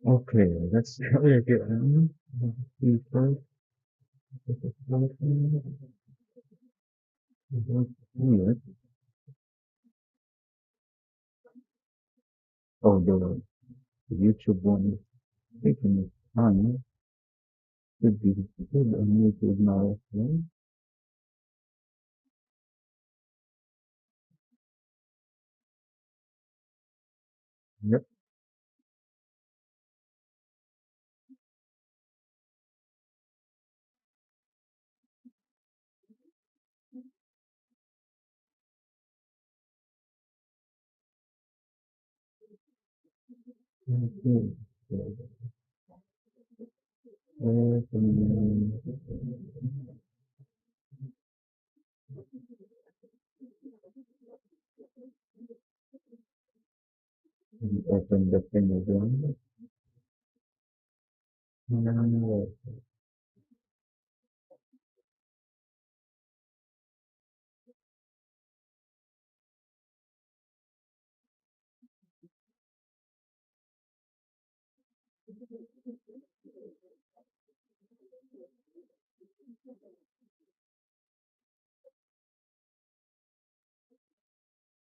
Okay, let's try again. People, here. Oh, the YouTube one is taking its time. Should be good on YouTube now as well. Yep. Okay. Open the thing again. And,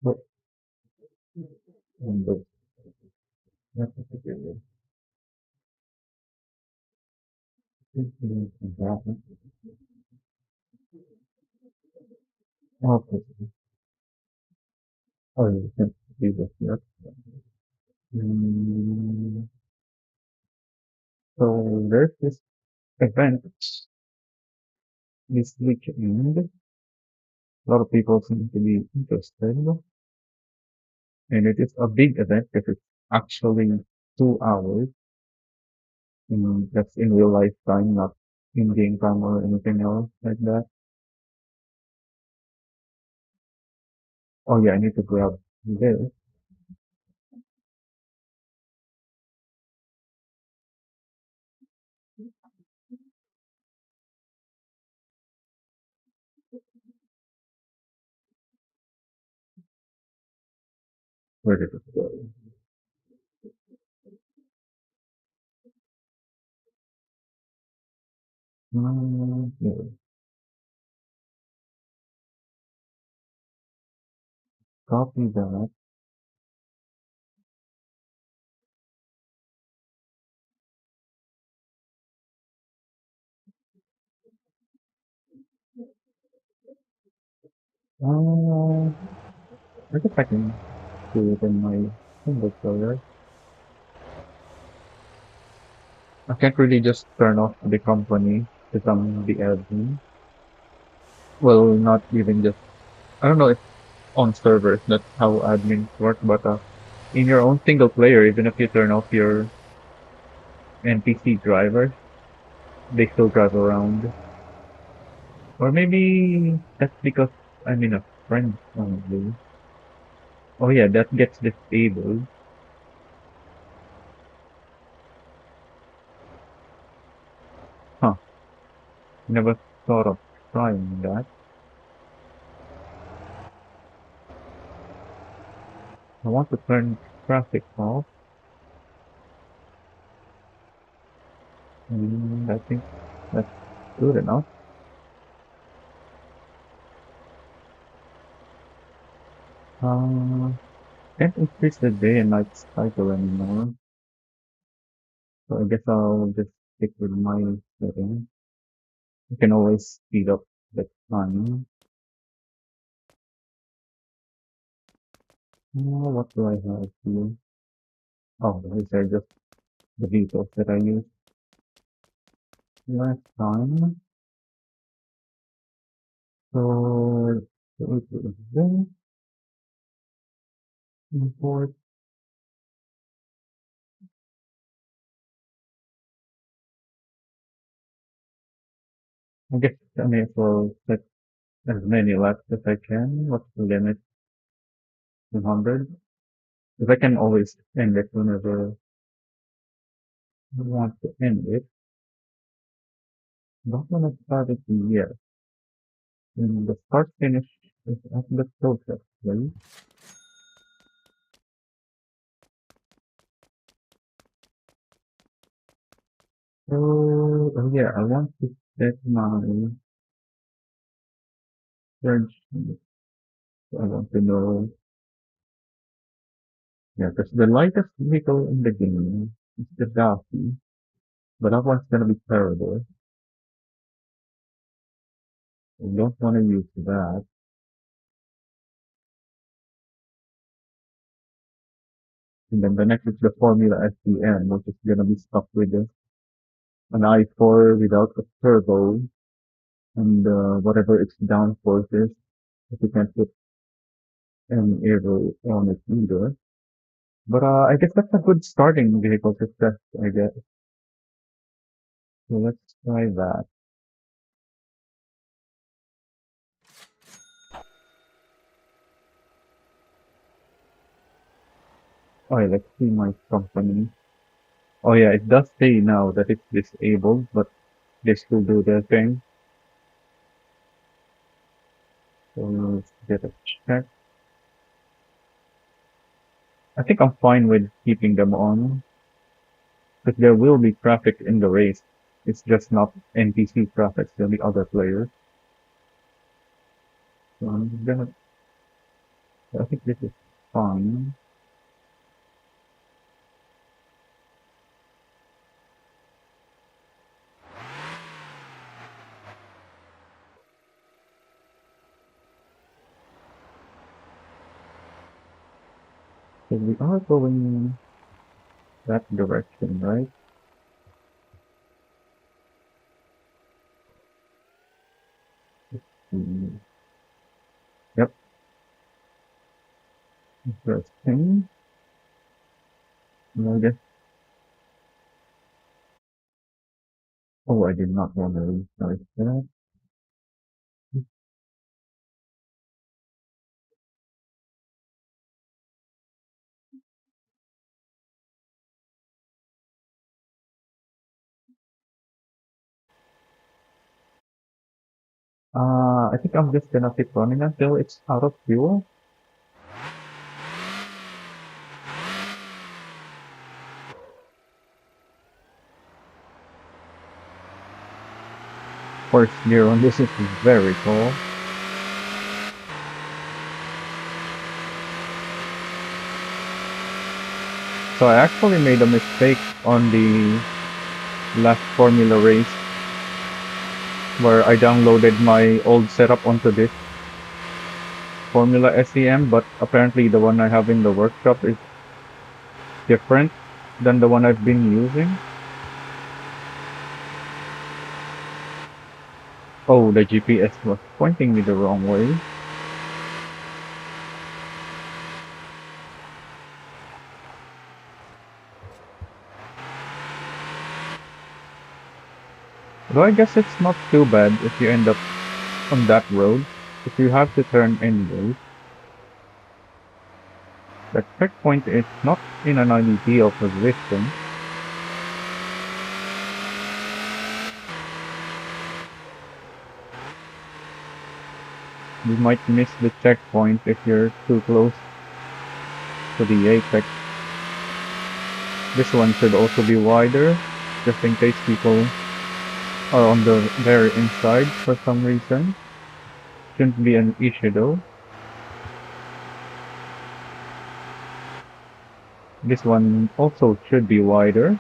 but, and that's it. Okay. Oh, you can see this. Yep. Mm, so there's this event this weekend. A lot of people seem to be interested, and it is a big event because it's actually 2 hours. That's in real life time, not in game time or anything else like that. Oh yeah, I need to grab this. Where did it go? Yeah. Copy that. Uh, I guess I can do it in my single player. I can't really just turn off the company because I'm the admin. Well, not even just, I don't know if on servers, that's how admins work, but in your own single player, even if you turn off your NPC drivers, they still drive around. Or maybe that's because I'm in a friend only. Oh yeah, that gets disabled. Huh, never thought of trying that. I want to turn traffic off, and I think that's good enough. Uh, can't increase the day and night cycle anymore, so I guess I'll just stick with my setting. You can always speed up the time. What do I have here? Oh, these are just the vehicles that I used last time. So, it is this, import. I guess I may as well set as many laps as I can. What's the limit? 100? Because I can always end it whenever I want to end it. Not when I start it yet. And the start finish is at the closest, right? Oh yeah, I want to set my search. I want to know, yeah, because the lightest vehicle in the game is the Daffy, but that one's gonna be terrible. I don't want to use that. And then the next is the Formula STM, which is gonna be stuck with an i4 without a turbo, and whatever its downforce is, if you can't put an aero on it either. But I guess that's a good starting vehicle to test, I guess. So let's try that. Alright, let's see my company. Oh yeah, it does say now that it's disabled, but they still do their thing. So let's get a check. I think I'm fine with keeping them on, because there will be traffic in the race. It's just not NPC traffic, there'll be other players. So I think this is fine. So we are going that direction, right? Mm, yep, interesting. I guess, oh, I did not want to restart that. I think I'm just gonna keep running until it's out of fuel. First gear on this is very tall. So I actually made a mistake on the last Formula race where I downloaded my old setup onto this Formula SEM, but apparently the one I have in the workshop is different than the one I've been using. Oh, the GPS was pointing me the wrong way. Though I guess it's not too bad if you end up on that road, if you have to turn anyway. The checkpoint is not in an ideal position. You might miss the checkpoint if you're too close to the apex. This one should also be wider, just in case people are on the very inside for some reason. Shouldn't be an issue though. This one also should be wider.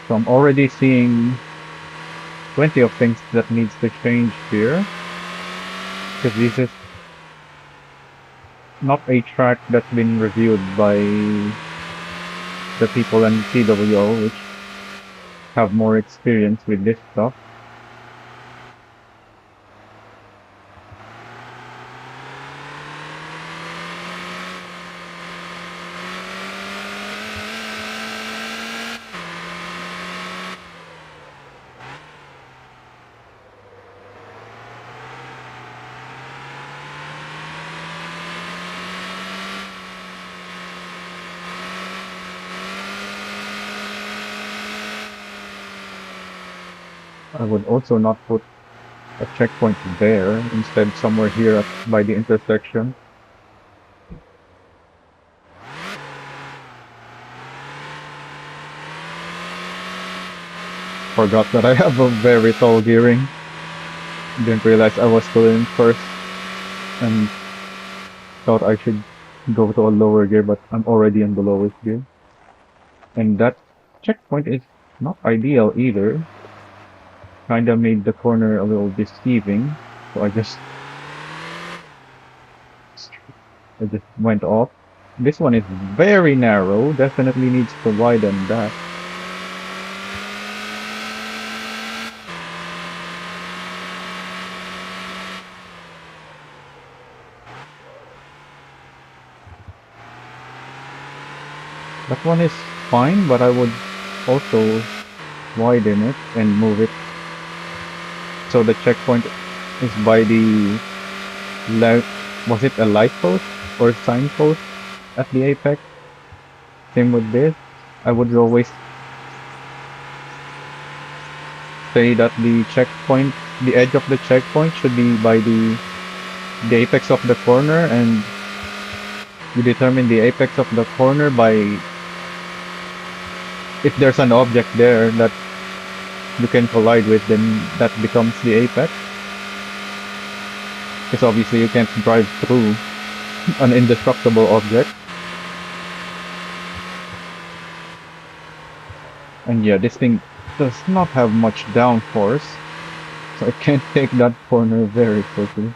So I'm already seeing plenty of things that needs to change here. Because this is not a track that's been reviewed by the people in TWO, which have more experience with this stuff. I would also not put a checkpoint there, instead somewhere here by the intersection. forgot that I have a very tall gearing. Didn't realize I was still in first and thought I should go to a lower gear, but I'm already in the lowest gear. And that checkpoint is not ideal either. Kinda made the corner a little deceiving. So I just went off. This one is very narrow, definitely needs to widen that. That one is fine, but I would also widen it and move it so the checkpoint is by the left. Was it a light post or signpost at the apex? Same with this. I would always say that the edge of the checkpoint should be by the apex of the corner, and you determine the apex of the corner by if there's an object there that you can collide with, then that becomes the apex. Because obviously you can't drive through an indestructible object. And yeah, this thing does not have much downforce, so I can't take that corner very quickly.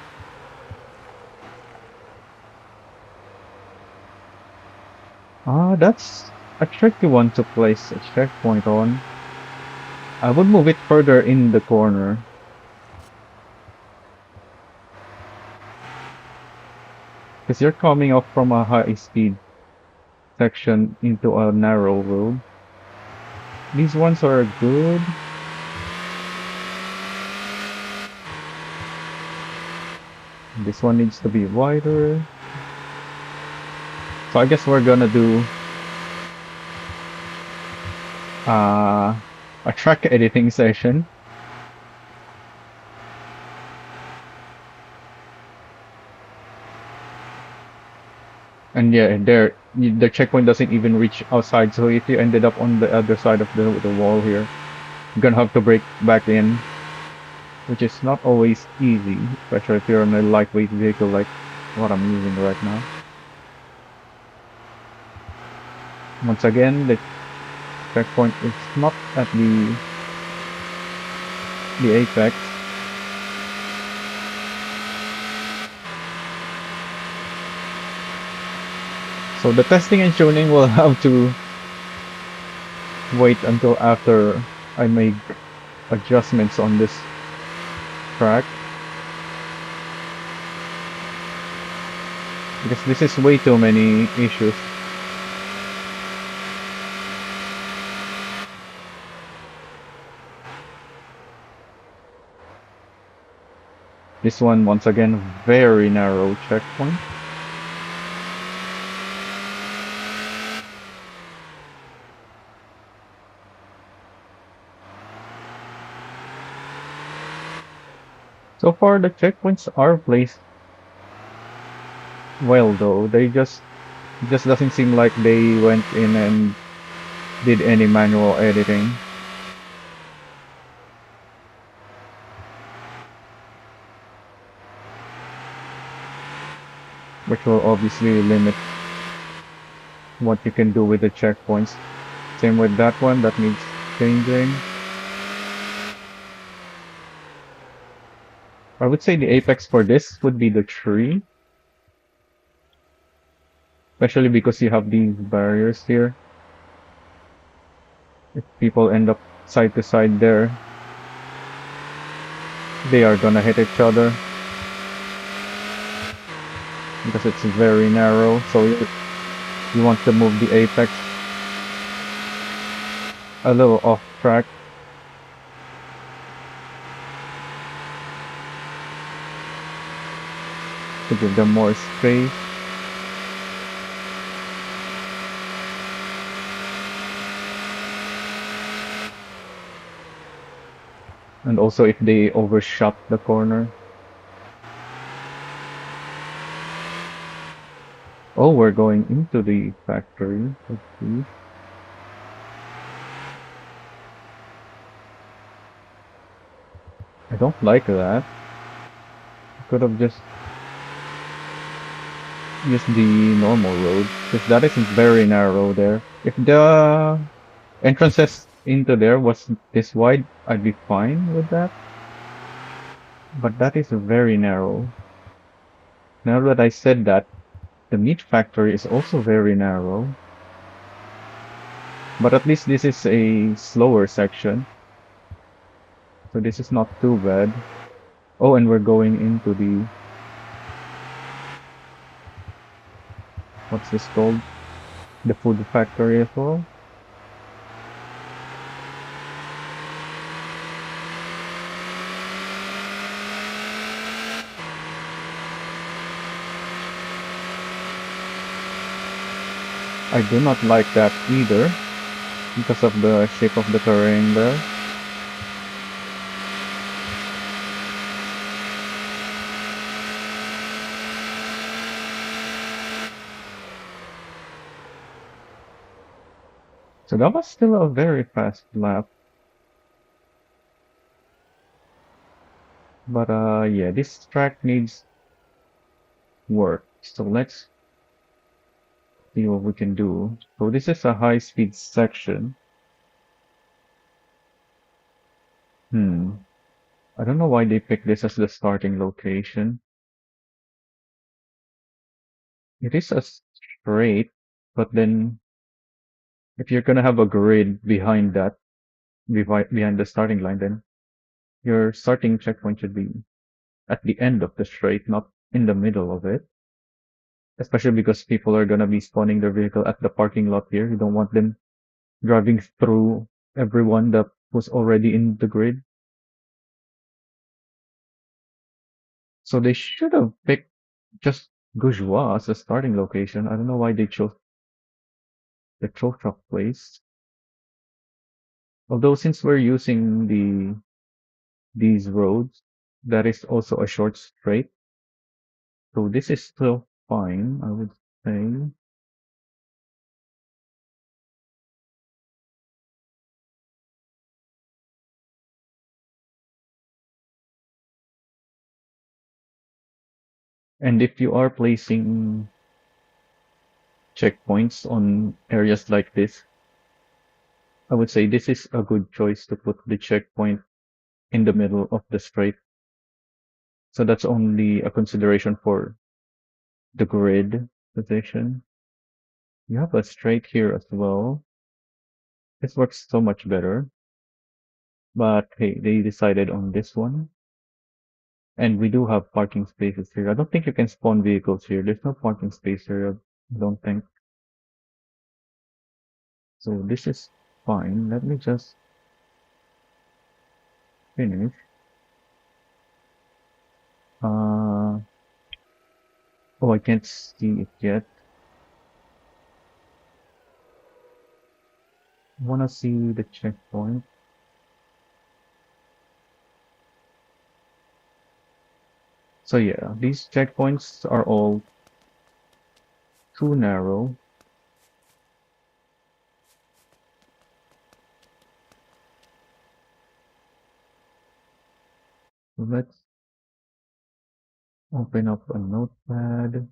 That's a tricky one to place a checkpoint on. I would move it further in the corner. Because you're coming off from a high speed section into a narrow road. These ones are good. This one needs to be wider. So I guess we're gonna do a track editing session. And yeah, the checkpoint doesn't even reach outside. So if you ended up on the other side of the wall here, you're gonna have to break back in, which is not always easy, especially if you're on a lightweight vehicle like what I'm using right now. Once again, the checkpoint is not at the apex. So the testing and tuning will have to wait until after I make adjustments on this track. Because this is way too many issues. This one, once again, very narrow checkpoint. So far, the checkpoints are placed well, though. It just doesn't seem like they went in and did any manual editing. Which will obviously limit what you can do with the checkpoints. Same with that one, that needs changing. I would say the apex for this would be the tree. Especially because you have these barriers here. If people end up side to side there, they are gonna hit each other. Because it's very narrow, so you want to move the apex a little off track. To give them more space. And also if they overshot the corner. Oh, we're going into the factory. Let's see. don't like that. Could have just used the normal road, because that is very narrow there. If the entrances into there was this wide, I'd be fine with that. But that is very narrow. Now that I said that, the meat factory is also very narrow. But at least this is a slower section, so this is not too bad. Oh, and we're going into the, what's this called? The food factory as well. I do not like that either because of the shape of the terrain there. So that was still a very fast lap. But yeah, this track needs work. So let's see what we can do. So this is a high speed section. Hmm. I don't know why they picked this as the starting location. It is a straight, but then if you're gonna have a grid behind that, behind the starting line, then your starting checkpoint should be at the end of the straight, not in the middle of it. Especially because people are gonna be spawning their vehicle at the parking lot here. You don't want them driving through everyone that was already in the grid. So they should have picked just Gujwa as a starting location. I don't know why they chose the tow truck place. Although since we're using these roads, that is also a short straight. So this is still fine, I would say. And if you are placing checkpoints on areas like this, I would say this is a good choice to put the checkpoint in the middle of the straight. So that's only a consideration for the grid position. You have a straight here as well. This works so much better. But hey, they decided on this one. And we do have parking spaces here. I don't think you can spawn vehicles here. There's no parking space here, I don't think. So this is fine. Let me just finish. Uh, oh, I can't see it yet. I wanna see the checkpoint. So yeah, these checkpoints are all too narrow. Let's open up a notepad.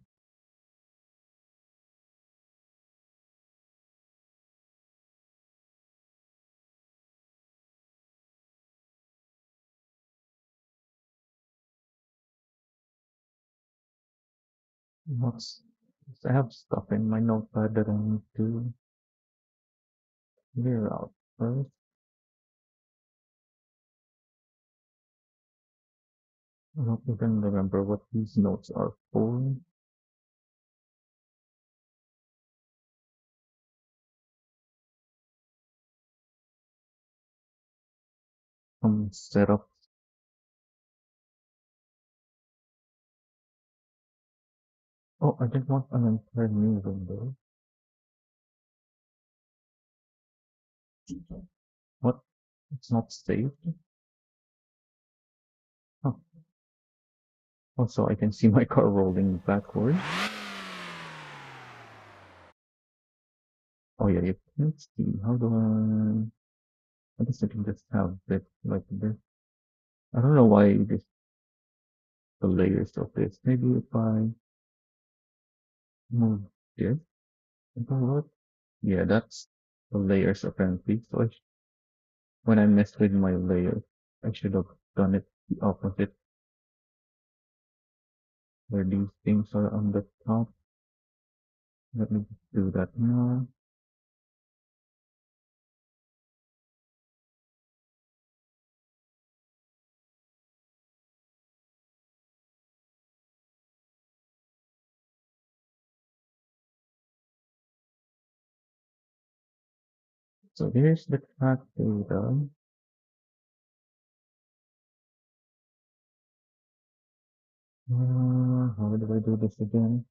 What's I have stuff in my notepad that I need to clear out first. I don't even remember what these notes are for. Some setup. Oh, I didn't want an entire new window. What? It's not saved? Huh. Also, I can see my car rolling backward. Oh yeah, you can see. How do I... I guess I can just have it like this. I don't know why this the layers of this. Maybe if I move this, you know what? Yeah, that's the layers apparently. So when I messed with my layers, I should have done it the opposite, where these things are on the top. Let me do that now. So here's the track data. How do I do this again?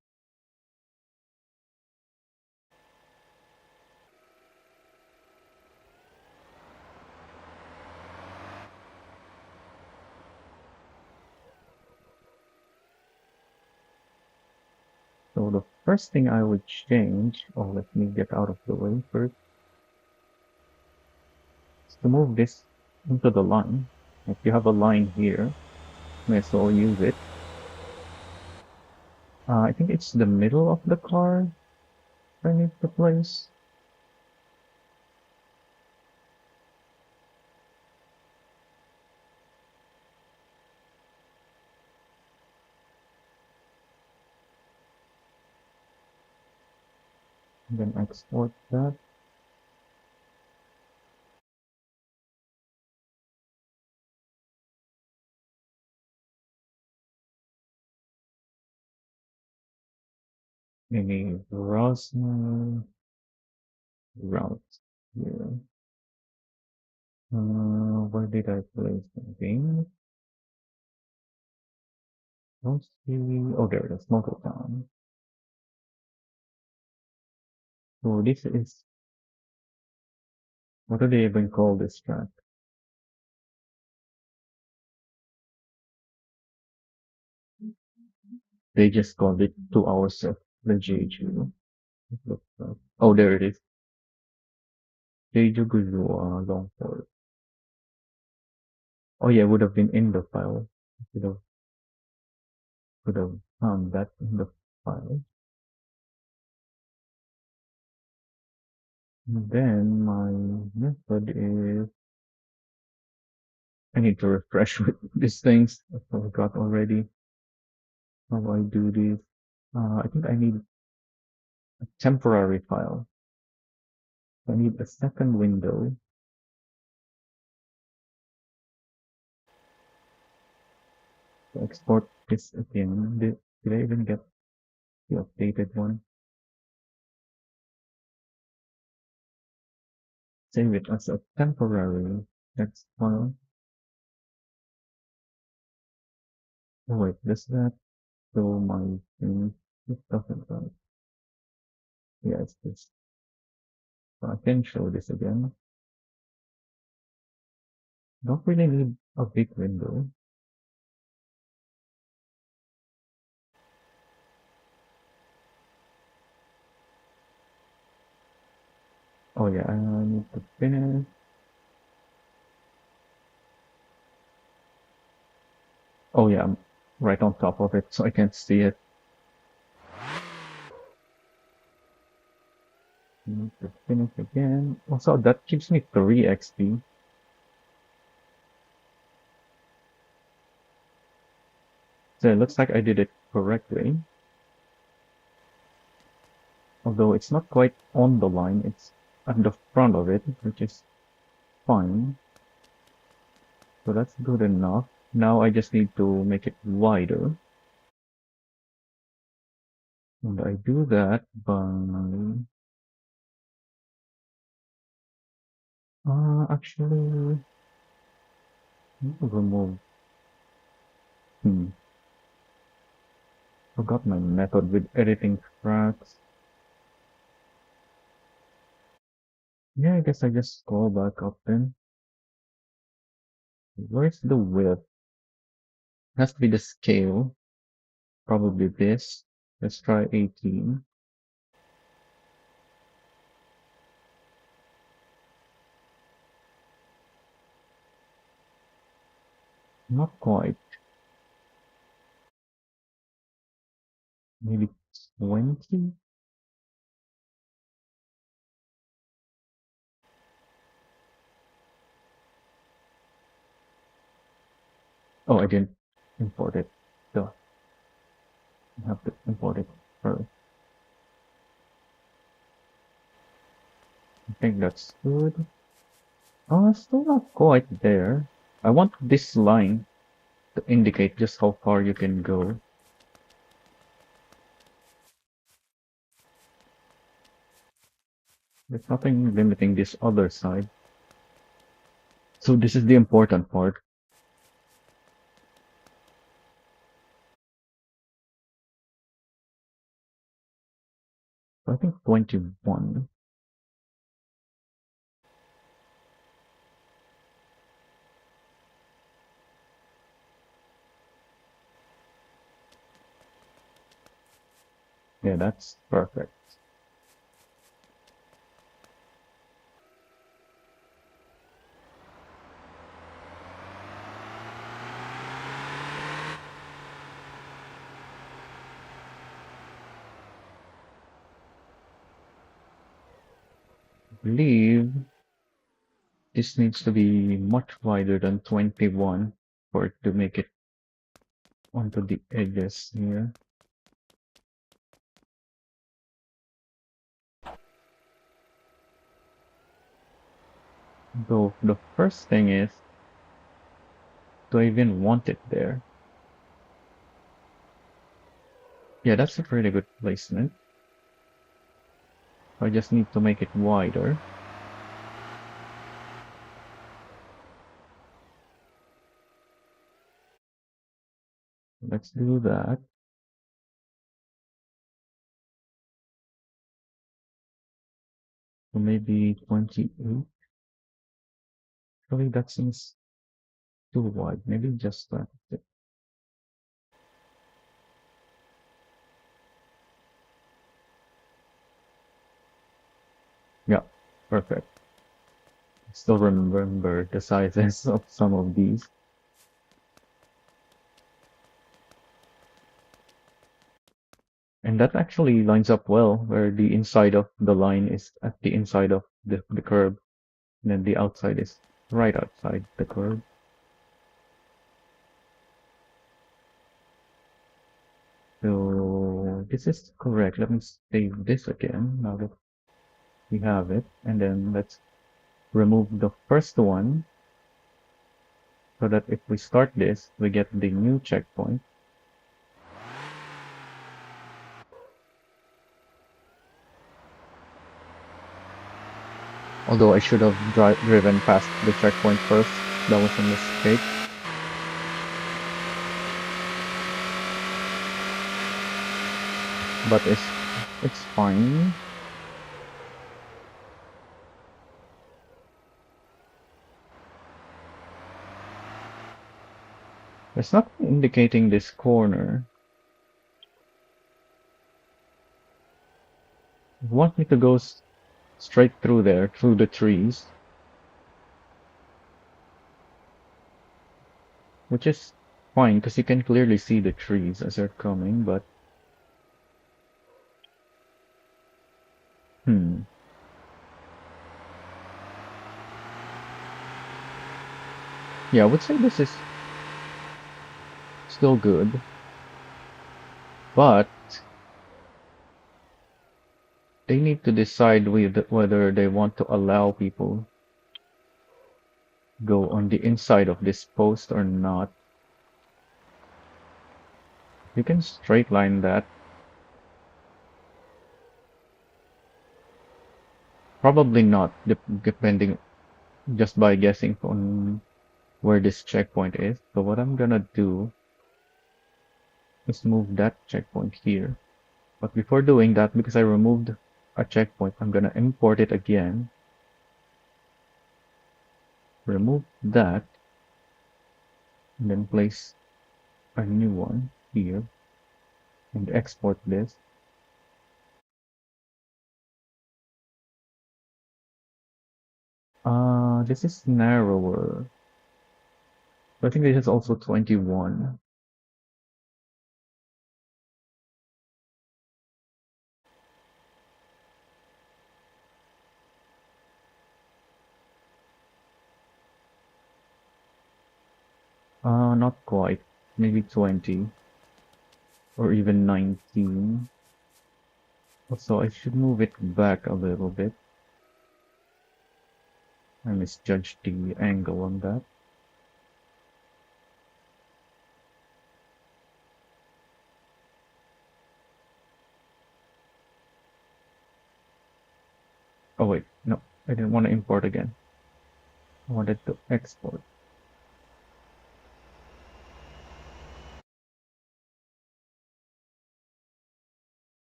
So the first thing I would change, oh, let me get out of the way first, is to move this into the line. If you have a line here, may as well use it. I think it's the middle of the car I need to place. And then export that. Maybe browser route here. Where did I place the game? Mostly, oh, there it is, Motortown. So this is, what do they even call this track? They just called it 2 hours of the Jeju. Oh, there it is. Jeju Guzua long form. Oh yeah, it would have been in the file. Could have found that in the file. And then my method is I need to refresh with these things. I forgot already how I do this. I think I need a temporary file. I need a second window to export this again. Did I even get the updated one? Save it as a temporary text file. Oh wait, does that show my thing? It doesn't, right? Yeah, it's this. So I can show this again. Don't really need a big window. Oh yeah, I need to finish. Oh yeah, I'm right on top of it, so I can't see it. Need to finish again. Also, that gives me 3 XP. So it looks like I did it correctly. Although it's not quite on the line, it's at the front of it, which is fine. So that's good enough. Now I just need to make it wider. And I do that by actually remove forgot my method with editing tracks. Yeah, I guess I just scroll back up then. Where's the width? Has to be the scale. Probably this. Let's try 18. Not quite. Maybe 20? Oh, I didn't import it. So I have to import it first. I think that's good. Oh, it's still not quite there. I want this line to indicate just how far you can go. There's nothing limiting this other side. So this is the important part. I think 21. Yeah, that's perfect. I believe this needs to be much wider than 21 for it to make it onto the edges here. Though the first thing is, do I even want it there? Yeah, that's a pretty good placement. I just need to make it wider. Let's do that. So maybe 28. Actually, that seems too wide. Maybe just that. Yeah, perfect. I still remember the sizes of some of these. And that actually lines up well, where the inside of the line is at the inside of the curve, and then the outside is right outside the curve. So this is correct. Let me save this again now that we have it. And then let's remove the first one so that if we start this, we get the new checkpoint. Although I should have driven past the checkpoint first. That was a mistake. But it's fine. It's not indicating this corner. It wants me to go straight through there, through the trees. Which is fine, because you can clearly see the trees as they're coming, but... Hmm. Yeah, I would say this is still good. But they need to decide whether they want to allow people go on the inside of this post or not. You can straight line that. Probably not, depending just by guessing on where this checkpoint is. So what I'm gonna do is move that checkpoint here. But before doing that, because I removed a checkpoint, I'm gonna import it again. Remove that, and then place a new one here, and export this. This is narrower. I think this is also 21. Not quite. Maybe 20 or even 19. Also, I should move it back a little bit. I misjudged the angle on that. Oh wait, no, I didn't want to import again. I wanted to export.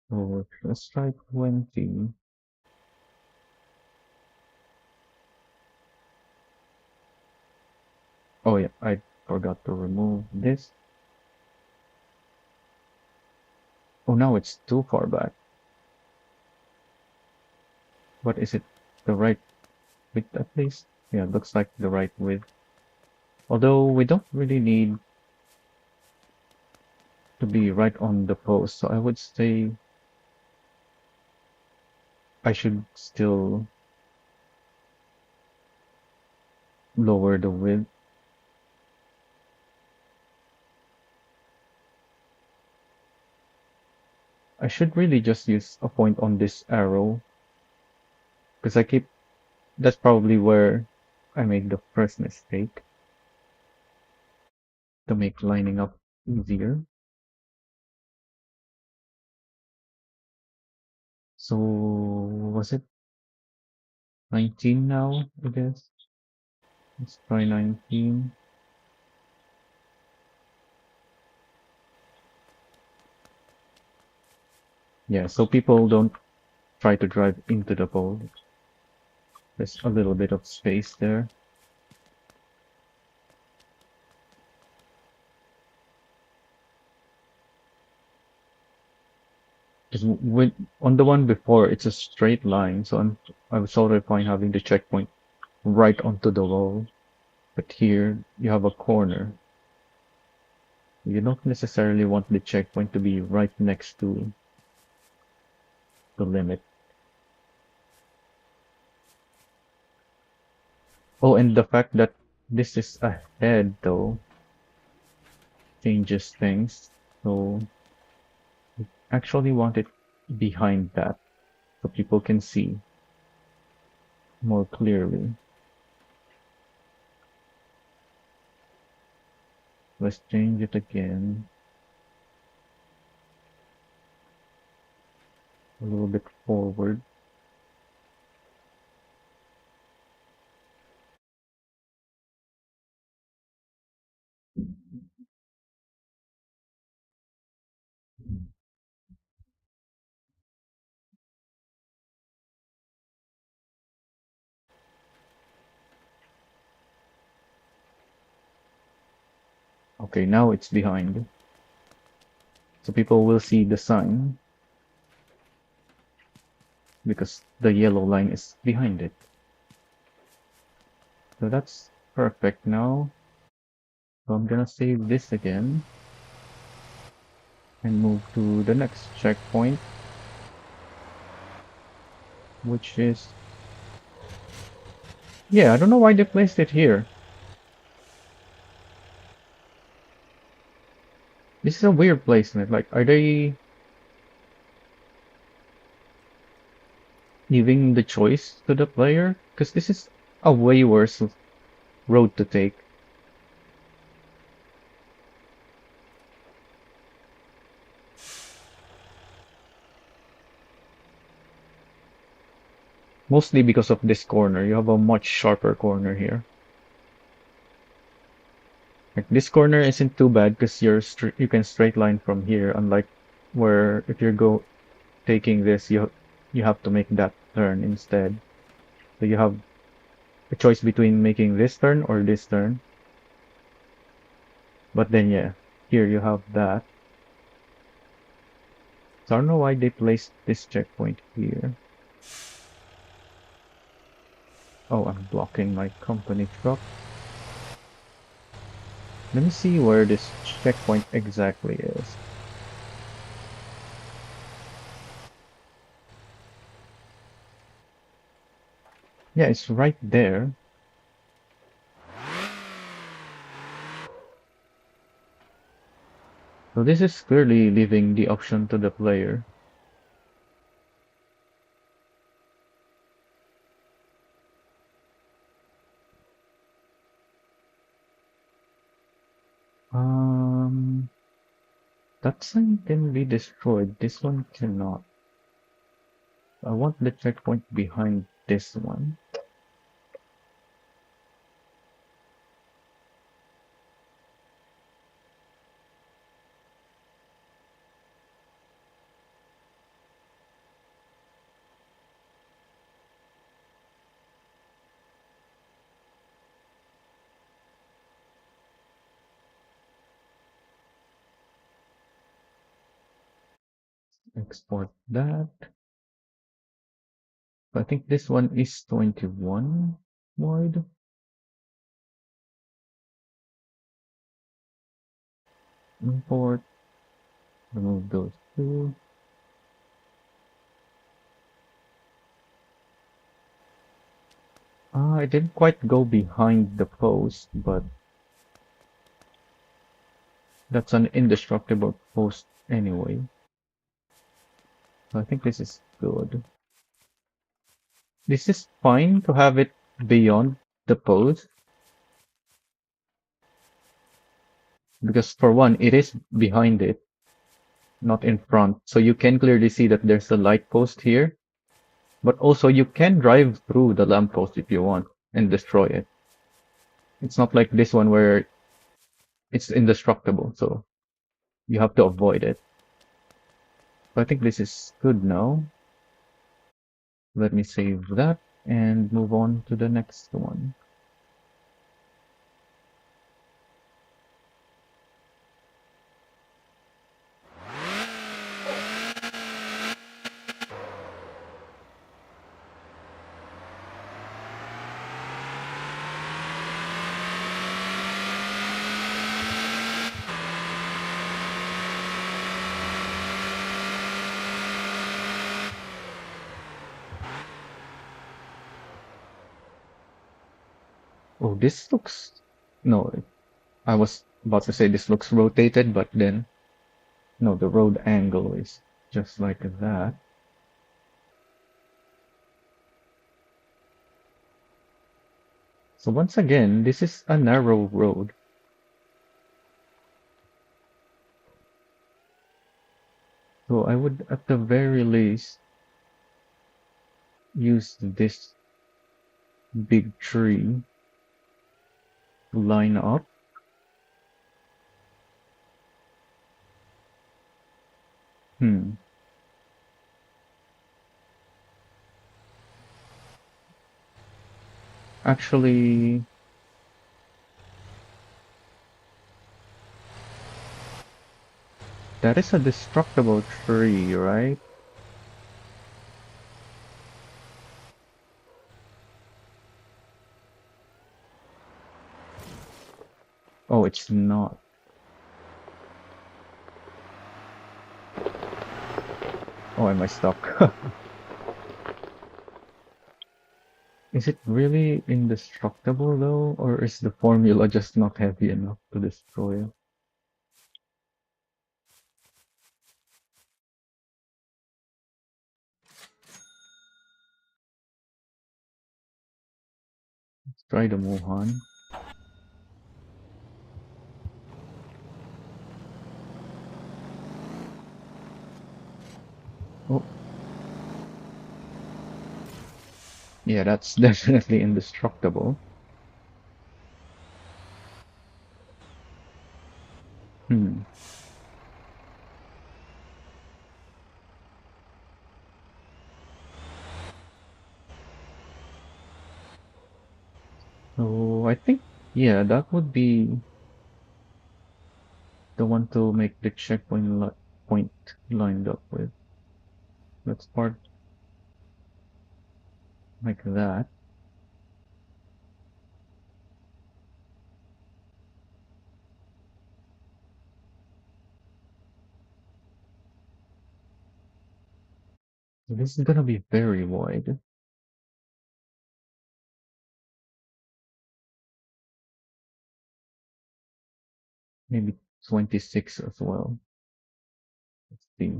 So let's try 20. Oh yeah, I forgot to remove this. Oh, now it's too far back. But is it the right width at least? Yeah, looks like the right width. Although we don't really need to be right on the post, so I would say I should still lower the width. I should really just use a point on this arrow because that's probably where I made the first mistake to make lining up easier. So was it 19 now, I guess? Let's try 19. Yeah, so people don't try to drive into the pole. There's a little bit of space there. Because on the one before, it's a straight line, so I was totally fine having the checkpoint right onto the wall. But here, you have a corner. You don't necessarily want the checkpoint to be right next to the limit. Oh, and the fact that this is ahead, though, changes things. So, actually want it behind that so people can see more clearly. Let's change it again. A little bit forward. Okay, now it's behind. So people will see the sign because the yellow line is behind it. So that's perfect now. So I'm gonna save this again and move to the next checkpoint, which is, yeah, I don't know why they placed it here. This is a weird placement. Like, are they giving the choice to the player? Because this is a way worse road to take. Mostly because of this corner. You have a much sharper corner here. Like this corner isn't too bad because you can straight line from here, unlike where if you're go taking this, you have to make that turn instead. So you have a choice between making this turn or this turn. But then yeah, here you have that. So I don't know why they placed this checkpoint here. Oh, I'm blocking my company truck. Let me see where this checkpoint exactly is. Yeah, it's right there. So this is clearly leaving the option to the player. Um, that sign can be destroyed. This one cannot. I want the checkpoint behind this one. Export that. I think this one is 21 wide. Import. Remove those two. I didn't quite go behind the post, but that's an indestructible post anyway. So I think this is good. This is fine to have it beyond the post because for one, it is behind it, not in front. So you can clearly see that there's a light post here, but also you can drive through the lamppost if you want and destroy it. It's not like this one where it's indestructible, so you have to avoid it. So I think this is good now. Let me save that and move on to the next one. Oh, this looks... No, I was about to say this looks rotated, but then, no, the road angle is just like that. So once again, this is a narrow road. So I would, at the very least, use this big tree to line up. Hmm. Actually, that is a destructible tree, right? Oh, it's not. Oh, am I stuck? Is it really indestructible though, or is the formula just not heavy enough to destroy it? Let's try the Mohan. Oh, yeah, that's definitely indestructible. Hmm. So I think, yeah, that would be the one to make the checkpoint point lined up with. Let's part like that. This is gonna be very wide. Maybe 26 as well. Let's see.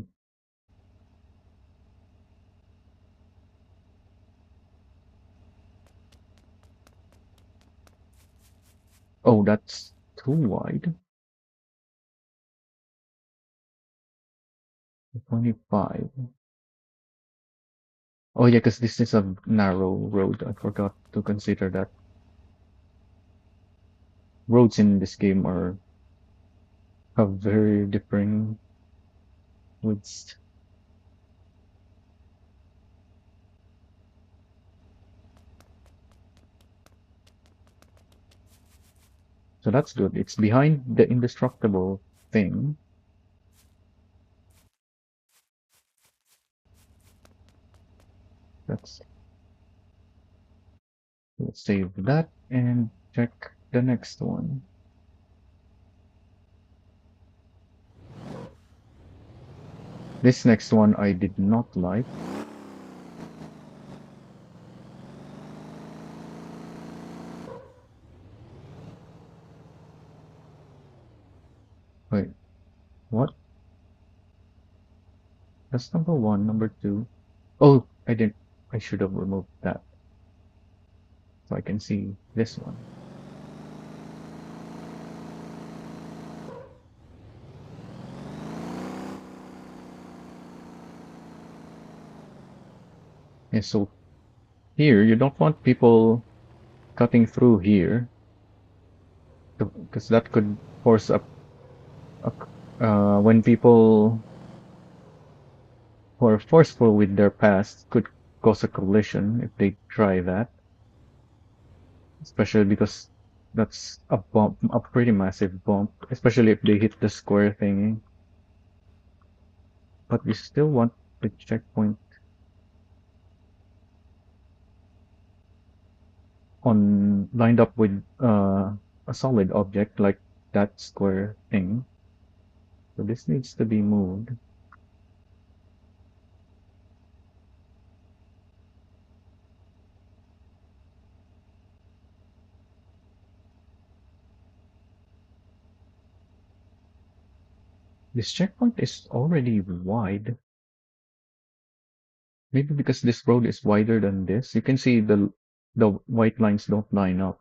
Oh, that's too wide. 25. Oh yeah, because this is a narrow road. I forgot to consider that. Roads in this game are have very differing widths. So that's good. It's behind the indestructible thing. That's Let's save that and check the next one. This next one I did not like. Wait, what? That's number one, number two. Oh, I didn't. I should have removed that so I can see this one. And so here, you don't want people cutting through here because that could force a when people who are forceful with their past could cause a collision if they try that, especially because that's a bump, a pretty massive bump, especially if they hit the square thingy. But we still want the checkpoint on lined up with a solid object like that square thing. So this needs to be moved. This checkpoint is already wide. Maybe because this road is wider than this. You can see the white lines don't line up.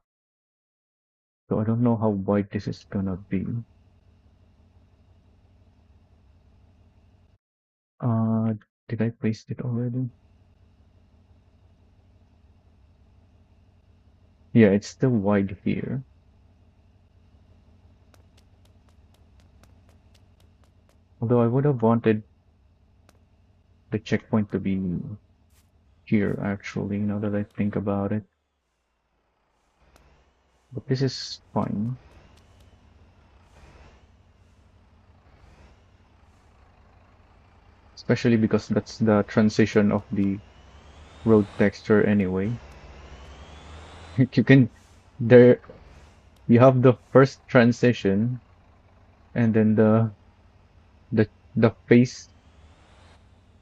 So I don't know how wide this is gonna be. Uh, did I place it already? Yeah, it's still wide here. Although I would have wanted the checkpoint to be here, actually, now that I think about it. But this is fine. Especially because that's the transition of the road texture anyway. You can, there, you have the first transition and then the face,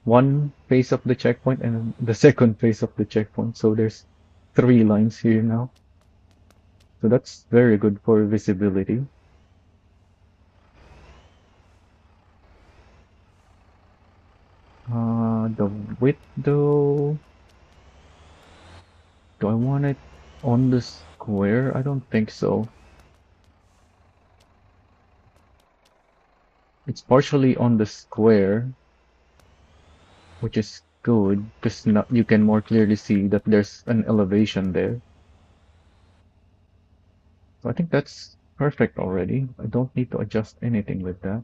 one face of the checkpoint and the second face of the checkpoint. So there's three lines here now. So that's very good for visibility. The width though, do I want it on the square? I don't think so. It's partially on the square, which is good because you can more clearly see that there's an elevation there. So I think that's perfect already. I don't need to adjust anything with that.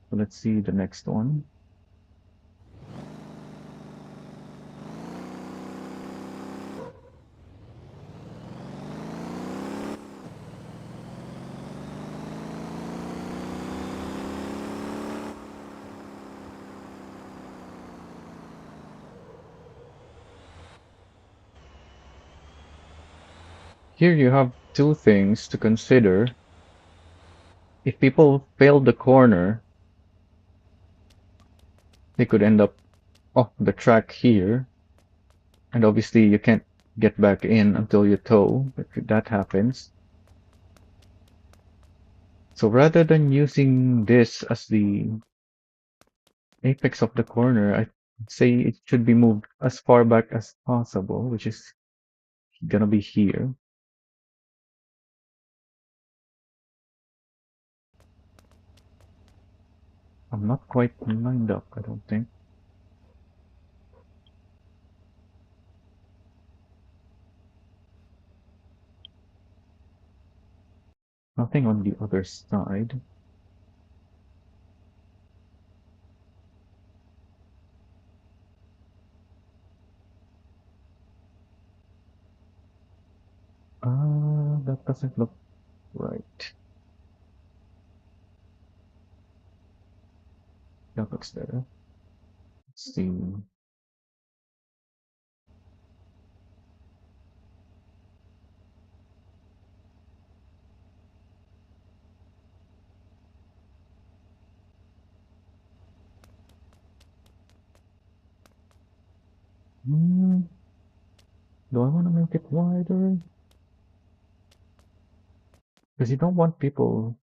So let's see the next one. Here you have two things to consider. If people fail the corner, They could end up off the track here, and obviously you can't get back in until you tow, if that happens. So rather than using this as the apex of the corner, I'd say it should be moved as far back as possible, which is gonna be here. I'm not quite lined up, I don't think. Nothing on the other side. That doesn't look right. That looks better. Let's see. Hmm, do I want to make it wider? Because you don't want people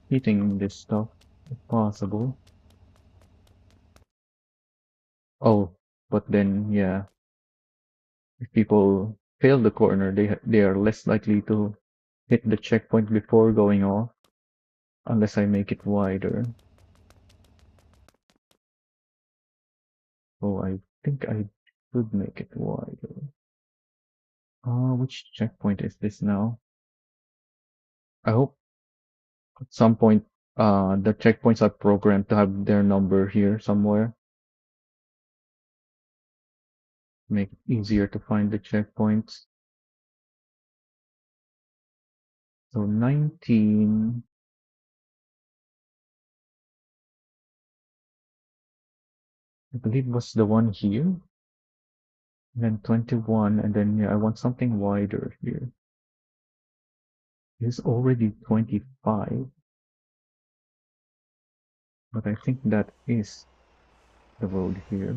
hitting this stuff, if possible. Oh, but then, yeah, if people fail the corner, they are less likely to hit the checkpoint before going off, unless I make it wider. Oh, I think I should make it wider. Which checkpoint is this now? I hope at some point, the checkpoints are programmed to have their number here somewhere. Make it easier to find the checkpoints. So 19, I believe was the one here. And then 21, and then yeah, I want something wider here. It's already 25, but I think that is the road here.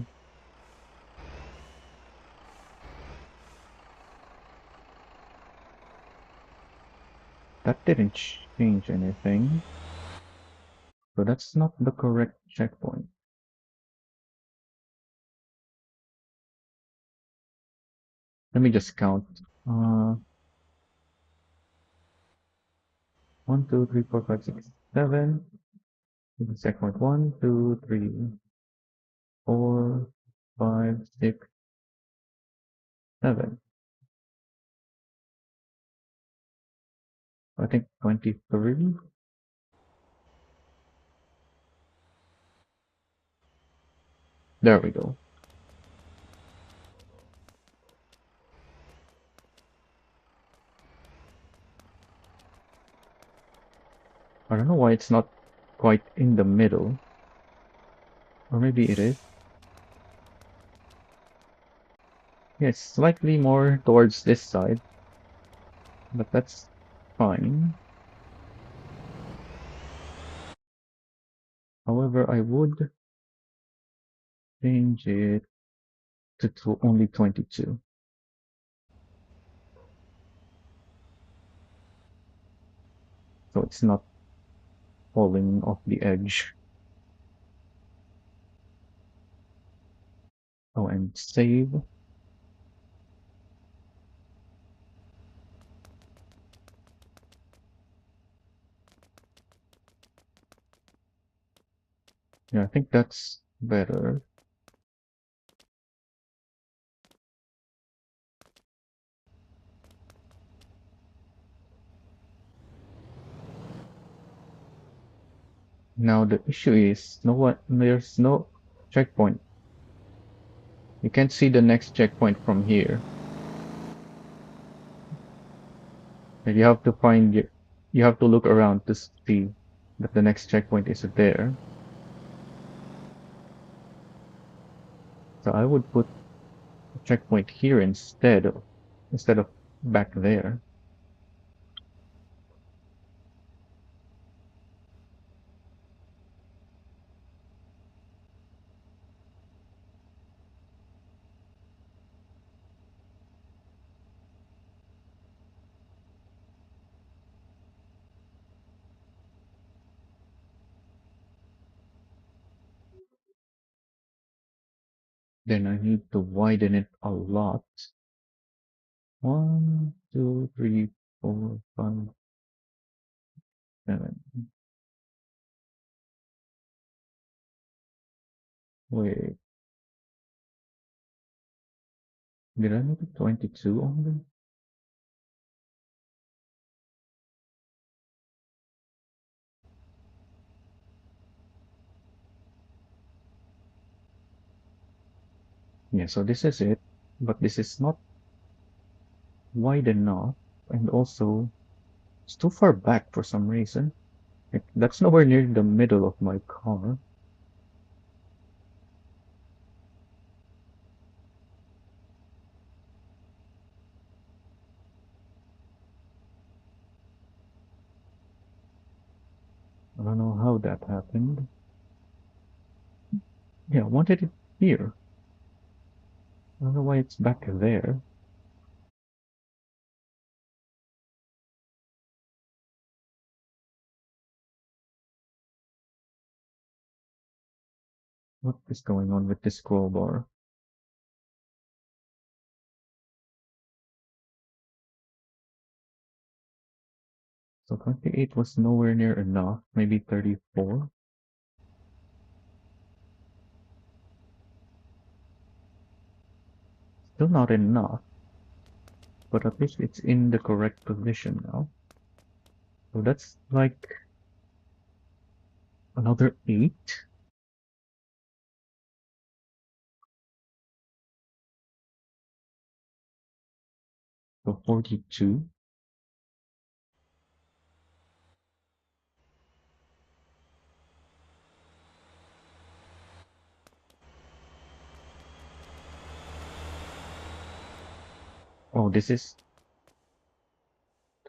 That didn't change anything, so that's not the correct checkpoint. Let me just count. 1, 2, 3, 4, 5, 6, 7. Checkpoint 1, 2, 3, 4, 5, 6, 7. I think 23. There we go. I don't know why it's not quite in the middle. Or maybe it is. Yeah, it's slightly more towards this side. But that's fine. However, I would change it to only 22. So it's not falling off the edge. Oh, and save. Yeah, I think that's better. Now the issue is there's no checkpoint. You can't see the next checkpoint from here. And you have to you have to look around to see that the next checkpoint is there. So I would put a checkpoint here instead of back there. Then I need to widen it a lot. 1, 2, 3, 4, 5, 7. Wait, did I make it 22 only? Yeah, so this is it, but this is not wide enough, and also it's too far back for some reason. Like, that's nowhere near the middle of my car. I don't know how that happened. Yeah, I wanted it here. I don't know why it's back there. What is going on with this scroll bar? So 28 was nowhere near enough. Maybe 34. Still not enough, but at least it's in the correct position now. So that's like another 8. So 42. Oh, this is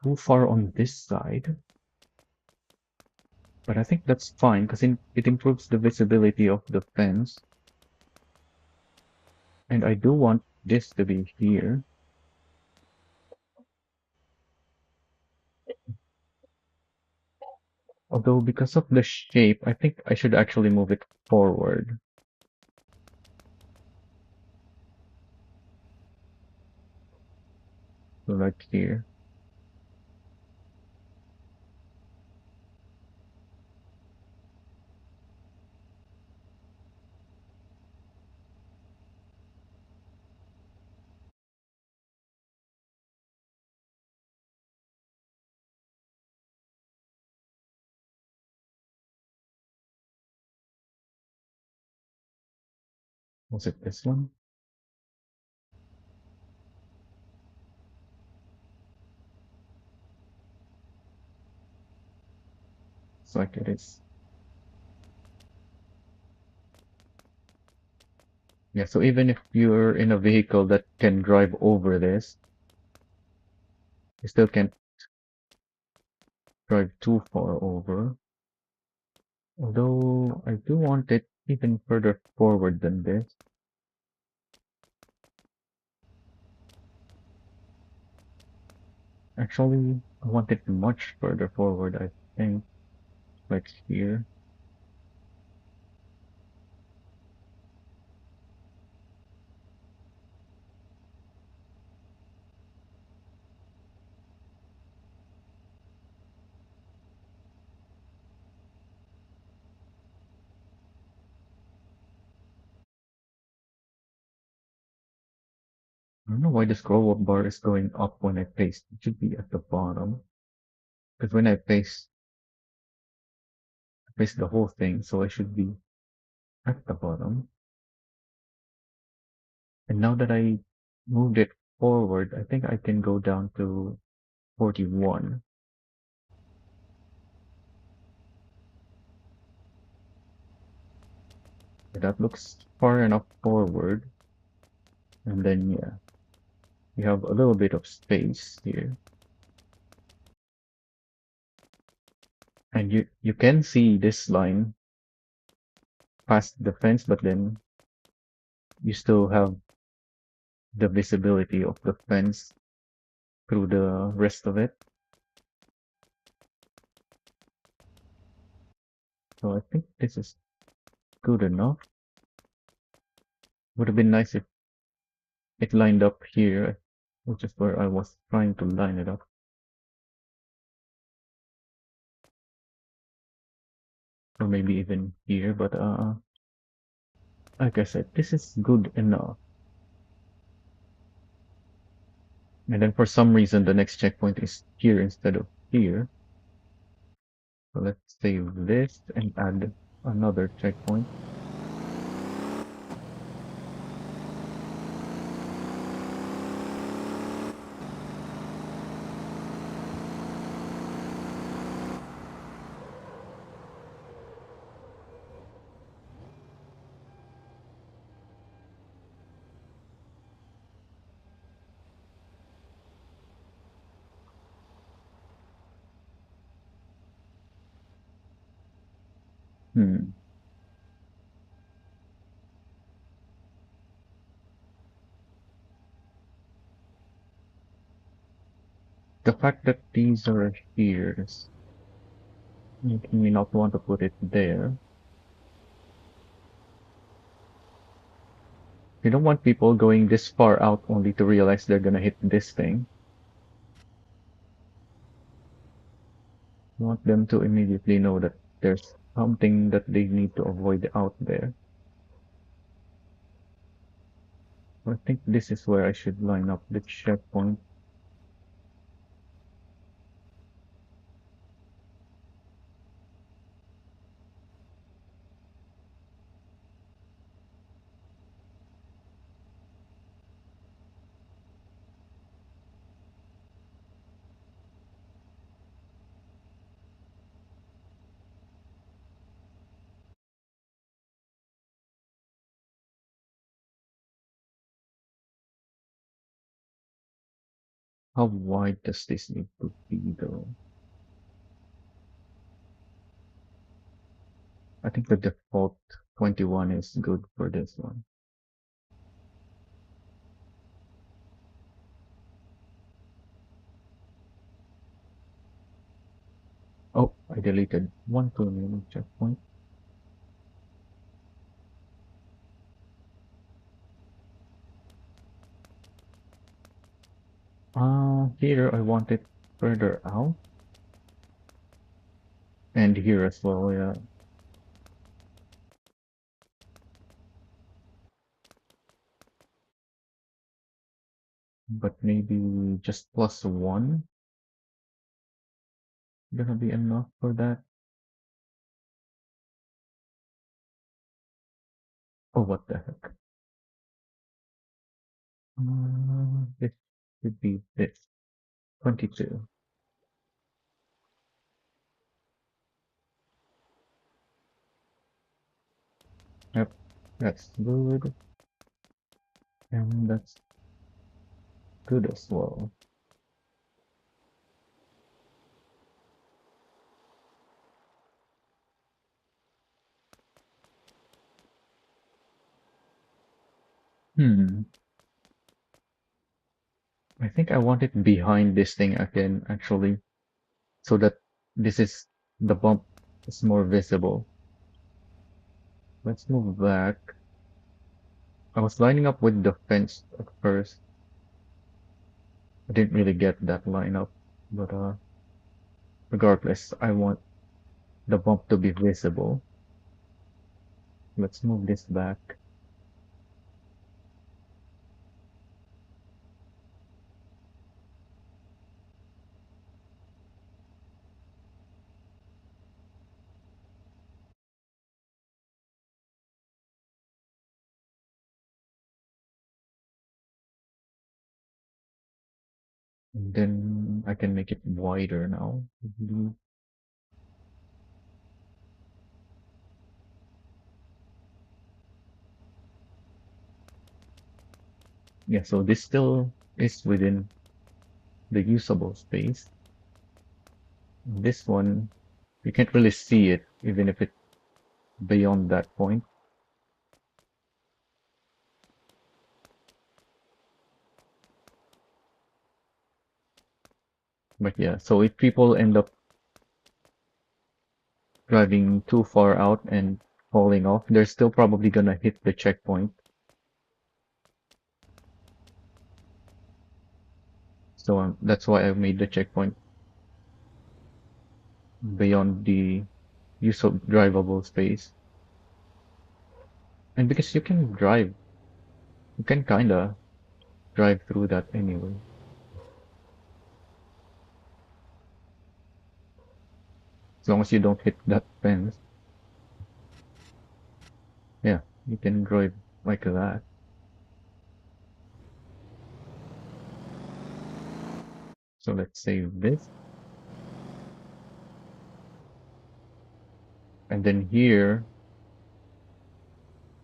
too far on this side. But I think that's fine because it improves the visibility of the fence. And I do want this to be here. Although because of the shape, I think I should actually move it forward. So like here. Was it this one? It's like it is. Yeah, so even if you're in a vehicle that can drive over this, you still can't drive too far over. Although I do want it even further forward than this. Actually, I want it much further forward, I think. Like here. I don't know why the scroll up bar is going up when I paste. It should be at the bottom. Because when I paste the whole thing, so I should be at the bottom. And now that I moved it forward, I think I can go down to 41. That looks far enough forward. And then, yeah, you have a little bit of space here. And you can see this line past the fence, but then you still have the visibility of the fence through the rest of it. So I think this is good enough. Would have been nice if it lined up here, which is where I was trying to line it up. Or maybe even here, but like I said, this is good enough. And then for some reason, the next checkpoint is here instead of here. So let's save this and add another checkpoint. Hmm. The fact that these are here is making me not want to put it there. You don't want people going this far out only to realize they're gonna hit this thing. You want them to immediately know that there's something that they need to avoid out there. I think this is where I should line up the checkpoint. How wide does this need to be though? I think the default 21 is good for this one. Oh, I deleted one too many checkpoint. Here I want it further out. And here as well, yeah. But maybe just +1 gonna be enough for that. Oh, what the heck? This should be this. 22. Yep, that's good. And that's good as well. Hmm. I think I want it behind this thing again, actually, so that this is the bump is more visible. Let's move back. I was lining up with the fence at first. I didn't really get that lineup, but regardless, I want the bump to be visible. Let's move this back. And then I can make it wider now. Yeah, so this still is within the usable space. This one, you can't really see it, even if it's beyond that point. But yeah, so if people end up driving too far out and falling off, they're still probably gonna hit the checkpoint. So that's why I made the checkpoint beyond the use of drivable space. And because you can kinda drive through that anyway. As long as you don't hit that fence, yeah, you can drive like that. So let's save this. And then here,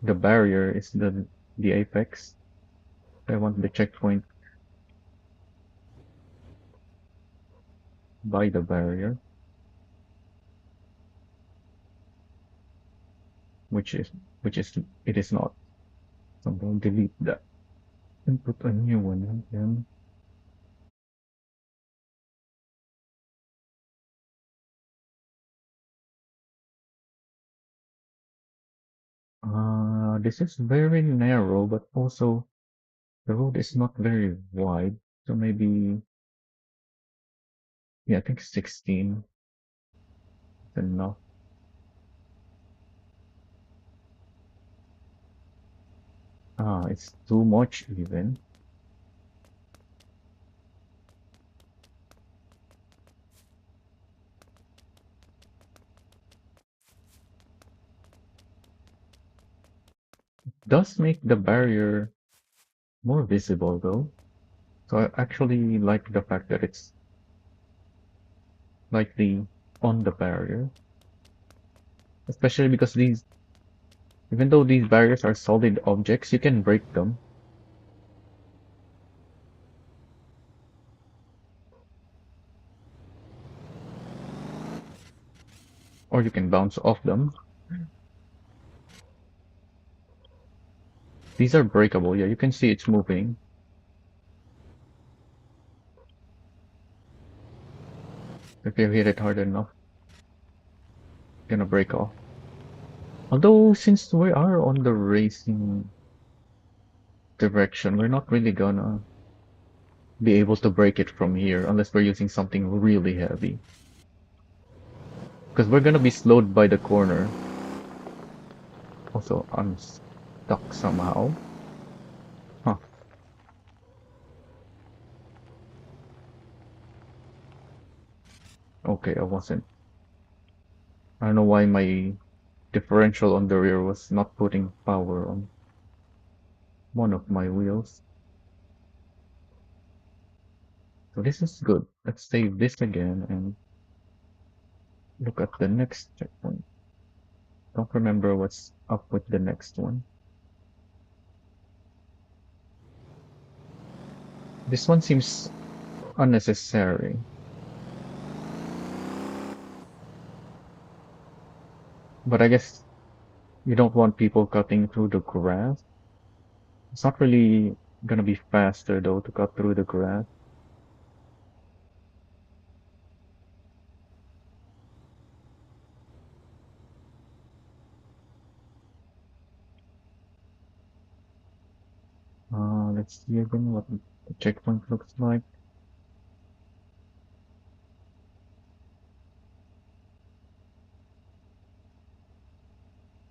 the barrier is the apex. I want the checkpoint by the barrier, which is it is not. So I'm going to delete that and put a new one again. This is very narrow, but also the road is not very wide. So maybe, yeah, I think 16 is enough. It's too much even. Does make the barrier more visible though. So I actually like the fact that it's slightly on the barrier, especially because even though these barriers are solid objects, you can break them or you can bounce off them. These are breakable. Yeah, you can see it's moving. If you hit it hard enough, it's gonna break off. Although, since we are on the racing direction, we're not really gonna be able to break it from here unless we're using something really heavy. Because we're gonna be slowed by the corner. Also, I'm stuck somehow. Huh. Okay, I wasn't. I don't know why my differential on the rear was not putting power on one of my wheels. So this is good. Let's save this again and look at the next checkpoint. Don't remember what's up with the next one. This one seems unnecessary, but I guess you don't want people cutting through the grass. It's not really gonna be faster though to cut through the grass. Let's see again what the checkpoint looks like.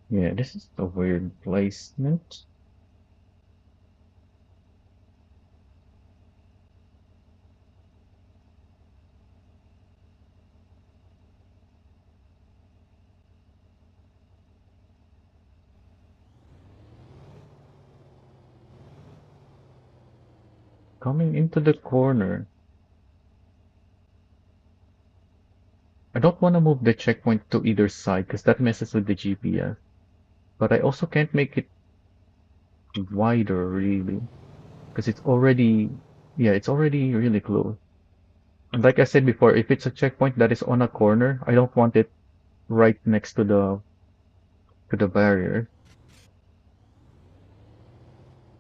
Yeah, this is a weird placement. Coming into the corner. I don't want to move the checkpoint to either side because that messes with the GPS. But I also can't make it wider really because it's already really close. And like I said before, if it's a checkpoint that is on a corner, I don't want it right next to the barrier.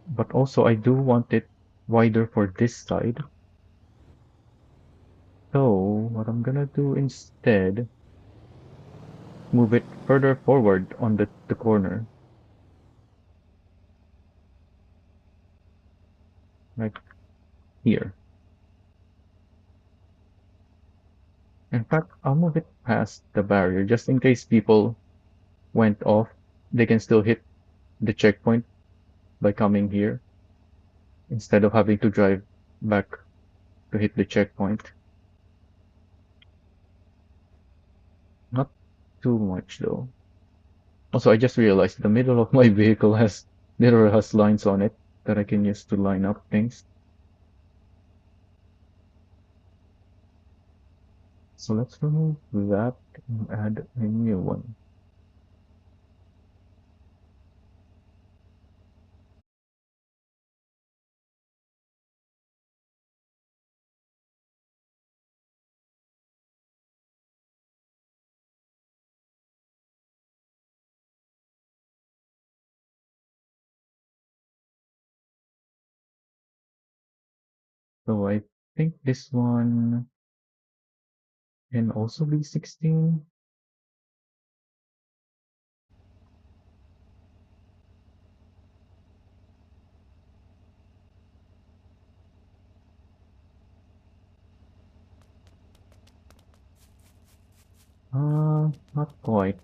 But also I do want it wider for this side. So what I'm gonna do instead, move it further forward on the corner, like here. In fact, I'll move it past the barrier just in case people went off. They can still hit the checkpoint by coming here instead of having to drive back to hit the checkpoint. Not too much though. Also, I just realized the middle of my vehicle has lines on it that I can use to line up things. So let's remove that and add a new one. So I think this one can also be 16. Not quite.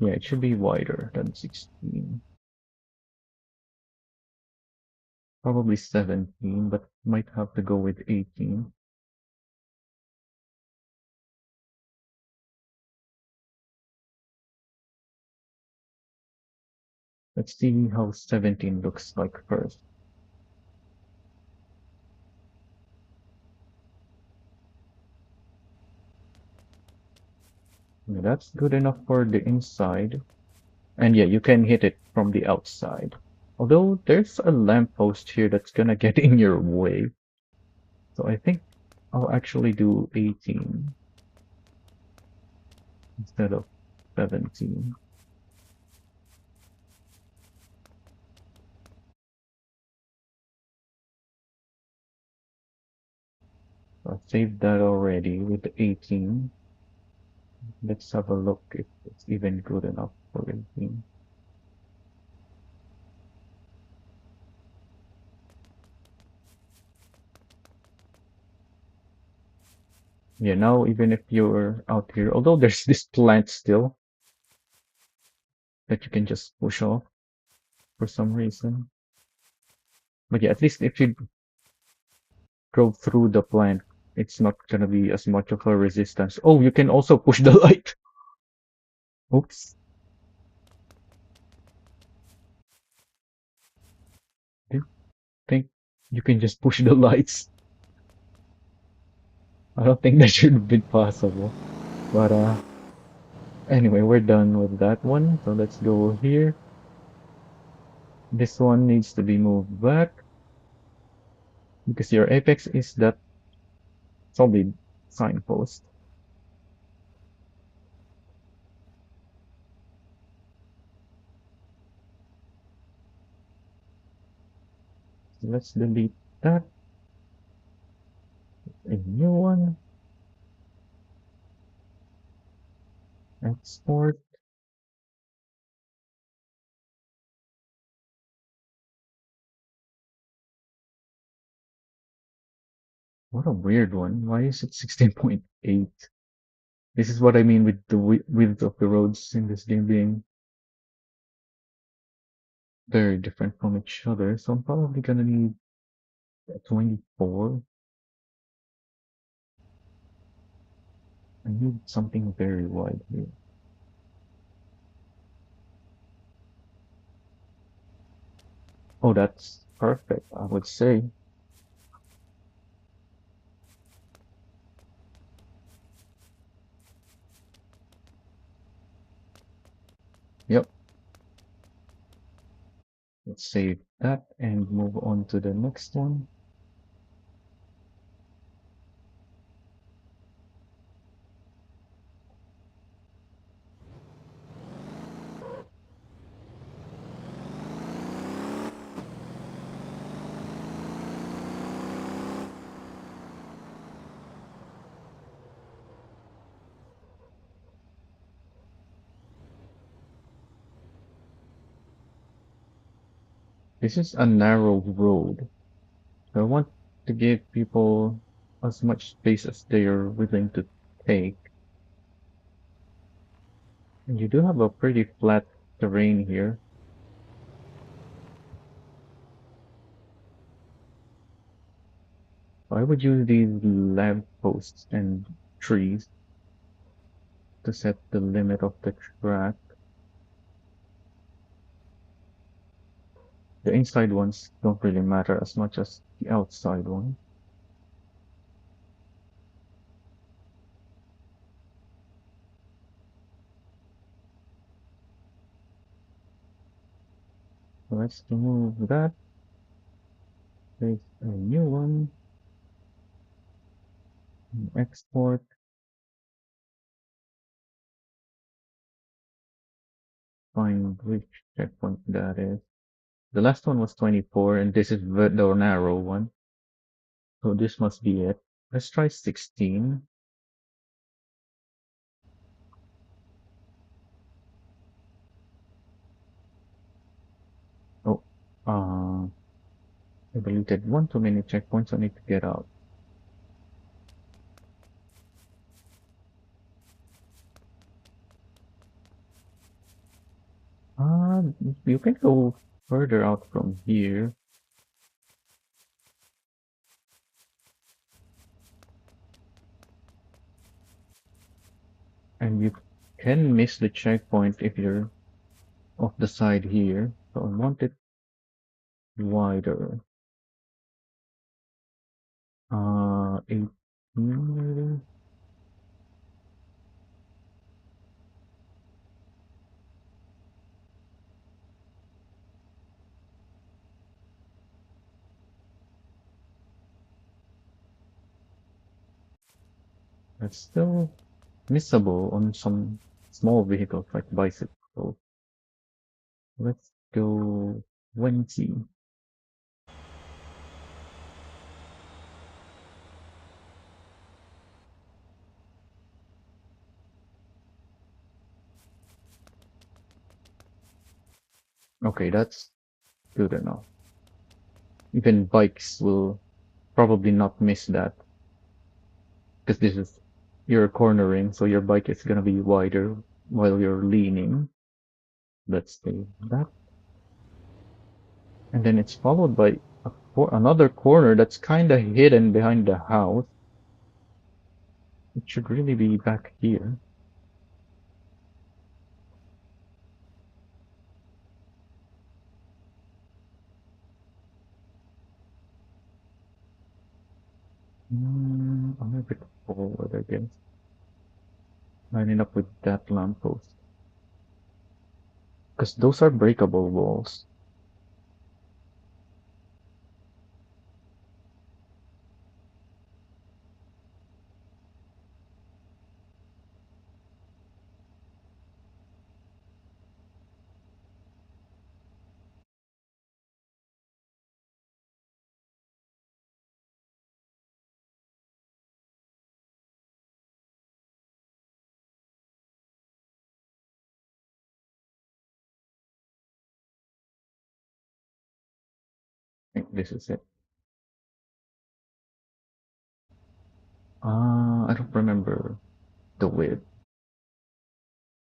Yeah, it should be wider than 16. Probably 17, but might have to go with 18. Let's see how 17 looks like first. Yeah, that's good enough for the inside. And yeah, you can hit it from the outside. Although there's a lamppost here that's gonna get in your way. So I think I'll actually do 18 instead of 17. So I've saved that already with 18. Let's have a look if it's even good enough for 18. Yeah, now even if you're out here, although there's this plant still that you can just push off for some reason. But yeah, at least if you drove through the plant, it's not gonna be as much of a resistance. Oh, you can also push the light. Oops. Didn't think you can just push the lights. I don't think that should have been possible. But anyway, we're done with that one. So let's go here. This one needs to be moved back because your apex is that solid signpost. So let's delete that. A new one. Export. What a weird one. Why is it 16.8? This is what I mean with the width of the roads in this game being very different from each other. So I'm probably gonna need a 24. I need something very wide here. Oh, that's perfect, I would say. Yep. Let's save that and move on to the next one. This is a narrow road. So I want to give people as much space as they are willing to take. And you do have a pretty flat terrain here. I would use these lamp posts and trees to set the limit of the track. The inside ones don't really matter as much as the outside ones. So let's remove that. Place a new one. Export. Find which checkpoint that is. The last one was 24, and this is the narrow one. So this must be it. Let's try 16. Oh, I deleted one too many checkpoints. I need to get out. You can go further out from here, and you can miss the checkpoint if you're off the side here. So I want it wider. 18 maybe? It's still missable on some small vehicles like bicycles. Let's go 20. Okay, that's good enough. Even bikes will probably not miss that because this is you're cornering, so your bike is gonna be wider while you're leaning. Let's do that. And then it's followed by another corner that's kind of hidden behind the house. It should really be back here. I'm a bit forward, I guess. Lining up with that lamppost. Because those are breakable walls. I think this is it. I don't remember the width,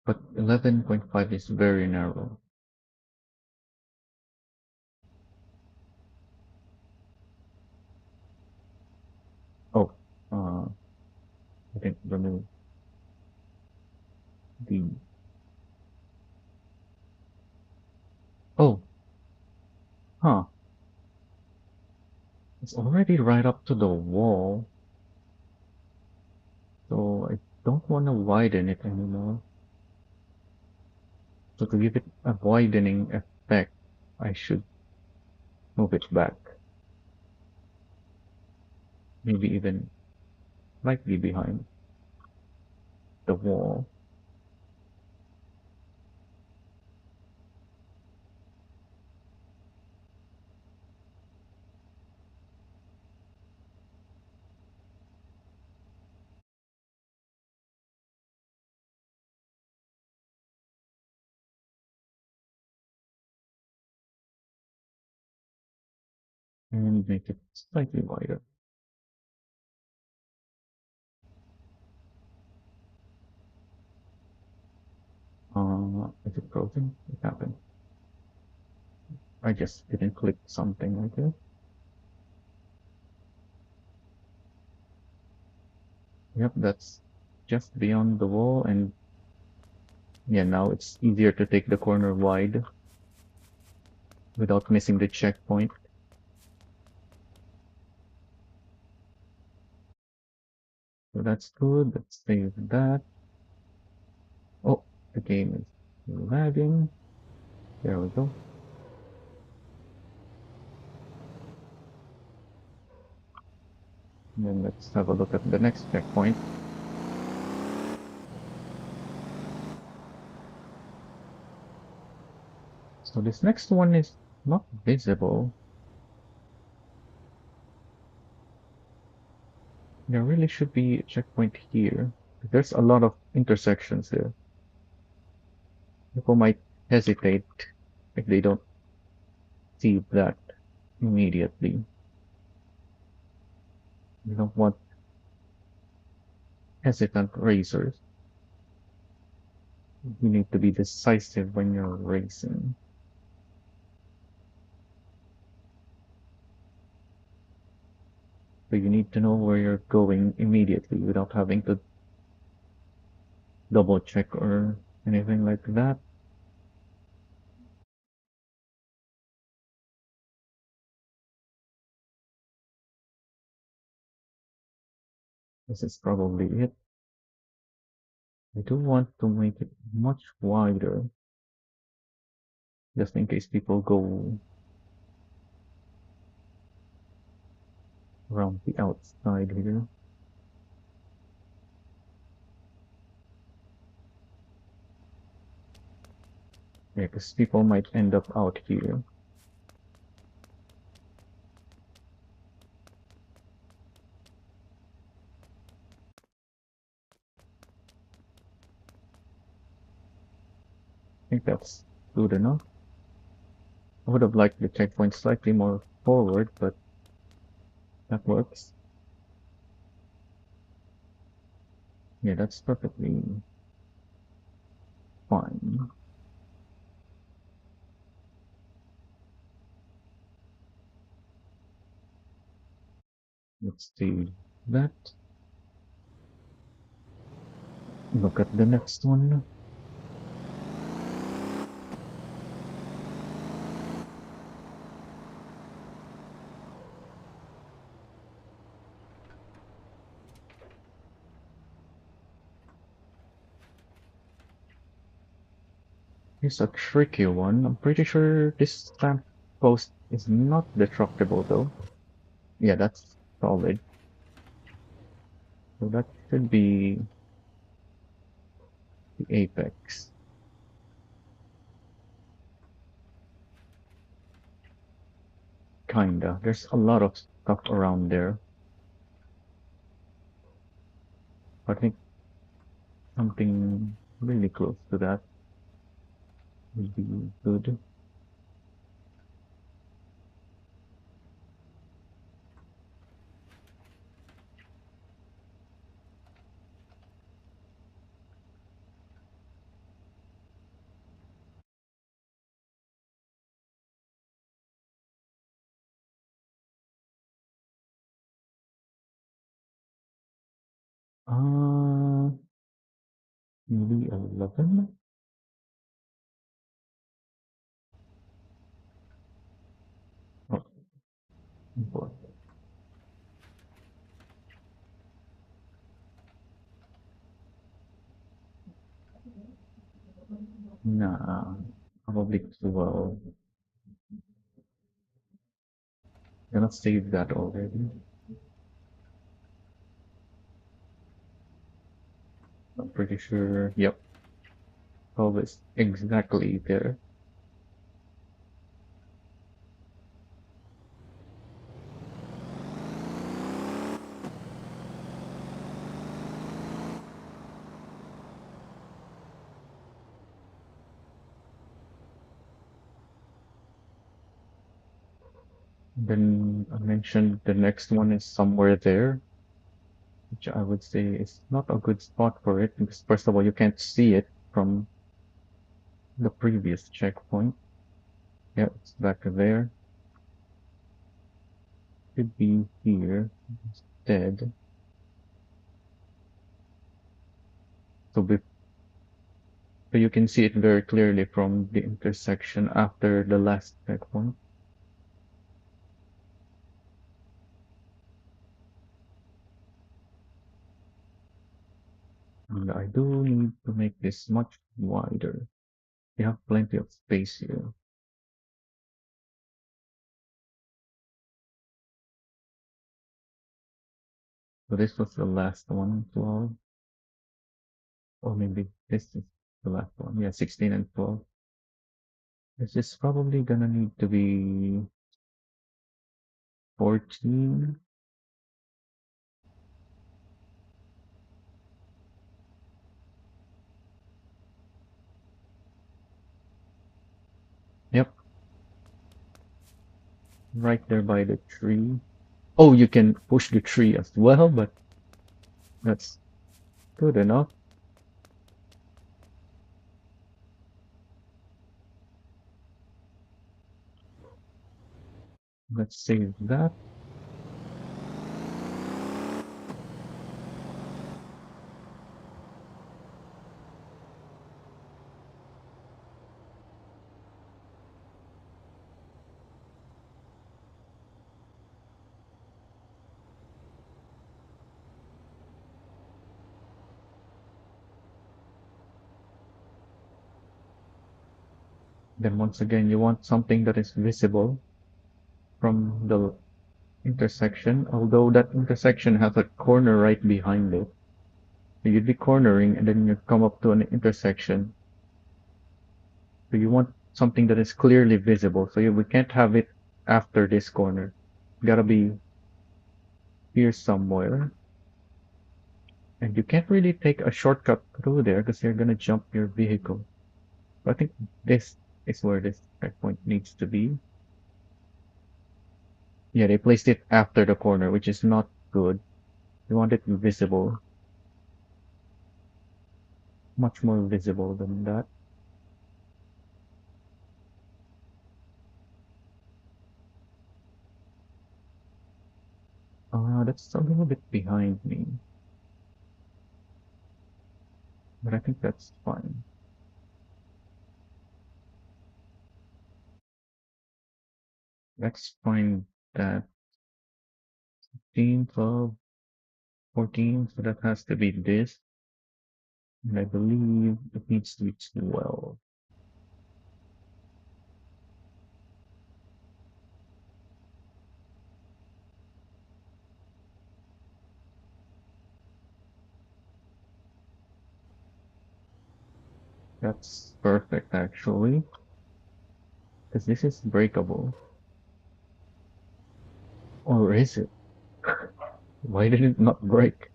but 11.5 is very narrow. Oh, I didn't remove the. Oh, huh. It's already right up to the wall, so I don't want to widen it anymore. So to give it a widening effect, I should move it back, maybe even slightly behind the wall. And make it slightly wider. Is it frozen? What happened? I just didn't click something like that. Yep, that's just beyond the wall, and yeah, now it's easier to take the corner wide without missing the checkpoint. So that's good. Let's save that. Oh, the game is lagging. There we go. And then let's have a look at the next checkpoint. So this next one is not visible. There really should be a checkpoint here. There's a lot of intersections there. People might hesitate if they don't see that immediately. You don't want hesitant racers. You need to be decisive when you're racing. So you need to know where you're going immediately without having to double check or anything like that. This is probably it. I do want to make it much wider, just in case people go around the outside here. Yeah, because people might end up out here. I think that's good enough. I would have liked the checkpoint slightly more forward, but that works. Yeah, that's perfectly fine. Let's see that. Look at the next one. Here's a tricky one. I'm pretty sure this lamp post is not destructible though. Yeah, that's solid. So that should be the apex. Kinda. There's a lot of stuff around there. I think something really close to that would be good. Uh, maybe 11? Oh, boy. Nah, probably 12. Gonna save that already. I'm pretty sure. Yep, 12 is exactly there. Then I mentioned the next one is somewhere there, which I would say is not a good spot for it because first of all, you can't see it from the previous checkpoint. Yeah, it's back there. Should be here instead. So, so you can see it very clearly from the intersection after the last checkpoint. And I do need to make this much wider. You have plenty of space here. So this was the last one, 12. Or maybe this is the last one. Yeah, 16 and 12. This is probably gonna need to be 14. Yep, right there by the tree. Oh, you can push the tree as well, but that's good enough. Let's save that. Then once again, you want something that is visible from the intersection, although that intersection has a corner right behind it. So you'd be cornering and then you come up to an intersection. So you want something that is clearly visible. So we can't have it after this corner. Gotta be here somewhere. And you can't really take a shortcut through there because you're gonna jump your vehicle. So I think this is where this checkpoint needs to be. Yeah, they placed it after the corner, which is not good. You want it visible, much more visible than that. That's a little bit behind me, but I think that's fine. Let's find that 15, 12, 14, so that has to be this. And I believe it needs to be 12. That's perfect actually, because this is breakable. Or is it? Why did it not break?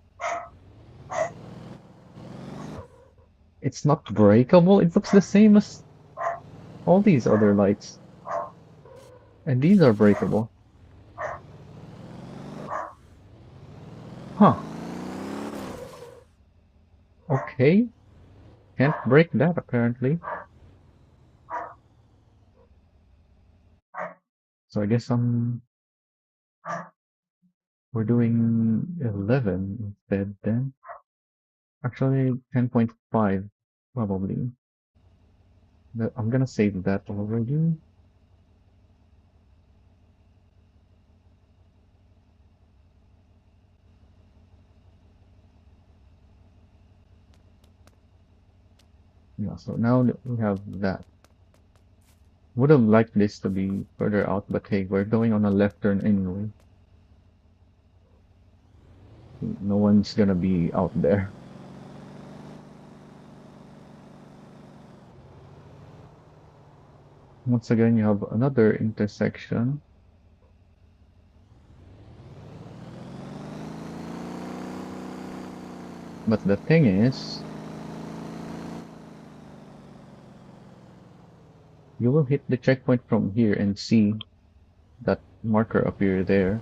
It's not breakable? It looks the same as all these other lights. And these are breakable. Huh. Okay. Can't break that apparently. So I guess we're doing 11 instead then. Actually 10.5 probably. I'm gonna save that already. Yeah, so now that we have that. Would have liked this to be further out, but hey, we're going on a left turn anyway. No one's gonna be out there. Once again, you have another intersection. But the thing is, you will hit the checkpoint from here and see that marker appear there.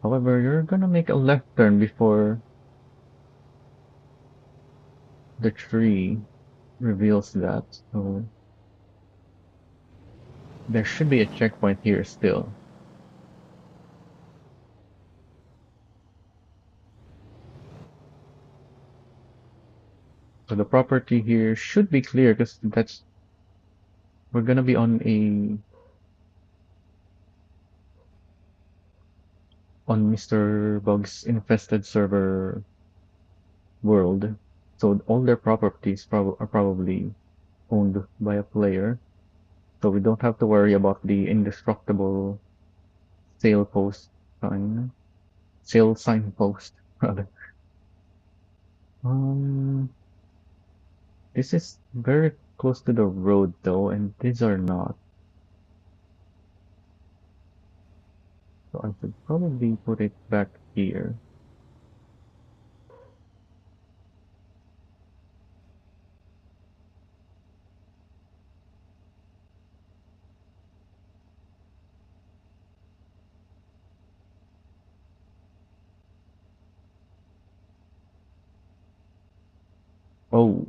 However, you're gonna make a left turn before the tree. reveals that. So there should be a checkpoint here still. So the property here should be clear because that's we're gonna be on Mr. Bug's infested server world. So all their properties are probably owned by a player. So we don't have to worry about the indestructible sale post sign, sale sign post rather. Um, this is very close to the road though, and these are not. So I should probably put it back here. Oh,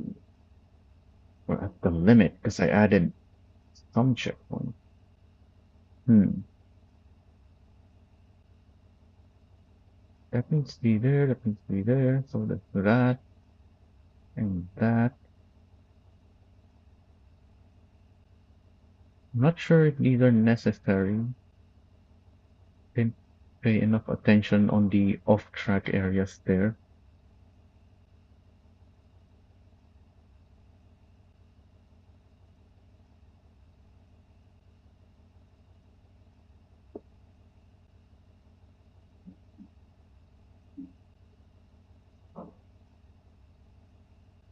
we're at the limit because I added some checkpoint. Hmm. That needs to be there, that needs to be there. So let's do that and that. I'm not sure if these are necessary. Didn't pay enough attention on the off-track areas there.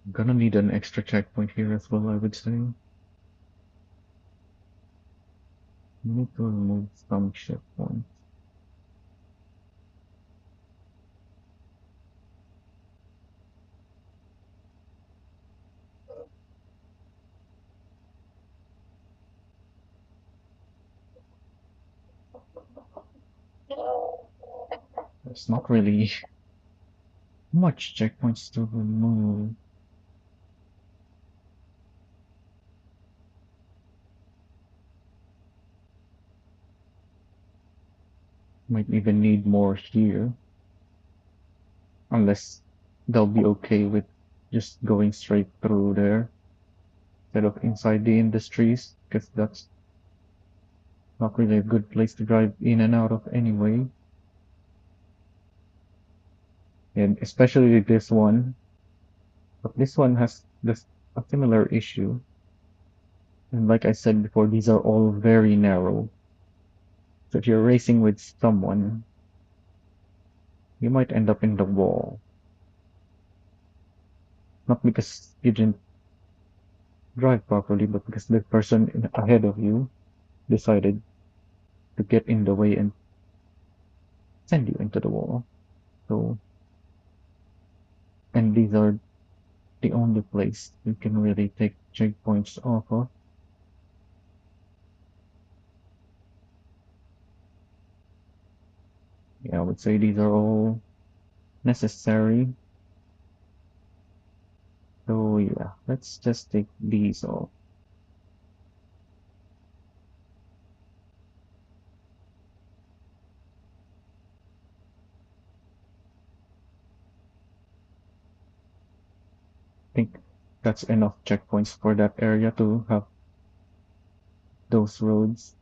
I'm gonna need an extra checkpoint here as well, I would say. Need to remove some checkpoints. There's not really much checkpoints to remove. Might even need more here, unless they'll be okay with just going straight through there instead of inside the industries, because that's not really a good place to drive in and out of anyway. And especially this one. But this one has this a similar issue. And like I said before, these are all very narrow. So if you're racing with someone, you might end up in the wall. Not because you didn't drive properly, but because the person ahead of you decided to get in the way and send you into the wall. So, and these are the only place you can really take checkpoints off of. Yeah, I would say these are all necessary. So yeah, let's just take these off. I think that's enough checkpoints for that area to have those roads.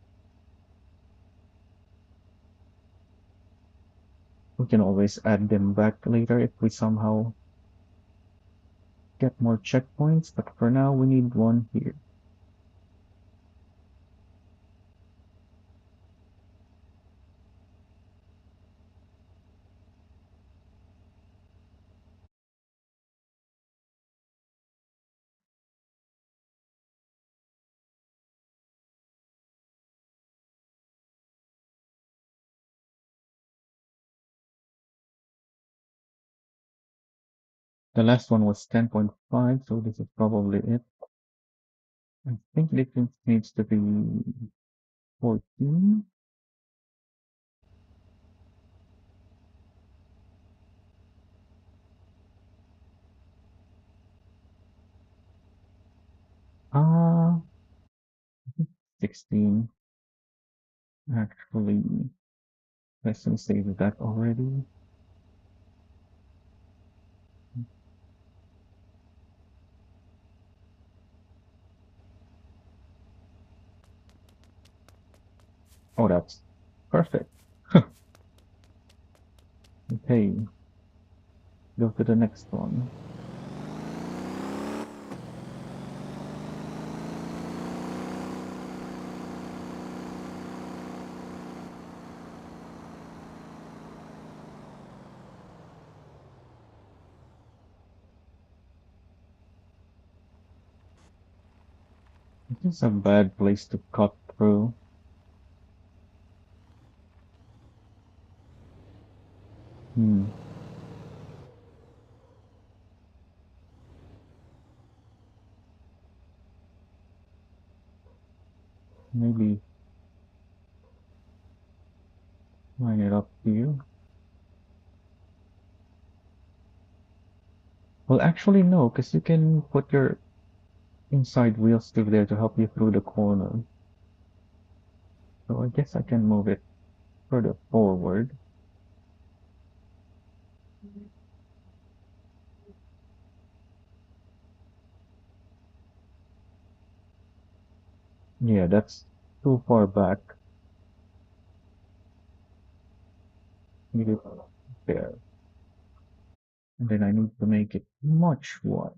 We can always add them back later if we somehow get more checkpoints, but for now we need one here. The last one was 10.5, so this is probably it. I think this needs to be 14. Ah, 16. Actually, let's save that already. Oh, that's perfect. Okay, go to the next one. This is a bad place to cut through. Hmm, maybe line it up here. Well, actually, no, because you can put your inside wheel still there to help you through the corner. So I guess I can move it further forward. Yeah, that's too far back. Need it there. And then I need to make it much wider.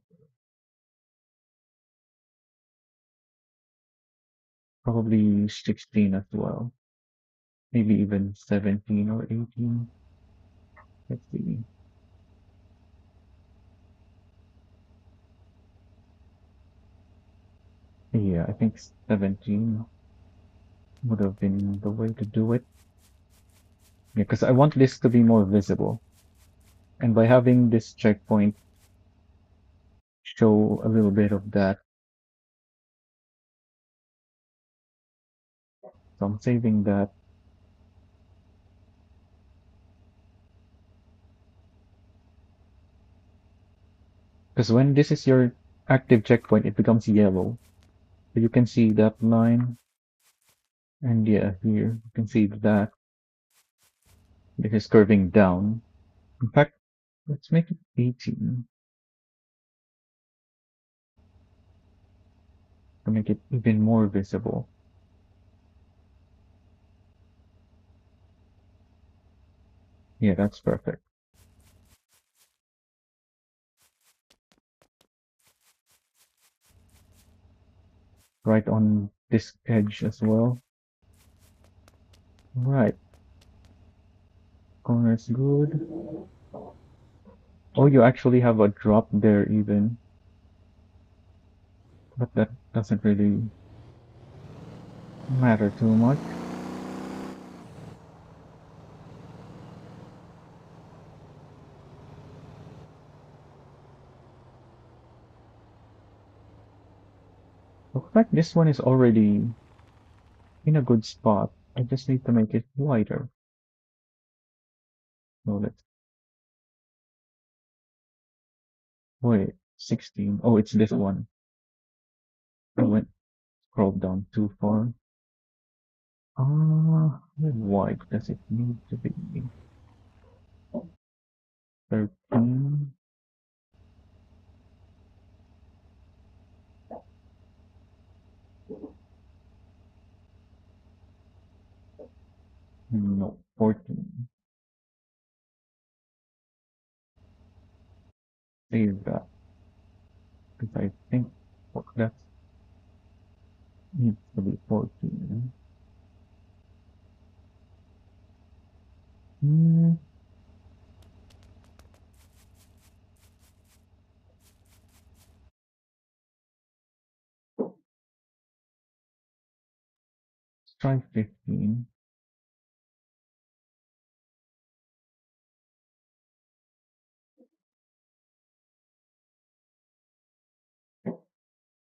Probably 16 as well. Maybe even 17 or 18. Let's see. Yeah, I think 17 would have been the way to do it. Yeah, because I want this to be more visible. And by having this checkpoint show a little bit of that, so I'm saving that. Because when this is your active checkpoint, it becomes yellow. So you can see that line. And yeah, here you can see that this is curving down. In fact, let's make it 18 to make it even more visible. Yeah, that's perfect. Right on this edge as well. Right, corner's good. Oh, you actually have a drop there even, but that doesn't really matter too much. Looks like this one is already in a good spot. I just need to make it wider. So let's wait, 16. Oh, it's this one. I went scrolled down too far. How wide does it need to be? 13? No, 14. Save that. Because I think that needs to be 14. Hmm, let's try 15.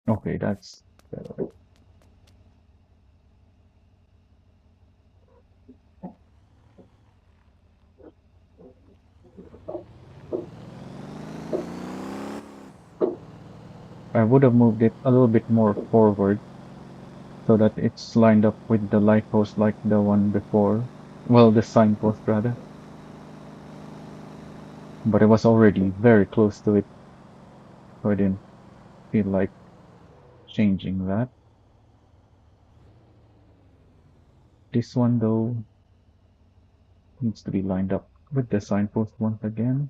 Okay, that's better. I would have moved it a little bit more forward so that it's lined up with the light post like the one before. Well, the signpost rather. But it was already very close to it, so I didn't feel like changing that. This one though needs to be lined up with the signpost once again.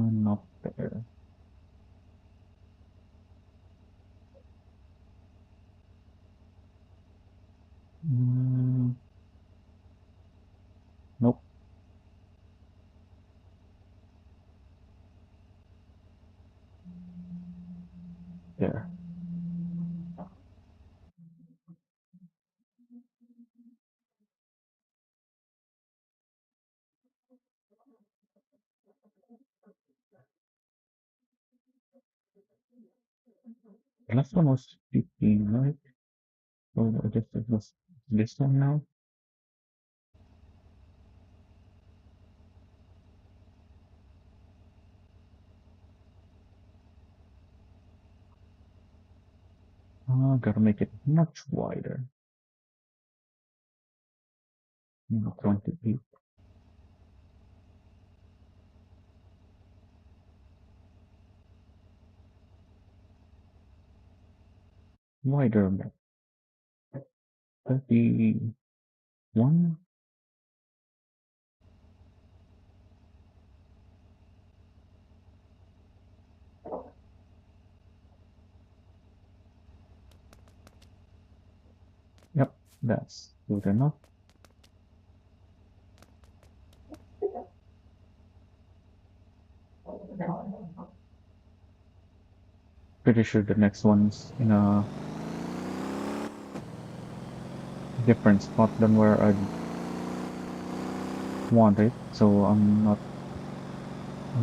Not there. Mm, nope, there. The last one was 15, right? So I guess it was this one now. Gotta make it much wider. 28. Wider, 31. Yep, that's good enough. Pretty sure the next one's in a different spot than where I want it, so I'm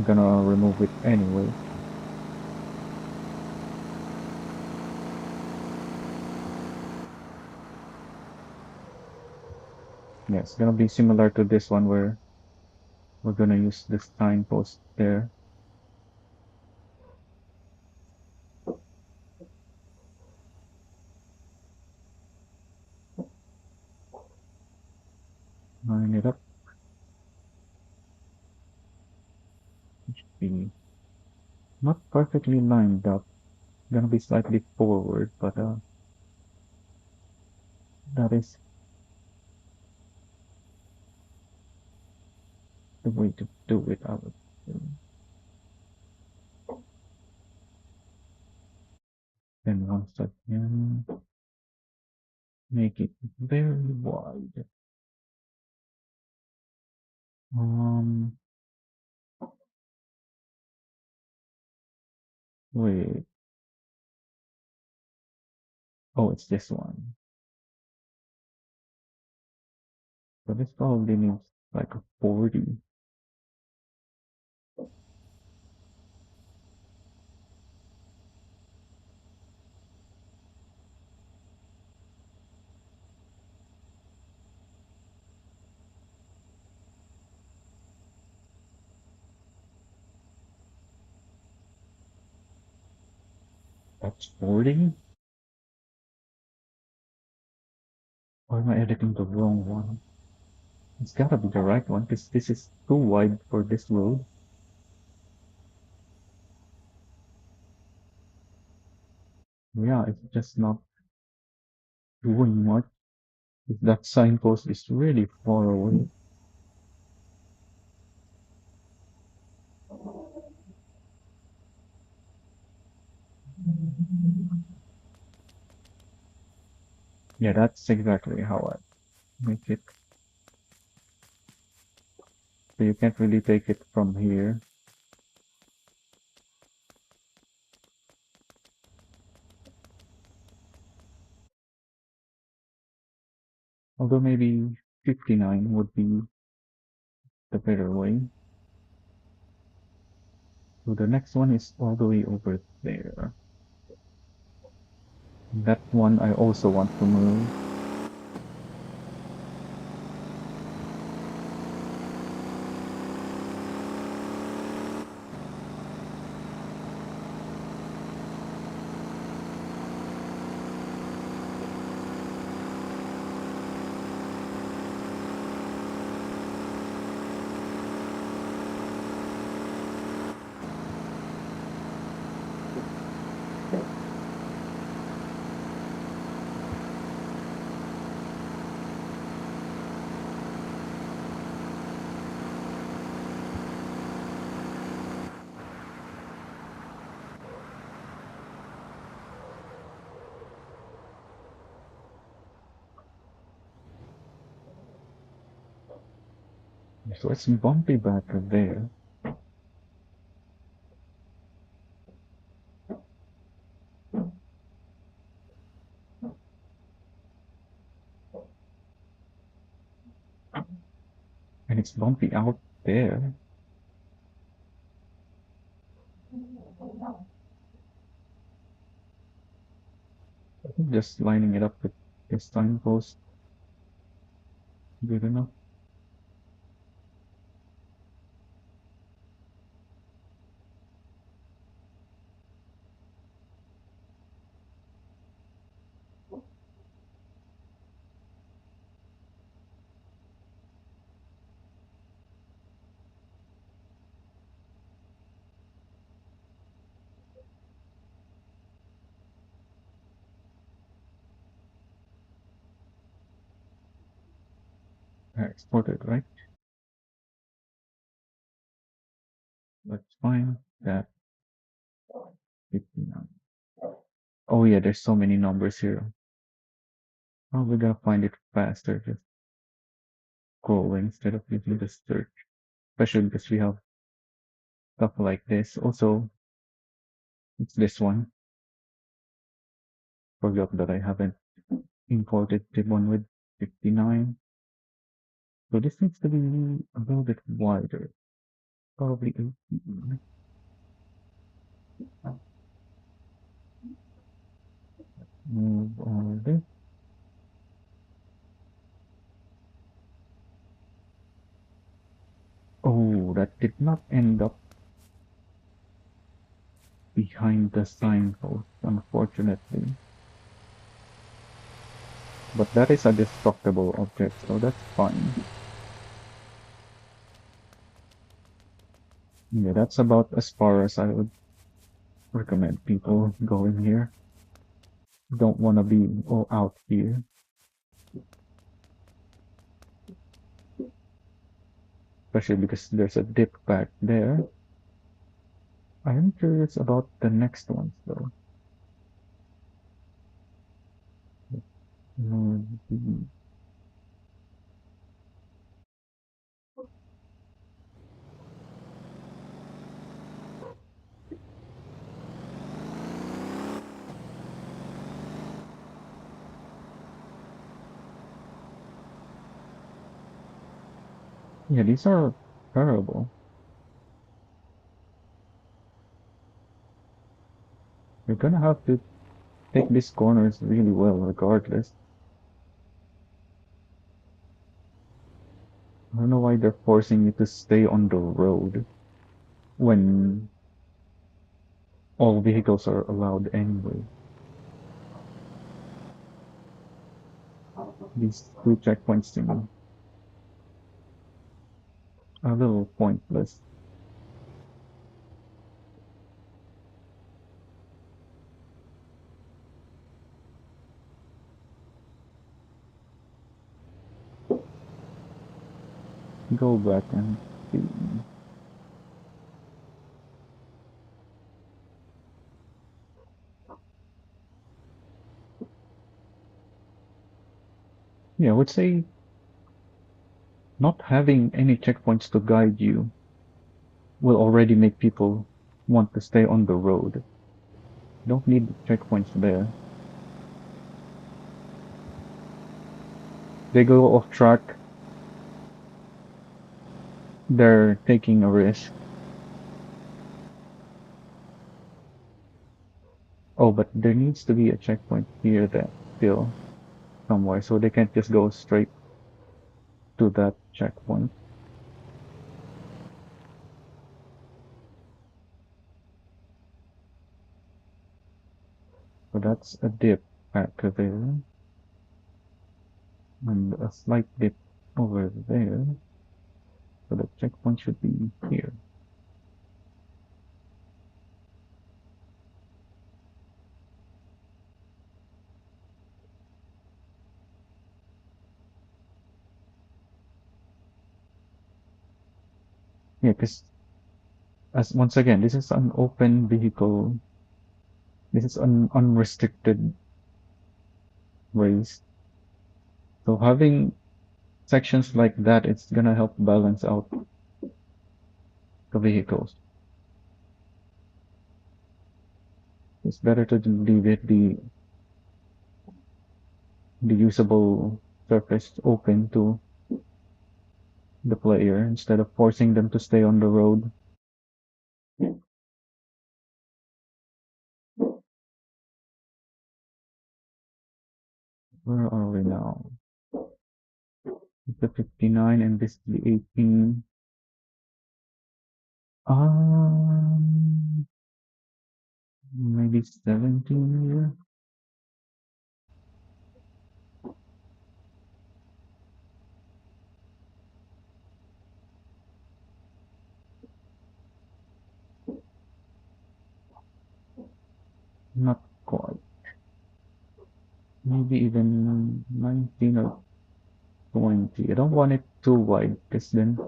gonna remove it anyway. Yeah, it's gonna be similar to this one where we're gonna use this signpost there. Line it up. It should be not perfectly lined up. Gonna be slightly forward, but that is the way to do it, I would say. Then once again, make it very wide. Um, wait. Oh, it's this one. So this probably needs like a 40. That's 40? Or am I editing the wrong one? It's gotta be the right one because this is too wide for this road. Yeah, it's just not doing much. That signpost is really far away. Yeah, that's exactly how I make it. So you can't really take it from here. Although maybe 59 would be the better way. So the next one is all the way over there. That one I also want to move. So it's bumpy back there. And it's bumpy out there. I think just lining it up with this signpost good enough. I exported, right? That's fine. That 59. Oh yeah, there's so many numbers here. Oh, we're gonna find it faster just scrolling instead of using the search. Especially because we have stuff like this. Also, it's this one. Forgot that I haven't imported the one with 59. So this needs to be a little bit wider. Probably 18. Move all this. Oh, that did not end up behind the signpost, unfortunately. But that is a destructible object, so that's fine. Yeah, that's about as far as I would recommend people going here. Don't want to be all out here, especially because there's a dip back there. I am curious about the next ones though. Mm, yeah, these are terrible. You're gonna have to take these corners really well, regardless. I don't know why they're forcing you to stay on the road when all vehicles are allowed anyway. These two checkpoints seem a little pointless. Go back and see. Yeah, I would say not having any checkpoints to guide you will already make people want to stay on the road. You don't need checkpoints there. They go off track, they're taking a risk. Oh, but there needs to be a checkpoint here that still somewhere, so they can't just go straight to that checkpoint. So that's a dip back there, and a slight dip over there. So the checkpoint should be here. Yeah, because as once again, this is an open vehicle. This is an unrestricted race. So having sections like that, it's gonna help balance out the vehicles. It's better to leave it the usable surface open to the player instead of forcing them to stay on the road. Where are we now? It's the 59 and this is the 18. Um, maybe 17 here. Not quite. Maybe even 19 or 20. I don't want it too wide because then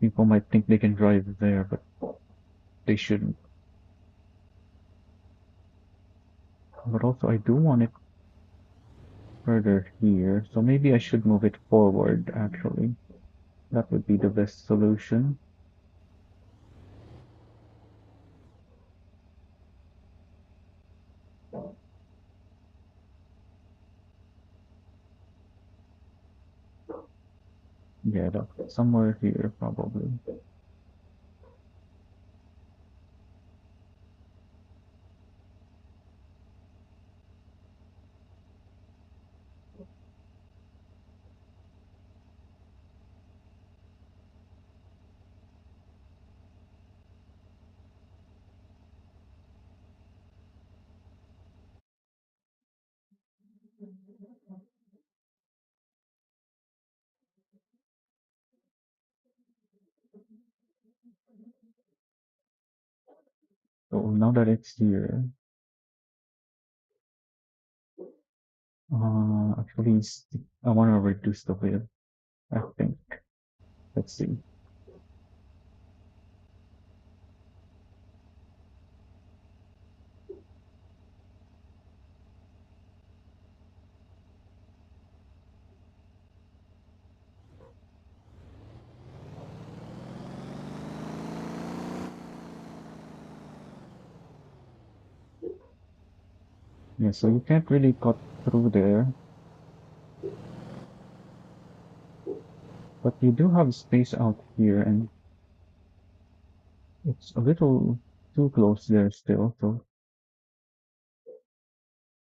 people might think they can drive there, but they shouldn't. But also I do want it further here, so maybe I should move it forward actually. That would be the best solution. Yeah, somewhere here probably. So now that it's here, actually, I want to reduce the width, I think. Let's see. Yeah, so you can't really cut through there, but you do have space out here, and it's a little too close there still, so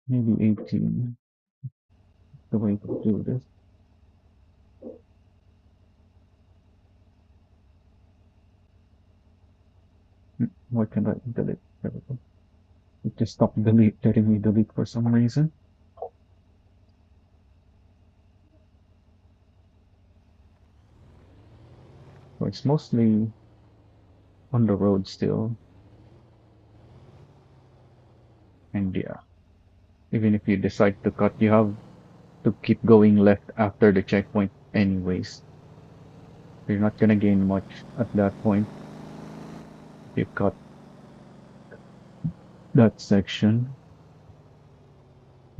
maybe 18 is the way to do this. Why can't I delete? There we go. It just stopped letting me delete for some reason. So it's mostly on the road still, and yeah, even if you decide to cut, you have to keep going left after the checkpoint anyways. You're not gonna gain much at that point if you cut that section.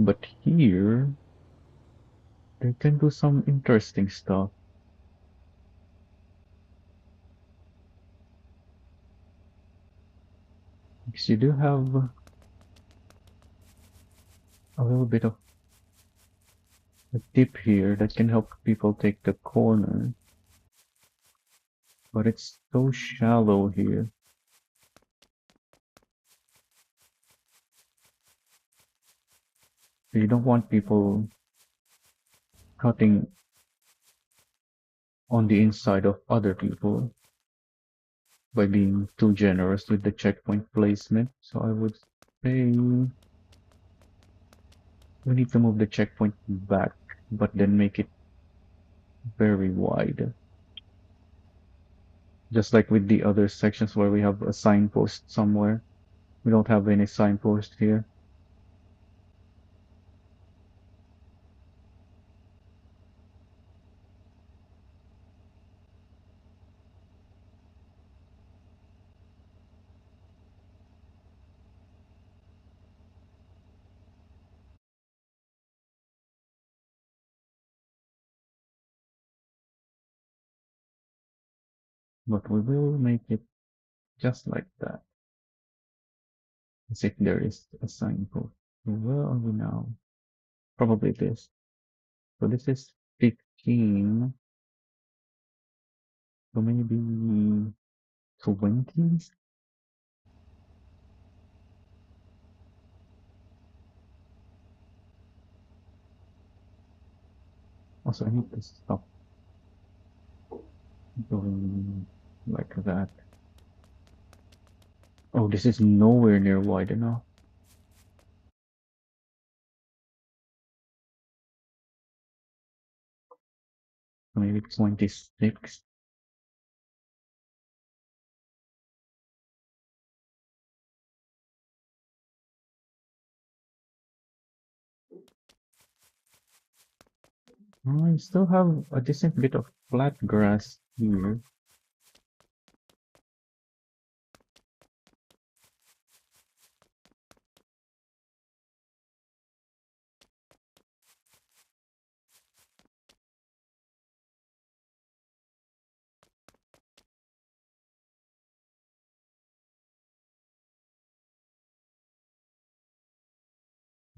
But here, they can do some interesting stuff. Because you do have a little bit of a dip here that can help people take the corner. But it's so shallow here. You don't want people cutting on the inside of other people by being too generous with the checkpoint placement. So I would say we need to move the checkpoint back, but then make it very wide. Just like with the other sections where we have a signpost somewhere. We don't have any signpost here. But we will make it just like that. As if there is a signpost. Where are we now? Probably this. So this is 15. So maybe 20? Also, I need to stop going like that. Oh, this is nowhere near wide enough. Maybe 26. Oh, I still have a decent bit of flat grass here.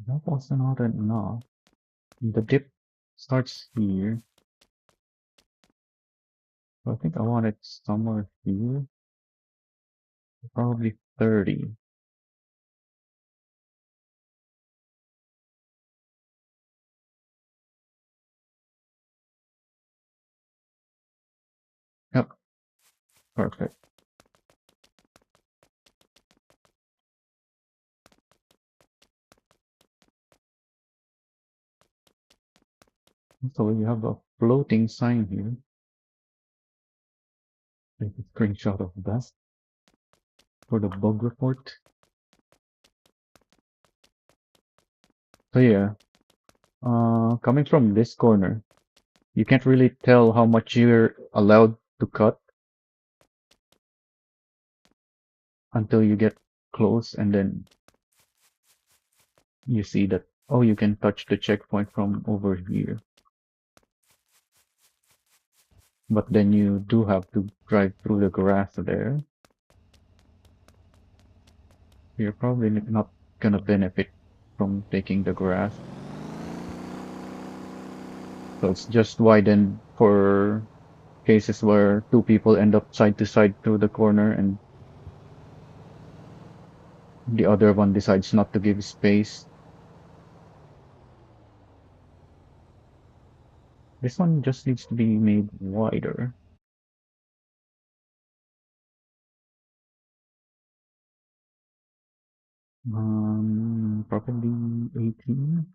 That was not enough. The dip starts here. So I think I want it somewhere here. Probably 30. Yep, perfect. So you have a floating sign here. Take a screenshot of that for the bug report. So yeah, coming from this corner, you can't really tell how much you're allowed to cut until you get close, and then you see that, oh, you can touch the checkpoint from over here. But then you do have to drive through the grass there. You're probably not gonna benefit from taking the grass. So it's just widened for cases where two people end up side to side through the corner and the other one decides not to give space. This one just needs to be made wider. Probably 18.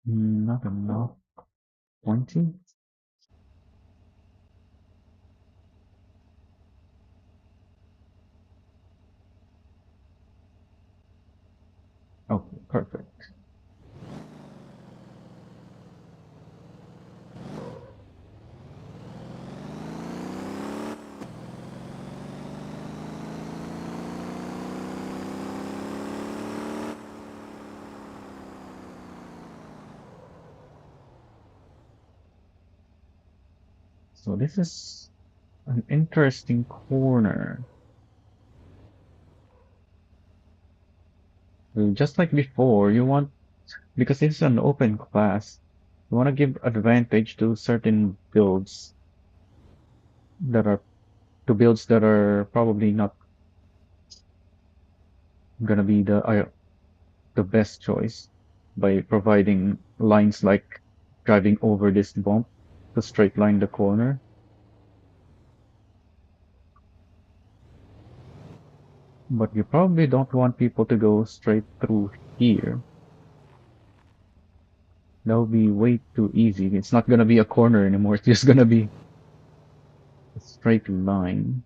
Not enough. 20? Okay, perfect. So this is an interesting corner. Just like before, you want, because this is an open class, You want to give advantage to certain builds that are builds that are probably not gonna be the best choice by providing lines like driving over this bump to straight line the corner. But you probably don't want people to go straight through here. That would be way too easy. It's not gonna be a corner anymore. It's just gonna be a straight line.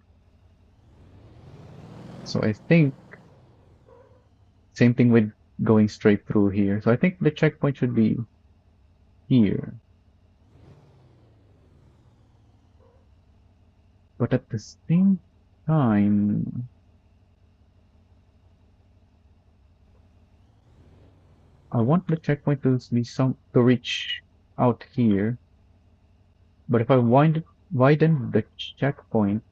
So I think same thing with going straight through here. So I think the checkpoint should be here. But at the same time, I want the checkpoint to be to reach out here. But if I widen the checkpoint,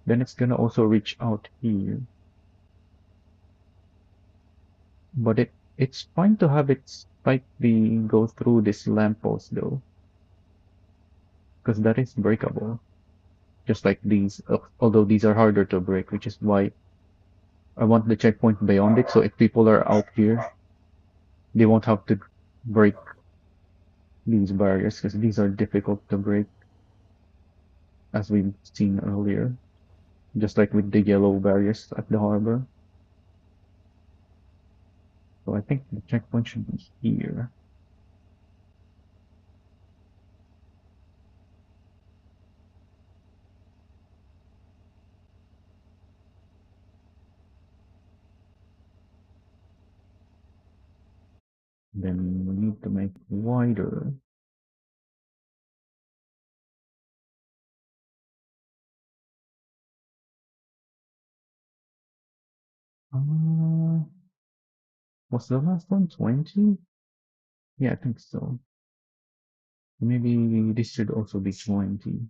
then it's gonna also reach out here. But it's fine to have it slightly go through this lamppost though, because that is breakable. Just like these, although these are harder to break, which is why I want the checkpoint beyond it. So if people are out here, they won't have to break these barriers because these are difficult to break, as we've seen earlier. Just like with the yellow barriers at the harbor. So I think the checkpoint should be here. Then we need to make it wider. Uh, was the last one 20? Yeah, I think so. Maybe this should also be 20.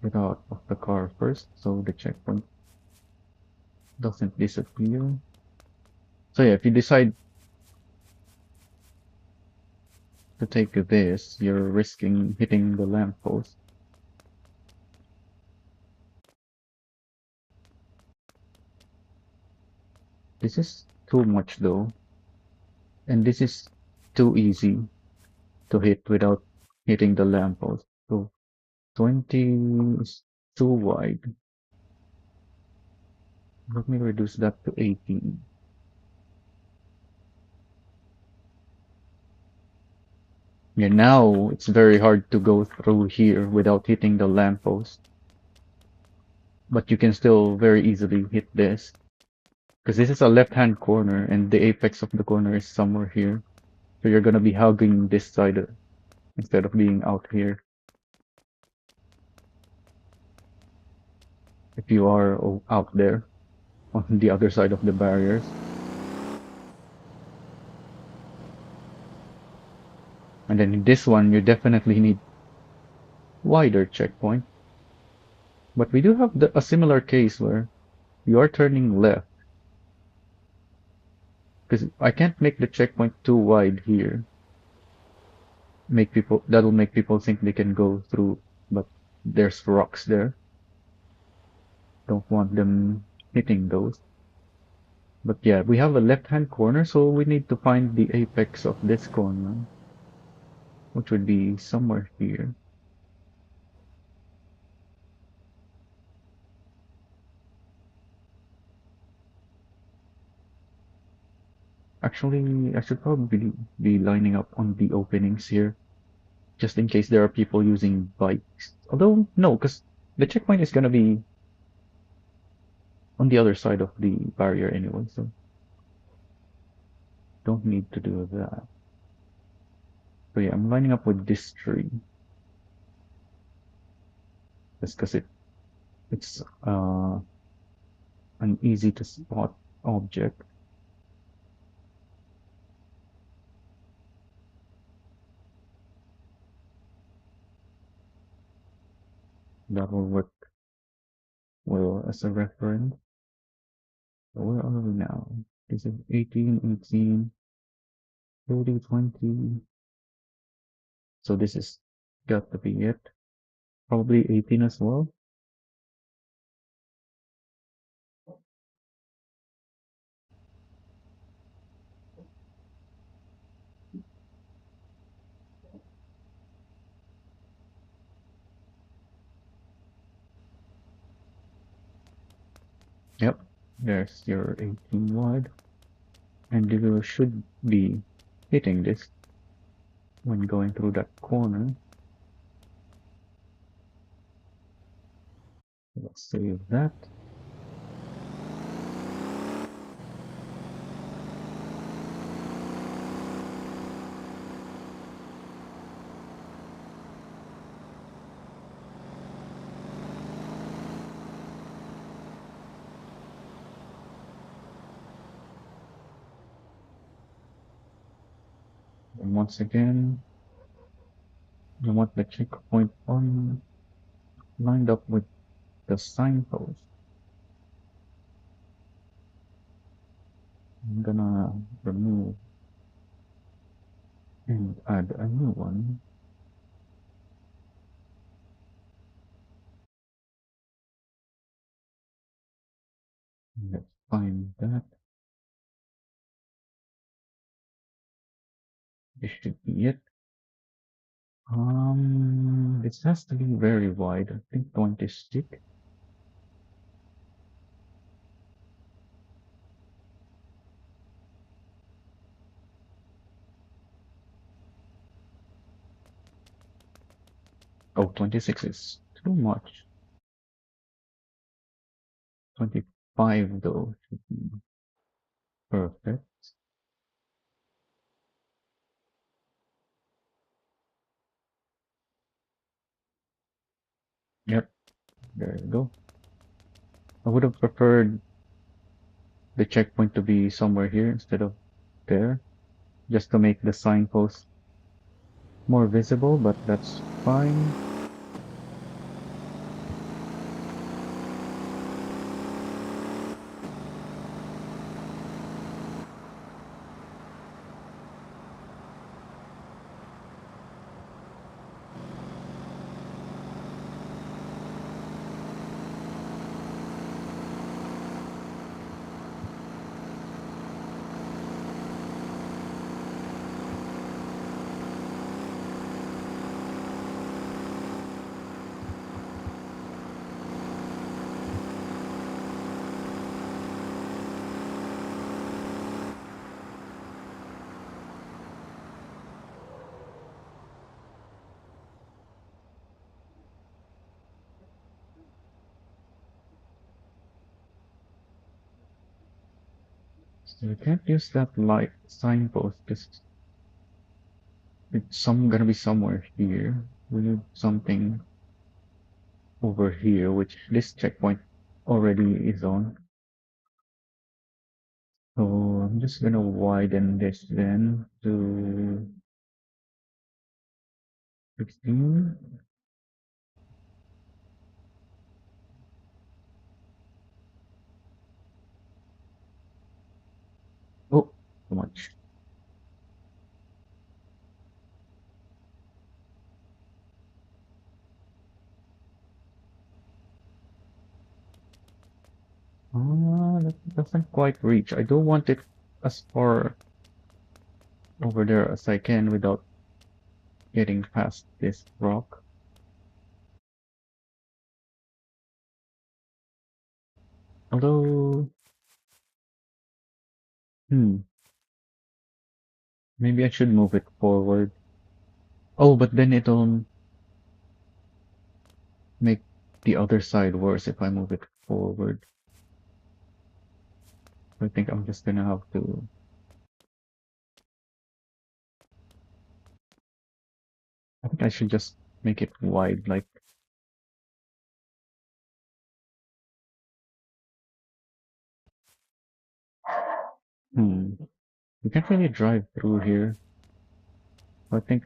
Get out of the car first so the checkpoint doesn't disappear. So yeah, if you decide to take this, you're risking hitting the lamppost. This is too much though, and this is too easy to hit without hitting the lamppost. So 20 is too wide. Let me reduce that to 18. Yeah, now it's very hard to go through here without hitting the lamppost. But you can still very easily hit this. Because this is a left-hand corner and the apex of the corner is somewhere here. So you're gonna be hugging this side instead of being out here. If you are out there on the other side of the barriers. And then in this one, you definitely need wider checkpoint. But we do have a similar case where you are turning left. Because I can't make the checkpoint too wide here. That'll make people think they can go through, but there's rocks there. Don't want them hitting those. But yeah, we have a left-hand corner, so we need to find the apex of this corner, which would be somewhere here. Actually, I should probably be lining up on the openings here, just in case there are people using bikes. Although, no, because the checkpoint is gonna be on the other side of the barrier anyway, so don't need to do that. So yeah, I'm lining up with this tree, just because it's an easy to spot object. That will work well as a reference. So where are we now? This is 18, 18, 30, 20. So this is got to be it. Probably 18 as well. Yep, there's your 18 wide. And you should be hitting this when going through that corner. Let's save that. And once again, you want the checkpoint on lined up with the signpost. I'm gonna remove and add a new one. Let's find that. This should be it. This has to be very wide. I think 26. Oh, 26 is too much. 25 though should be perfect. Yep, there you go. I would have preferred the checkpoint to be somewhere here instead of there, just to make the signpost more visible, but that's fine. So we can't use that light signpost because it's gonna be somewhere here. We need something over here, which this checkpoint already is on. So I'm just gonna widen this then to 16. Oh, too much. That doesn't quite reach. I don't want it as far over there as I can without getting past this rock. Although, hmm, maybe I should move it forward. Oh, but then it'll make the other side worse if I move it forward. I think I'm just gonna have to. I think I should just make it wide, like, hmm. You can't really drive through here. I think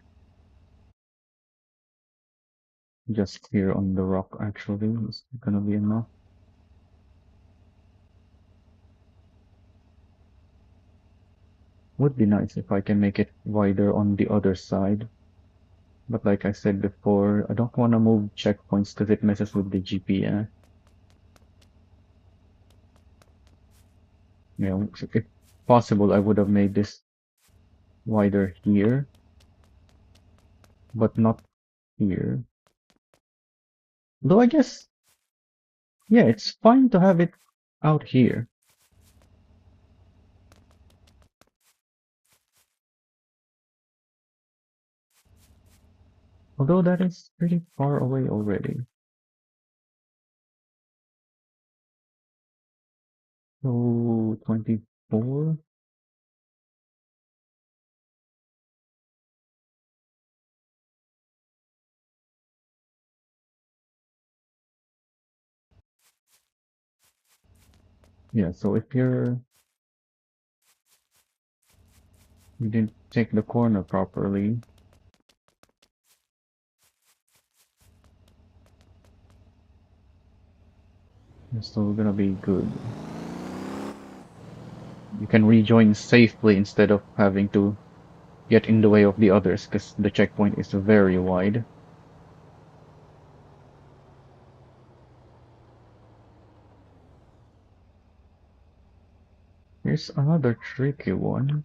Just here on the rock actually is gonna be enough. Would be nice if I can make it wider on the other side. But like I said before, I don't want to move checkpoints because it messes with the GPS. You know, if possible, I would have made this wider here, but not here. Though I guess, yeah, it's fine to have it out here. Although that is pretty far away already. So 24? Yeah, so if you didn't take the corner properly, you're still gonna be good. You can rejoin safely instead of having to get in the way of the others because the checkpoint is very wide. Here's another tricky one.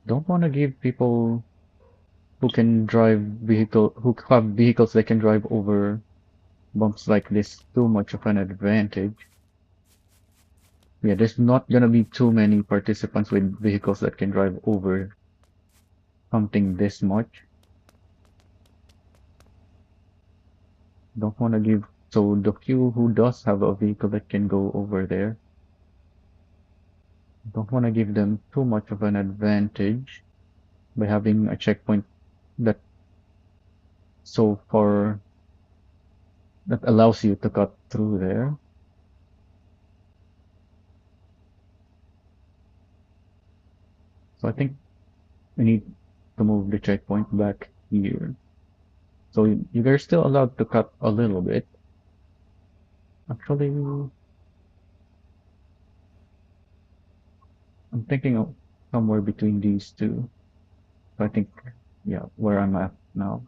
Don't want to give people who have vehicles that can drive over bumps like this too much of an advantage. Yeah, there's not gonna be too many participants with vehicles that can drive over something this much. Don't want to give, so the few who does have a vehicle that can go over there, don't want to give them too much of an advantage by having a checkpoint that so far that allows you to cut through there. So I think we need to move the checkpoint back here. So you guys are still allowed to cut a little bit. Actually, I'm thinking of somewhere between these two. So I think, yeah, where I'm at now.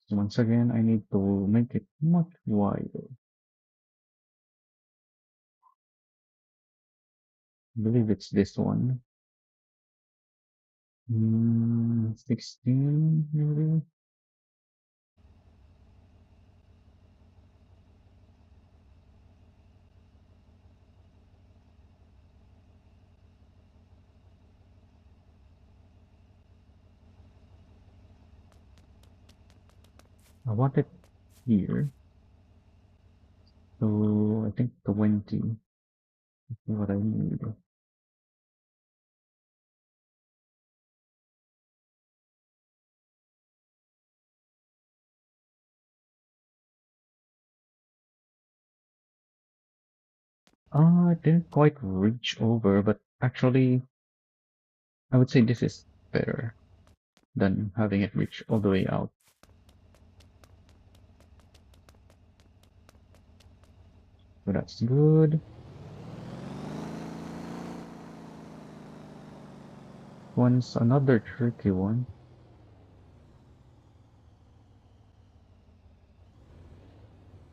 So once again, I need to make it much wider. I believe it's this one. 16 maybe? I want it here. So I think 20 is what I need. I didn't quite reach over, but actually, I would say this is better than having it reach all the way out. So that's good. One's another tricky one.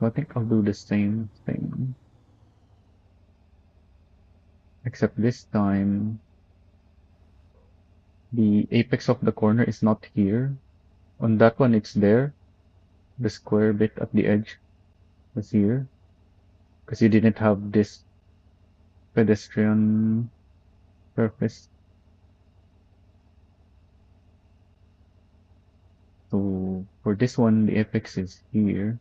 So I think I'll do the same thing. Except this time, the apex of the corner is not here. On that one, it's there. The square bit at the edge was here. Because you didn't have this pedestrian surface. So for this one, the apex is here.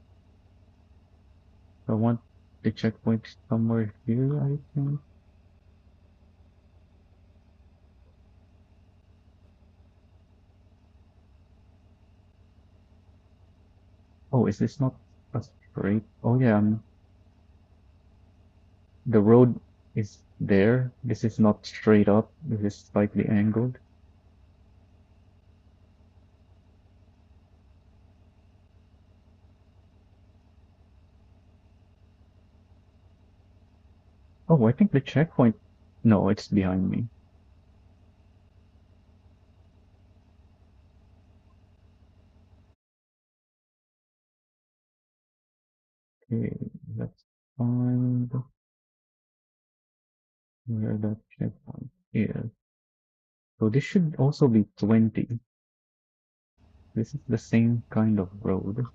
So I want the checkpoint somewhere here, I think. Oh, is this not a straight? Oh yeah, the road is there. This is not straight up. This is slightly angled. Oh, I think the checkpoint. No, it's behind me. Okay, let's find where that checkpoint is. So this should also be 20. This is the same kind of road.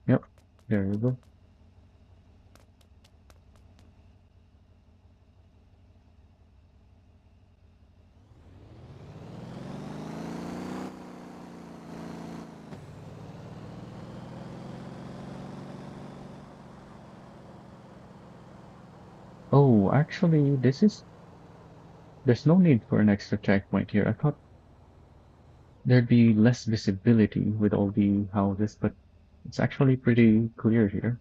Yep, there you go. Oh, actually, there's no need for an extra checkpoint here. I thought there'd be less visibility with all the houses, but it's actually pretty clear here.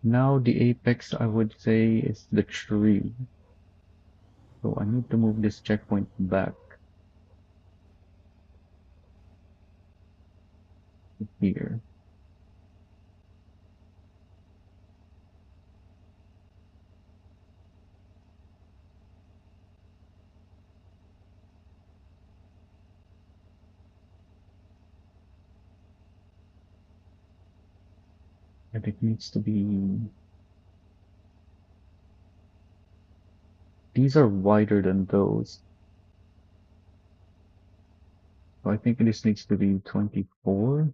Now the apex, I would say, is the tree. So I need to move this checkpoint back here. And it needs to be... These are wider than those. So I think this needs to be 24.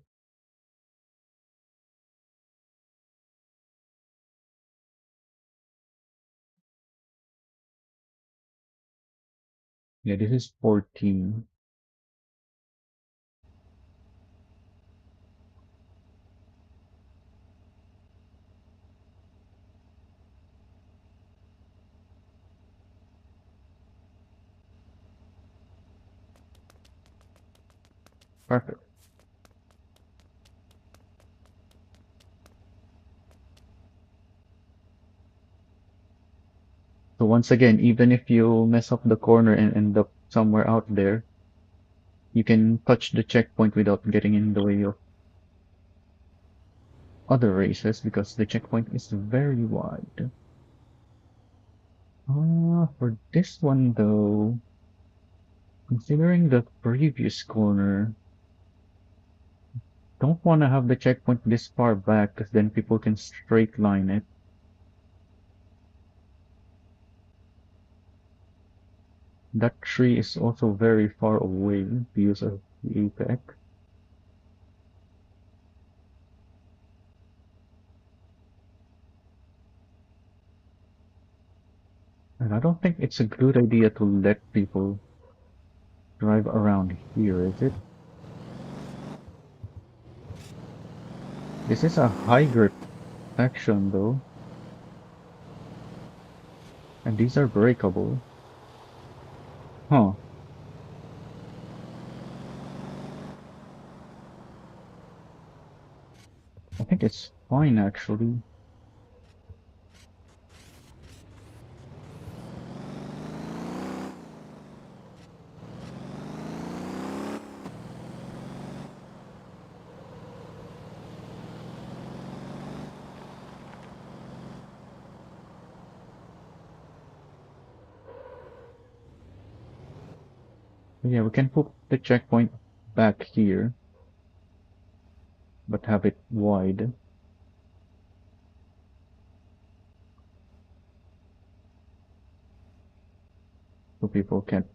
Yeah, this is 14. Perfect. So once again, even if you mess up the corner and end up somewhere out there, you can touch the checkpoint without getting in the way of other races because the checkpoint is very wide. For this one though, considering the previous corner, don't want to have the checkpoint this far back because then people can straight line it. That tree is also very far away to use as the apex. And I don't think it's a good idea to let people drive around here, is it? This is a high grip section though, and these are breakable. Huh, I think it's fine actually. Yeah, we can put the checkpoint back here, but have it wide so people can't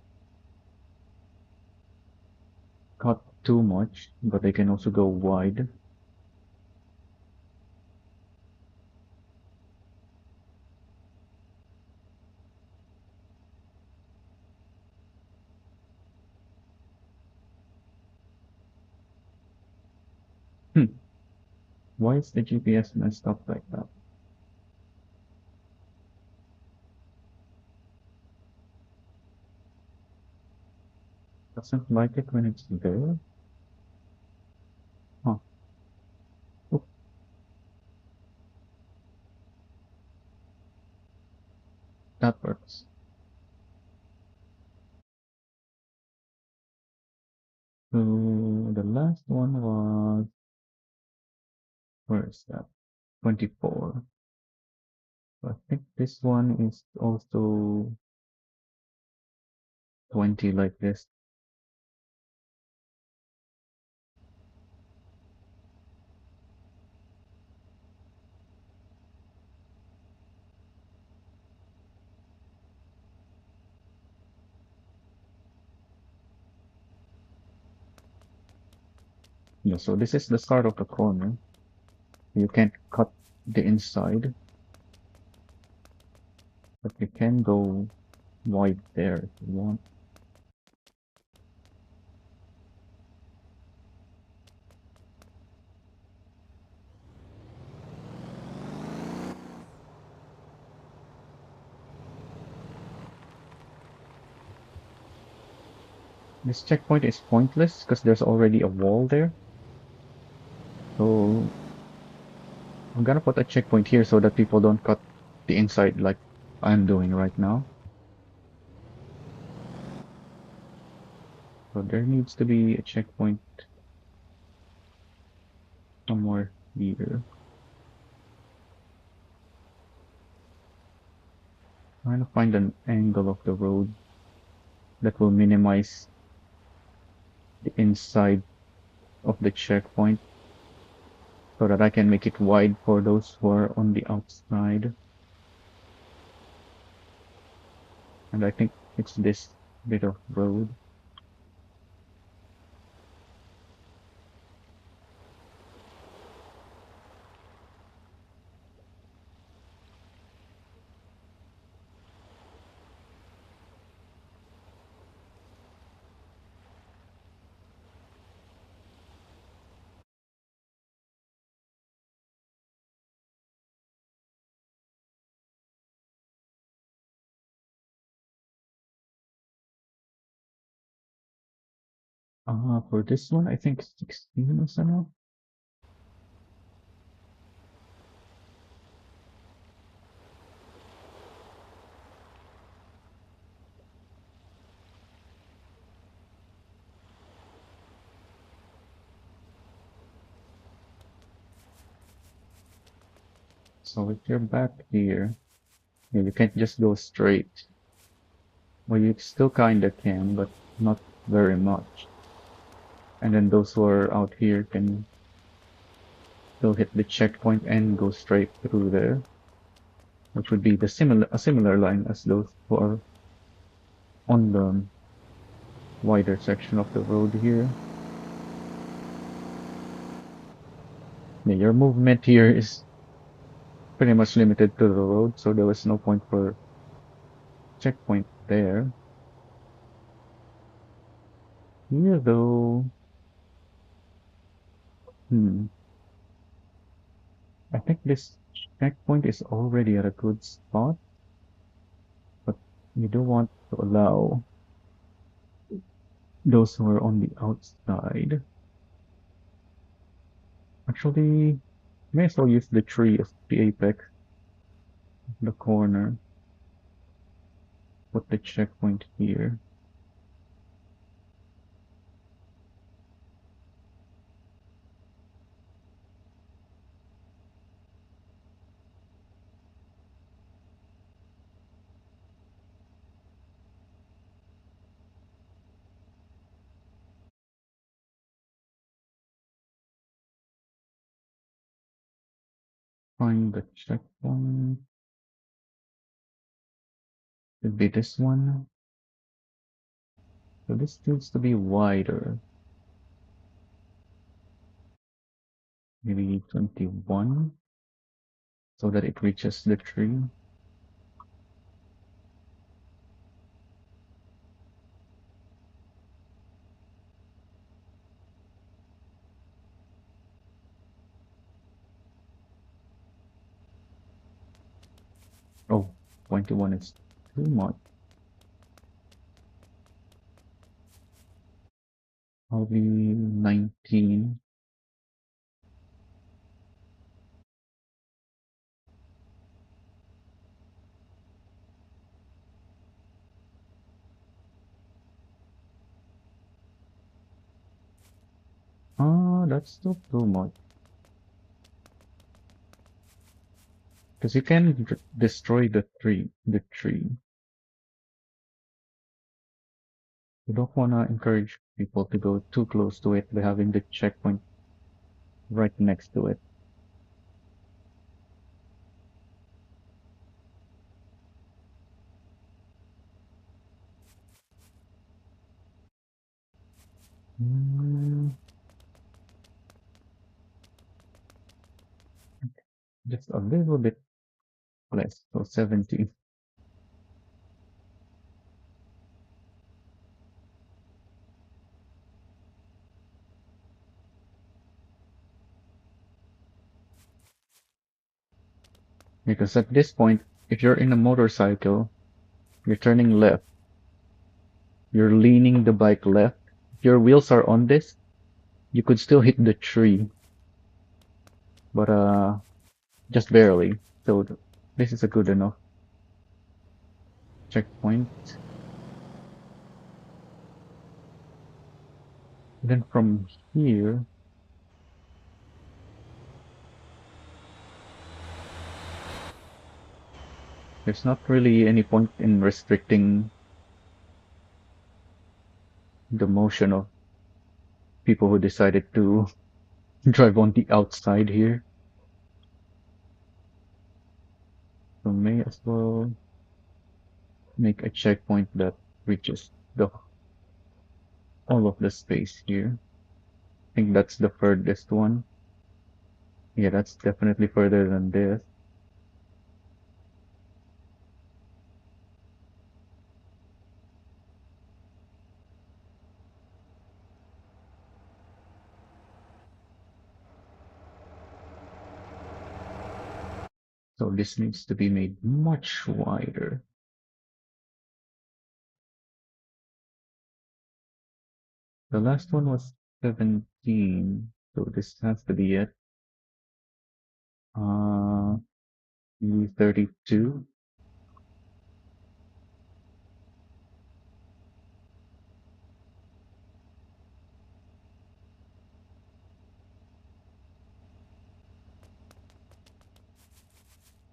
cut too much, but they can also go wide. Why is the GPS messed up like that? Doesn't like it when it's there? Huh. Oh, that works. So the last one was, where is that? 24. I think this one is also 20 like this. Yeah, so this is the start of the corner. You can't cut the inside, but you can go wide there if you want. This checkpoint is pointless because there's already a wall there. So I'm gonna put a checkpoint here so that people don't cut the inside like I'm doing right now. So there needs to be a checkpoint somewhere here. Trying to find an angle of the road that will minimize the inside of the checkpoint so that I can make it wide for those who are on the outside. And I think it's this bit of road. For this one, I think 16 is enough. So if you're back here, yeah, you can't just go straight. Well, you still kinda can, but not very much. And then those who are out here can still hit the checkpoint and go straight through there, which would be a similar line as those who are on the wider section of the road here. Yeah, your movement here is pretty much limited to the road, so there was no point for checkpoint there. Here though, hmm, I think this checkpoint is already at a good spot, but you do want to allow those who are on the outside. Actually, may as well use the tree as the apex, the corner, put the checkpoint here. Find the checkpoint. Should be this one. So this needs to be wider. Maybe 21, so that it reaches the tree. Oh, 21 is too much. Probably 19. Ah, that's still too much. Because you can destroy the tree. You don't want to encourage people to go too close to it by having the checkpoint right next to it. Mm, just a little bit less, so 70. Because at this point, if you're in a motorcycle, you're turning left, you're leaning the bike left. If your wheels are on this, you could still hit the tree, but just barely. So this is a good enough checkpoint. Then from here, there's not really any point in restricting the motion of people who decided to drive on the outside here. So may as well make a checkpoint that reaches the all of the space here. I think that's the furthest one. Yeah, that's definitely further than this. So this needs to be made much wider. The last one was 17, so this has to be it. Uh, 32.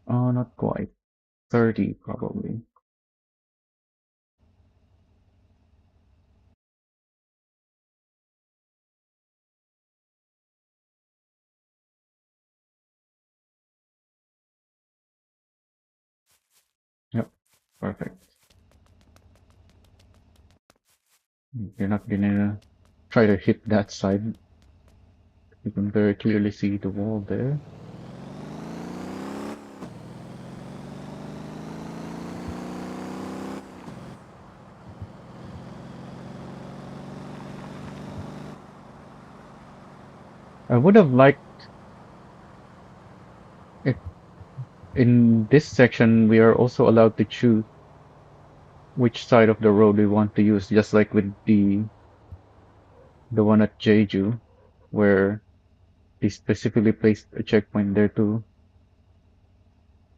Oh, not quite. 30 probably. Yep, perfect. You're not gonna try to hit that side. You can very clearly see the wall there. I would have liked if in this section we are also allowed to choose which side of the road we want to use, just like with the one at Jeju, where they specifically placed a checkpoint there to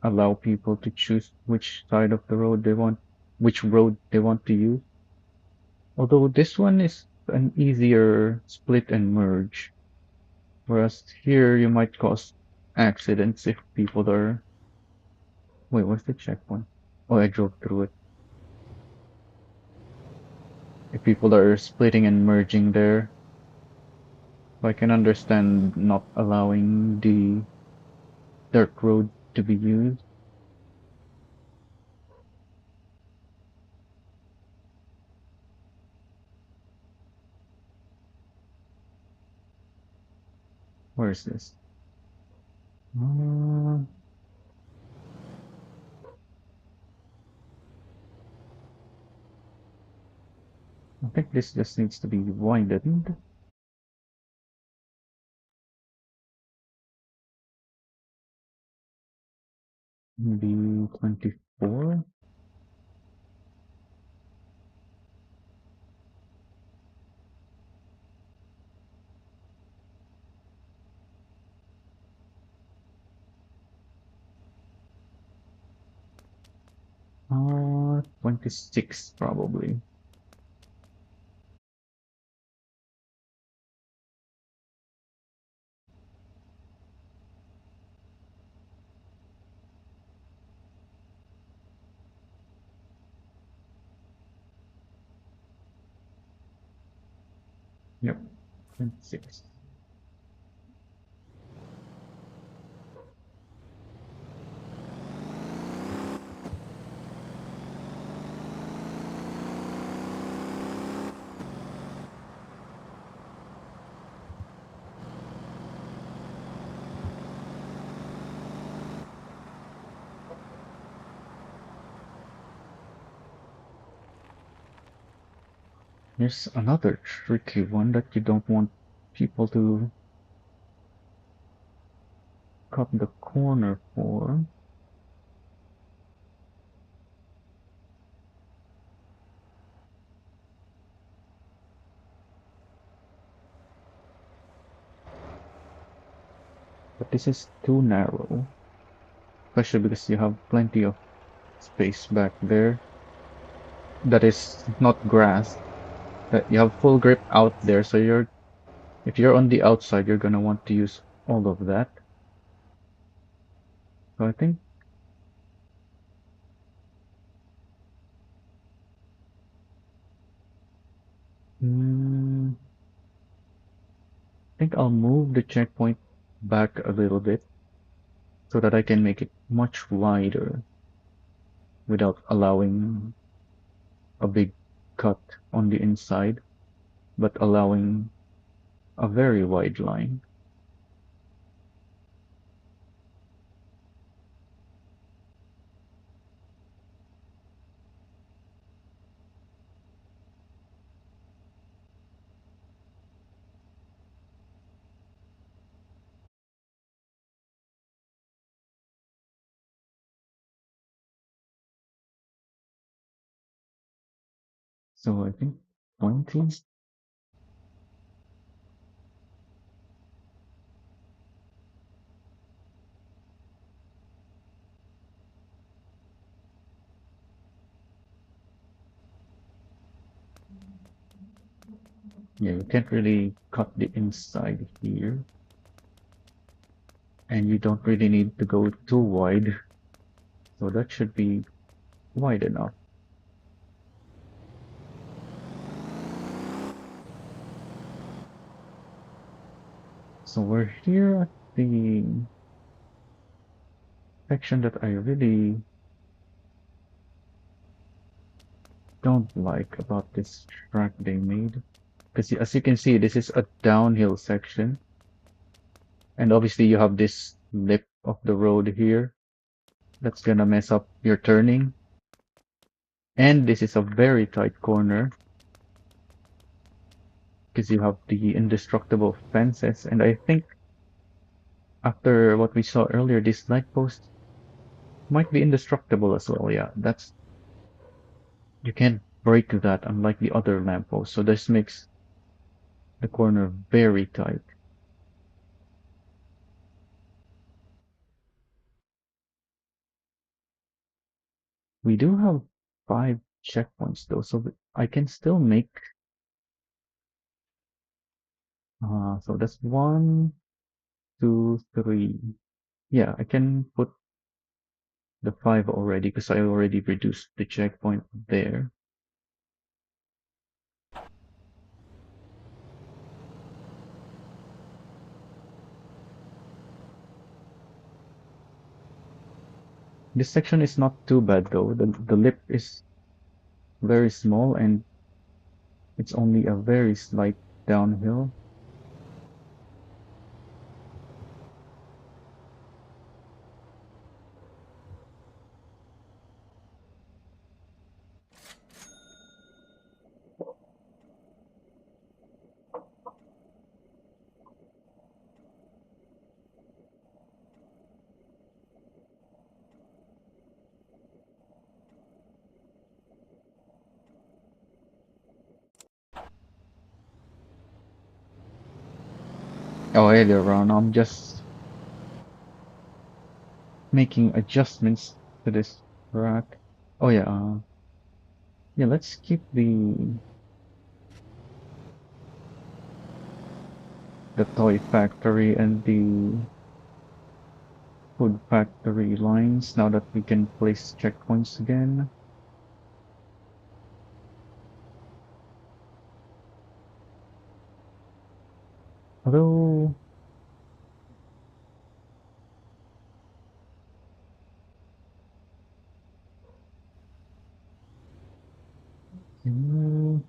allow people to choose which side of the road they want, which road they want to use. Although this one is an easier split and merge, whereas here you might cause accidents if people are. Wait, what's the checkpoint? Oh, I drove through it. If people are splitting and merging there, I can understand not allowing the dirt road to be used. Where is this? Uh, I think this just needs to be widened. Maybe 24? Uh, 26 probably. Yep, 26. Here's another tricky one that you don't want people to cut the corner for. But this is too narrow, especially because you have plenty of space back there that is not grass. That you have full grip out there, so if you're on the outside, you're gonna want to use all of that. So I think mm, I think I'll move the checkpoint back a little bit so that I can make it much wider without allowing a big cut on the inside, but allowing a very wide line. So I think 20. Yeah, you can't really cut the inside here, and you don't really need to go too wide, so that should be wide enough. So we're here at the section that I really don't like about this track they made. Because as you can see, this is a downhill section, and obviously you have this lip of the road here that's gonna mess up your turning. And this is a very tight corner because you have the indestructible fences. And I think after what we saw earlier, this light post might be indestructible as well. Yeah, that's you can't break that unlike the other lampposts. So this makes the corner very tight. We do have 5 checkpoints though, so I can still make. So that's 1, 2, 3. Yeah, I can put the 5 already because I already reduced the checkpoint there. This section is not too bad though. The lip is very small and it's only a very slight downhill. Oh, earlier on, I'm just making adjustments to this rack. Oh yeah, yeah. Let's keep the toy factory and the food factory lines now that we can place checkpoints again. Although, mm,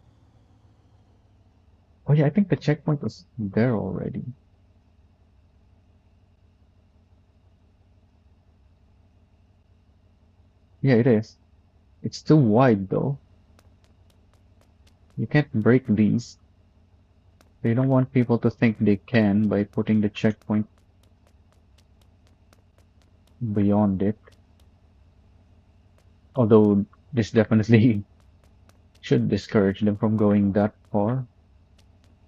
oh yeah, I think the checkpoint was there already. Yeah, it is. It's too wide though. You can't break these. They don't want people to think they can by putting the checkpoint beyond it. Although this definitely should discourage them from going that far.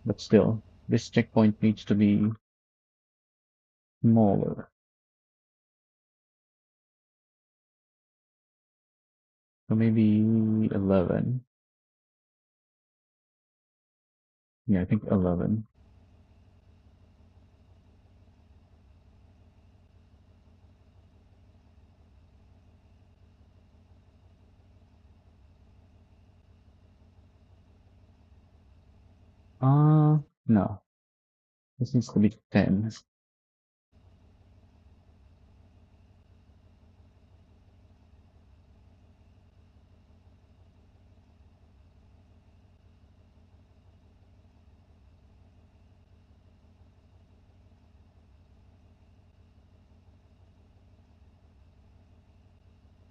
But still, this checkpoint needs to be smaller. So maybe 11. Yeah, I think 11. No. This needs to be 10.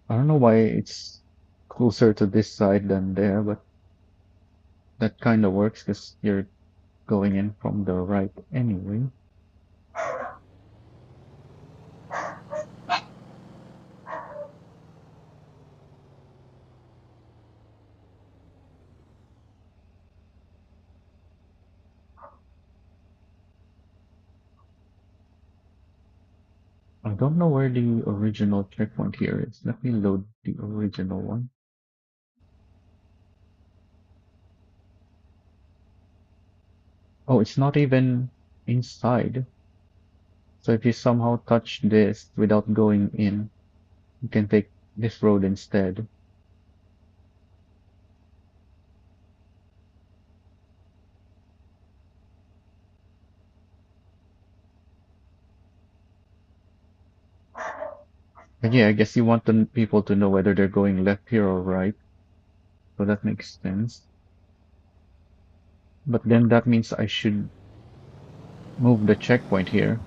I don't know why it's closer to this side than there, but that kind of works because you're going in from the right anyway. I don't know where the original checkpoint here is. Let me load the original one. Oh, it's not even inside. So if you somehow touch this without going in, you can take this road instead. But yeah, I guess you want the people to know whether they're going left here or right. So that makes sense. But then that means I should move the checkpoint here.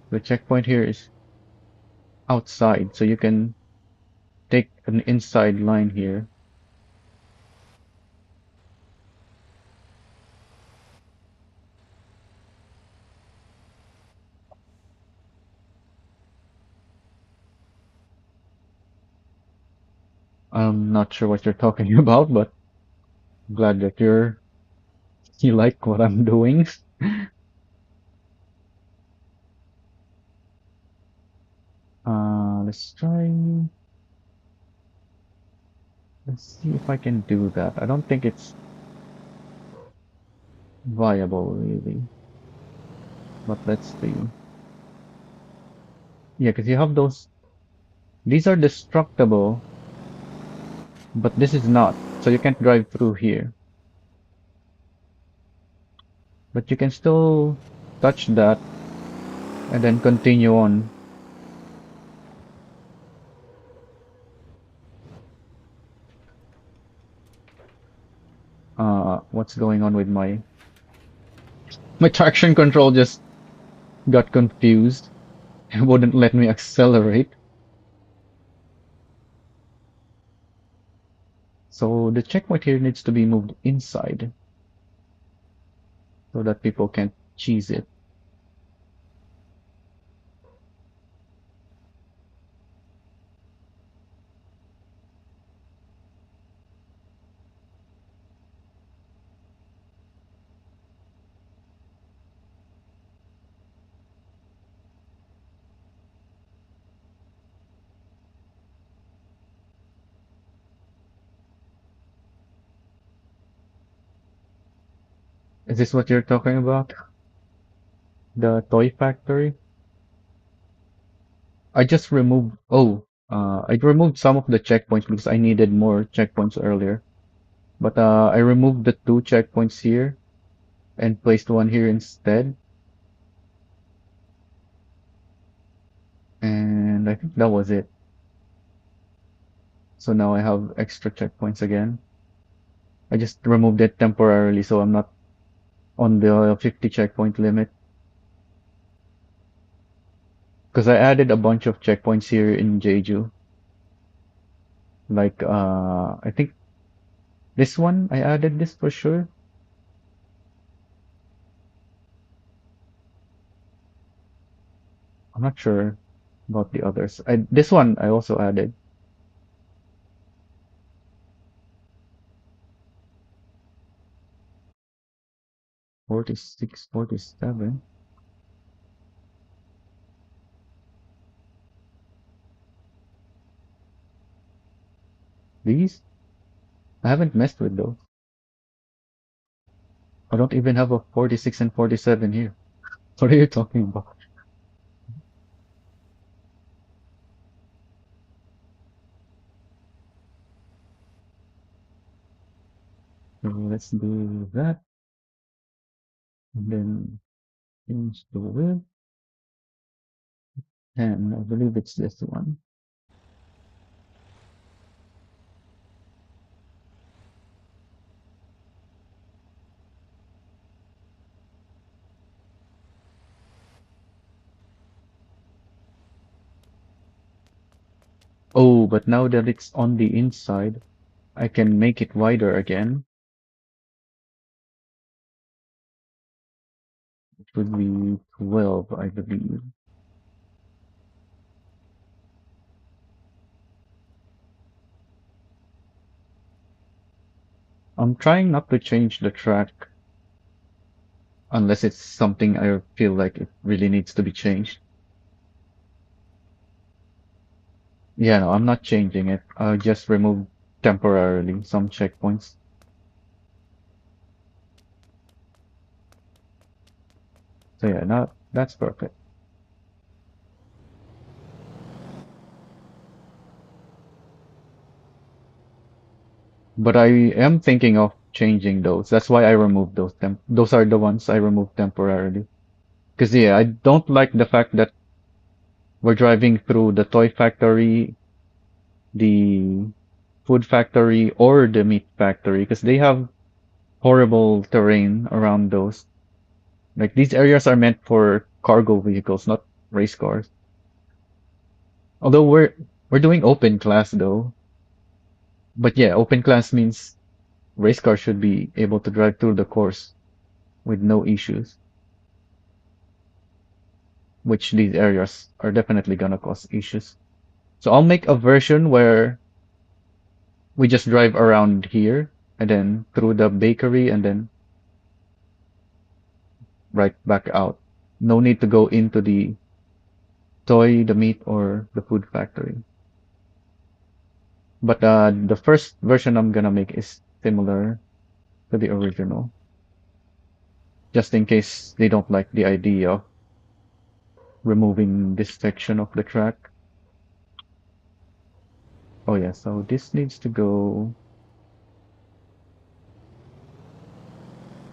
The checkpoint here is outside, so you can take an inside line here. I'm not sure what you're talking about, but I'm glad that you like what I'm doing. Let's try. Let's see if I can do that. I don't think it's viable really, but let's see. Yeah, because you have those. These are destructible, but this is not. So you can't drive through here. But you can still touch that and then continue on. What's going on with my traction control just got confused and wouldn't let me accelerate. So the checkpoint here needs to be moved inside so that people can't cheese it. Is this what you're talking about? The toy factory? I just removed, I removed some of the checkpoints because I needed more checkpoints earlier. But I removed the two checkpoints here and placed one here instead. And I think that was it. So now I have extra checkpoints again. I just removed it temporarily so I'm not on the 50 checkpoint limit. Because I added a bunch of checkpoints here in Jeju. Like, I think this one, I added this for sure. I'm not sure about the others. This one I also added. 46, 47. These? I haven't messed with those. I don't even have a 46 and 47 here. What are you talking about? So let's do that. And then change the width. And I believe it's this one. Oh, but now that it's on the inside, I can make it wider again. It would be 12, I believe. I'm trying not to change the track unless it's something I feel like it really needs to be changed. Yeah, no, I'm not changing it. I'll just remove temporarily some checkpoints. So yeah, now that's perfect. But I am thinking of changing those. That's why I removed those. Those are the ones I removed temporarily. Because yeah, I don't like the fact that we're driving through the toy factory, the food factory, or the meat factory, because they have horrible terrain around those. Like these areas are meant for cargo vehicles, not race cars. Although we're doing open class though. But yeah, open class means race cars should be able to drive through the course with no issues, which these areas are definitely gonna cause issues. So I'll make a version where we just drive around here and then through the bakery and then right back out. No need to go into the toy, the meat, or the food factory. But the first version I'm gonna make is similar to the original, just in case they don't like the idea of removing this section of the track. Oh yeah, so this needs to go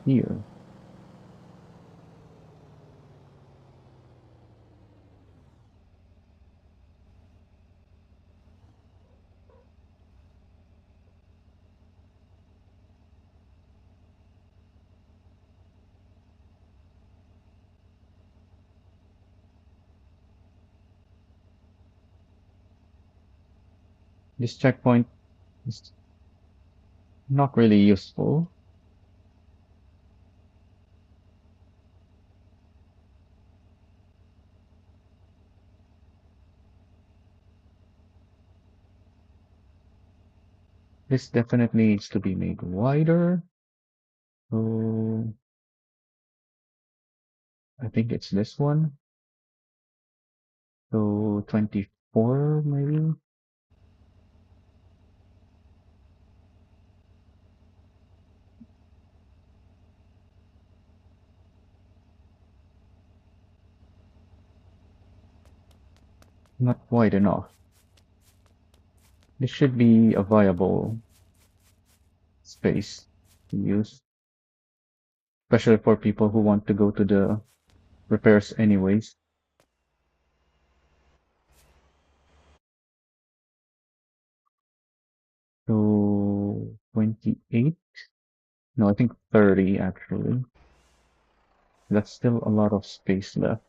here. This checkpoint is not really useful. This definitely needs to be made wider. So I think it's this one. So 24 maybe. Not wide enough. This should be a viable space to use, especially for people who want to go to the repairs anyways. So 28? No, I think 30 actually. That's still a lot of space left.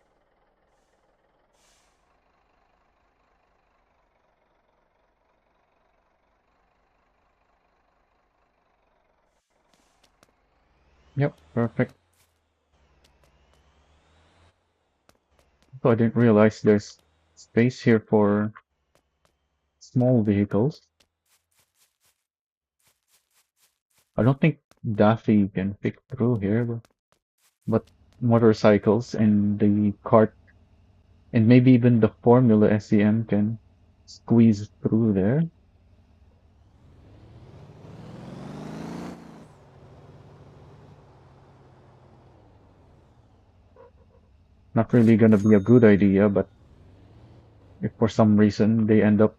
Yep, perfect. So I didn't realize there's space here for small vehicles. I don't think Daffy can fit through here, but motorcycles and the cart and maybe even the Formula SEM can squeeze through there. Not really gonna be a good idea, but if for some reason they end up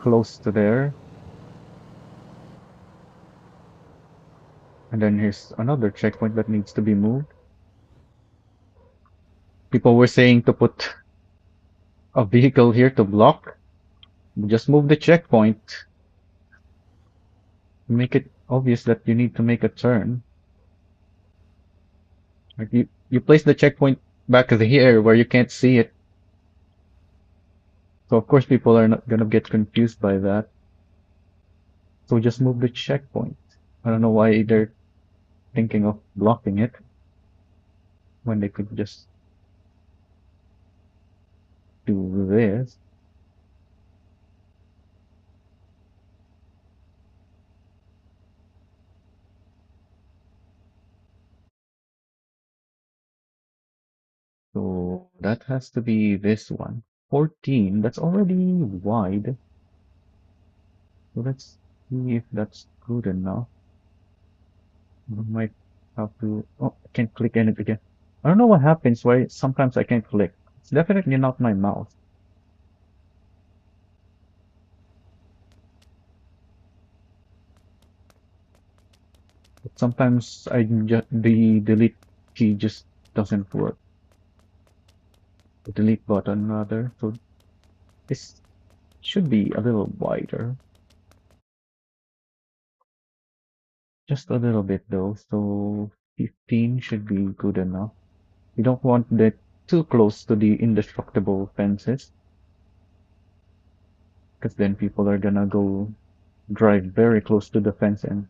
close to there, and then here's another checkpoint that needs to be moved. People were saying to put a vehicle here to block. Just move the checkpoint. Make it obvious that you need to make a turn. Like you place the checkpoint back here where you can't see it. So of course people are not gonna get confused by that. So just move the checkpoint. I don't know why they're thinking of blocking it when they could just do this. So that has to be this one. 14, that's already wide. So let's see if that's good enough. We might have to, oh, I can't click anything again. I don't know what happens, why sometimes I can't click. It's definitely not my mouse. But sometimes the delete key just doesn't work. The delete button rather. So this should be a little wider. Just a little bit though. So 15 should be good enough. You don't want that too close to the indestructible fences, because then people are gonna go drive very close to the fence and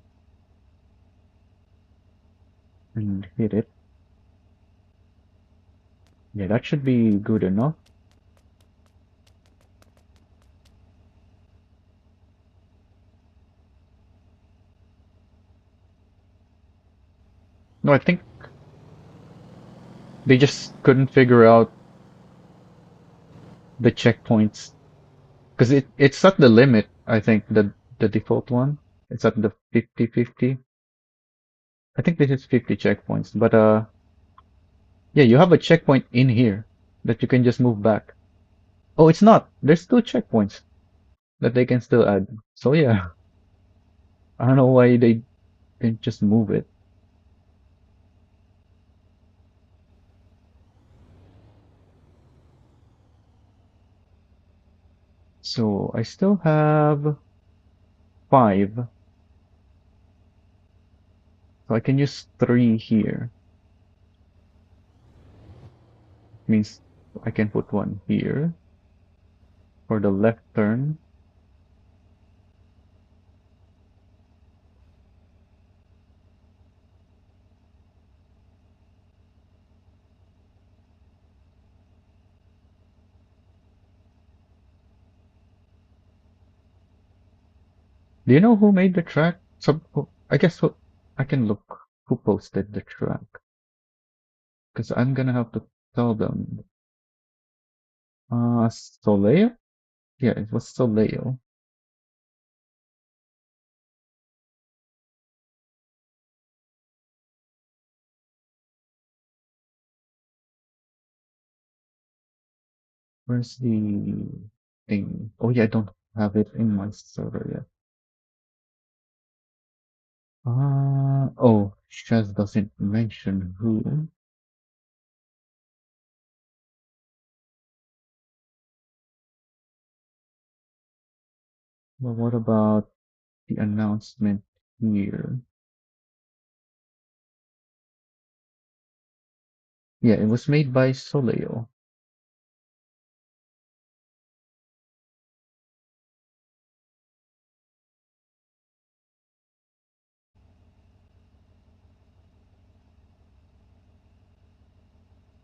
hit it. Yeah, that should be good enough. No, I think they just couldn't figure out the checkpoints because it's at the limit. I think the default one it's at the 50-50. I think this is 50 checkpoints, but yeah, you have a checkpoint in here that you can just move back. Oh, it's not. There's two checkpoints that they can still add. So yeah, I don't know why they didn't just move it. So I still have 5, so I can use 3 here. Means I can put one here for the left turn. Do you know who made the track? I guess I can look who posted the track because I'm gonna have to tell them. Soleo? Yeah, it was Soleo. Where's the thing? Oh yeah, I don't have it in my server yet. Oh, Shaz doesn't mention who. Well, what about the announcement here? Yeah, it was made by Soleo.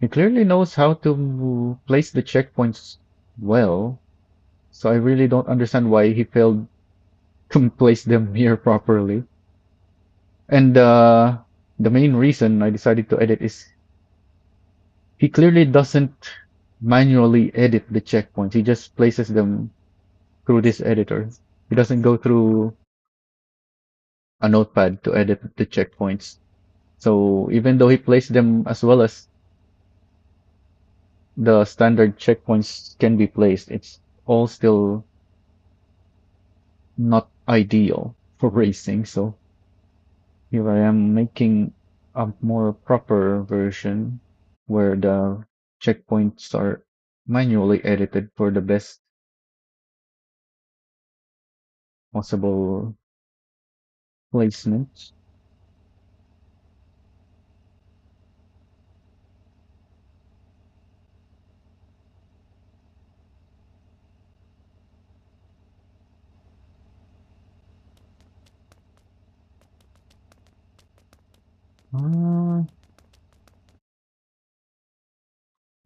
He clearly knows how to place the checkpoints well, so I really don't understand why he failed to place them here properly. And the main reason I decided to edit is he clearly doesn't manually edit the checkpoints. He just places them through this editor. He doesn't go through a notepad to edit the checkpoints. So even though he placed them as well as the standard checkpoints can be placed, it's all still not ideal for racing. So here I am making a more proper version where the checkpoints are manually edited for the best possible placement. Uh,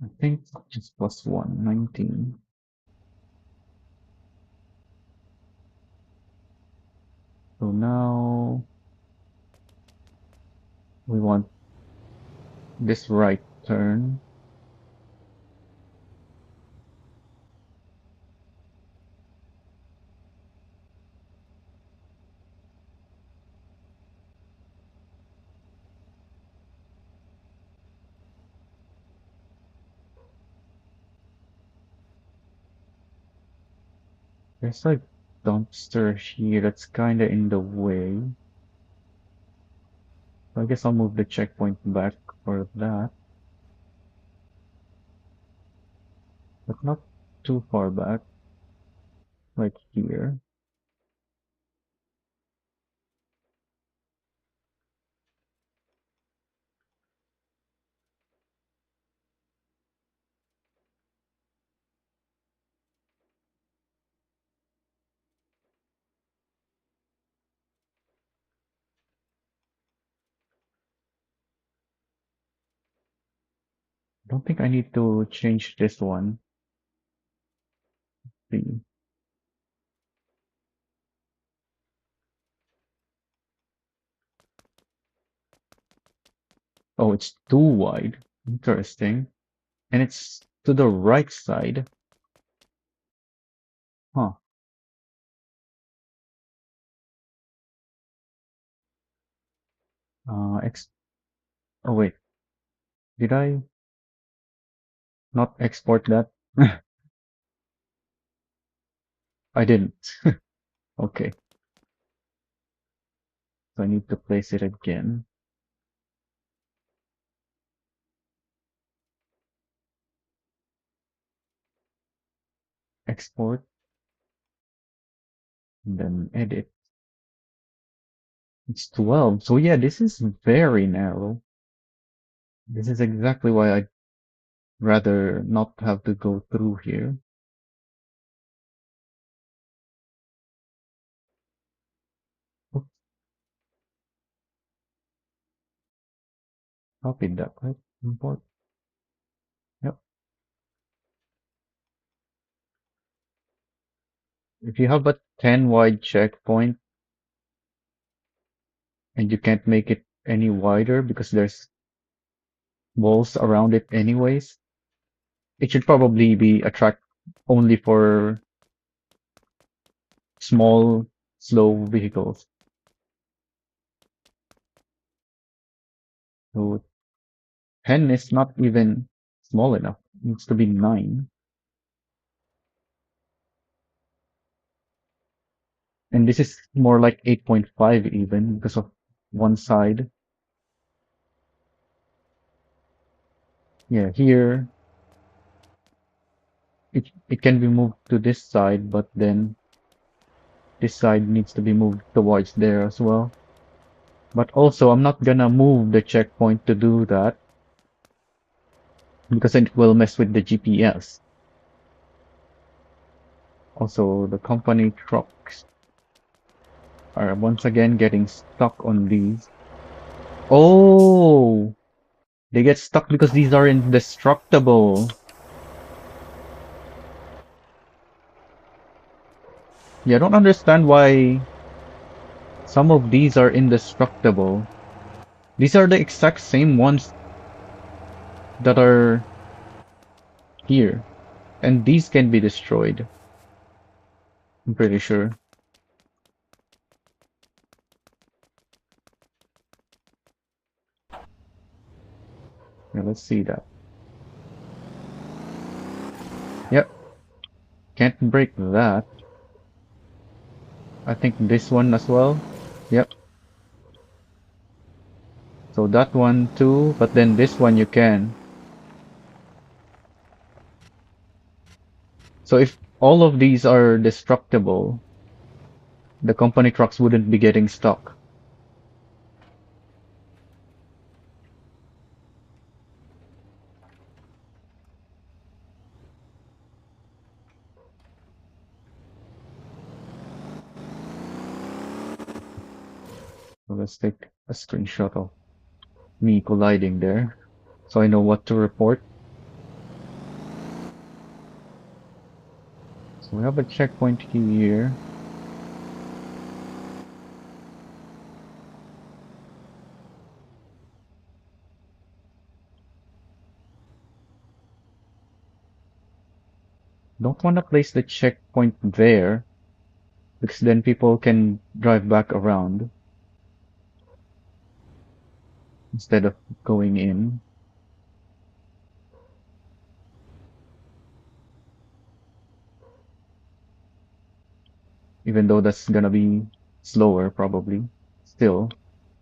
I think it's plus one, 19. So now we want this right turn. There's a dumpster here that's kinda in the way. So I guess I'll move the checkpoint back for that, but not too far back, like here. I don't think I need to change this one. See. Oh, it's too wide. Interesting. And it's to the right side. Huh. Ex oh wait, did I not export that? I didn't. Okay, so I need to place it again. Export, and then edit. It's 12. So yeah, this is very narrow. This is exactly why I'd rather not have to go through here. Oops, copied that, right? Import. Yep. If you have a 10 wide checkpoint and you can't make it any wider because there's walls around it anyways, it should probably be a track only for small, slow vehicles. So 10 is not even small enough. It needs to be 9. And this is more like 8.5 even because of one side. Yeah, here it can be moved to this side, but then this side needs to be moved towards there as well. But also, I'm not gonna move the checkpoint to do that because it will mess with the GPS. Also, the company trucks are once again getting stuck on these. Oh, they get stuck because these are indestructible. Yeah, I don't understand why some of these are indestructible. These are the exact same ones that are here, and these can be destroyed. I'm pretty sure. Yeah, let's see that. Yep, can't break that. I think this one as well. Yep. So that one too, but then this one you can. So if all of these are destructible, the company trucks wouldn't be getting stuck. So let's take a screenshot of me colliding there, so I know what to report. So we have a checkpoint here. Don't want to place the checkpoint there, because then people can drive back around instead of going in, even though that's gonna be slower probably. Still,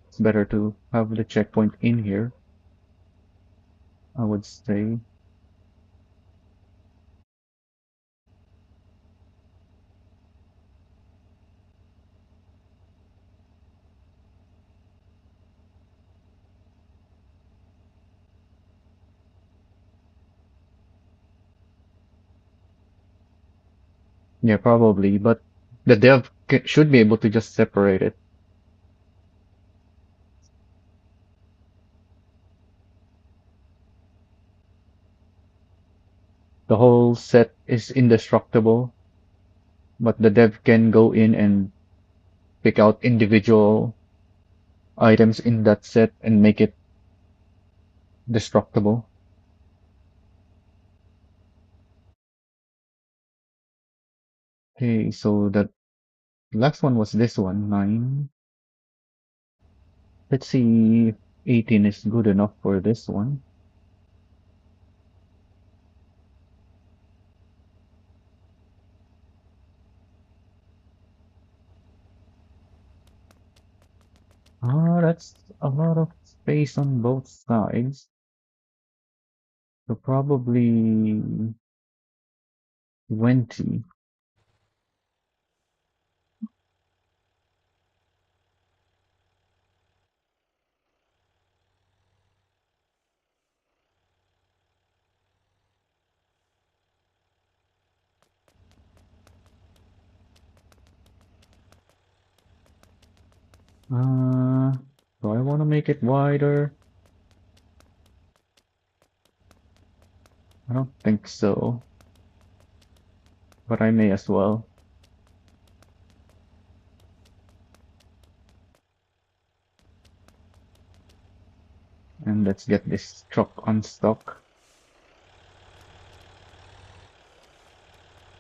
it's better to have the checkpoint in here, I would say. Yeah, probably, but the dev should be able to just separate it. The whole set is indestructible, but the dev can go in and pick out individual items in that set and make it destructible. Okay, so the last one was this one, 9. Let's see if 18 is good enough for this one. Ah, that's a lot of space on both sides. So probably 20. Uh, do I want to make it wider? I don't think so, but I may as well. And let's get this truck unstuck.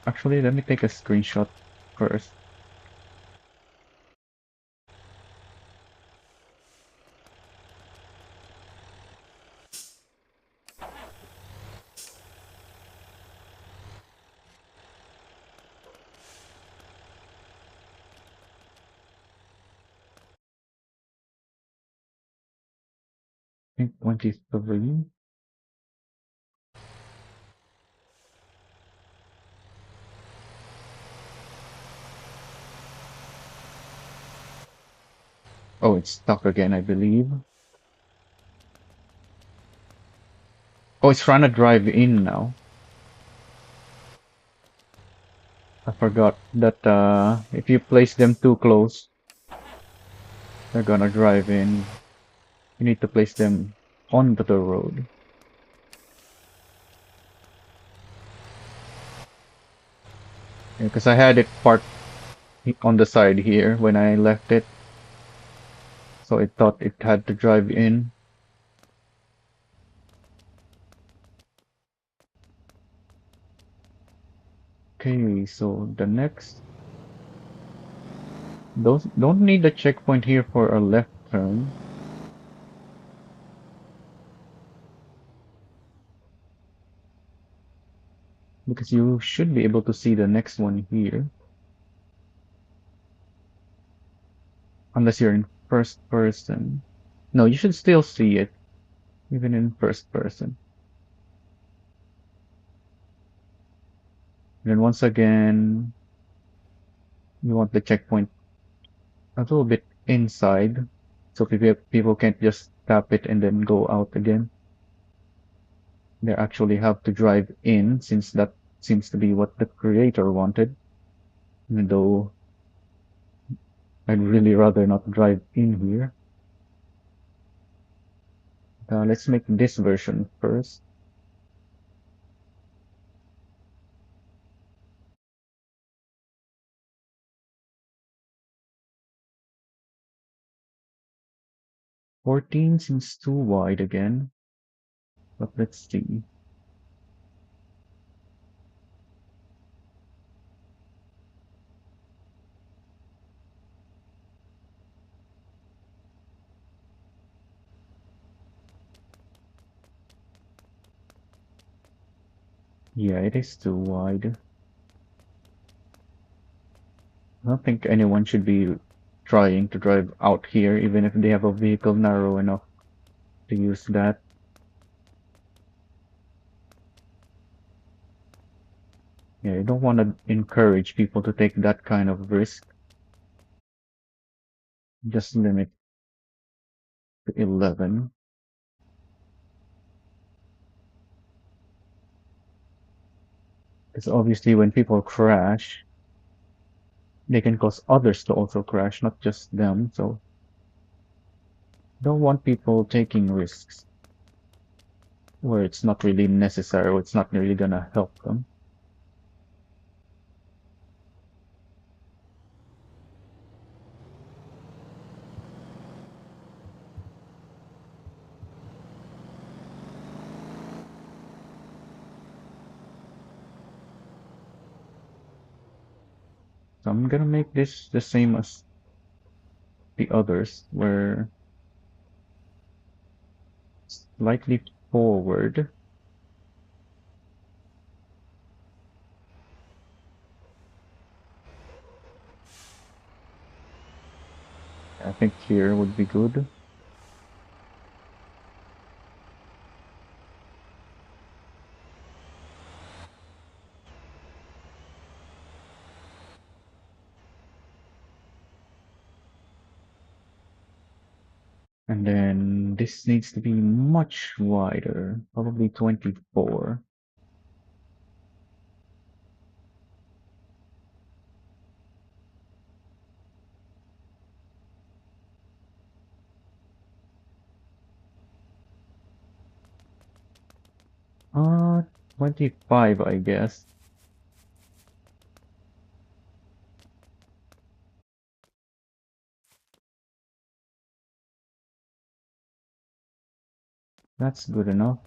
Actually, let me take a screenshot first. think 23. Oh, it's stuck again, I believe. Oh, it's trying to drive in now. I forgot that if you place them too close, they're gonna drive in. You need to place them onto the road. Because I had it parked on the side here when I left it, so it thought it had to drive in. Okay, so the next, those don't need a checkpoint here for a left turn, because you should be able to see the next one here, unless you're in first person. No, you should still see it, even in first person. And then once again, you want the checkpoint a little bit inside, so people can't just tap it and then go out again. They actually have to drive in, since that seems to be what the creator wanted, even though I'd really rather not drive in here. Let's make this version first. Fourteen seems too wide again, but let's see. Yeah, it is too wide. I don't think anyone should be trying to drive out here, even if they have a vehicle narrow enough to use that. Yeah, you don't want to encourage people to take that kind of risk. Just limit to 11. Because obviously when people crash, they can cause others to also crash, not just them. So don't want people taking risks where it's not really necessary, or it's not really gonna help them. So I'm gonna make this the same as the others, where slightly forward. I think here would be good. And then this needs to be much wider, probably 24. 25, I guess. That's good enough.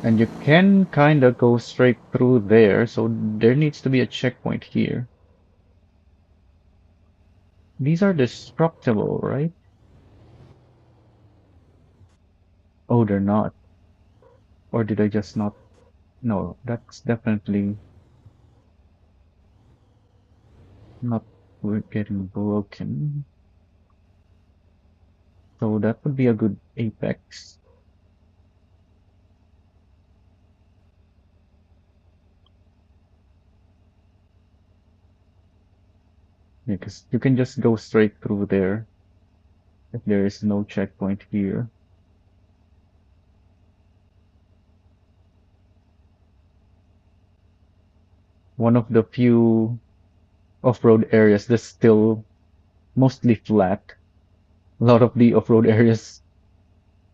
And you can kind of go straight through there, so there needs to be a checkpoint here. These are destructible, right? Oh, they're not. Or did I just not? No, that's definitely not. We're getting broken. So that would be a good apex. Yeah, because you can just go straight through there if there is no checkpoint here. One of the few off-road areas that's still mostly flat. A lot of the off-road areas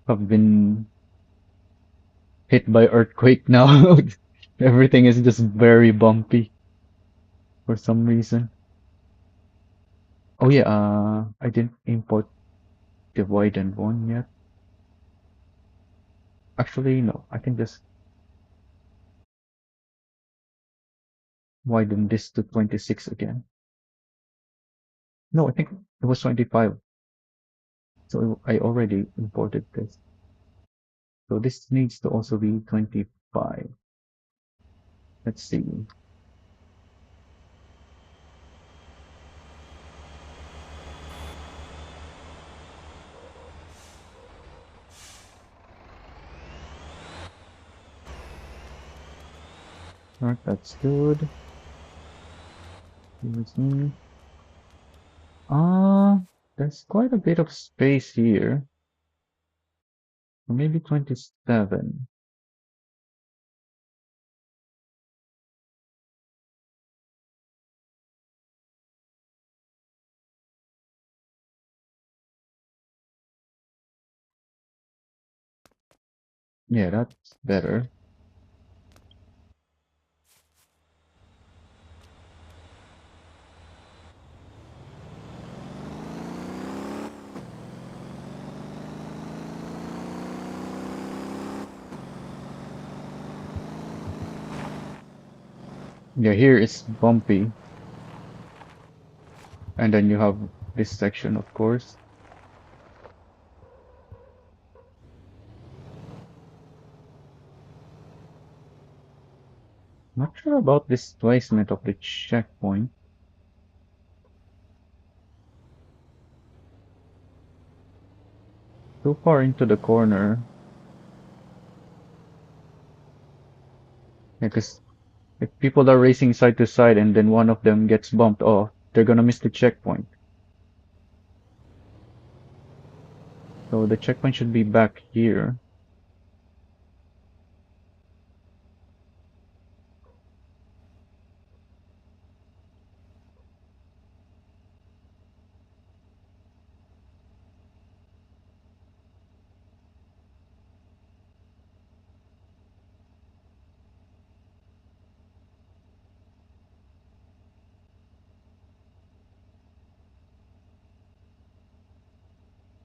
have been hit by earthquake now. Everything is just very bumpy for some reason. Oh yeah, I didn't import the widened one yet. Actually, no, I can just widen this to 26 again. No, I think it was 25. So I already imported this. So this needs to also be 25. Let's see. Alright, that's good. Here's me. There's quite a bit of space here. Maybe 27. Yeah, that's better. Yeah, here it's bumpy. And then you have this section, of course. Not sure about this placement of the checkpoint. Too far into the corner. Because if people are racing side to side and then one of them gets bumped off, they're gonna miss the checkpoint. So the checkpoint should be back here.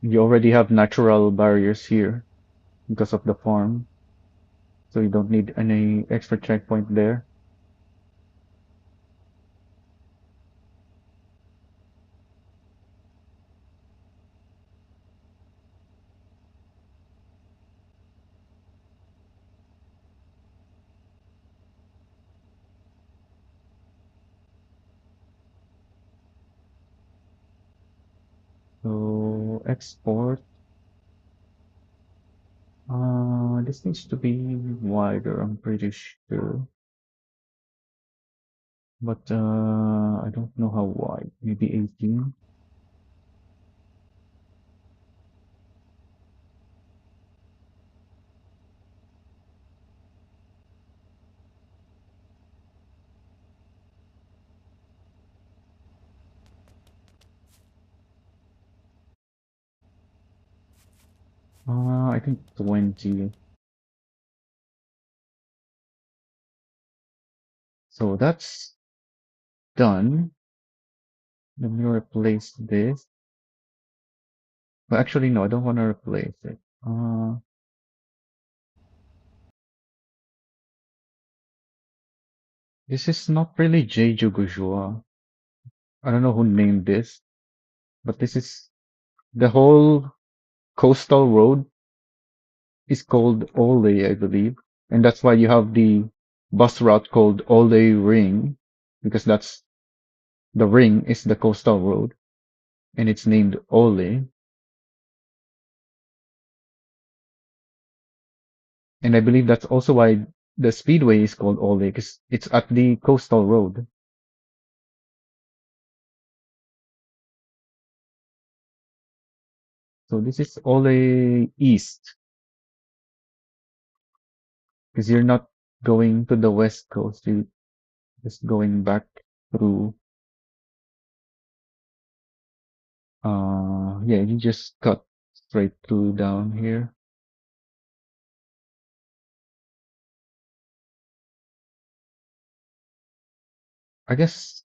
You already have natural barriers here because of the farm. So you don't need any extra checkpoint there. So export. This needs to be wider, I'm pretty sure. But I don't know how wide. Maybe 18. I think 20. So that's done. Let me replace this. But actually, no, I don't want to replace it. This is not really Jeju. I don't know who named this, but this is the whole coastal road is called Ole, I believe. And that's why you have the bus route called Ole Ring, because that's The ring is the coastal road, and it's named Ole. And I believe that's also why the speedway is called Ole, because it's at the coastal road. So this is Ole East, because you're not going to the west coast, you're just going back through. Yeah, you just cut straight through down here. I guess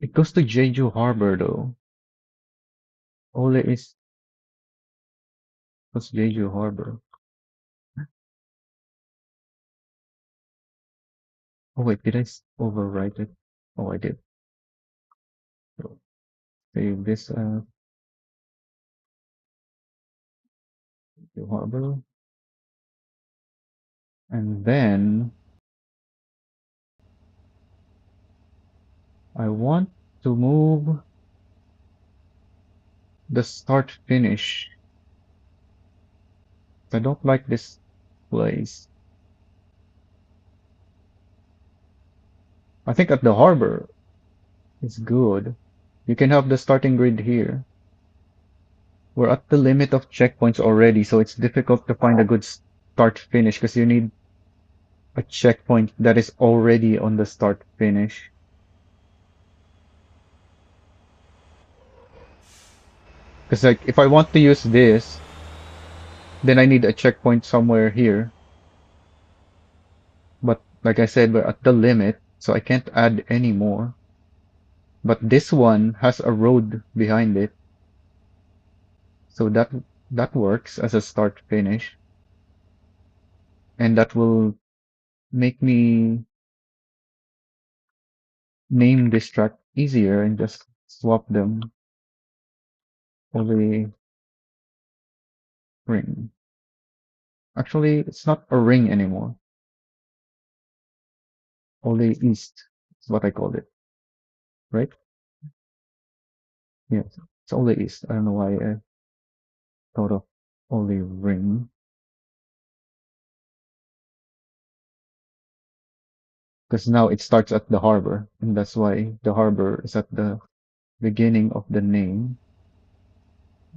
it goes to Jeju Harbor though. Ole is what's Jeju Harbor? Oh wait, did I overwrite it? Oh, I did. So save this Jeju Harbor, and then I want to move the start finish. I don't like this place. I think at the harbor it's good. You can have the starting grid here. We're at the limit of checkpoints already, so it's difficult to find a good start finish because you need a checkpoint that is already on the start finish. Because like if I want to use this, then I need a checkpoint somewhere here. But like I said, we're at the limit, so I can't add any more. But this one has a road behind it, so that works as a start finish, and that will make me name this track easier and just swap them for the ring. Actually, it's not a ring anymore. Ole East is what I called it, right? Yes, it's Ole East. I don't know why I thought of Ole Ring. Because now it starts at the harbor, and that's why the harbor is at the beginning of the name.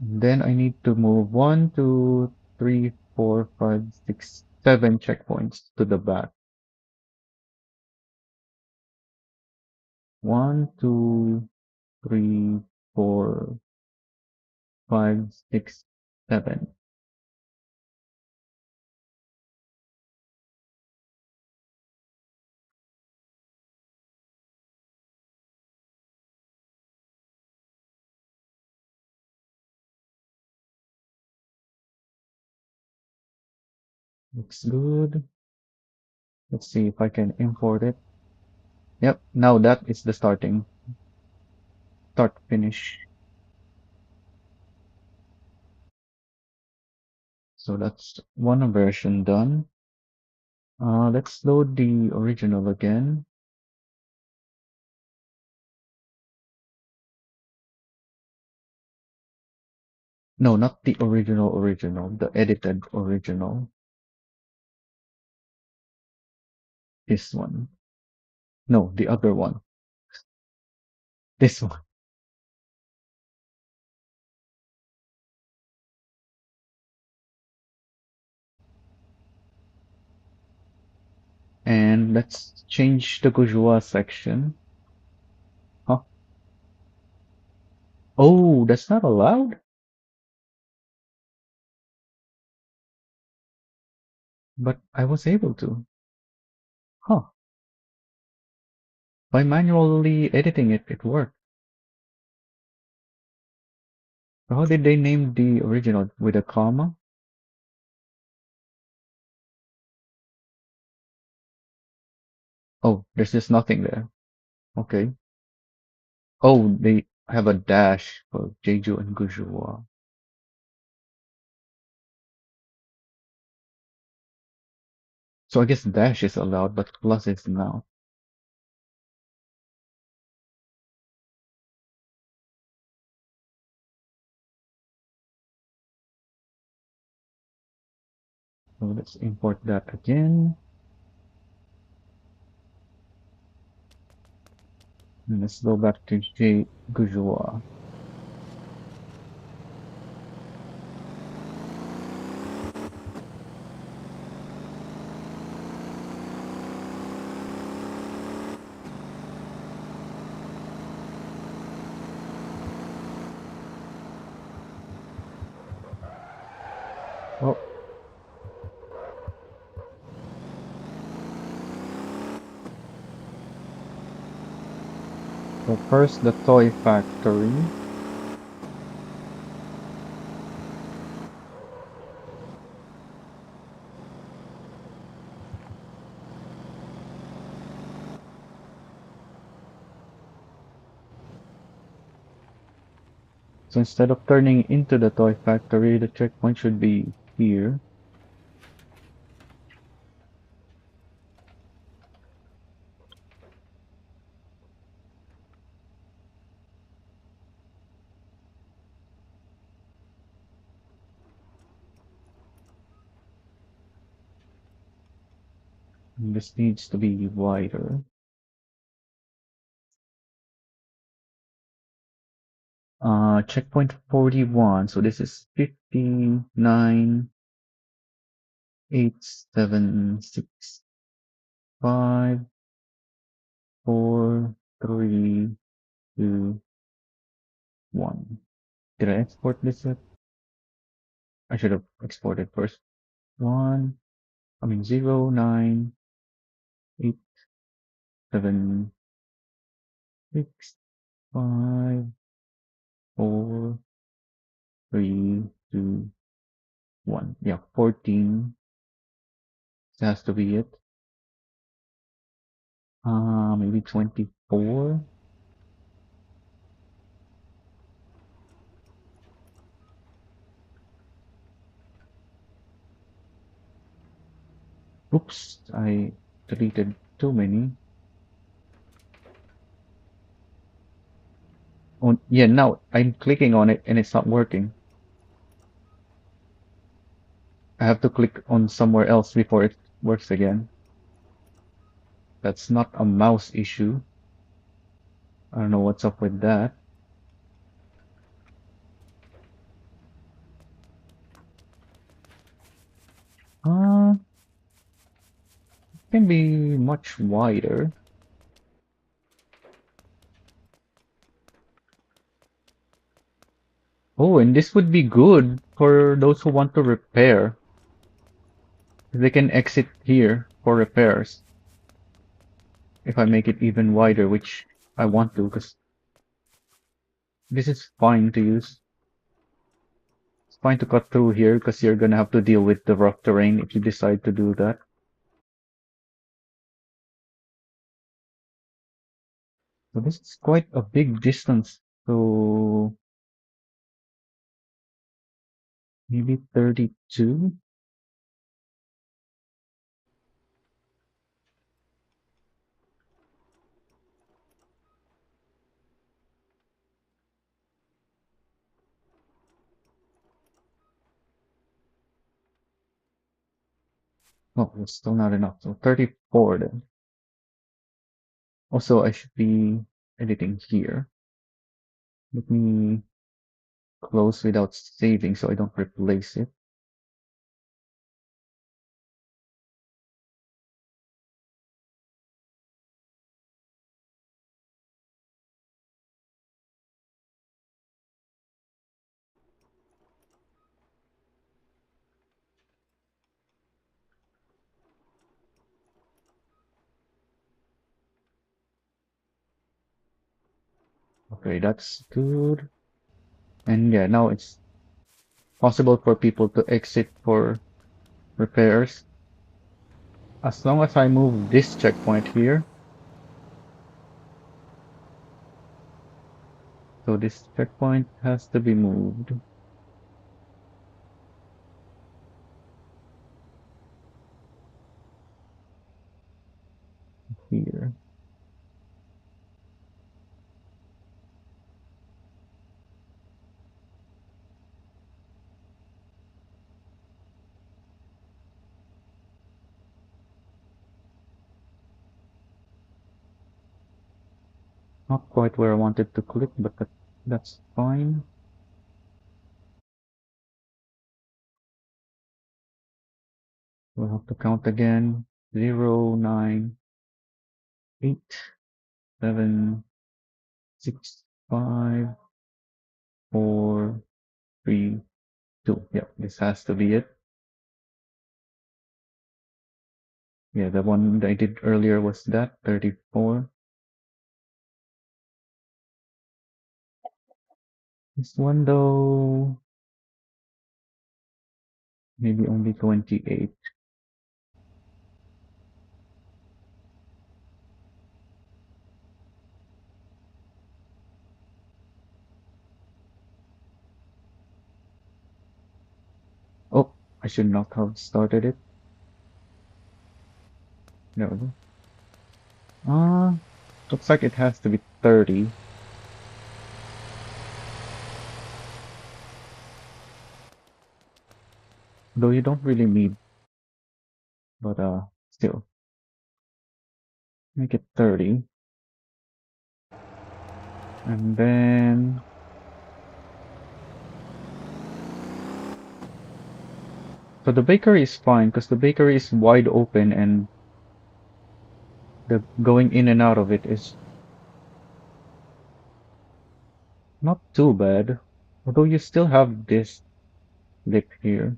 Then I need to move 1, 2, 3, 4, 5, 6, 7 checkpoints to the back. 1, 2, 3, 4, 5, 6, 7. Looks good. Let's see if I can import it. Yep, now that is the start finish. So that's one version done. Let's load the original again. No, not the original, the edited original. This one. No, the other one. This one. And let's change the Gujua section. Huh? Oh, that's not allowed? But I was able to. Huh. By manually editing it, it worked. How did they name the original? With a comma? Oh, there's just nothing there. Okay. Oh, they have a dash for Jeju and Gujua. So I guess dash is allowed, but plus is not. So let's import that again. And let's go back to Jeju. Oh, so first the toy factory. So instead of turning into the toy factory, the checkpoint should be here. And this needs to be wider. Checkpoint 41. So this is 59, 8, 7, 6, 5, 4, 3, 2, 1. Did I export this yet? I should have exported first. 1, I mean 0, 9, 8, 7, 6, 5, 4, 3, 2, 1. Yeah, 14 has to be it. Maybe 24. Oops, I deleted too many. Oh, yeah, now I'm clicking on it and it's not working. I have to click on somewhere else before it works again. That's not a mouse issue. I don't know what's up with that. It can be much wider. Oh, and this would be good for those who want to repair. They can exit here for repairs. If I make it even wider, which I want to, because this is fine to use. It's fine to cut through here, because you're gonna have to deal with the rough terrain if you decide to do that. So this is quite a big distance. So maybe 32? Oh, it's still not enough. So 34 then. Also, I should be editing here. Let me close without saving so I don't replace it. Okay, that's good. And yeah, now it's possible for people to exit for repairs. As long as I move this checkpoint here. So this checkpoint has to be moved here. Not quite where I wanted to click, but that's fine. We'll have to count again. 0, 9, 8, 7, 6, 5, 4, 3, 2. Yep, this has to be it. Yeah, the one that I did earlier was that, 34. This one though, maybe only 28. Oh, I should not have started it. There we go. Looks like it has to be 30. Though you don't really need, but still. Make it 30. And then so the bakery is fine because the bakery is wide open and the going in and out of it is not too bad. Although you still have this lip here.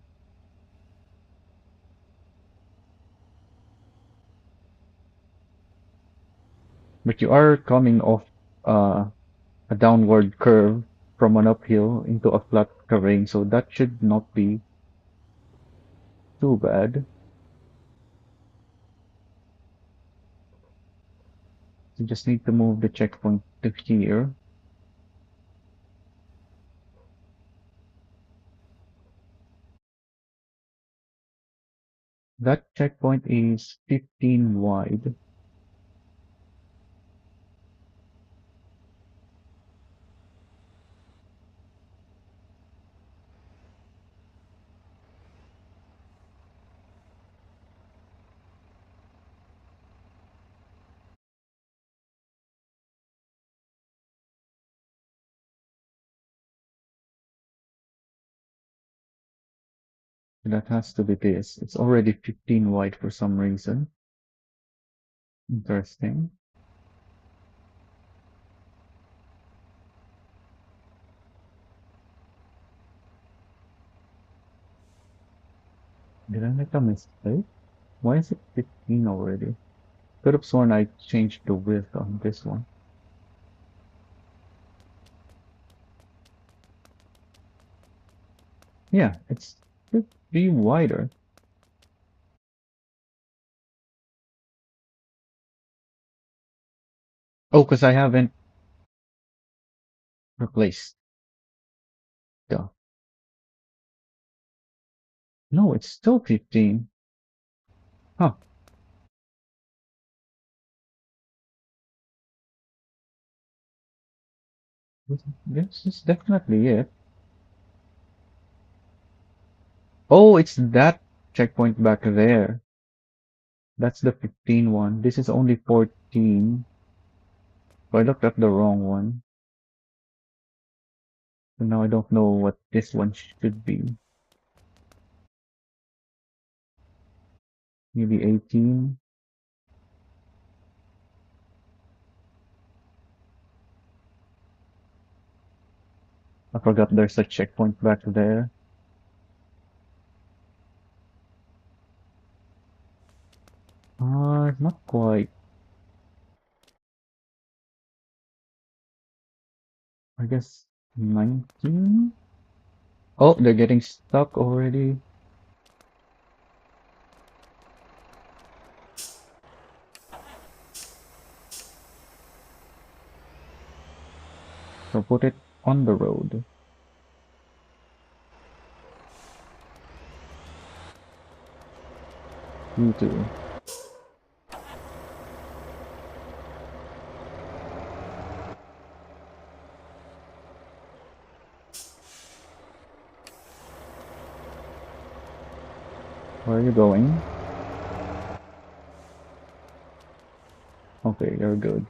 But you are coming off a downward curve from an uphill into a flat terrain, so that should not be too bad. You just need to move the checkpoint to here. That checkpoint is 15 wide. That has to be this. It's already 15 wide for some reason. Interesting. Did I make a mistake? Why is it 15 already? Could have sworn I changed the width on this one. Yeah, it should be wider. Oh, because I haven't replaced. Duh. No, it's still 15. Huh. This is definitely it. Oh, it's that checkpoint back there. That's the 15 one. This is only 14. So I looked at the wrong one. So now I don't know what this one should be. Maybe 18. I forgot there's a checkpoint back there. Not quite. I guess 19? Oh, they're getting stuck already. So put it on the road. You too. Where are you going? Okay, you're good.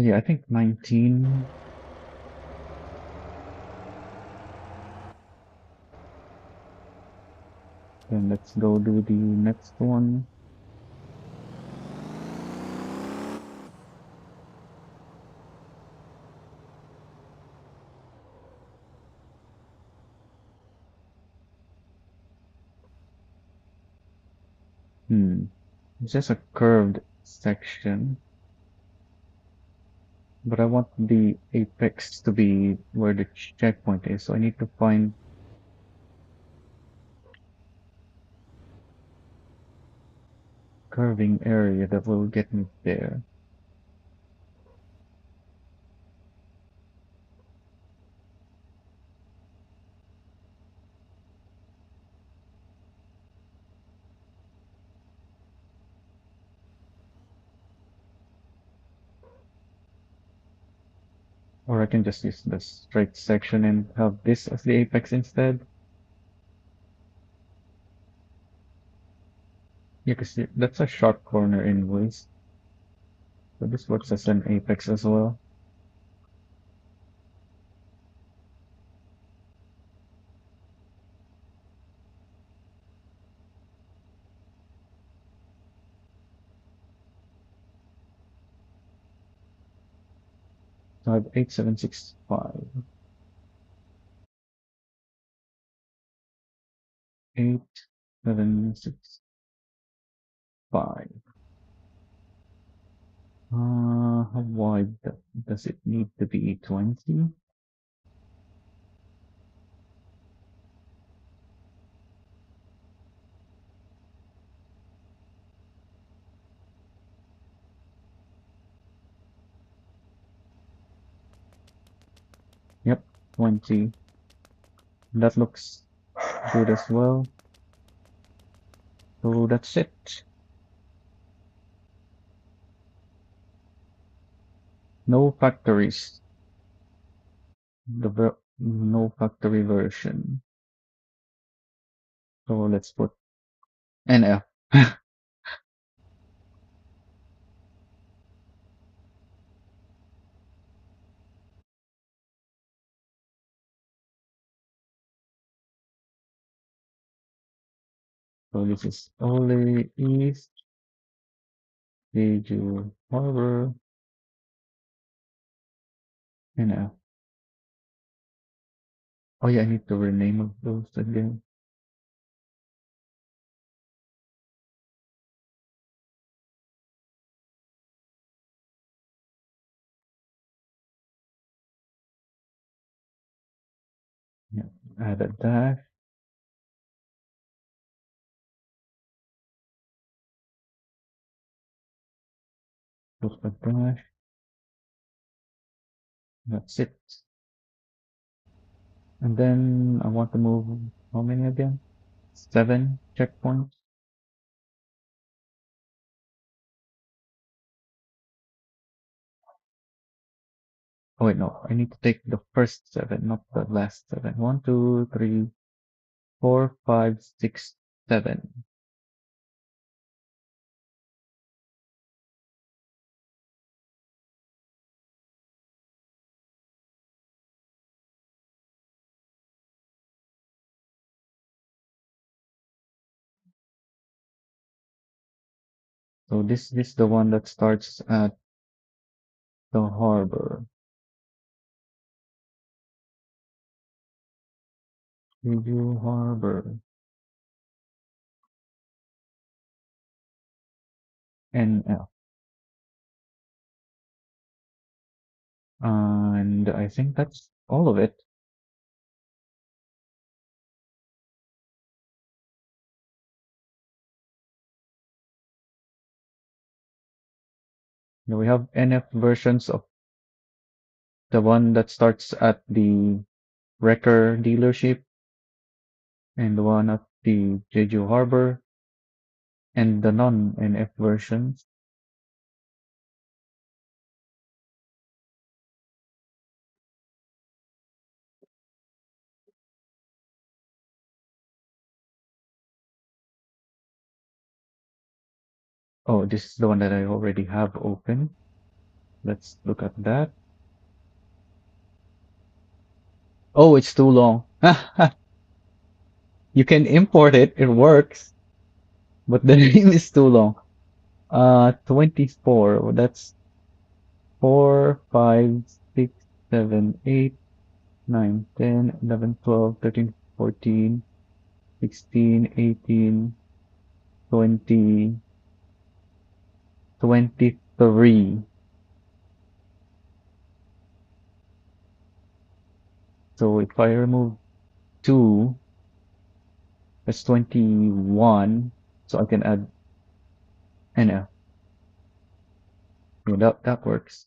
Yeah, I think 19. Then let's go do the next one. Hmm. It's just a curved section, but I want the apex to be where the checkpoint is. So I need to find curving area that will get me there. Or I can just use the straight section and have this as the apex instead. Yeah, because that's a sharp corner anyways. So this works as an apex as well. So I have 8765. 8765. How wide does it need to be? 20? Yep, 20. That looks good as well. So that's it. No factories. No factory version. So let's put NF. So this is Ole East, Jeju Harbor, NF. Oh yeah, I need to rename those again. Yeah, add a dash, put a dash. That's it. And then I want to move how many again? 7 checkpoints. Oh wait, no, I need to take the first 7, not the last 7. 1, 2, 3, 4, 5, 6, 7. So this is the one that starts at the harbor. Jeju Harbor. NF. And I think that's all of it. Now we have NF versions of the one that starts at the wrecker dealership and the one at the Jeju Harbor and the non-NF versions. Oh, this is the one that I already have open. Let's look at that. Oh, it's too long. You can import it. It works, but the name is too long. 24. Well, that's 4, 5, 6, 7, 8, 9, 10, 11, 12, 13, 14, 16, 18, 20, 23. So if I remove 2, that's 21. So I can add NF. Yeah, that works.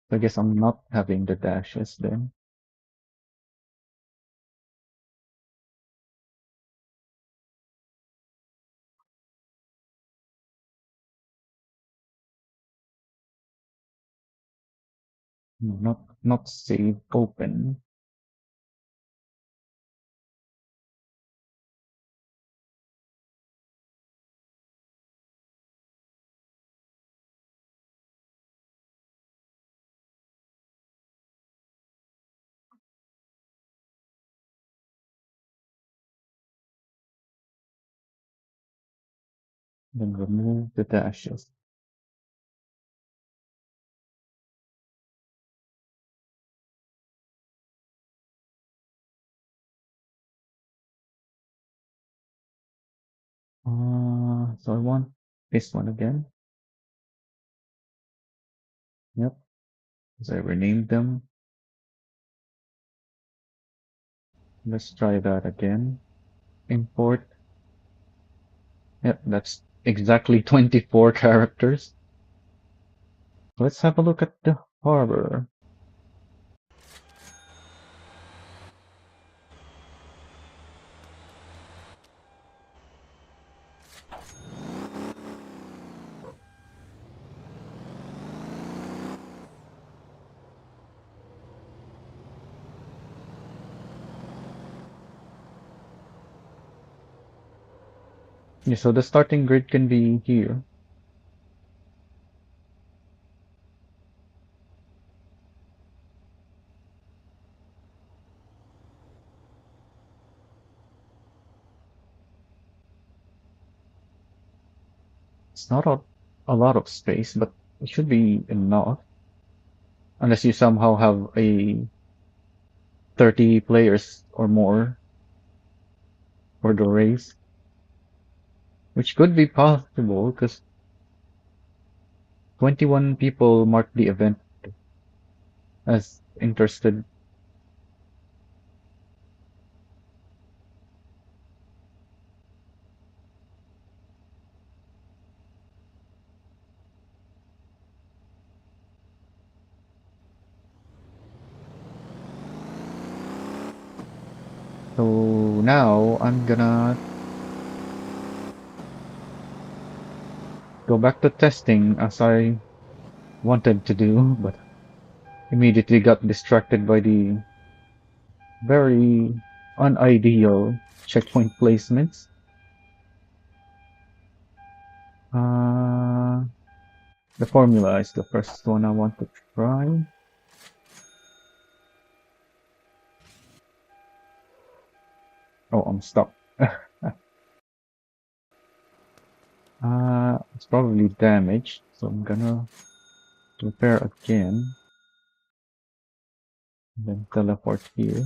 I guess I'm not having the dashes then. No, not save open. Then remove the dashes. So I want this one again. Yep, because I renamed them. Let's try that again. Import. Yep, that's exactly 24 characters. Let's have a look at the harbor. Yeah, so the starting grid can be here. It's not a lot of space, but it should be enough. Unless you somehow have a 30 players or more for the race, which could be possible because 21 people marked the event as interested. So now I'm gonna go back to testing as I wanted to do, but immediately got distracted by the very unideal checkpoint placements. Uh, the formula is the first one I want to try. Oh, I'm stuck. It's probably damaged, so I'm gonna repair again, and then teleport here.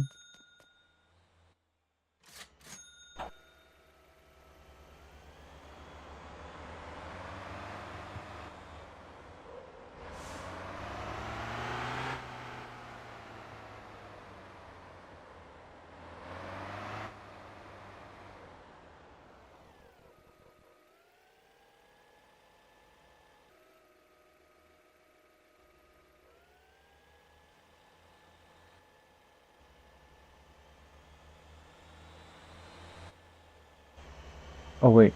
Oh wait.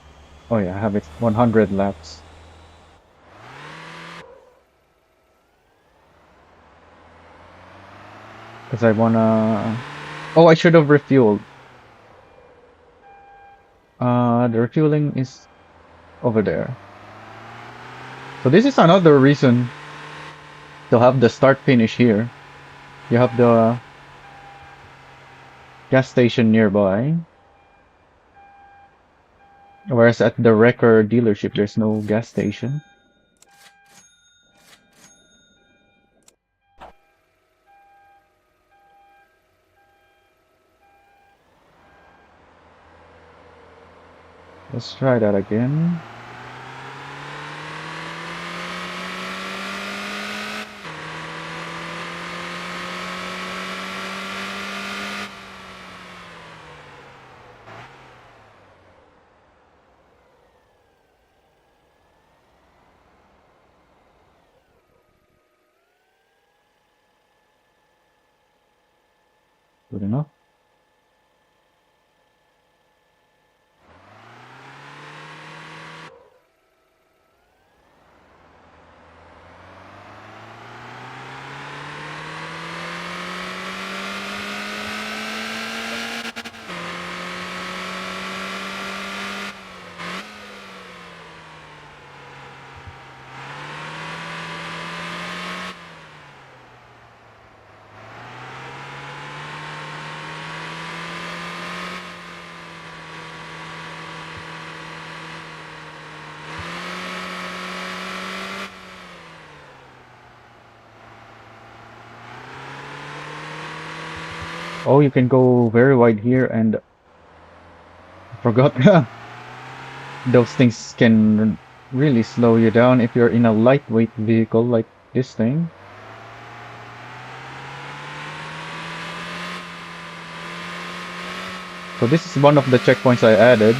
Oh yeah, I have it 100 laps. Because I wanna... Oh, I should have refueled. The refueling is over there. So this is another reason to have the start finish here. You have the gas station nearby, whereas at the wrecker dealership, there's no gas station. Let's try that again. Good enough. Oh, you can go very wide here, and I forgot those things can really slow you down if you're in a lightweight vehicle like this thing. So this is one of the checkpoints I added,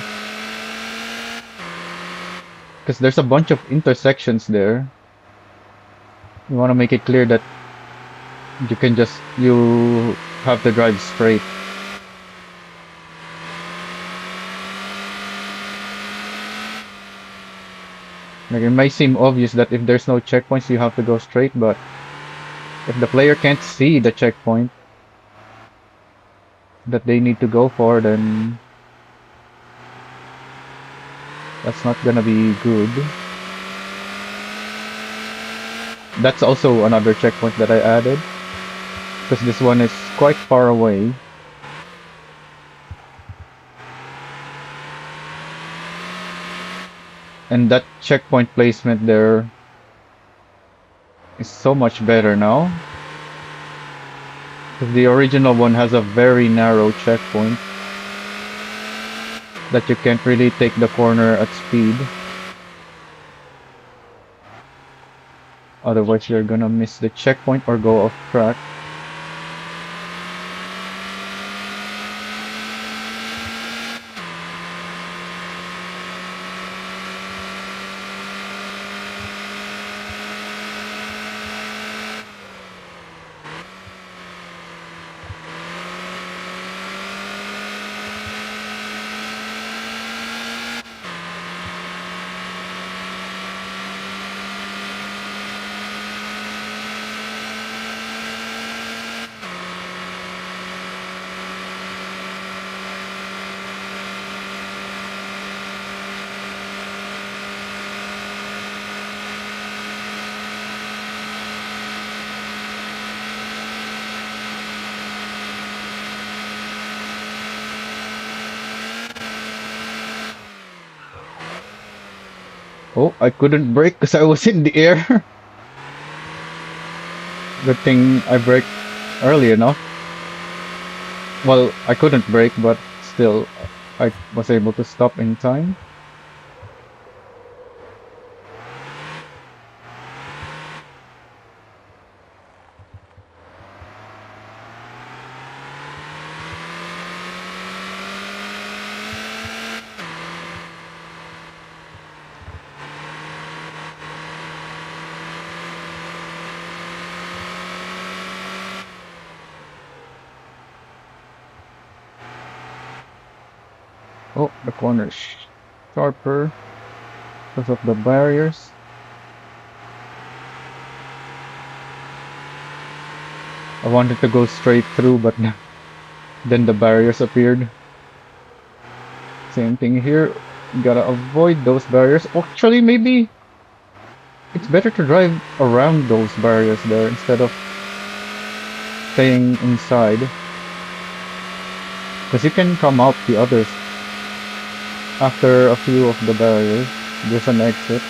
because there's a bunch of intersections there. You want to make it clear that you have to drive straight. Like it may seem obvious that if there's no checkpoints, you have to go straight, but if the player can't see the checkpoint that they need to go for, then that's not gonna be good. That's also another checkpoint that I added, because this one is quite far away. And that checkpoint placement there is so much better now. Because the original one has a very narrow checkpoint that you can't really take the corner at speed. Otherwise you're gonna miss the checkpoint or go off track. Oh, I couldn't brake because I was in the air. Good thing I braked early enough. Well, I couldn't brake, but still, I was able to stop in time. Oh, the corners. sharper because of the barriers. I wanted to go straight through, but then the barriers appeared. Same thing here. Gotta avoid those barriers. Actually, maybe it's better to drive around those barriers there instead of staying inside. Because you can come out the others after a few of the barriers. There's an exit.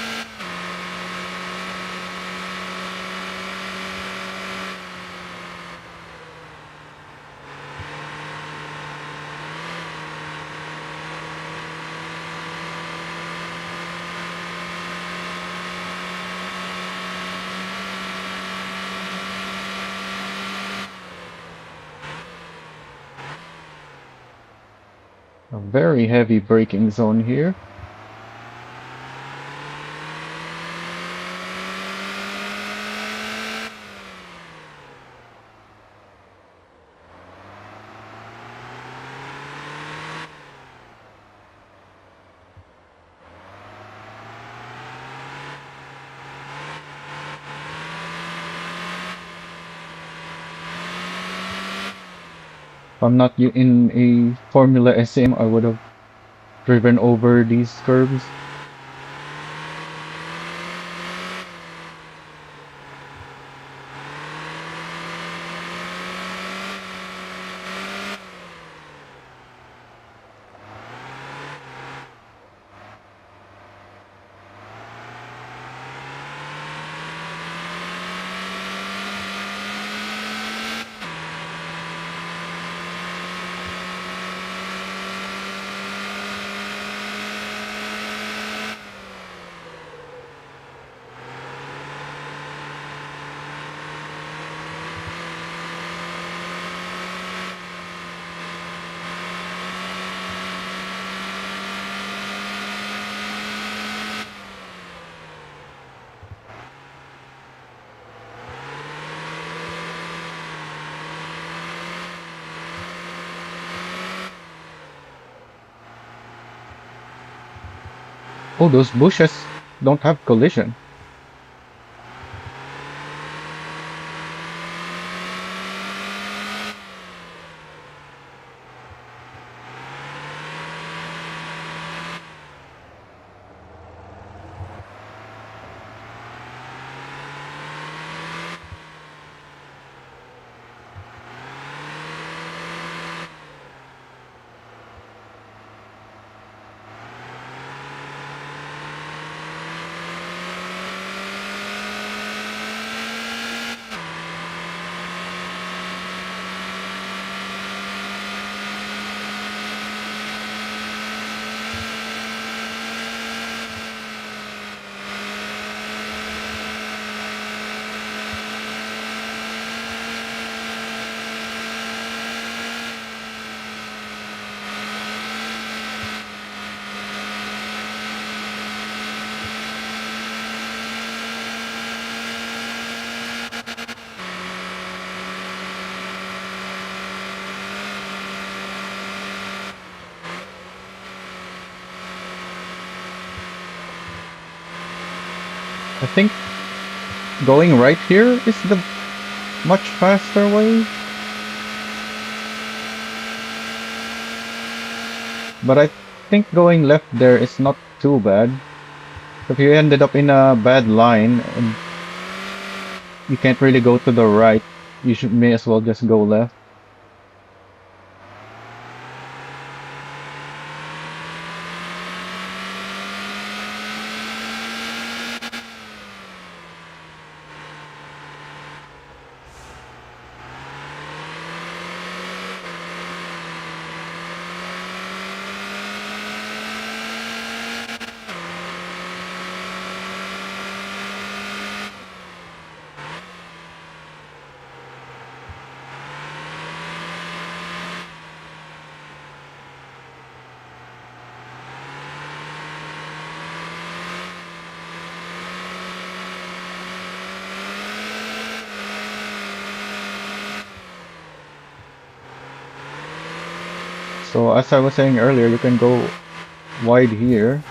A very heavy braking zone here. If I'm not in a Formula SM, I would have driven over these curves. Oh, those bushes don't have collision. I think going right here is the much faster way. But I think going left there is not too bad. If you ended up in a bad line and you can't really go to the right, you should may as well just go left. So as I was saying earlier, you can go wide here.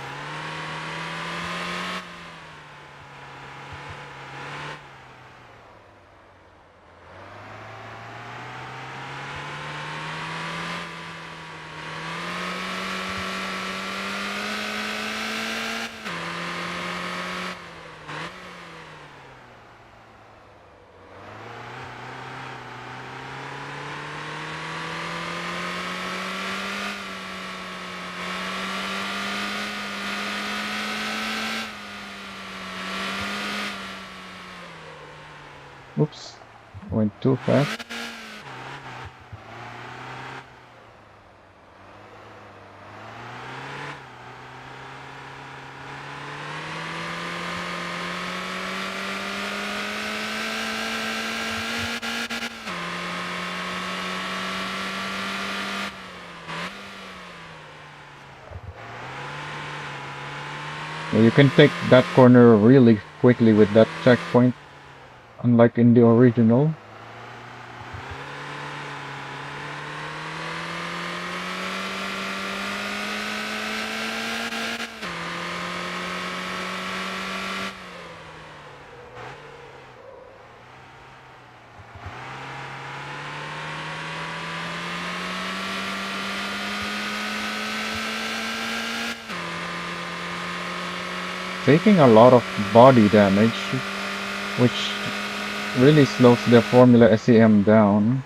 Oops, went too fast. Yeah, you can take that corner really quickly with that checkpoint, unlike in the original. Taking a lot of body damage, which really slows the Formula SEM down.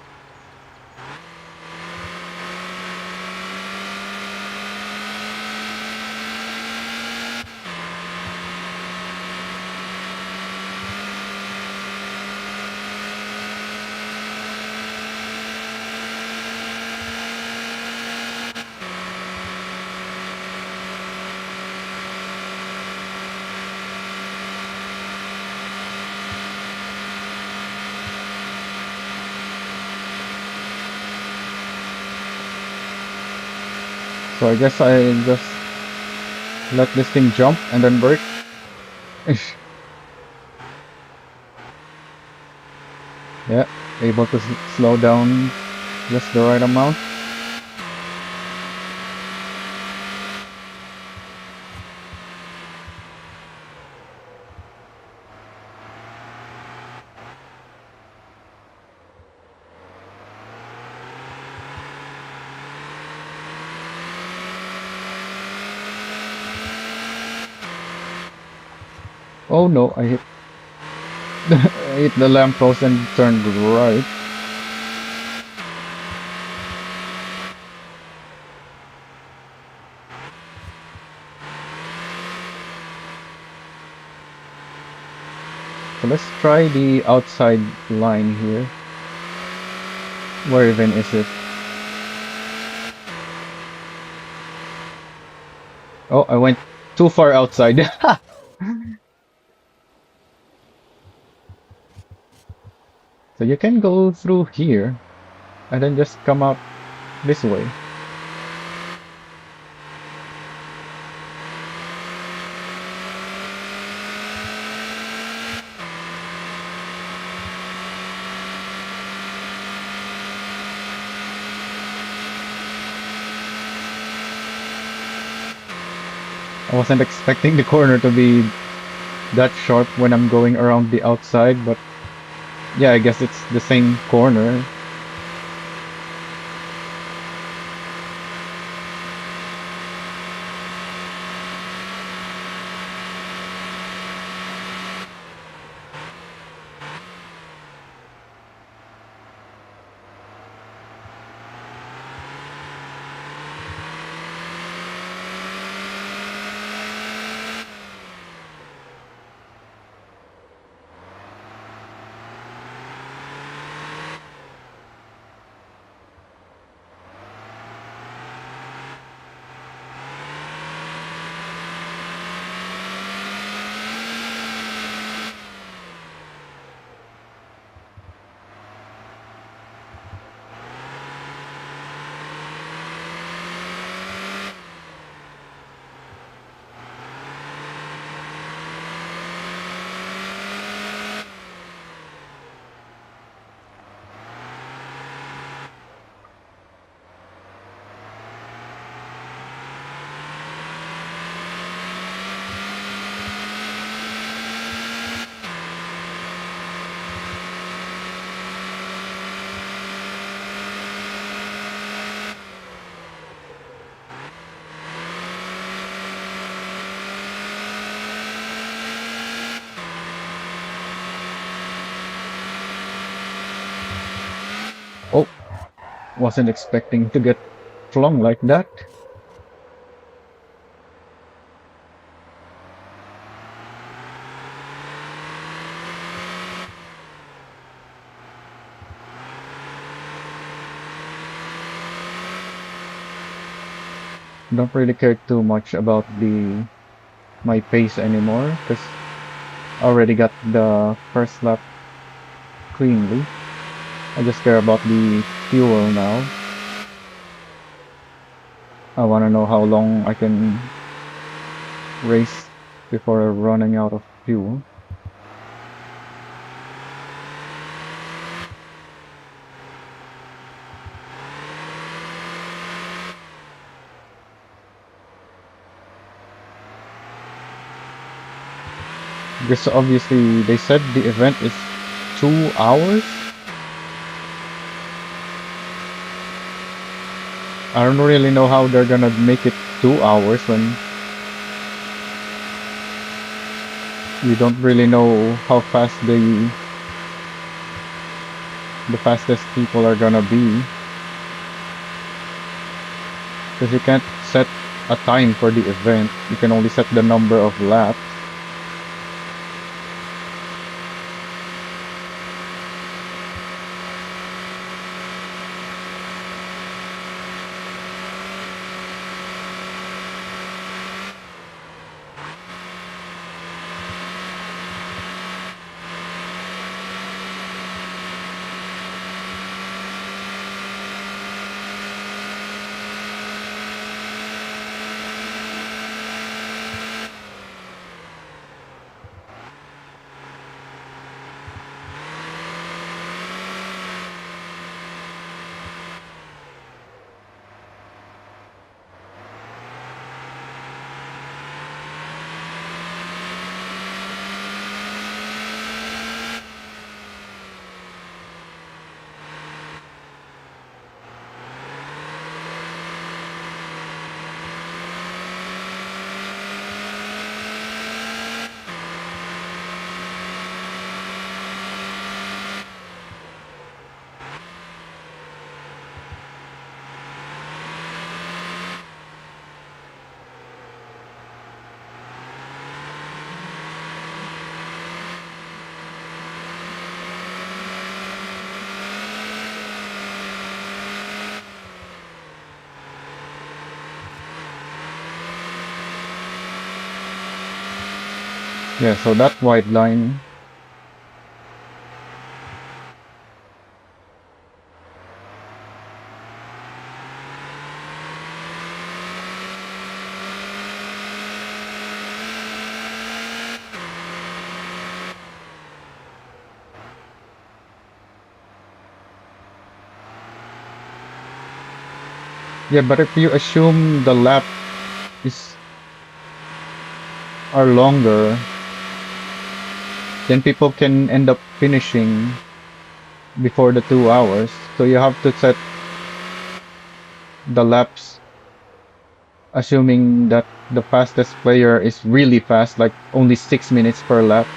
So I guess I just let this thing jump and then brake. Yeah, able to slow down just the right amount. Oh no, I hit I hit the lamppost and turned right. So let's try the outside line here. Where even is it? Oh, I went too far outside. So you can go through here and then just come out this way. I wasn't expecting the corner to be that sharp when I'm going around the outside, but yeah, I guess it's the same corner. Oh, wasn't expecting to get flung like that. Don't really care too much about the my pace anymore because I already got the first lap cleanly. I just care about the fuel now. I want to know how long I can race before running out of fuel. Because obviously they said the event is 2 hours. I don't really know how they're gonna make it 2 hours when you don't really know how fast the fastest people are gonna be. Because you can't set a time for the event. You can only set the number of laps. Yeah, so that white line. Yeah, but if you assume the lap is are longer, then people can end up finishing before the 2 hours. So you have to set the laps assuming that the fastest player is really fast, like only 6 minutes per lap,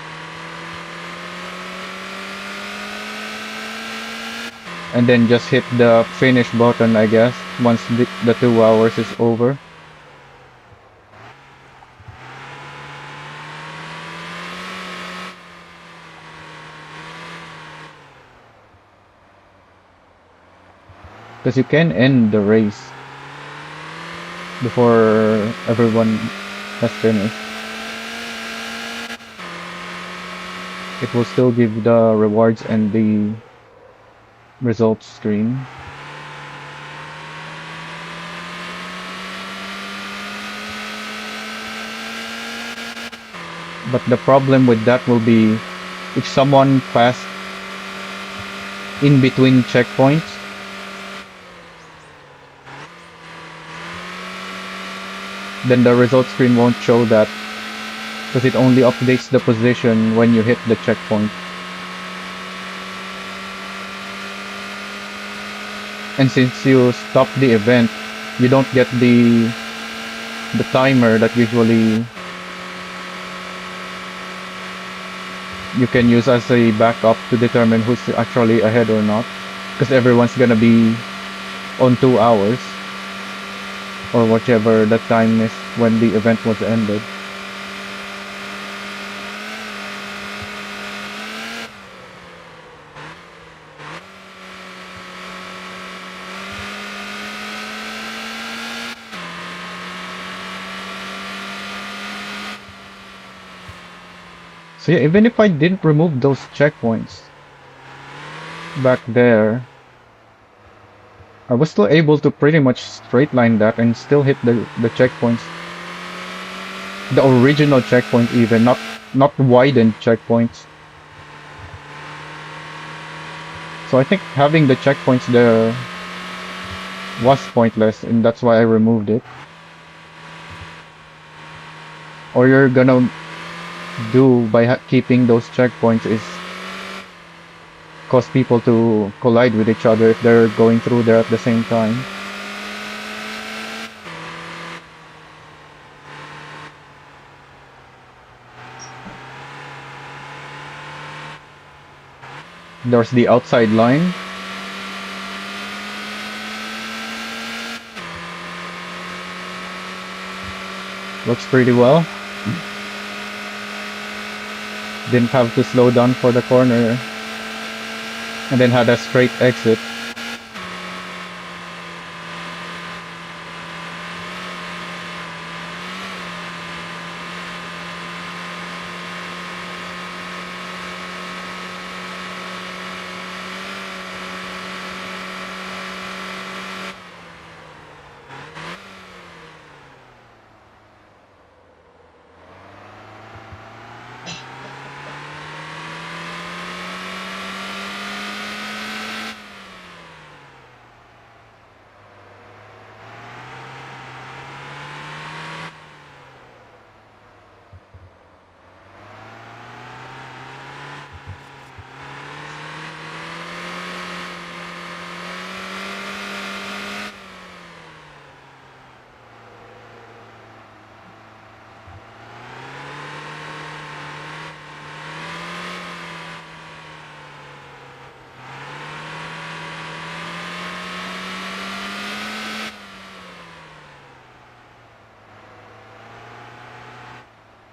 and then just hit the finish button, I guess, once the 2 hours is over. Because you can end the race before everyone has finished. It will still give the rewards and the results screen. But the problem with that will be if someone passed in between checkpoints, then the result screen won't show that because it only updates the position when you hit the checkpoint. And since you stop the event, you don't get the timer that usually you can use as a backup to determine who's actually ahead or not. Because everyone's gonna be on 2 hours or whichever the time is when the event was ended. So yeah, even if I didn't remove those checkpoints back there, I was still able to pretty much straight line that and still hit the checkpoints, the original checkpoint even, not widened checkpoints. So I think having the checkpoints there was pointless, and that's why I removed it. All you're gonna do by keeping those checkpoints is cause people to collide with each other if they're going through there at the same time. There's the outside line. Looks pretty well. Didn't have to slow down for the corner. And then had a straight exit.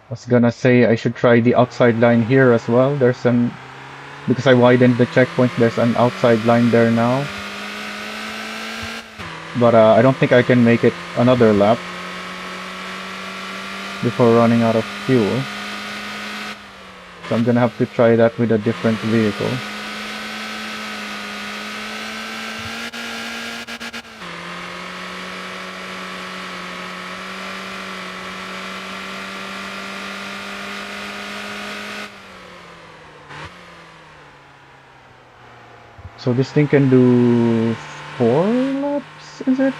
I was gonna say I should try the outside line here as well. There's some, because I widened the checkpoint, there's an outside line there now. But I don't think I can make it another lap before running out of fuel. So I'm gonna have to try that with a different vehicle. So this thing can do 4 laps, is it?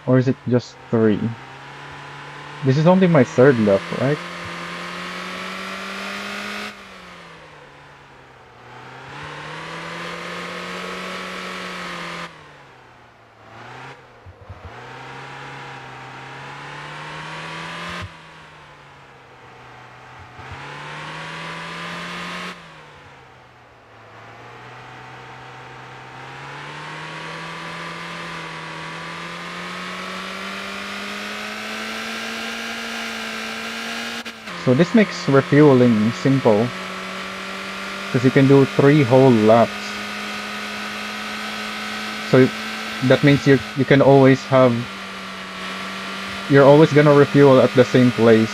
Or is it just 3? This is only my 3rd lap, right? So this makes refueling simple, because you can do 3 whole laps. So that means you can always have, you're always gonna refuel at the same place.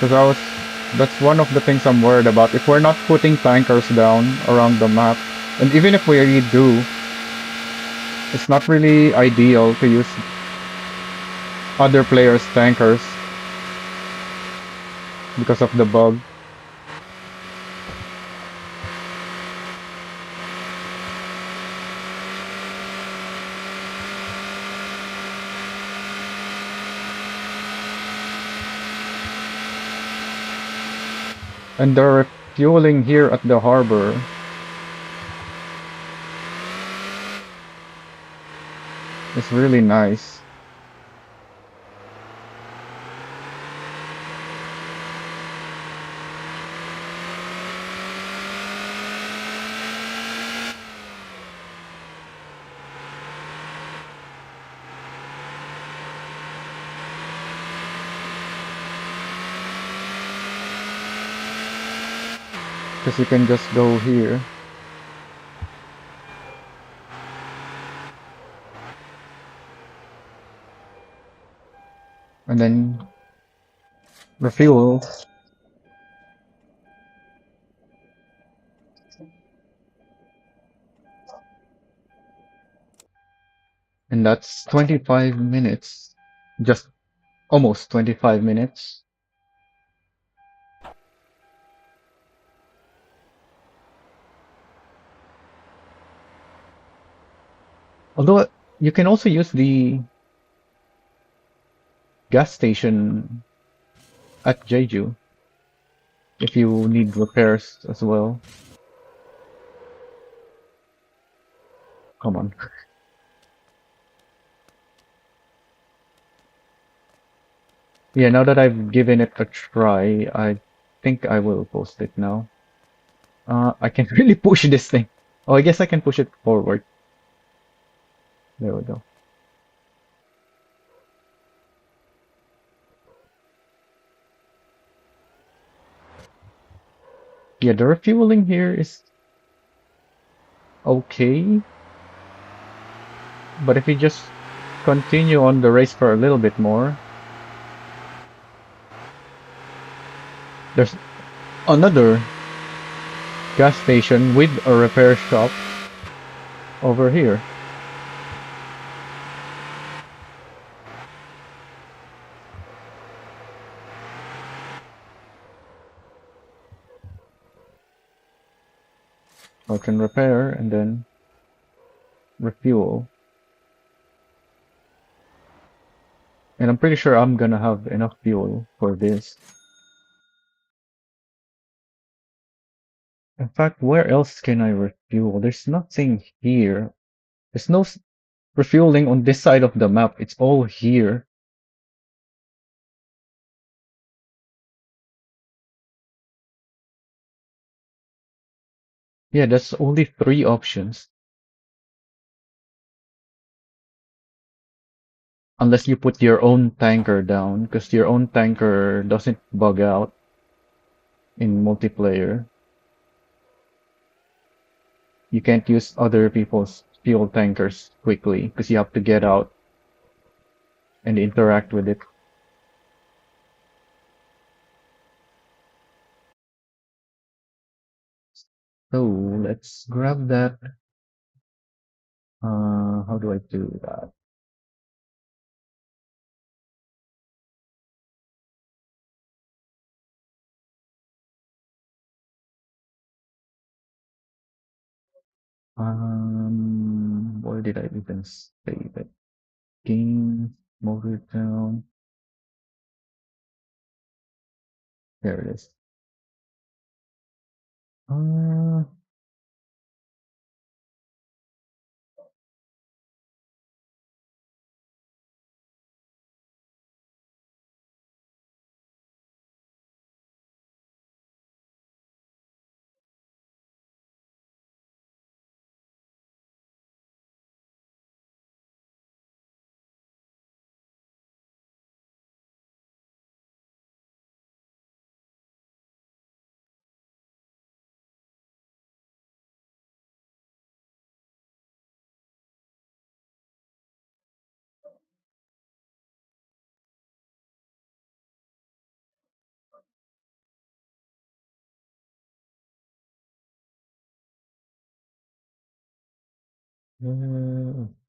Because that's one of the things I'm worried about. If we're not putting tankers down around the map, and even if we really do, it's not really ideal to use other players' tankers because of the bug. And the refueling here at the harbor is really nice. Because you can just go here and then refuel, and that's 25 minutes. Just almost 25 minutes. Although you can also use the gas station at Jeju if you need repairs as well. Come on. Yeah, now that I've given it a try, I think I will post it now. I can really push this thing. Oh, I guess I can push it forward. There we go. Yeah, the refueling here is okay, but if you just continue on the race for a little bit more, there's another gas station with a repair shop over here. I can repair and then refuel. And I'm pretty sure I'm gonna have enough fuel for this. In fact, where else can I refuel? There's nothing here. There's no refueling on this side of the map. It's all here. Yeah, there's only three options. Unless you put your own tanker down, because your own tanker doesn't bug out in multiplayer. You can't use other people's fuel tankers quickly, because you have to get out and interact with it. So let's grab that. How do I do that? Where did I even save it? Games, Motor Town. There it is. Uh,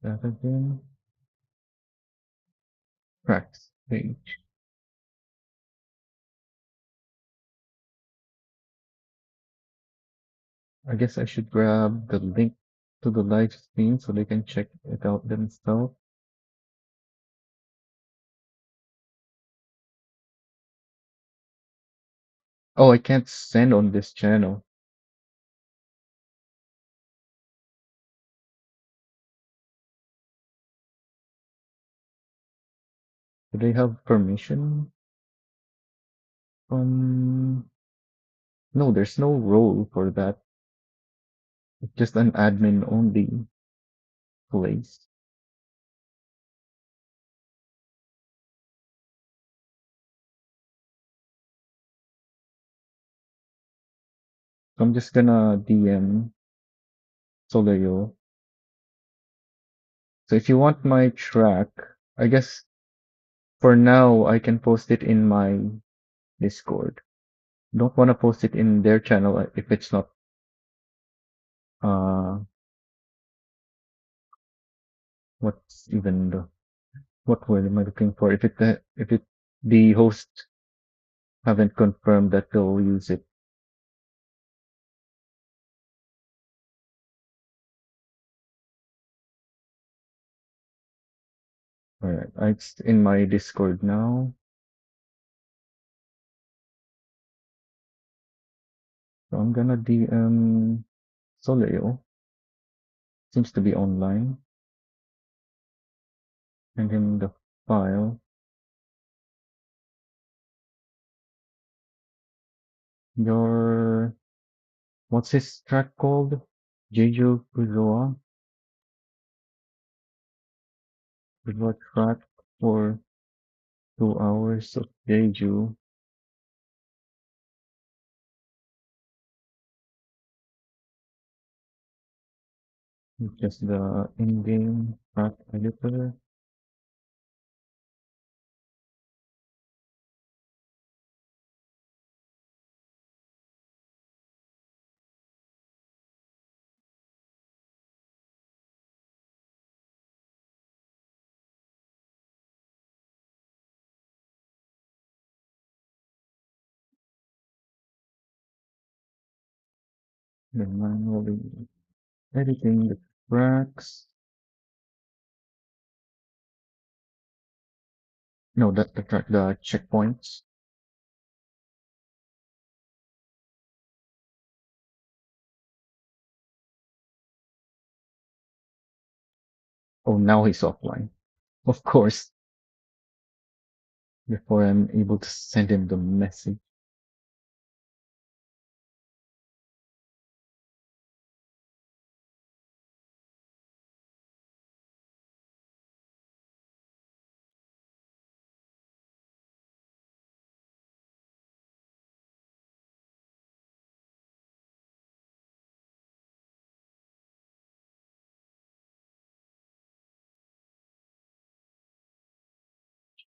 that again. Tracks page. I guess I should grab the link to the live stream so they can check it out themselves. Oh, I can't send on this channel. Do they have permission from... No, there's no role for that. It's just an admin only place. I'm just gonna DM Soleo. So if you want my track, I guess for now I can post it in my Discord. Don't want to post it in their channel if it's not uh what's even what word am I looking for? If it the host haven't confirmed that they'll use it. Alright, it's in my Discord now. So I'm gonna DM Soleo. Seems to be online. Send him the file. Your what's his track called? Jeju Kuzoa? Kuzoa track for 2 hours of Jeju. Just the in-game track editor. Then manually editing the tracks. No, the track, the checkpoints. Oh, now he's offline. Of course, before I'm able to send him the message.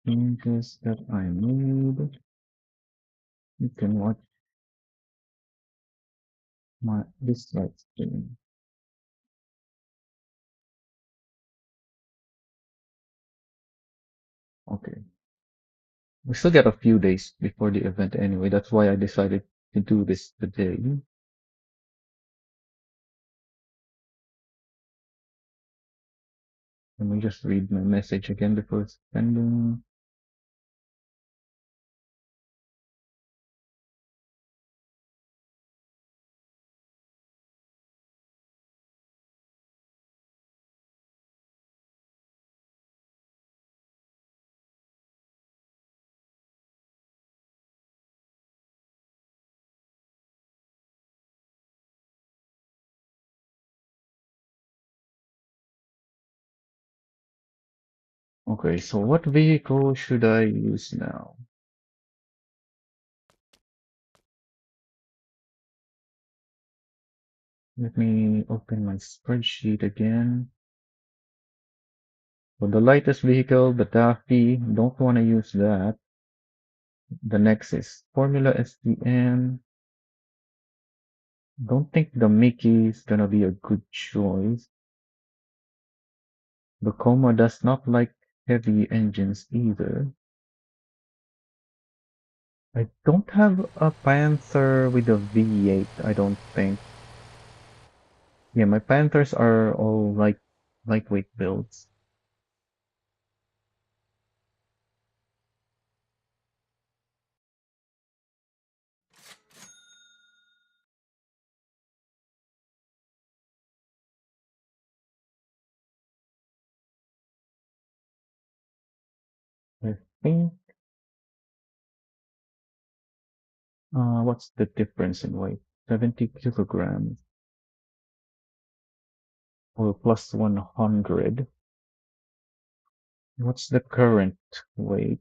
Changes that I made. You can watch my this live stream. Okay. We still got a few days before the event anyway. That's why I decided to do this today. Let me just read my message again before sending. Okay, so what vehicle should I use now? Let me open my spreadsheet again. For the lightest vehicle, the Daffy, don't want to use that. The next is Formula STM. Don't think the Mickey is gonna be a good choice. The Coma does not like heavy engines either. I don't have a Panther with a V8, I don't think. Yeah, my Panthers are all lightweight builds. I think, what's the difference in weight? 70 kilograms or plus 100. What's the current weight?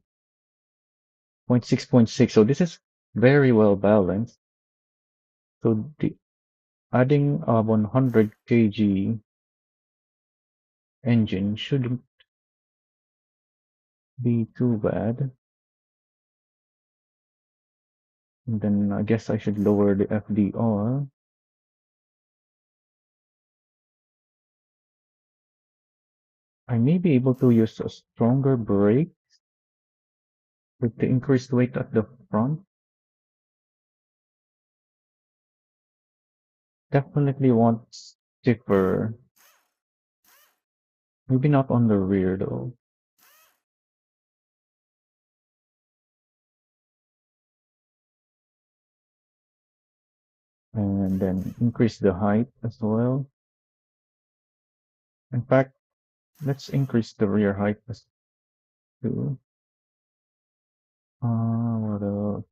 0.6.6. So this is very well balanced. So Adding a 100 kg engine shouldn't be too bad. And then I guess I should lower the FDR. I may be able to use a stronger brake with the increased weight at the front. Definitely want stiffer. Maybe not on the rear though. And then increase the height as well. In fact, let's increase the rear height as too. What else?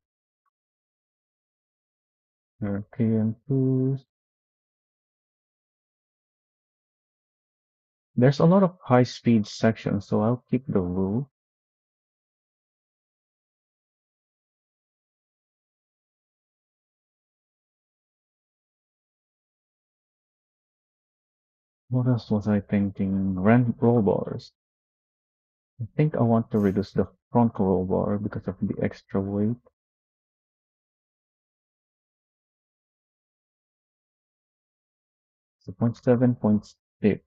Okay, and boost. There's a lot of high-speed sections, so I'll keep the roof. What else was I thinking? Rent roll bars. I think I want to reduce the front roll bar because of the extra weight. So 0.7, 0.6.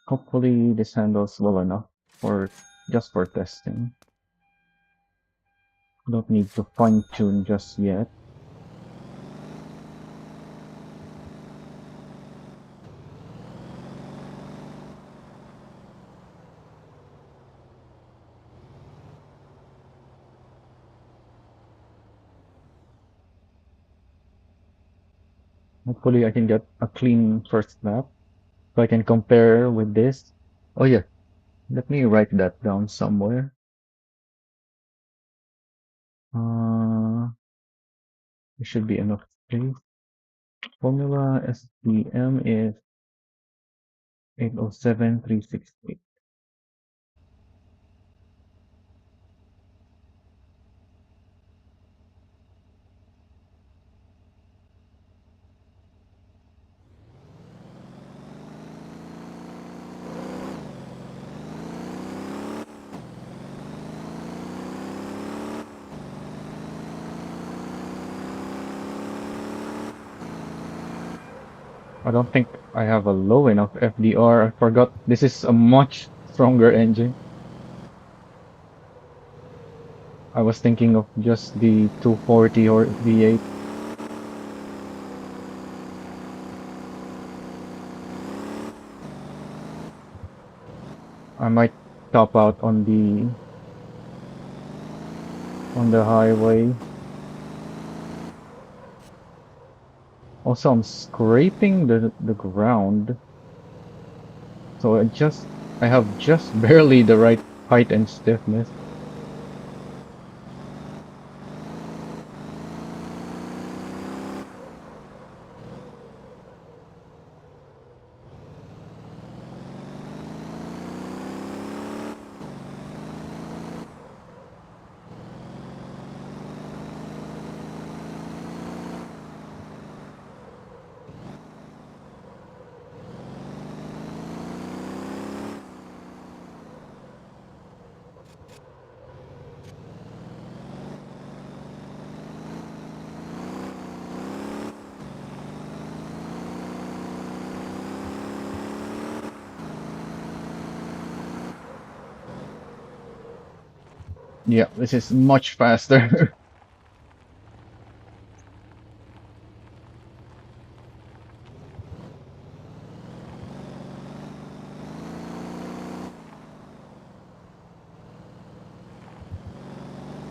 Hopefully this handles well enough for just for testing. Don't need to fine tune just yet. Hopefully I can get a clean first lap so I can compare with this. Oh yeah, let me write that down somewhere. There should be enough space. Formula SDM is 807368. I don't think I have a low enough FDR. I forgot this is a much stronger engine. I was thinking of just the 240 or V8. I might top out on the highway. Also, I'm scraping the ground, so I have just barely the right height and stiffness. Yeah, this is much faster.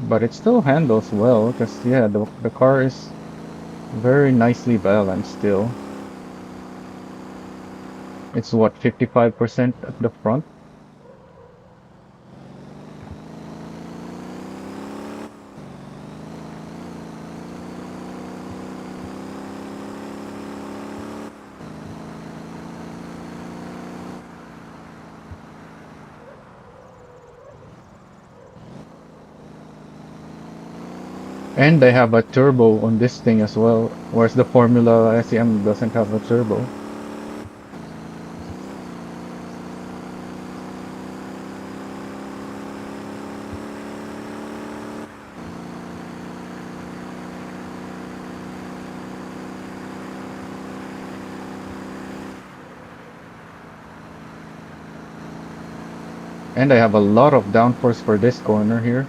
But it still handles well, because yeah, the car is very nicely balanced still. It's what, 55% at the front? And I have a turbo on this thing as well, whereas the Formula SEM doesn't have a turbo. And I have a lot of downforce for this corner here.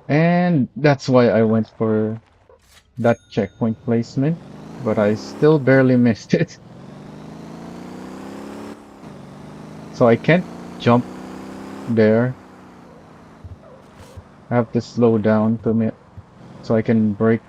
And that's why I went for that checkpoint placement, but I still barely missed it. So I can't jump there. I have to slow down to me so I can brake.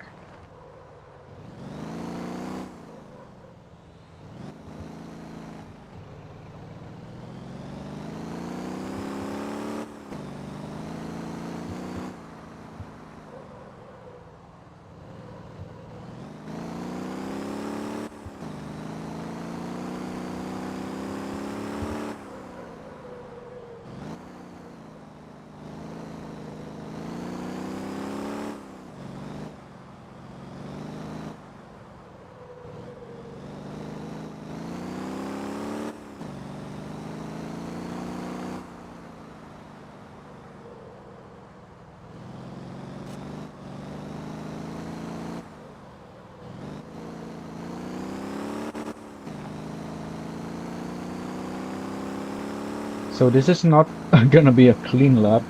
So this is not gonna be a clean lap.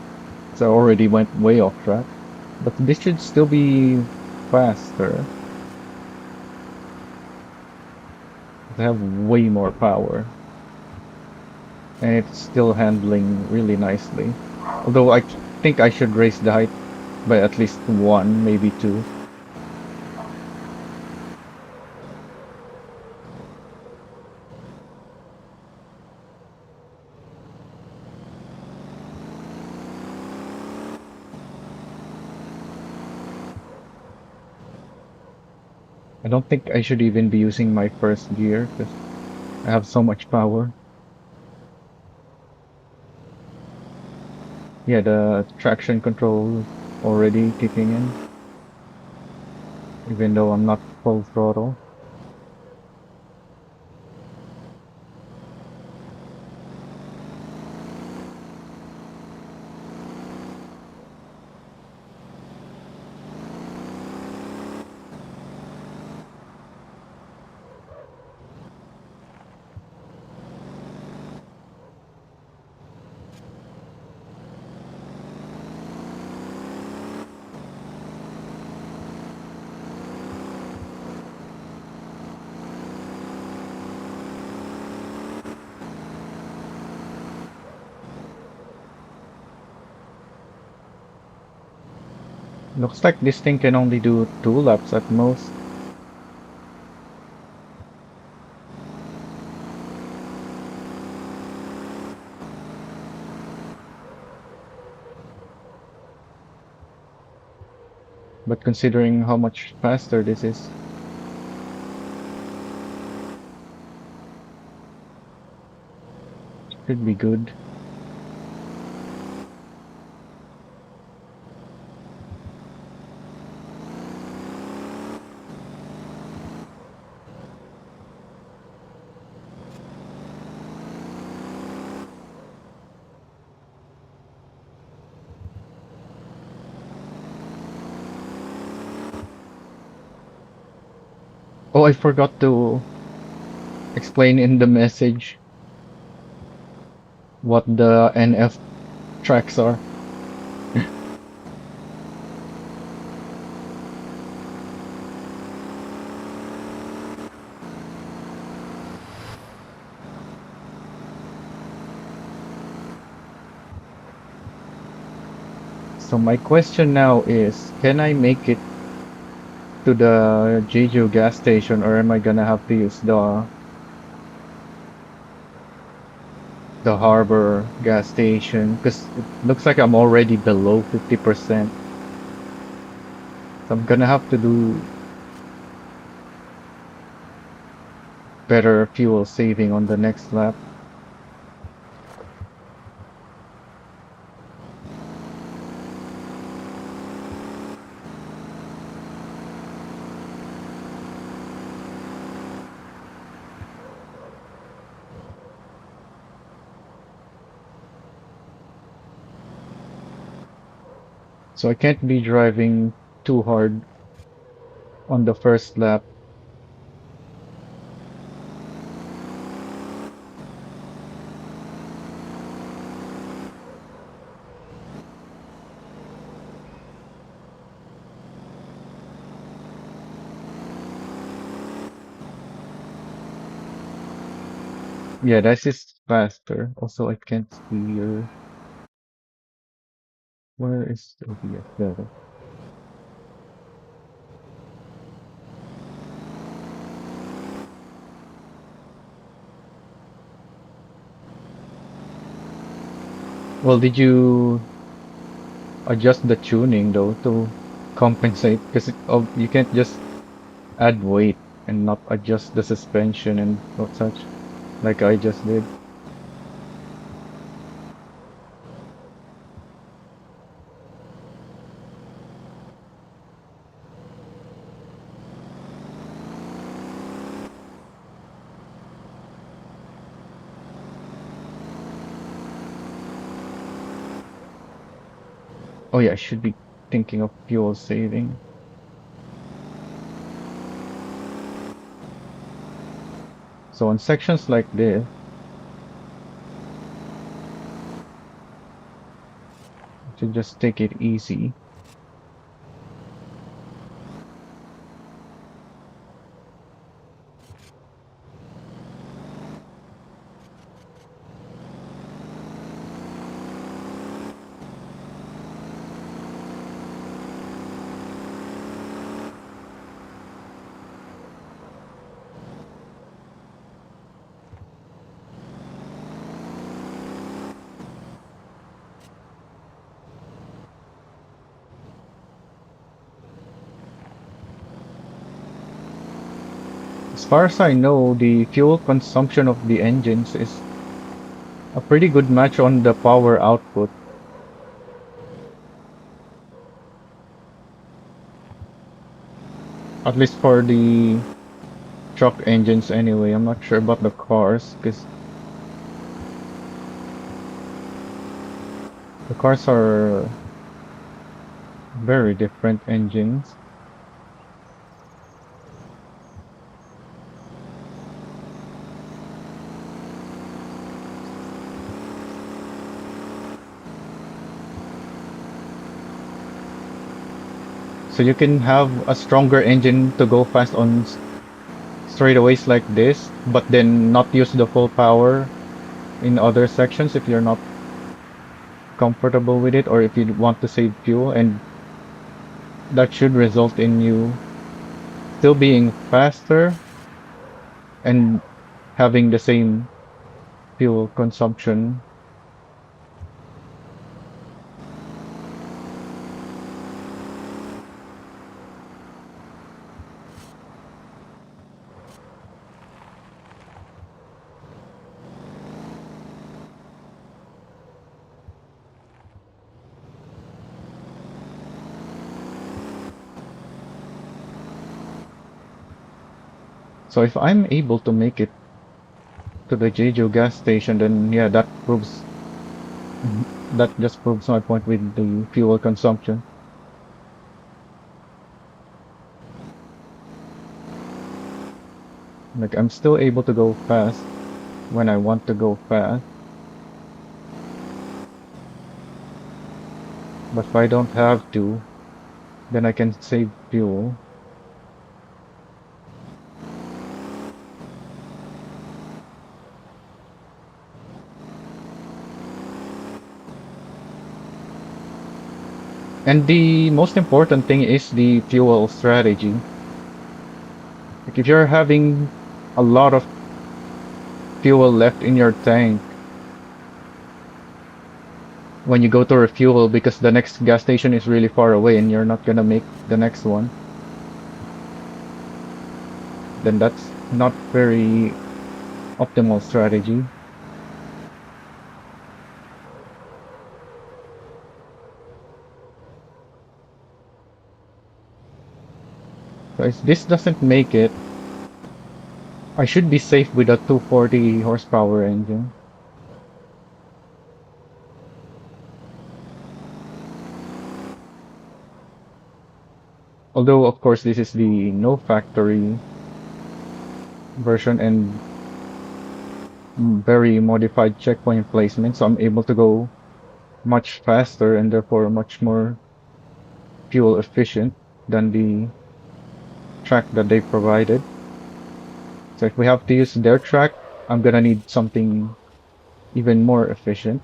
So I already went way off track. But this should still be faster. They have way more power. And it's still handling really nicely. Although I think I should raise the height by at least one, maybe two. I don't think I should even be using my first gear because I have so much power. Yeah, the traction control already kicking in, even though I'm not full throttle. Looks like this thing can only do 2 laps at most. But considering how much faster this is, should be good. Oh, I forgot to explain in the message what the NF tracks are. So my question now is, can I make it to the Jeju gas station, or am I gonna have to use the harbor gas station? Because it looks like I'm already below 50%. So I'm gonna have to do better fuel saving on the next lap. So I can't be driving too hard on the first lap. Yeah, that is faster. Also, I can't see your. Where is the OBS? There. Well, did you adjust the tuning though to compensate? Because you can't just add weight and not adjust the suspension and what such, like I just did. Oh yeah, I should be thinking of fuel saving. So on sections like this, I should just take it easy. As far as I know, the fuel consumption of the engines is a pretty good match on the power output, at least for the truck engines anyway. I'm not sure about the cars because the cars are very different engines. So you can have a stronger engine to go fast on straightaways like this, but then not use the full power in other sections if you're not comfortable with it or if you want to save fuel, and that should result in you still being faster and having the same fuel consumption. So if I'm able to make it to the Jeju gas station, then yeah, that just proves my point with the fuel consumption. Like I'm still able to go fast when I want to go fast, but if I don't have to, then I can save fuel. And the most important thing is the fuel strategy. Like if you're having a lot of fuel left in your tank when you go to refuel because the next gas station is really far away and you're not gonna make the next one, then that's not very optimal strategy. So if this doesn't make it, I should be safe with a 240 horsepower engine. Although, of course, this is the no factory version and very modified checkpoint placement, so I'm able to go much faster and therefore much more fuel efficient than the track that they provided. So if we have to use their track, I'm gonna need something even more efficient.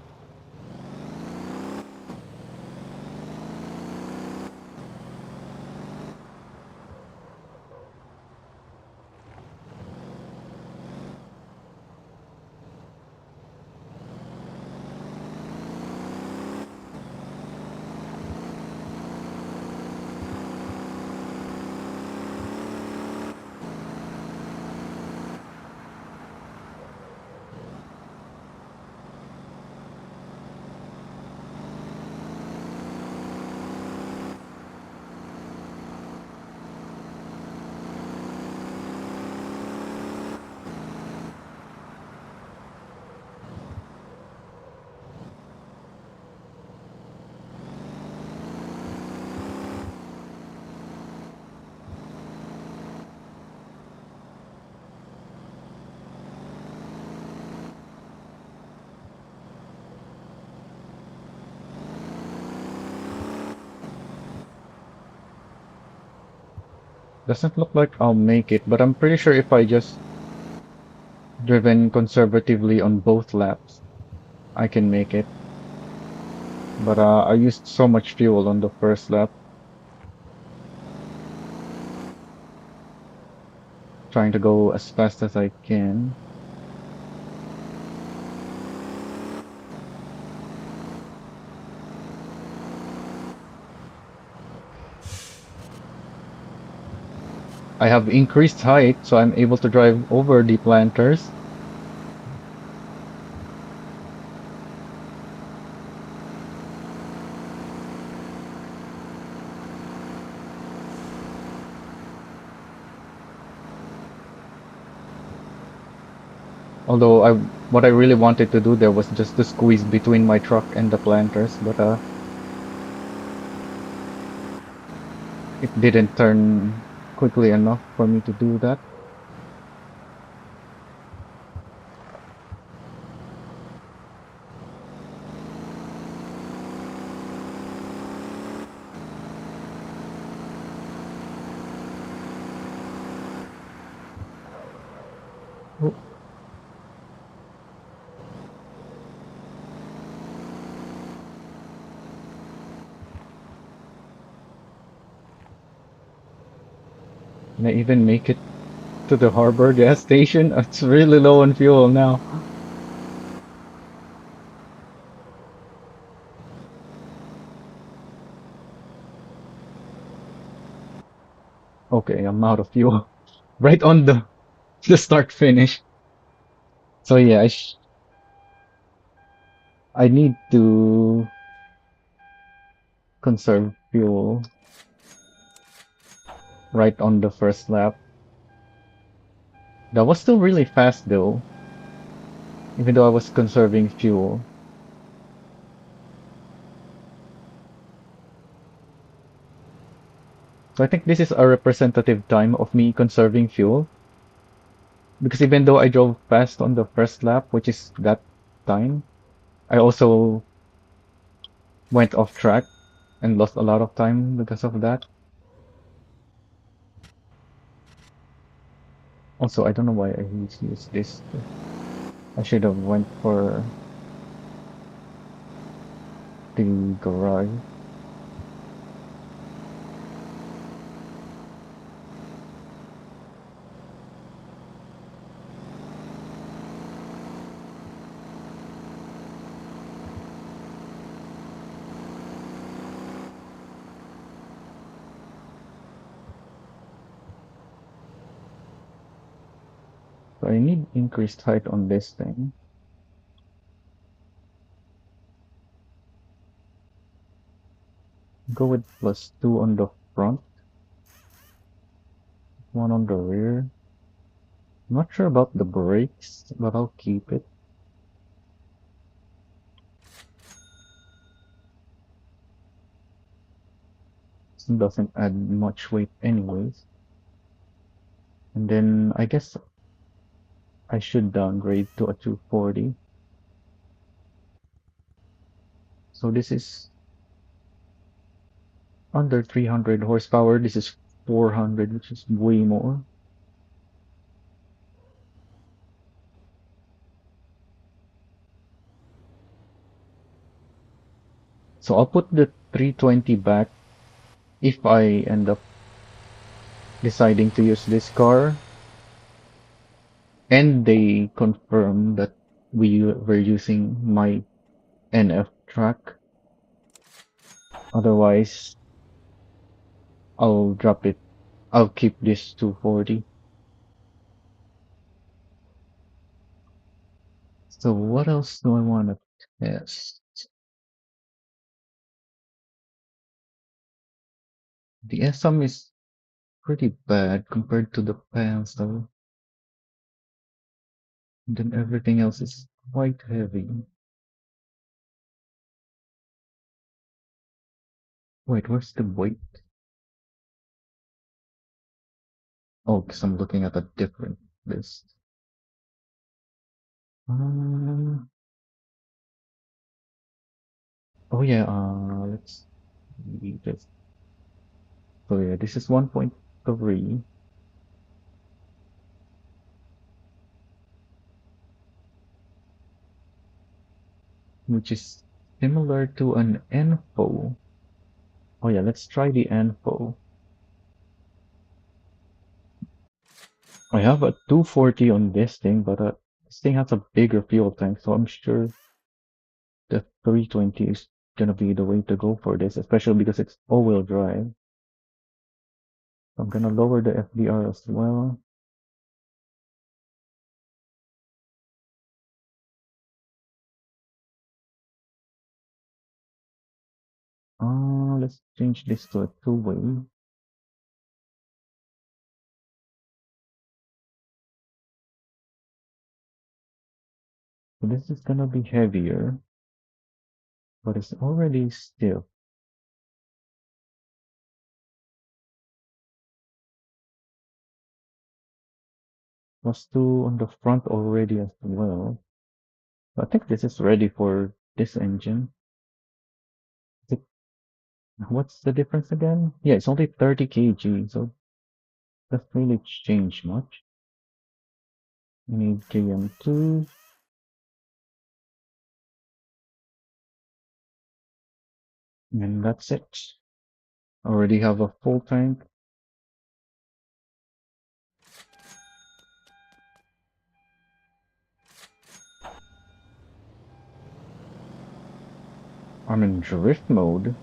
Doesn't look like I'll make it, but I'm pretty sure if I just driven conservatively on both laps, I can make it. But I used so much fuel on the first lap, trying to go as fast as I can. I have increased height, so I'm able to drive over the planters. Although what I really wanted to do there was just to squeeze between my truck and the planters, but it didn't turn quickly enough for me to do that. Oh, can I even make it to the harbor gas station? It's really low on fuel now. Okay, I'm out of fuel. Right on the start finish. So yeah, I need to conserve fuel right on the first lap. That was still really fast though, even though I was conserving fuel. So I think this is a representative time of me conserving fuel. Because even though I drove fast on the first lap, which is that time, I also went off track and lost a lot of time because of that. Also, I don't know why I used this. I should have went for the garage. So I need increased height on this thing. Go with +2 on the front, 1 on the rear. I'm not sure about the brakes, but I'll keep it. doesn't add much weight anyways. And then I guess I should downgrade to a 240. So this is under 300 horsepower. This is 400, which is way more. So I'll put the 320 back if I end up deciding to use this car and they confirm that we were using my NF track. Otherwise, I'll drop it. I'll keep this 240. So what else do I want to test? The SM is pretty bad compared to the Pencil. And then everything else is quite heavy. Wait, where's the weight? Oh, because I'm looking at a different list. Um, oh yeah, let's see this. So yeah, this is 1.3, which is similar to an Enfo. Oh yeah, let's try the Enfo. I have a 240 on this thing, but this thing has a bigger fuel tank, so I'm sure the 320 is gonna be the way to go for this, especially because it's all-wheel drive. So I'm gonna lower the FDR as well. Let's change this to a two-way. So this is gonna be heavier, but it's already stiff. Plus two on the front already as well. So I think this is ready for this engine. Is it, what's the difference again? Yeah, it's only 30 kg, so doesn't really change much. We need KM2, and that's it. Already have a full tank. I'm in drift mode.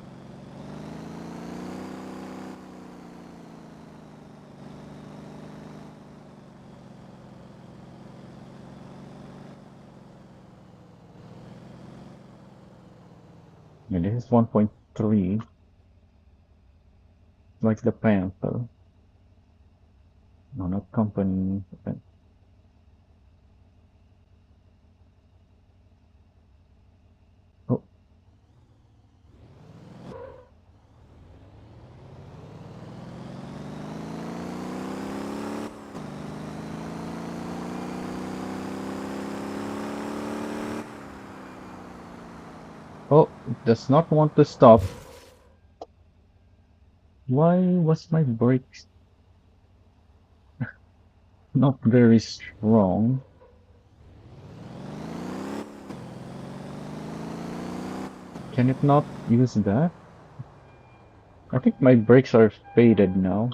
And this is 1.3, like the Panther. No, not company. Oh, oh, it does not want to stop. Why was my brakes not very strong? Can it not use that? I think my brakes are faded now.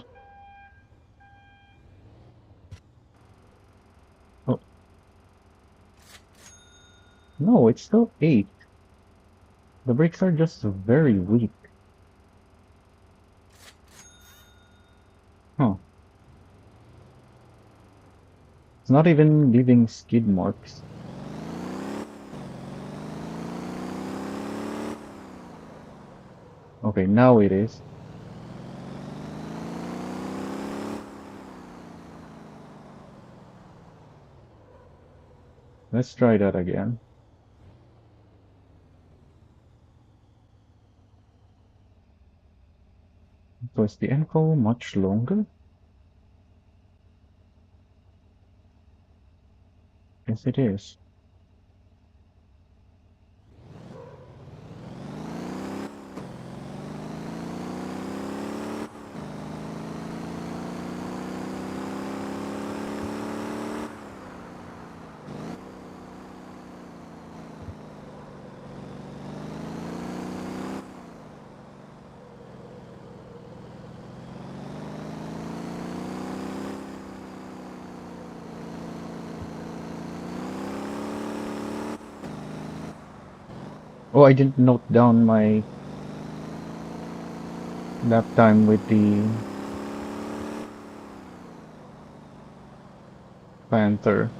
Oh, no, it's still 8. The brakes are just very weak. Huh. It's not even leaving skid marks. Okay, now it is. Let's try that again. So is the info much longer? Yes, it is. Oh, I didn't note down my lap time with the Panther.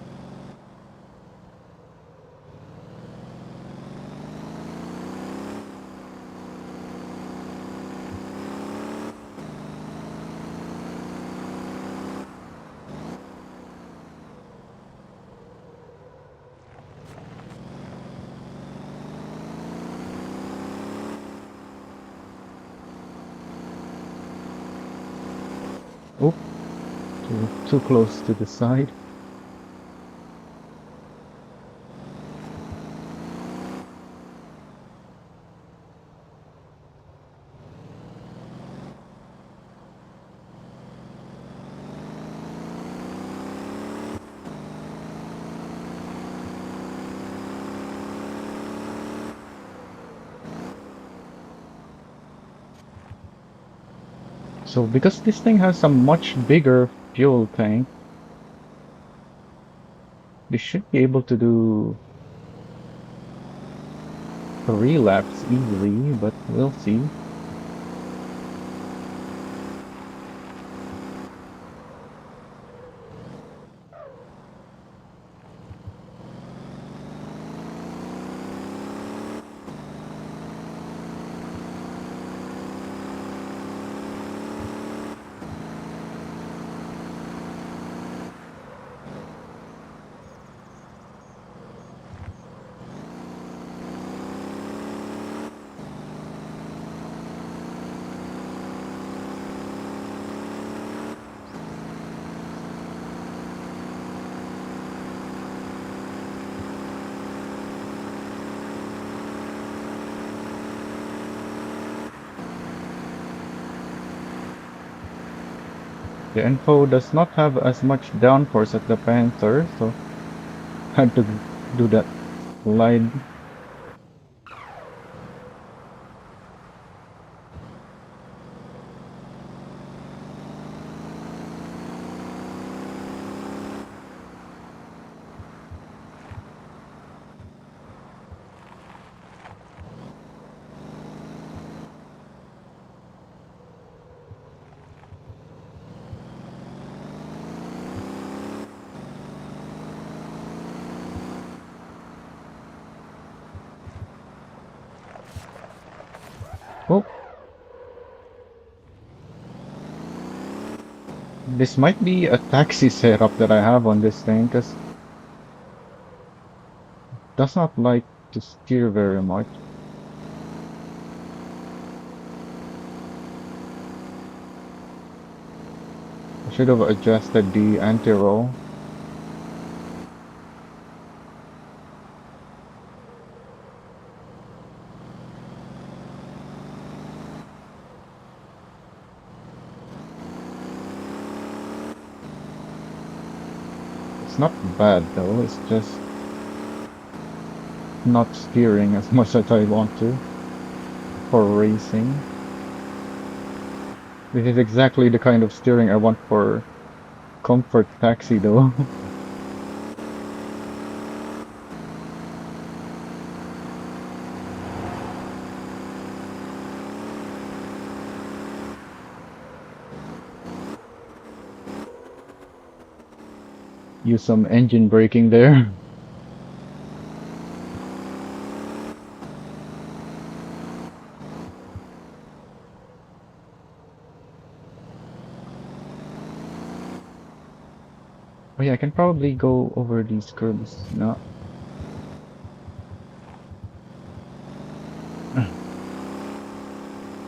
Oh, too close to the side. So because this thing has a much bigger fuel tank, they should be able to do 3 laps easily, but we'll see. The info does not have as much downforce as the Panther, so had to do that slide. Oh, this might be a taxi setup that I have on this thing, because it does not like to steer very much. I should have adjusted the anti-roll. It's not bad though, it's just not steering as much as I want to for racing. This is exactly the kind of steering I want for comfort taxi though. Use some engine braking there. Oh yeah, I can probably go over these curbs now.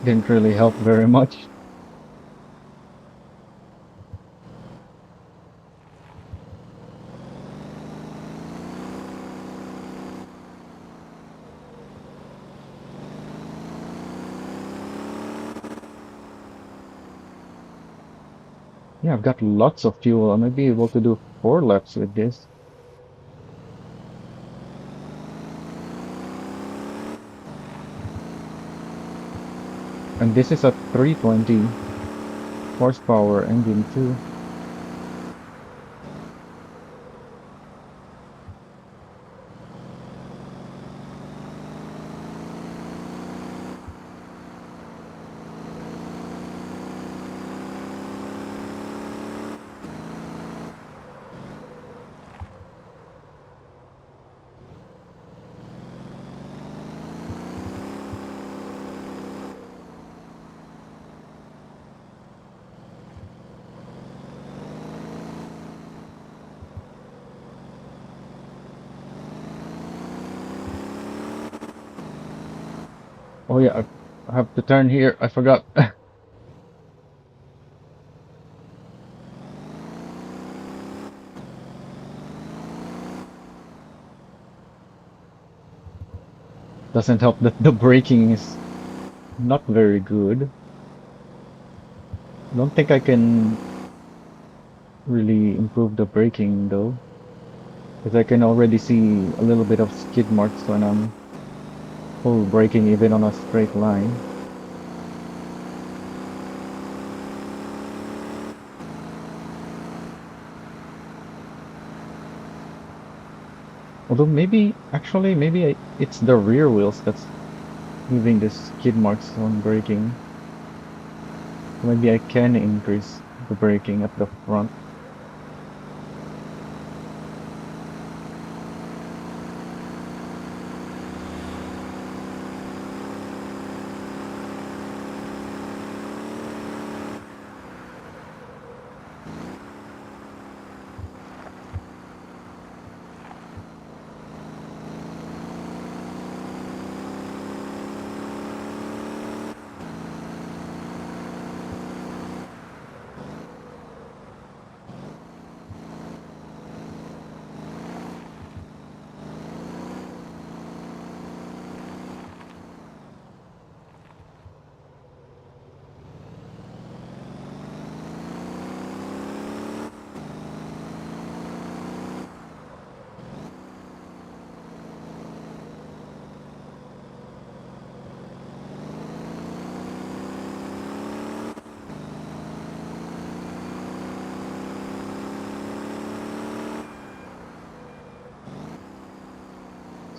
Didn't really help very much. Yeah, I've got lots of fuel. I might be able to do 4 laps with this. And this is a 320 horsepower engine too. Oh yeah, I have to turn here. I forgot. Doesn't help that the braking is not very good. Don't think I can really improve the braking though, because I can already see a little bit of skid marks when I'm full braking even on a straight line. Although maybe, actually, maybe it's the rear wheels that's leaving the skid marks on braking. So maybe I can increase the braking at the front.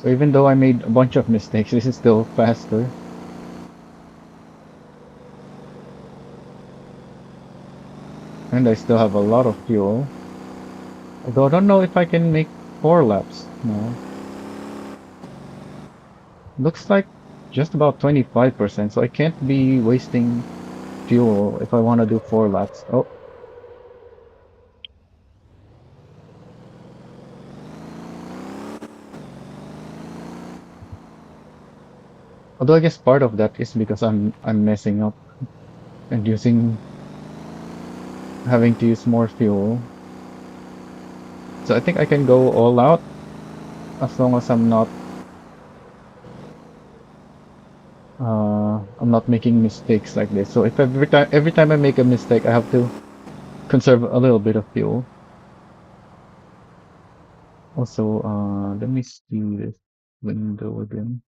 So even though I made a bunch of mistakes, this is still faster. And I still have a lot of fuel. Although I don't know if I can make 4 laps now. Looks like just about 25%, so I can't be wasting fuel if I want to do 4 laps. Oh, although I guess part of that is because I'm messing up and having to use more fuel. So I think I can go all out as long as I'm not making mistakes like this. So if every time I make a mistake, I have to conserve a little bit of fuel. Also, let me see this window again.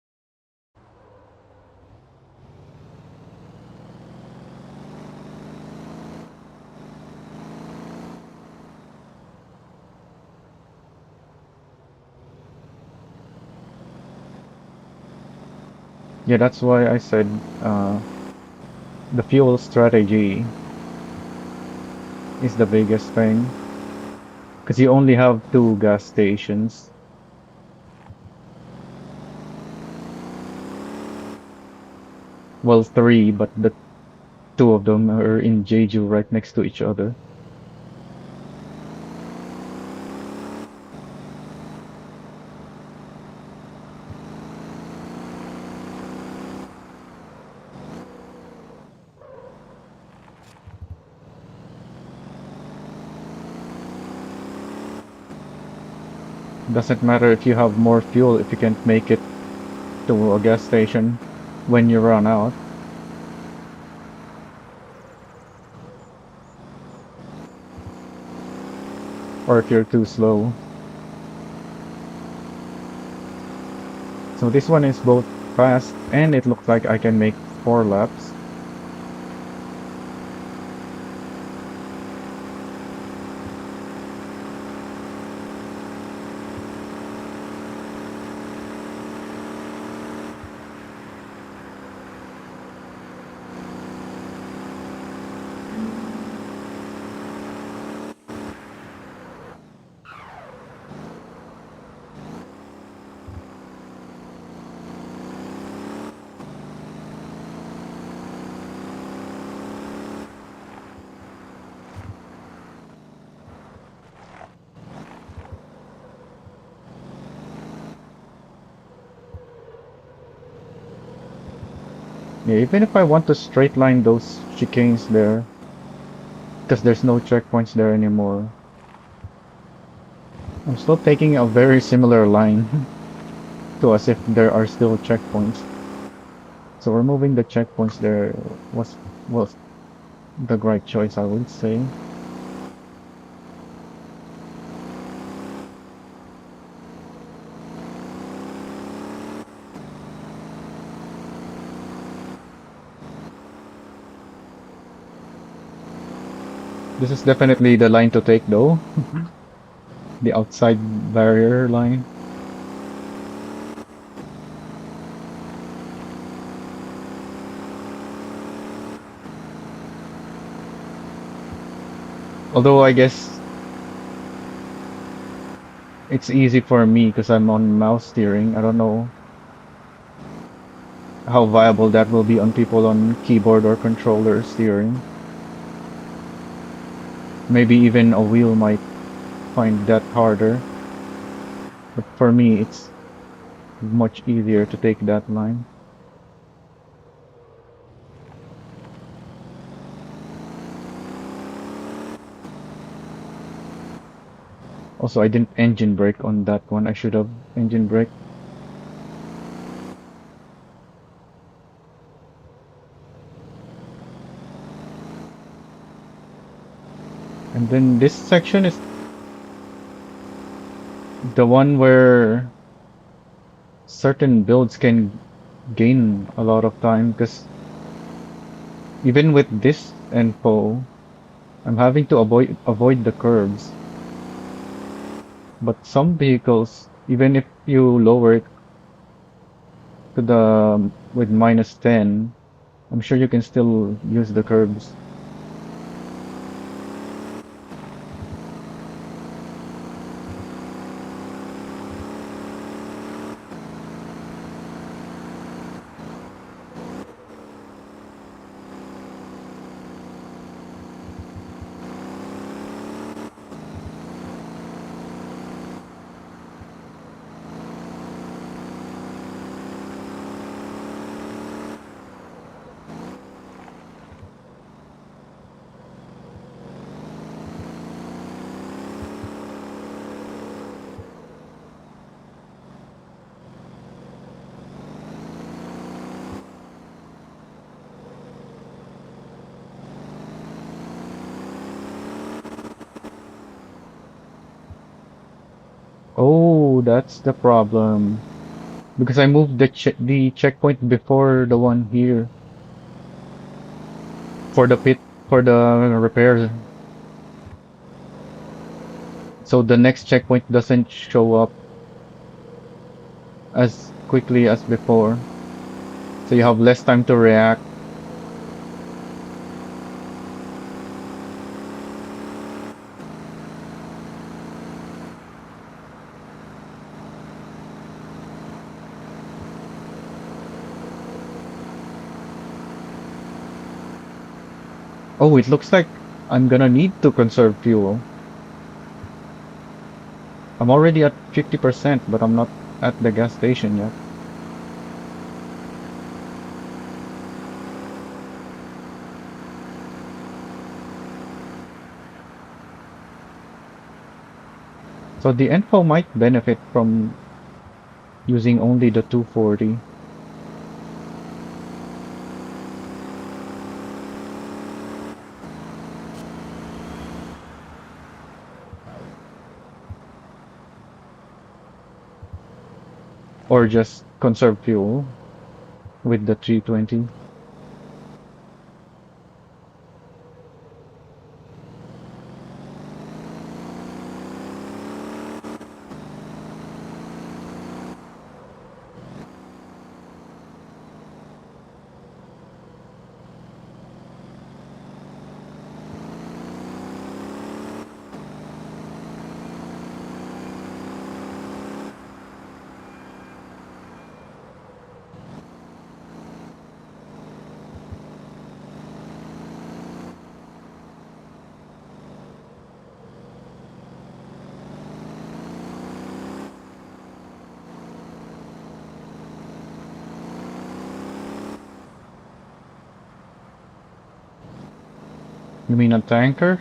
Yeah, that's why I said the fuel strategy is the biggest thing because you only have 2 gas stations. Well, 3, but the 2 of them are in Jeju right next to each other. Doesn't matter if you have more fuel if you can't make it to a gas station when you run out. or if you're too slow. So this one is both fast and it looks like I can make 4 laps. Yeah, even if I want to straight line those chicanes there, because there's no checkpoints there anymore, I'm still taking a very similar line to as if there are still checkpoints. So removing the checkpoints there was the right choice, I would say. This is definitely the line to take though, the outside barrier line. Although I guess it's easy for me because I'm on mouse steering. I don't know how viable that will be on people on keyboard or controller steering. Maybe even a wheel might find that harder. But for me, it's much easier to take that line. Also, I didn't engine brake on that one. I should have engine brake. And then this section is the one where certain builds can gain a lot of time because even with this info, I'm having to avoid the curves. But some vehicles, even if you lower it to the with -10, I'm sure you can still use the curbs. Oh, that's the problem. Because I moved the checkpoint before the one here for the pit for the repairs. So the next checkpoint doesn't show up as quickly as before. So you have less time to react. Oh, it looks like I'm gonna need to conserve fuel. I'm already at 50%, but I'm not at the gas station yet. So the info might benefit from using only the 240. or just conserve fuel with the 320. You mean a tanker?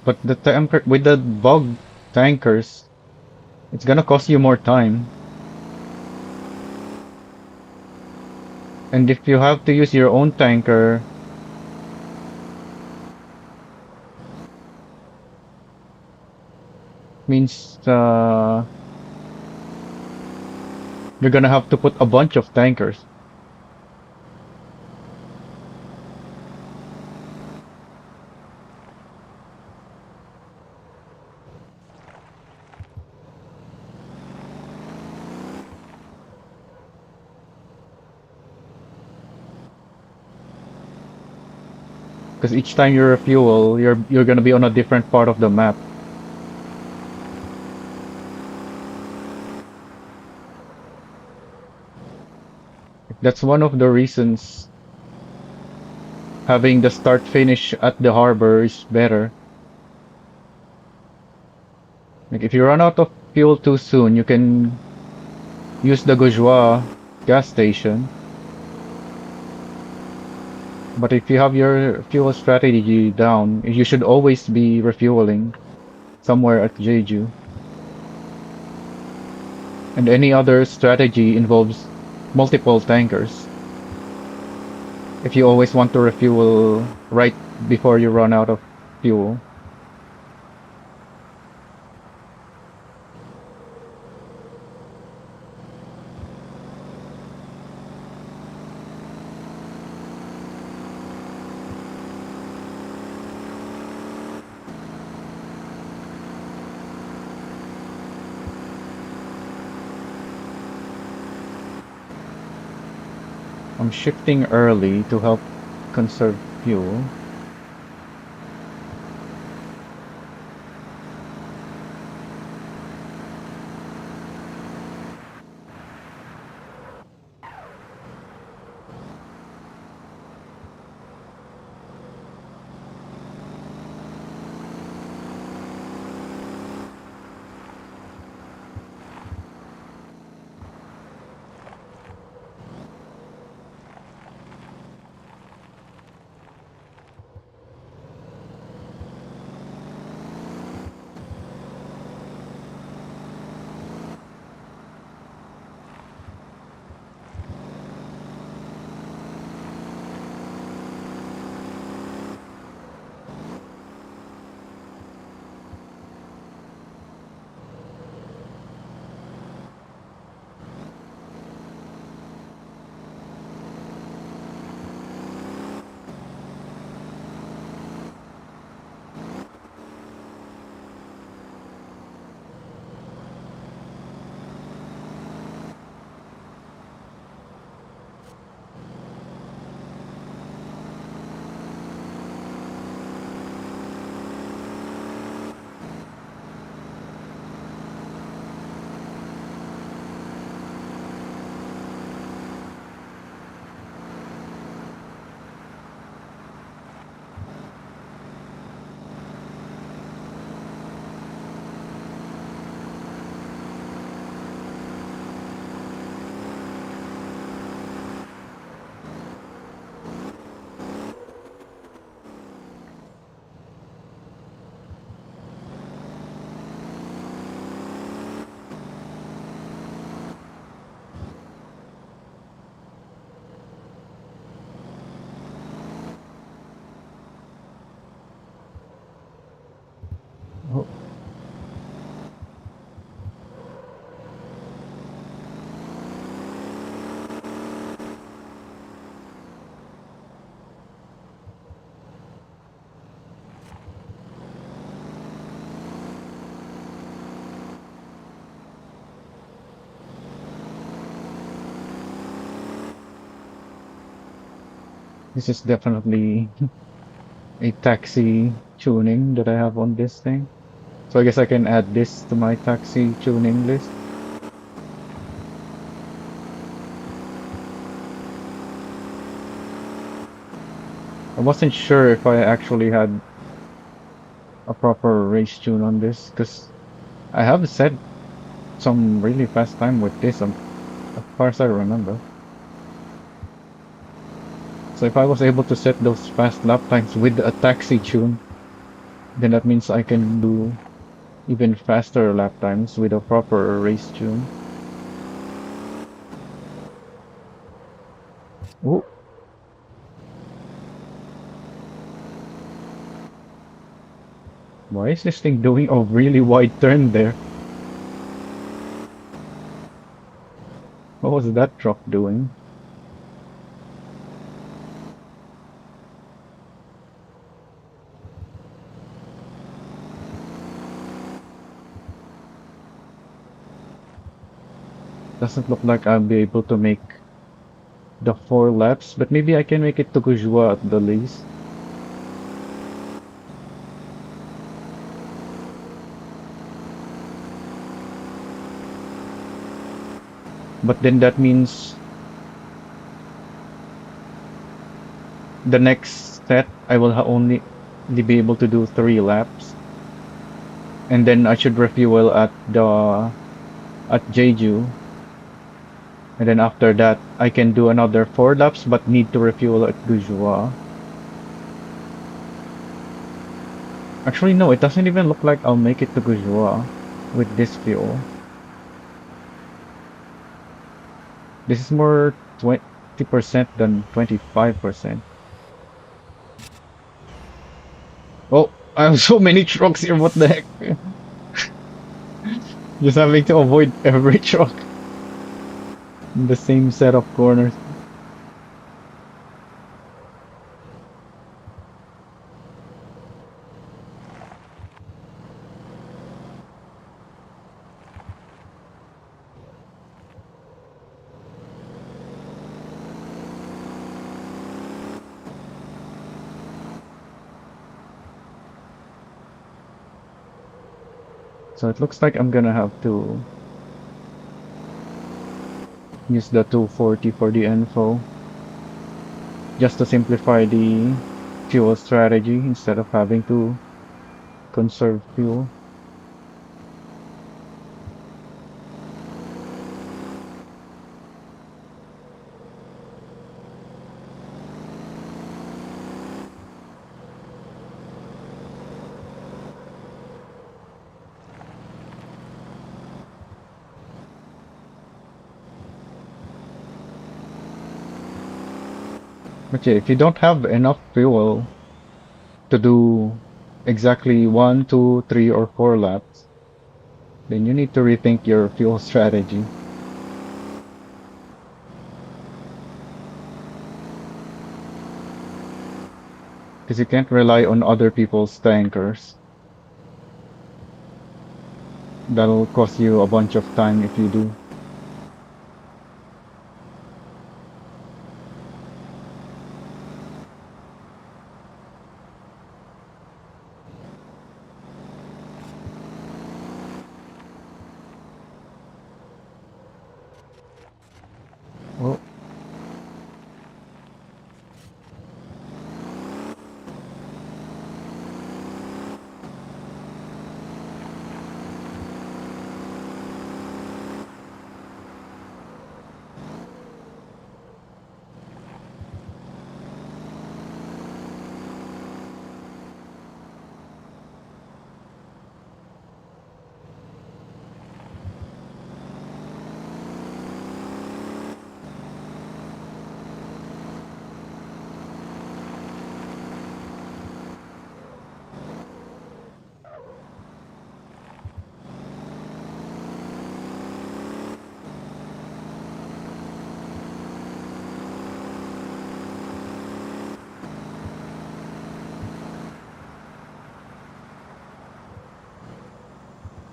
But the tanker with the bug tankers, it's gonna cost you more time. And if you have to use your own tanker, means you're gonna have to put a bunch of tankers. Because each time you refuel, you're gonna be on a different part of the map. That's one of the reasons having the start finish at the harbor is better. Like if you run out of fuel too soon, you can use the Goujois gas station. But if you have your fuel strategy down, you should always be refueling somewhere at Jeju. And any other strategy involves multiple tankers. If you always want to refuel right before you run out of fuel. I'm shifting early to help conserve fuel. This is definitely a taxi tuning that I have on this thing. So I guess I can add this to my taxi tuning list. I wasn't sure if I actually had a proper race tune on this because I have set some really fast time with this as far as I remember. So if I was able to set those fast lap times with a taxi tune, then that means I can do even faster lap times with a proper race tune. Oh, why is this thing doing a really wide turn there? What was that truck doing? Doesn't look like I'll be able to make the 4 laps, but maybe I can make it to Gujua at the least. But then that means the next set I will only be able to do 3 laps, and then I should refuel at Jeju, and then after that I can do another 4 laps, but need to refuel at Gujua. Actually, no, it doesn't even look like I'll make it to Gujua with this fuel. This is more 20% than 25%. Oh, I have so many trucks here, what the heck? Just having to avoid every truck in the same set of corners. So it looks like I'm gonna have to use the 240 for the info just to simplify the fuel strategy instead of having to conserve fuel. But yeah, if you don't have enough fuel to do exactly 1, 2, 3, or 4 laps, then you need to rethink your fuel strategy. Because you can't rely on other people's tankers. That'll cost you a bunch of time if you do.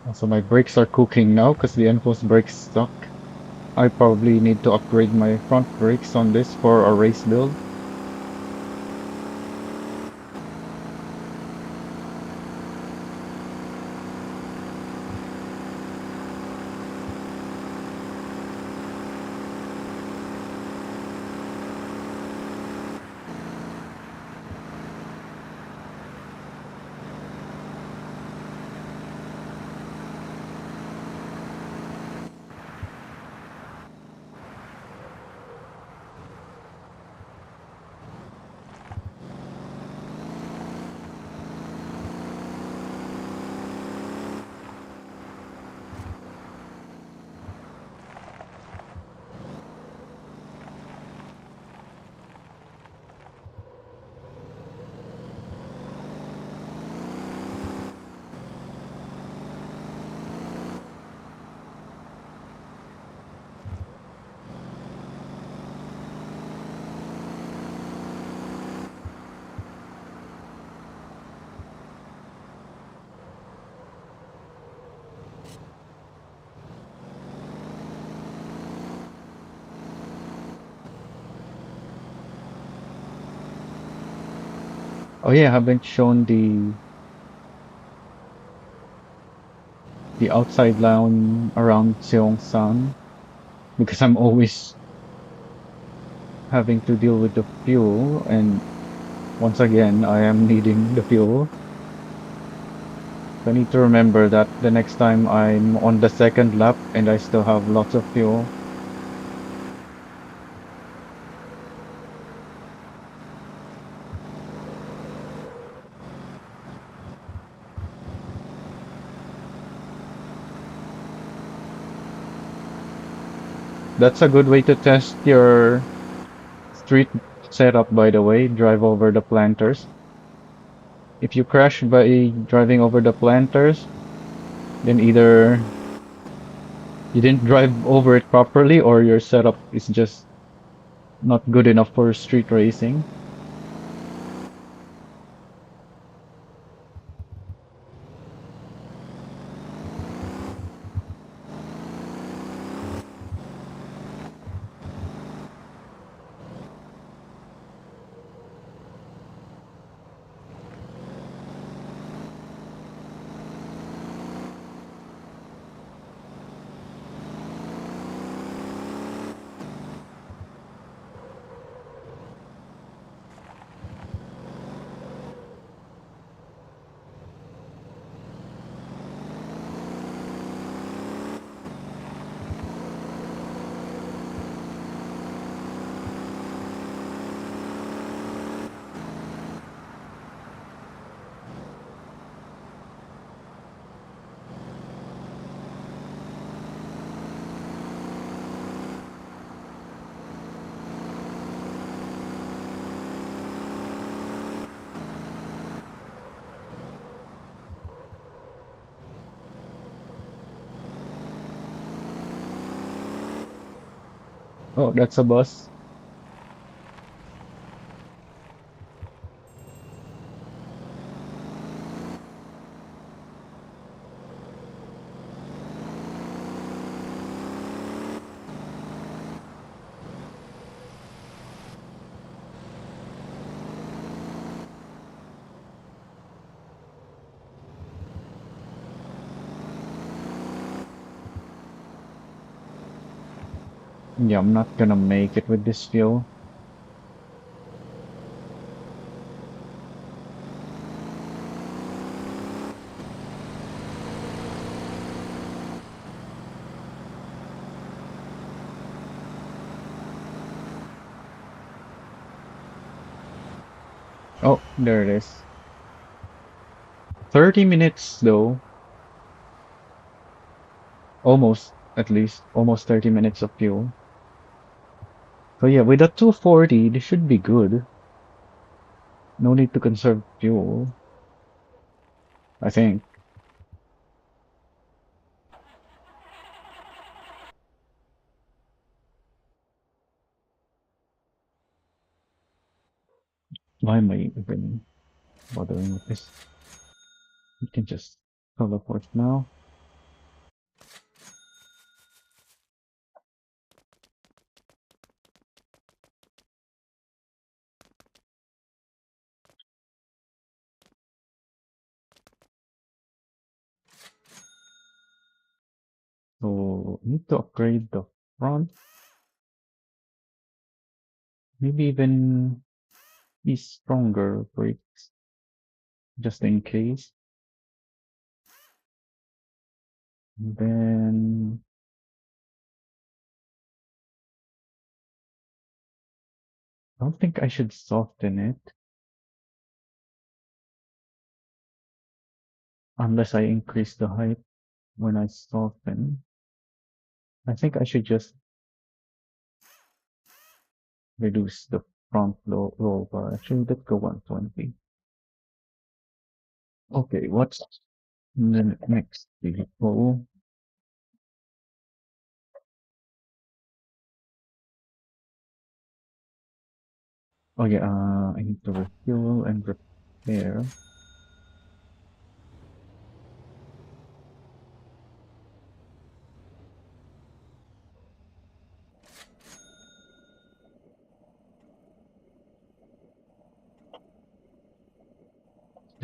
Well, so my brakes are cooking now because the Enforce brakes stuck. I probably need to upgrade my front brakes on this for a race build. Oh yeah, I haven't shown the outside line around Seongsan because I'm always having to deal with the fuel, and once again I am needing the fuel. So I need to remember that the next time I'm on the second lap and I still have lots of fuel. That's a good way to test your street setup, by the way. Drive over the planters. If you crash by driving over the planters, then either you didn't drive over it properly or your setup is just not good enough for street racing. Oh, that's a bus. Yeah, I'm not gonna make it with this fuel. Oh, there it is. 30 minutes though. Almost, at least. Almost 30 minutes of fuel. So yeah, with a 240, this should be good. No need to conserve fuel, I think. Why am I even bothering with this? You can just teleport now. So need to upgrade the front. Maybe even be stronger brakes, just in case. And then I don't think I should soften it unless I increase the height when I soften. I think I should just reduce the front low bar. Actually, let's go 120. Okay, what's the next vehicle? Oh yeah, I need to refuel and repair.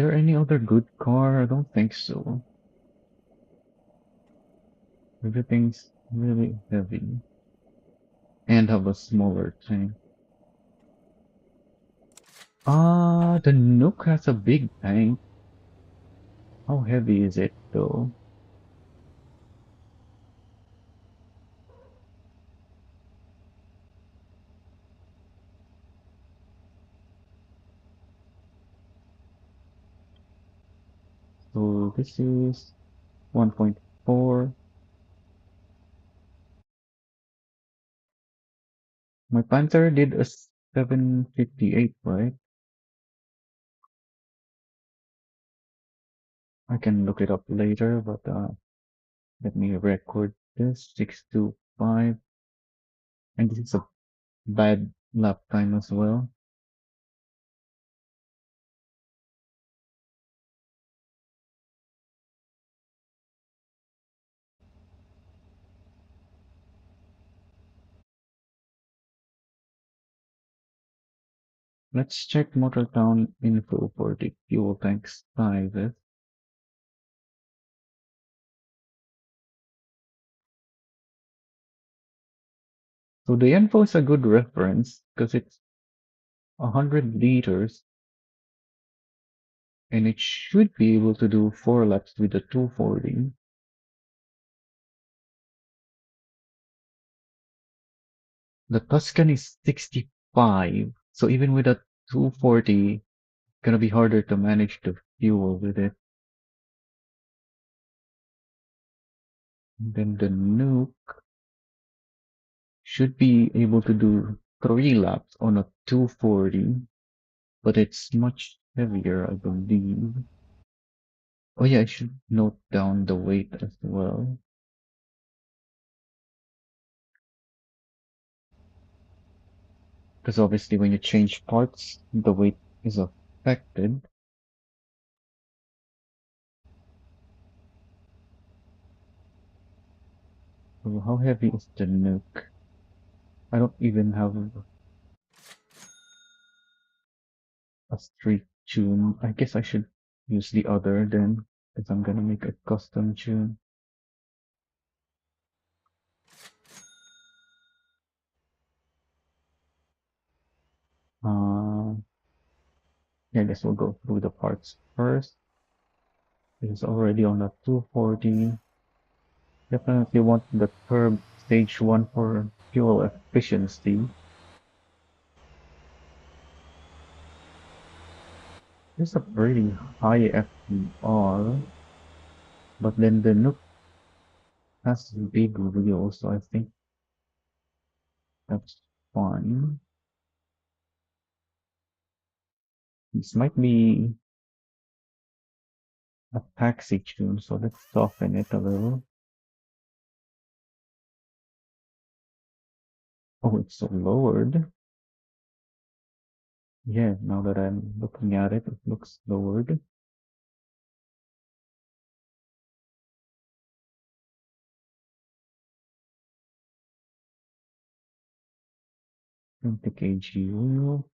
there any other good car? I don't think so. Everything's really heavy and have a smaller tank. Ah, the Nook has a big tank. How heavy is it though? So this is 1.4. My Panther did a 758, right? I can look it up later, but let me record this. 625. And this is a bad lap time as well. Let's check Motor Town info for the fuel tank sizes. So the info is a good reference because it's 100 liters and it should be able to do 4 laps with the 240. The Tuscan is 65, so even with a 240, gonna be harder to manage the fuel with it. And then the Nuke should be able to do 3 laps on a 240, but it's much heavier, I believe. Oh yeah, I should note down the weight as well. Because obviously when you change parts, the weight is affected. So how heavy is the Nuke? I don't even have a street tune. I guess I should use the other then, because I'm gonna make a custom tune. Uh, yeah, I guess we'll go through the parts first. It's already on a 240. Definitely want the curb stage 1 for fuel efficiency. There's a pretty high FDR, but then the Nook has big wheels, so I think that's fine. This might be a taxi tune, so let's soften it a little. Oh, it's so lowered. Yeah, now that I'm looking at it, it looks lowered. Don't think AG wheel.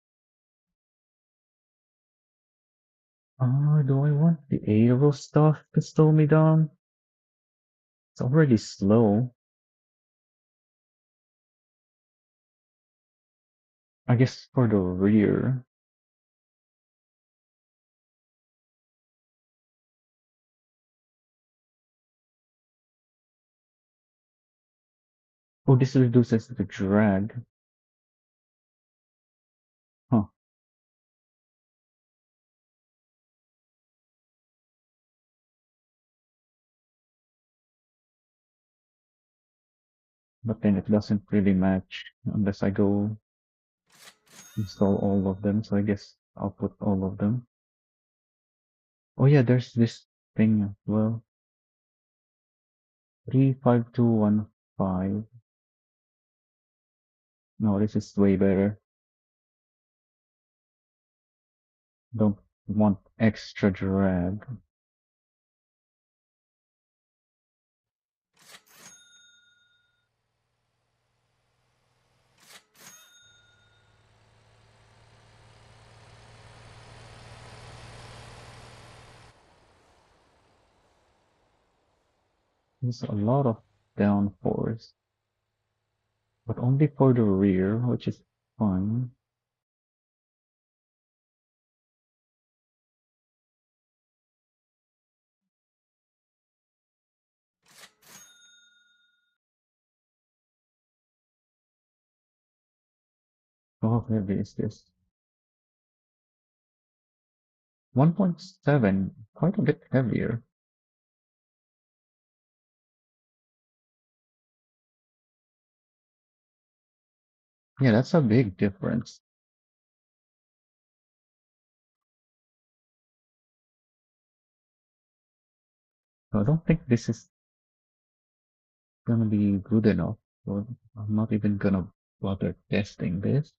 Do I want the aero stuff to slow me down? It's already slow. I guess for the rear. Oh, this reduces the drag. Huh. But then it doesn't really match unless I go install all of them. So I guess I'll put all of them. Oh yeah, there's this thing as well. 35215. No, this is way better. Don't want extra drag. There's a lot of downforce, but only for the rear, which is fine. How heavy is this? 1.7, quite a bit heavier. Yeah, that's a big difference. So I don't think this is gonna be good enough. So I'm not even gonna bother testing this.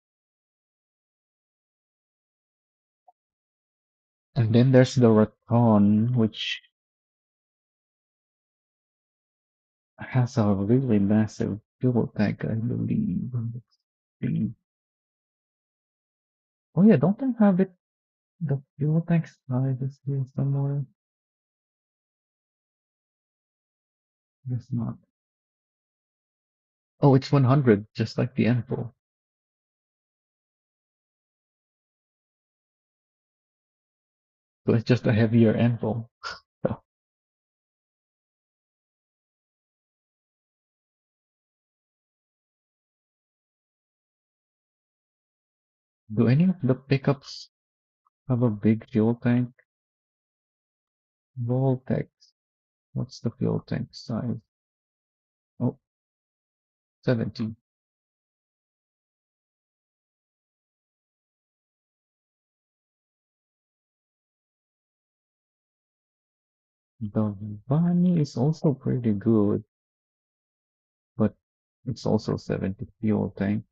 And then there's the Raton, which has a really massive fuel tank, I believe. Let's see. Oh yeah, don't I have it? The fuel tank size is here somewhere. Guess not. Oh, it's 100, just like the Enfield. So it's just a heavier Enfield. So, do any of the pickups have a big fuel tank? Voltex. What's the fuel tank size? Oh, 70. The Vani is also pretty good, but it's also 70 fuel tank.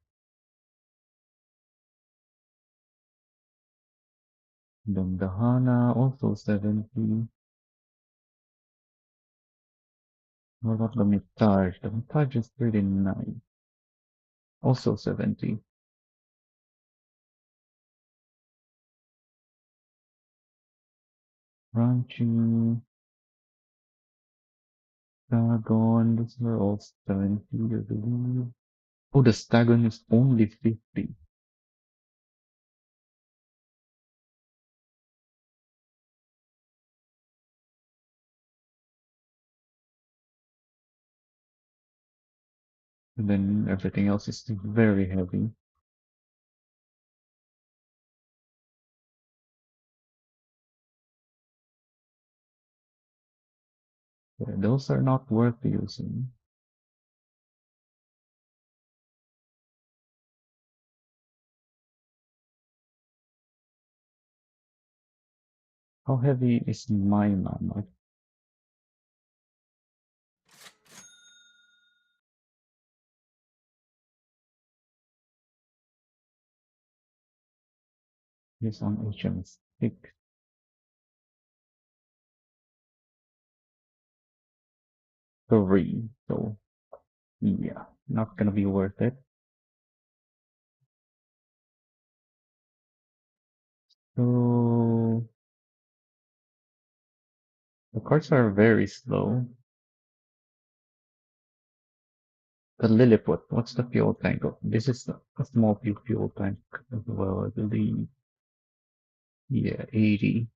Then the Hana also 70. What about the Mitaj? The Mitaj is 39. Also 70. Ranchi, Stagon, these are all 70, I believe. Oh, the Stagon is only 50. And then everything else is very heavy. Yeah, those are not worth using. How heavy is my mammoth? It's on HM6. Three. So yeah, not gonna be worth it. So the cards are very slow. The Lilliput, what's the fuel tank of? This is a small fuel tank as well, I believe. Yeah, 80.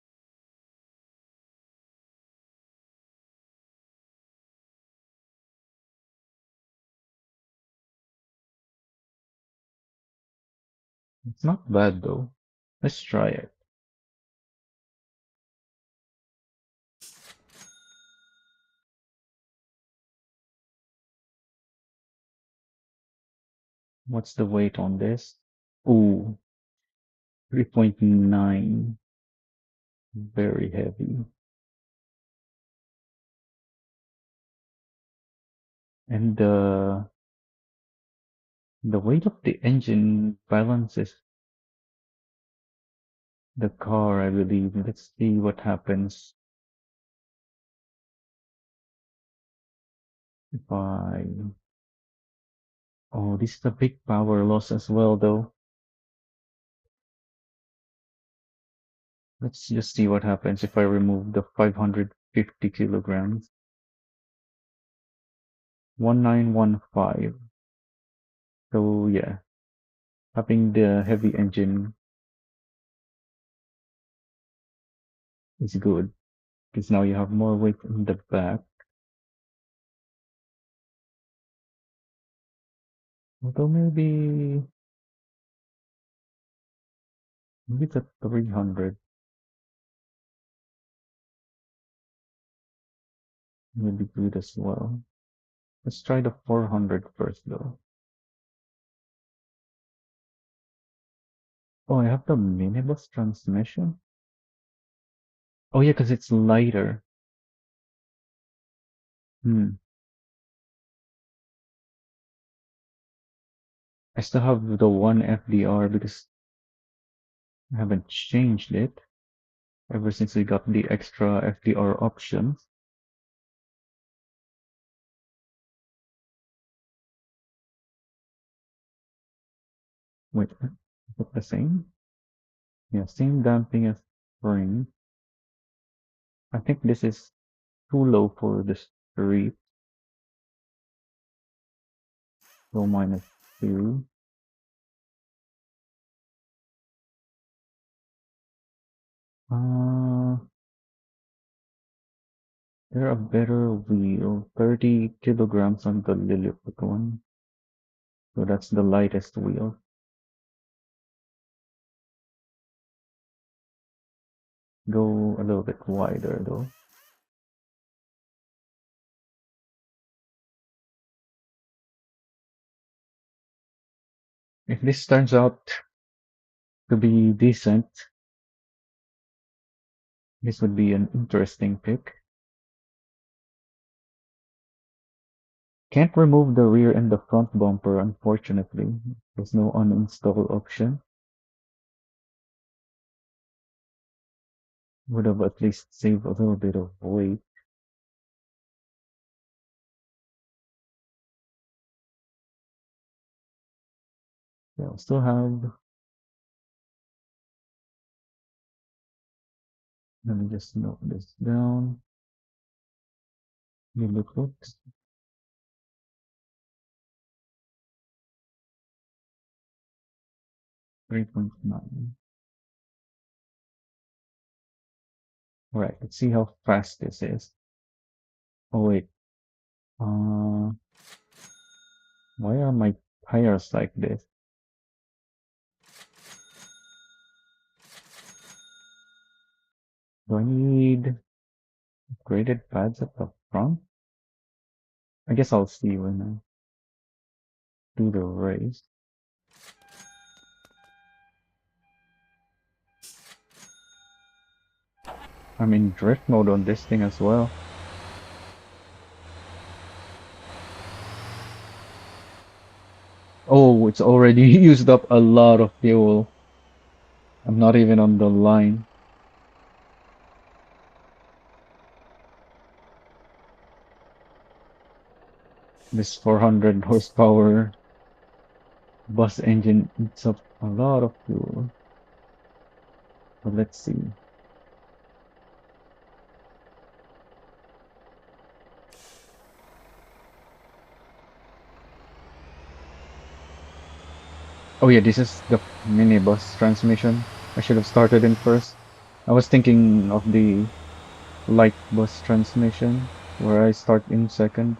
It's not bad though. Let's try it. What's the weight on this? Ooh, 3.9. Very heavy. And the weight of the engine balances the car, I believe. Let's see what happens if I... Oh, this is a big power loss as well, though. Let's just see what happens if I remove the 550 kilograms. 1915. So yeah, having the heavy engine is good because now you have more weight in the back. Although maybe the 300 may be good as well. Let's try the 400 first though. Oh, I have the minibus transmission. Oh yeah, because it's lighter. Hmm. I still have the one FDR because I haven't changed it ever since we got the extra FDR options. Wait, is it the same? Yeah, same damping as spring. I think this is too low for the street. So -2. Uh, there a better wheel. 30 kilograms on the Lilliput one. So that's the lightest wheel. Go a little bit wider though. If this turns out to be decent, this would be an interesting pick. Can't remove the rear and the front bumper, unfortunately. There's no uninstall option. Would have at least saved a little bit of weight. Yeah, I'll still have, let me just note this down. Lilliput, 3.9. Alright, let's see how fast this is. Oh wait, uh, why are my tires like this? Do I need graded pads at the front? I guess I'll see when I do the race. I'm in drift mode on this thing as well. Oh, it's already used up a lot of fuel. I'm not even on the line. This 400 horsepower bus engine eats up a lot of fuel. But let's see. Oh yeah, this is the minibus transmission. I should have started in first. I was thinking of the light bus transmission, where I start in second.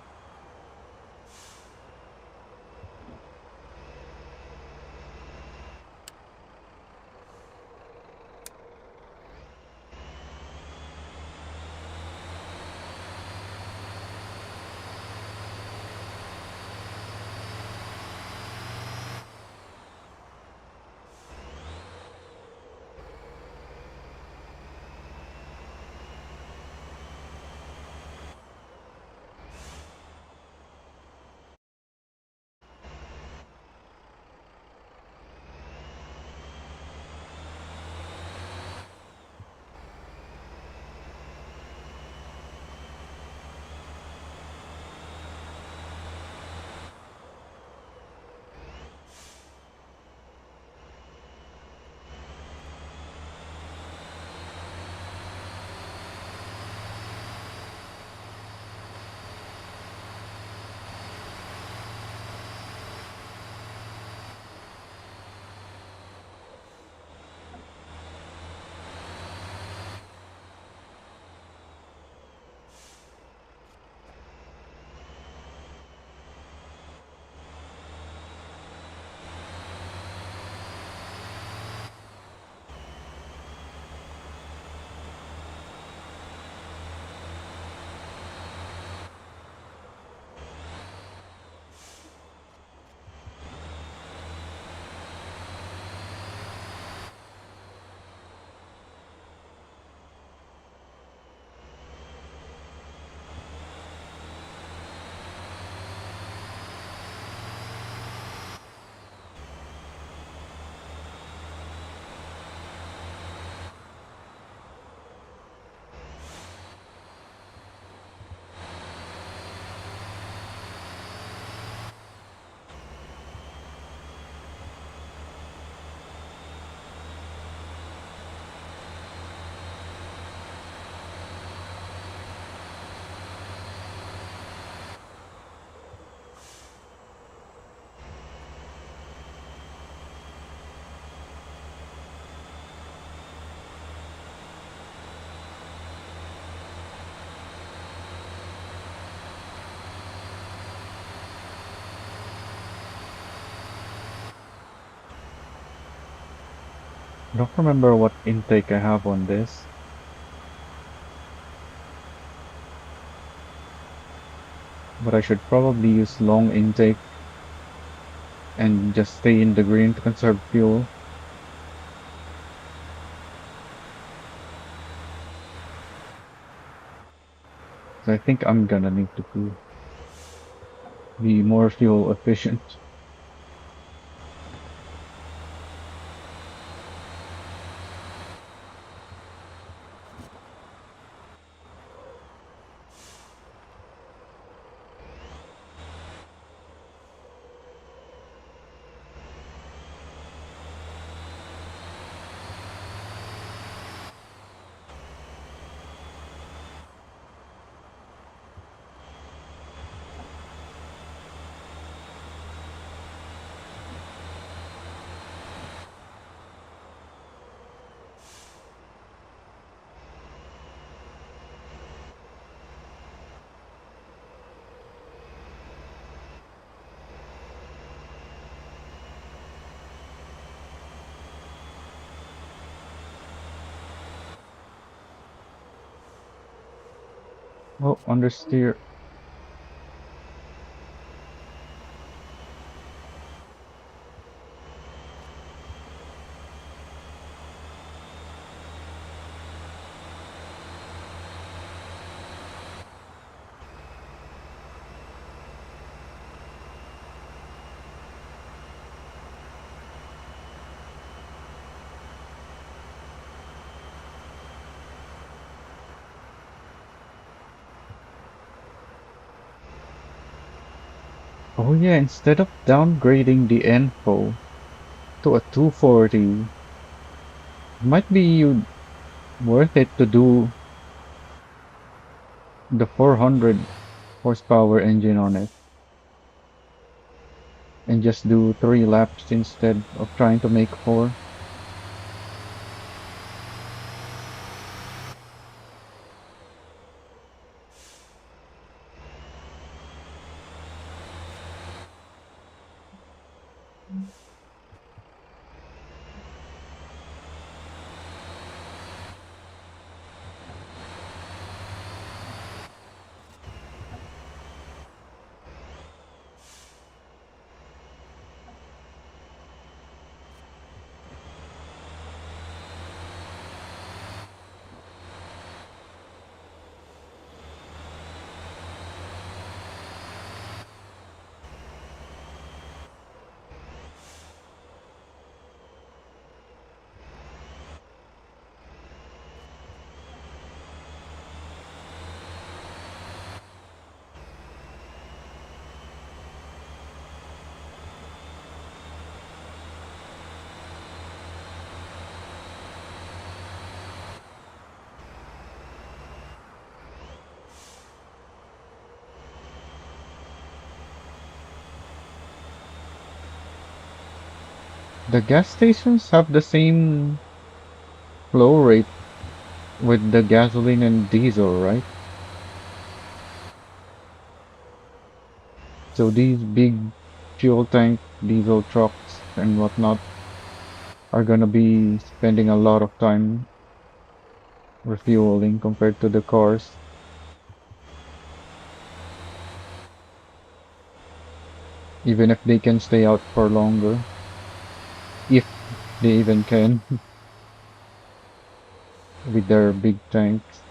I don't remember what intake I have on this, but I should probably use long intake and just stay in the green to conserve fuel. So I think I'm gonna need to be more fuel efficient. Well, understeer. Oh yeah, instead of downgrading the info to a 240, might be worth it to do the 400 horsepower engine on it and just do 3 laps instead of trying to make four. The gas stations have the same flow rate with the gasoline and diesel, right? So these big fuel tank diesel trucks and whatnot are gonna be spending a lot of time refueling compared to the cars, even if they can stay out for longer, if they even can with their big tanks.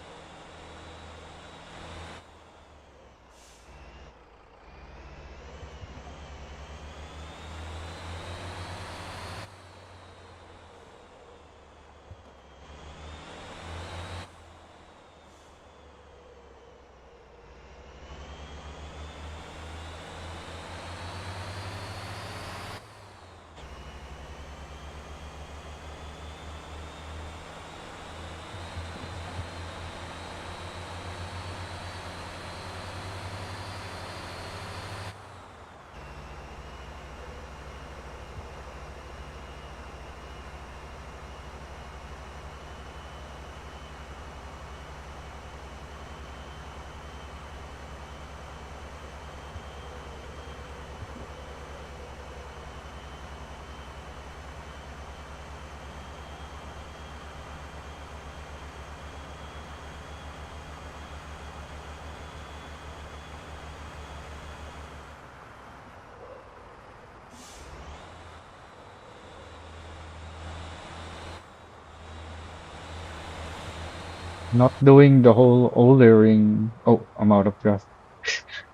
Not doing the whole Ollering. Oh, I'm out of gas.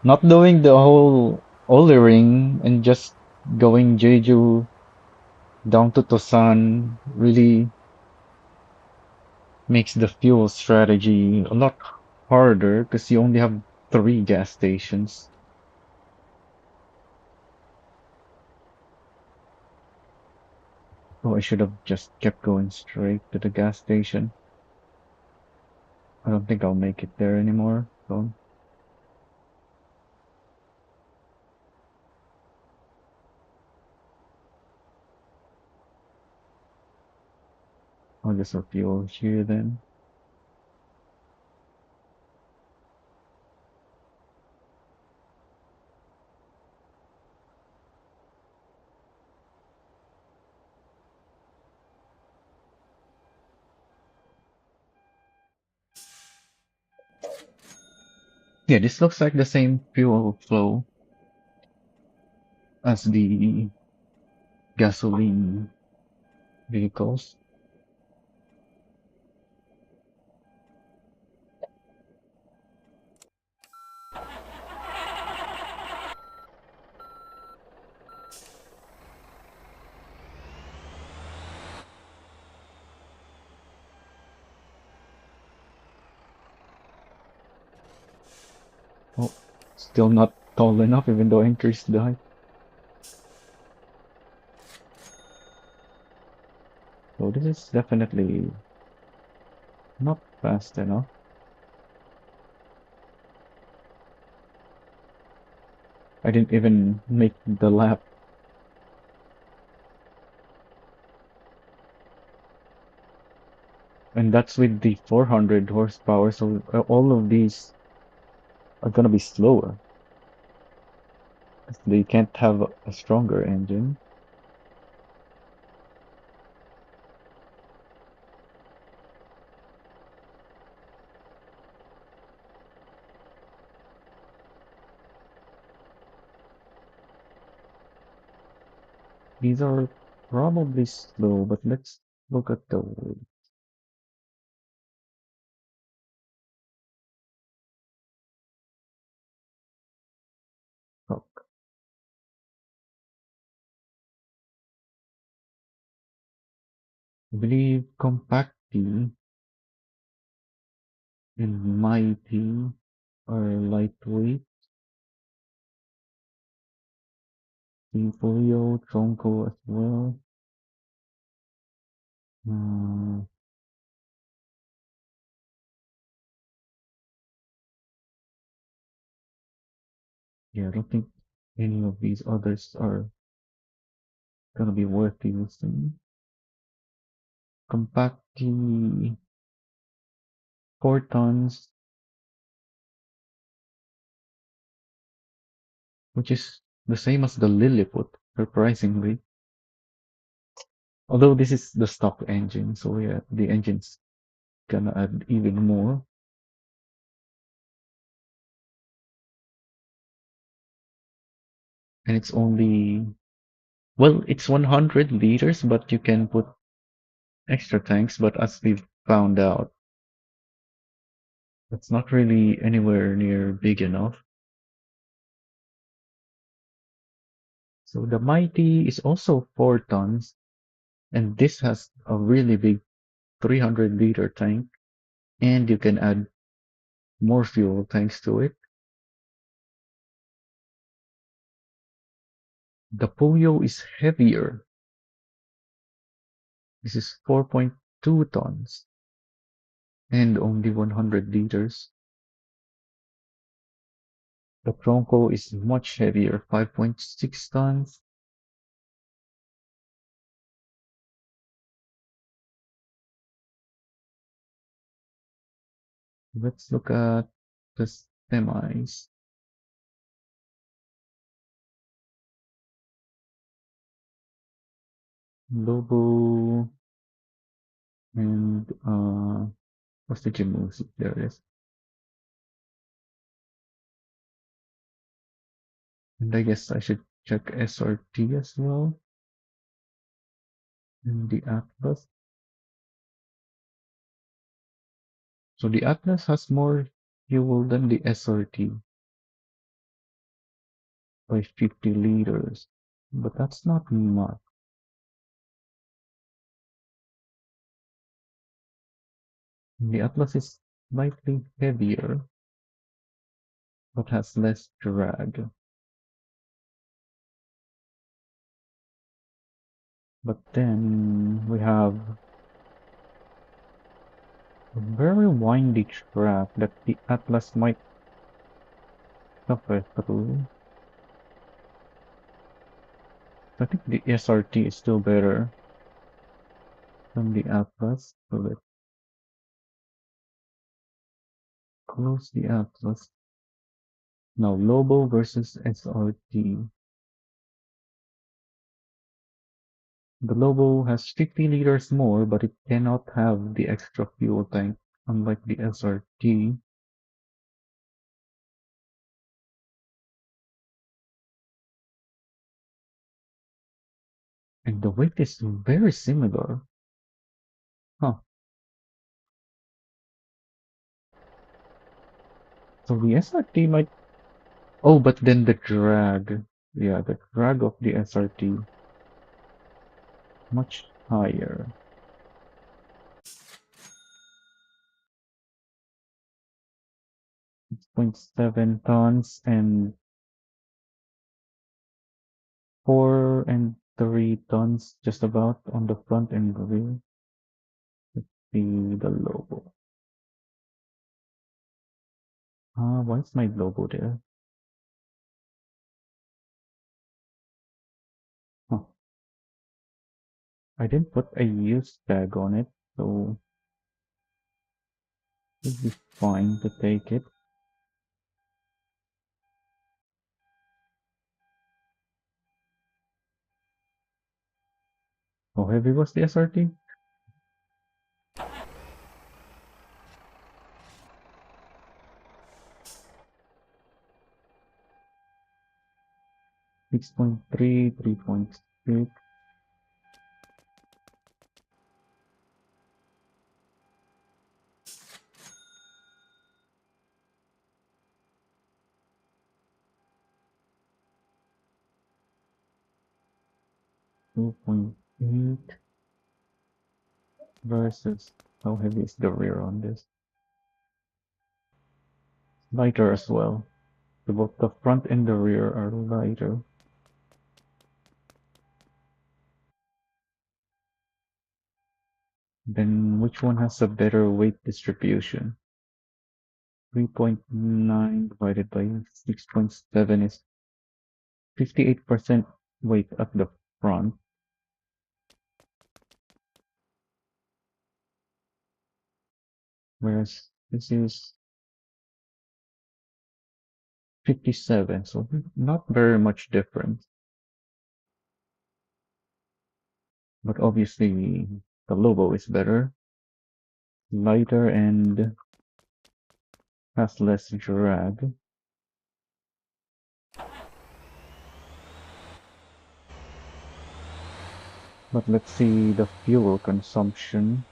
Not doing the whole Ollering and just going Jeju down to Tosan really makes the fuel strategy a lot harder because you only have three gas stations. Oh, I should have just kept going straight to the gas station. I don't think I'll make it there anymore. So I'll just refuel here then. Yeah, this looks like the same fuel flow as the gasoline vehicles. Oh, still not tall enough even though I increased the height. So this is definitely not fast enough. I didn't even make the lap. And that's with the 400 horsepower, so all of these are gonna be slower. They can't have a stronger engine. These are probably slow, but let's look at the truck. I believe Compacti and Mighty are lightweight. Folio, Tronco as well. Uh, yeah, I don't think any of these others are gonna be worth using. Compacti 4 tons, which is the same as the Lilliput, surprisingly. Although this is the stock engine, so yeah, the engine's gonna add even more. And it's only, well, it's 100 liters, but you can put extra tanks. But as we've found out, it's not really anywhere near big enough. So the Mighty is also 4 tons, and this has a really big 300-liter tank, and you can add more fuel thanks to it. The Puyo is heavier. This is 4.2 tons and only 100 liters. The Bronco is much heavier, 5.6 tons. Let's look at the semis. Lobo and what's the Jimusi? There it is. And I guess I should check SRT as well. And the Atlas. So the Atlas has more fuel than the SRT by 50 liters, but that's not much. The Atlas is slightly heavier, but has less drag. But then we have a very windy track that the Atlas might suffer through. I think the SRT is still better than the Atlas. So let's close the Atlas. Now Lobo versus SRT. The Lobo has 50 liters more, but it cannot have the extra fuel tank, unlike the SRT. And the weight is very similar. Huh. So the SRT might... Oh, but then the drag. Yeah, the drag of the SRT much higher. 6.7 tons and 4 and 3 tons just about on the front and rear. The logo. Why is my logo there? Huh. I didn't put a use tag on it, so it'd be fine to take it. How heavy was the SRT? 6.3, 3.6, 2.8 versus how heavy is the rear on this? Lighter as well. So both the front and the rear are lighter. Then which one has a better weight distribution? 3.9 divided by 6.7 is 58% weight at the front, whereas this is 57, so not very much difference. But obviously the Lobo is better, lighter, and has less drag. But let's see the fuel consumption.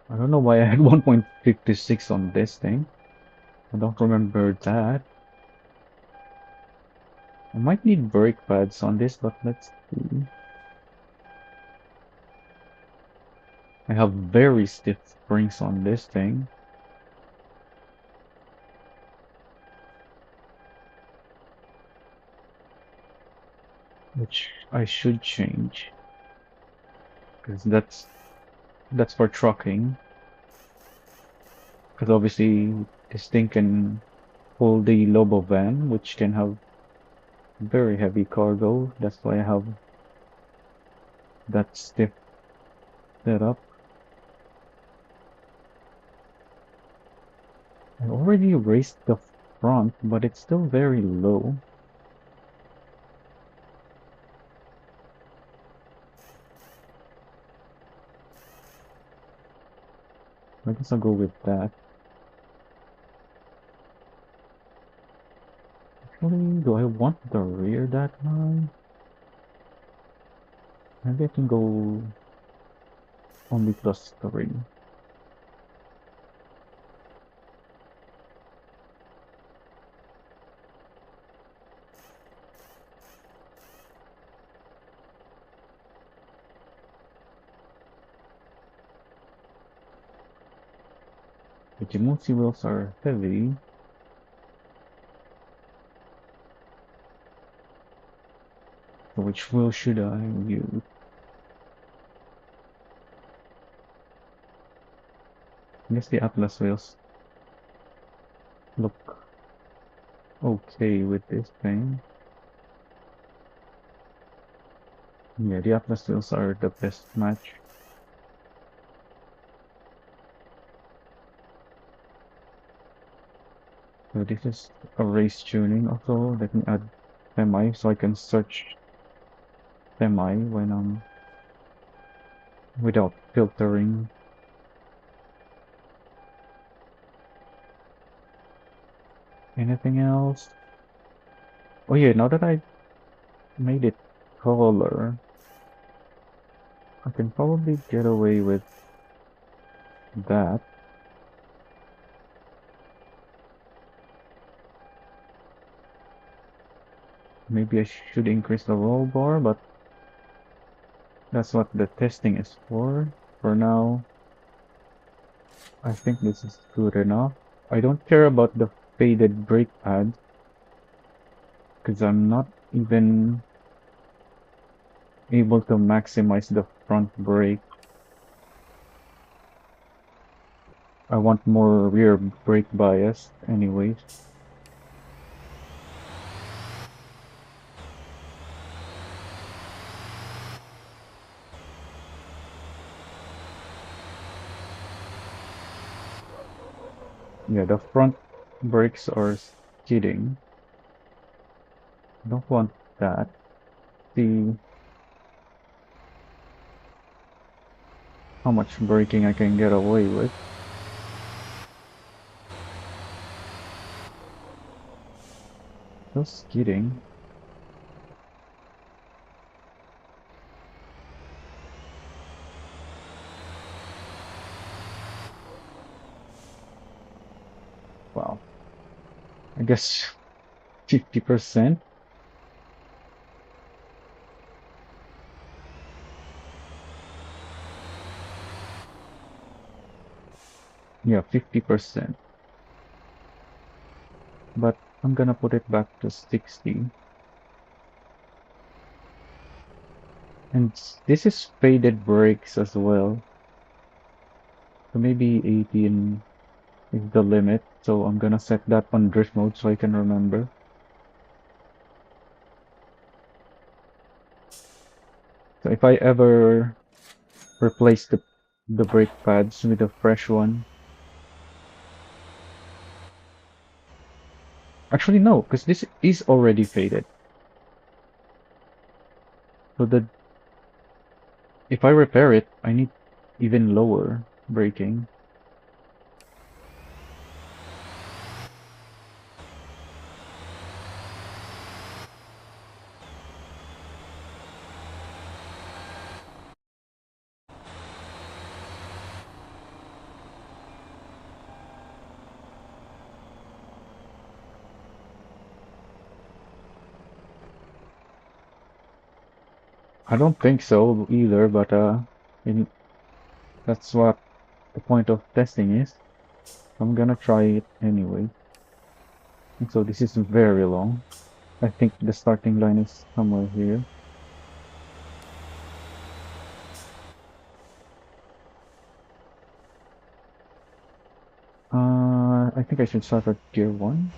I don't know why I had 1.56 on this thing. I don't remember that. I might need brake pads on this, but let's see. I have very stiff springs on this thing, which I should change, because that's for trucking. Because obviously this thing can pull the Lobo van, which can have very heavy cargo. That's why I have that stiff setup. I already raised the front, but it's still very low. I guess I'll go with that. Actually, do I want the rear that high? Maybe I can go only +3. The Jimotsi wheels are heavy. So which wheel should I use? I guess the Atlas wheels look okay with this thing. Yeah, the Atlas wheels are the best match. So this is a race tuning also. Let me add semi so I can search semi when I'm without filtering. Anything else? Oh yeah, now that I made it taller, I can probably get away with that. Maybe I should increase the roll bar, but that's what the testing is for. For now, I think this is good enough. I don't care about the faded brake pads because I'm not even able to maximize the front brake. I want more rear brake bias anyways. Yeah, the front brakes are skidding. Don't want that. See how much braking I can get away with. Still skidding. Wow. I guess 50%. Yeah, 50%. But I'm gonna put it back to 60. And this is faded brakes as well. So maybe 18 is the limit. So I'm gonna set that on drift mode so I can remember. So if I ever replace the brake pads with a fresh one. Actually no, because this is already faded. So the if I repair it, I need even lower braking. I don't think so either, but in, that's what the point of testing is. I'm gonna try it anyway. And so this is very long. I think the starting line is somewhere here. I think I should start at gear 1.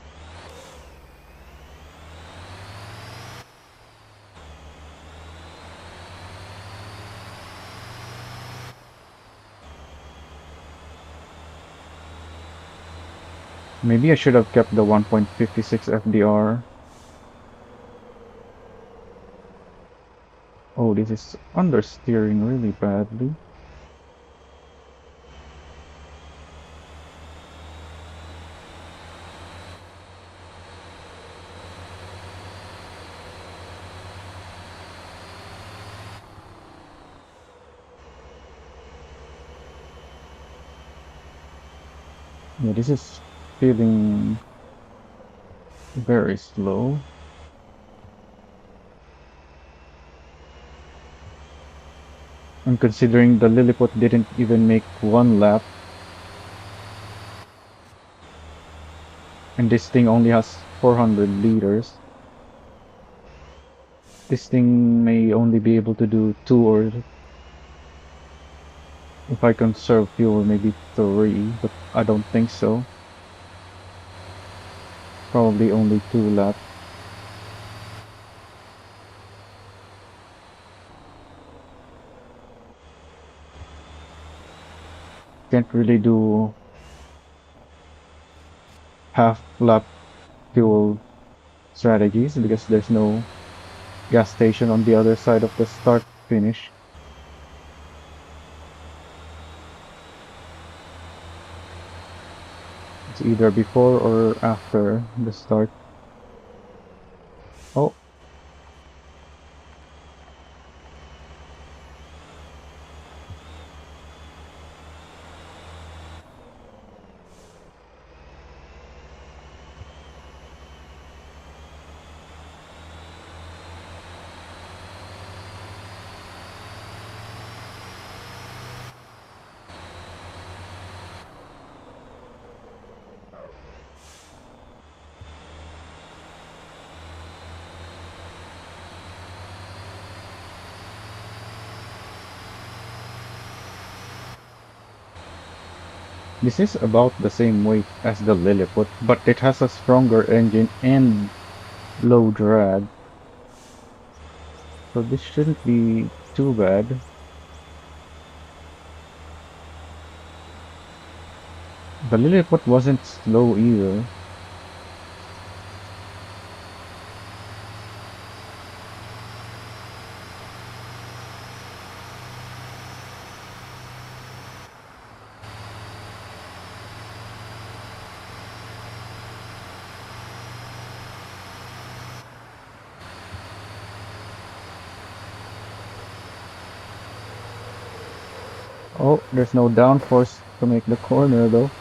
Maybe I should have kept the 1.56 FDR. Oh, this is understeering really badly. Yeah, this is feeling very slow. And considering the Lilliput didn't even make one lap, and this thing only has 400 liters, this thing may only be able to do two, or if I conserve fuel, maybe three, but I don't think so. Probably only two laps. Can't really do half lap fuel strategies because there's no gas station on the other side of the start finish. It's either before or after the start. Oh, this is about the same weight as the Lilliput, but it has a stronger engine and low drag, so this shouldn't be too bad. The Lilliput wasn't slow either. Oh, there's no downforce to make the corner though.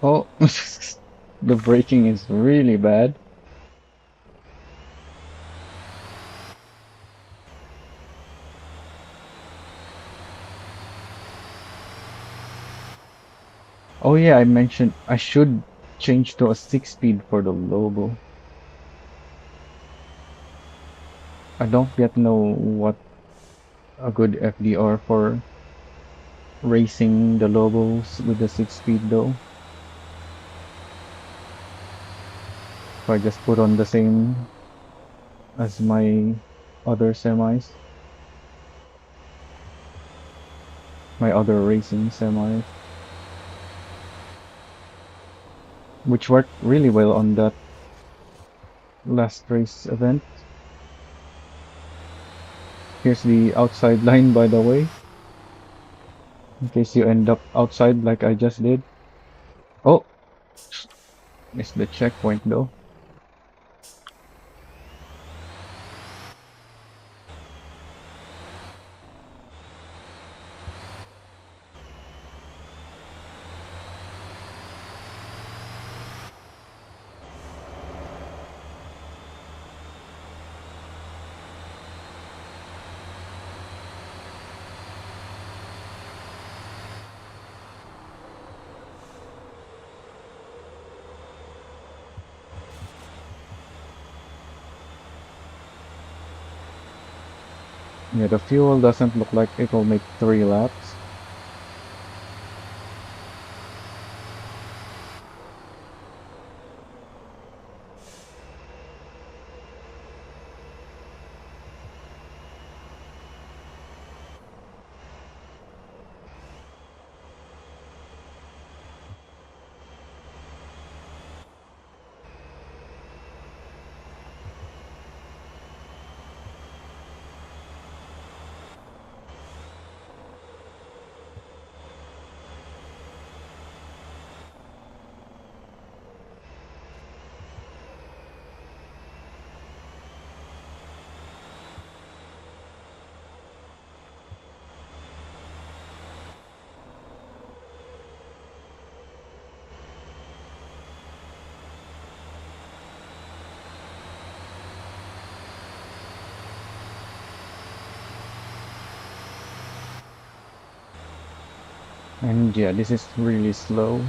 Oh, the braking is really bad. Oh yeah, I mentioned I should change to a 6 speed for the Lobo. I don't yet know what a good FDR for racing the Lobos with the 6 speed though. So I just put on the same as my other semis, my other racing semis. which worked really well on that last race event. Here's the outside line, by the way, in case you end up outside like I just did. Oh, missed the checkpoint though. Yeah, the fuel doesn't look like it will make 3 laps. And yeah, this is really slow.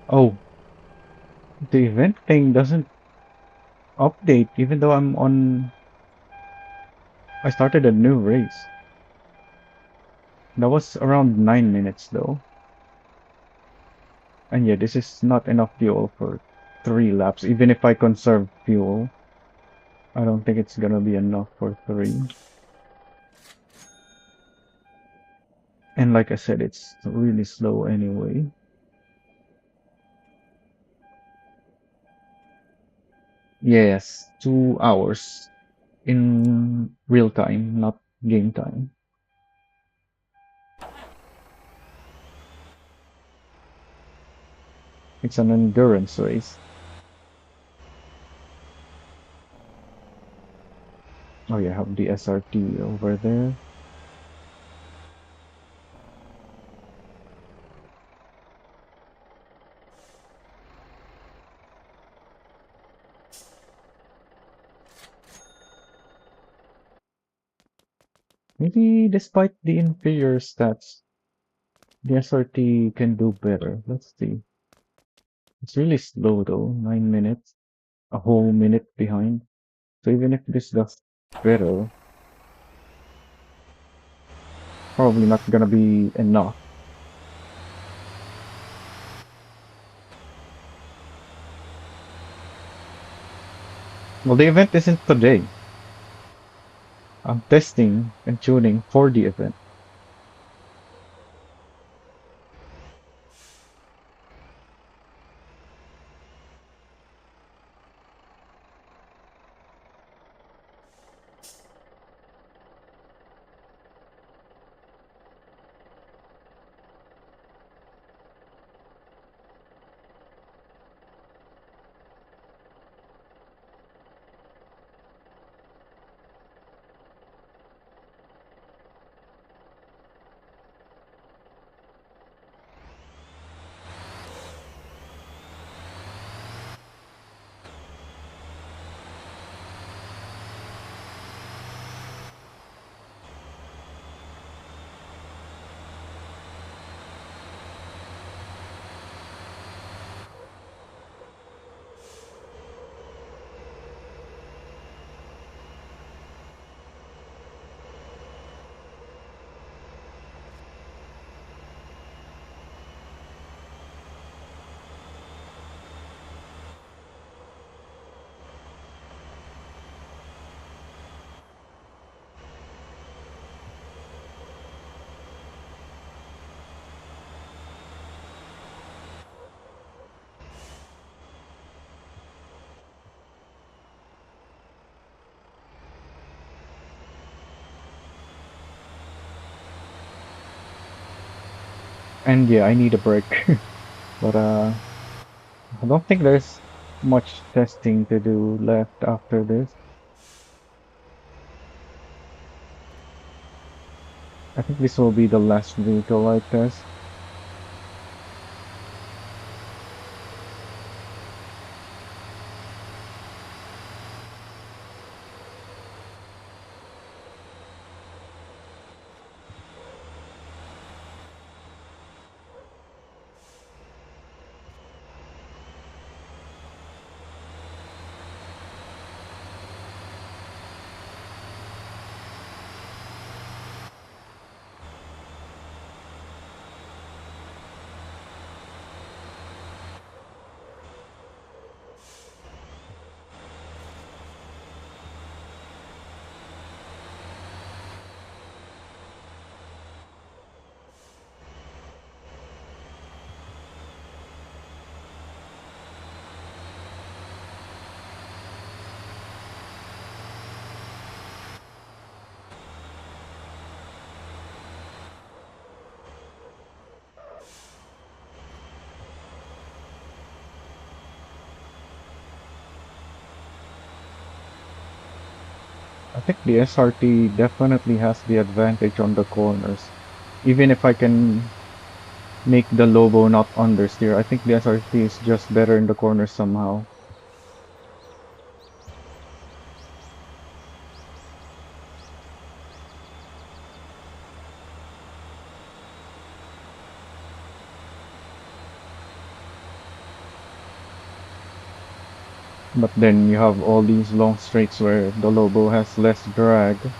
Oh, the event thing doesn't update even though I started a new race. That was around 9 minutes though. And yeah, this is not enough fuel for 3 laps. Even if I conserve fuel, I don't think it's gonna be enough for three. And like I said, it's really slow anyway. Yes, 2 hours in real time, not game time. It's an endurance race. Oh yeah, I have the SRT over there. Maybe despite the inferior stats, the SRT can do better. Let's see. It's really slow though, 9 minutes, a whole minute behind. So even if this does better, probably not gonna be enough. Well, the event isn't today. I'm testing and tuning for the event. And yeah, I need a break. But I don't think there's much testing to do left after this. I think this will be the last vehicle I test. I think the SRT definitely has the advantage on the corners. Even if I can make the Lobo not understeer, I think the SRT is just better in the corners somehow. But then you have all these long straights where the Lobo has less drag.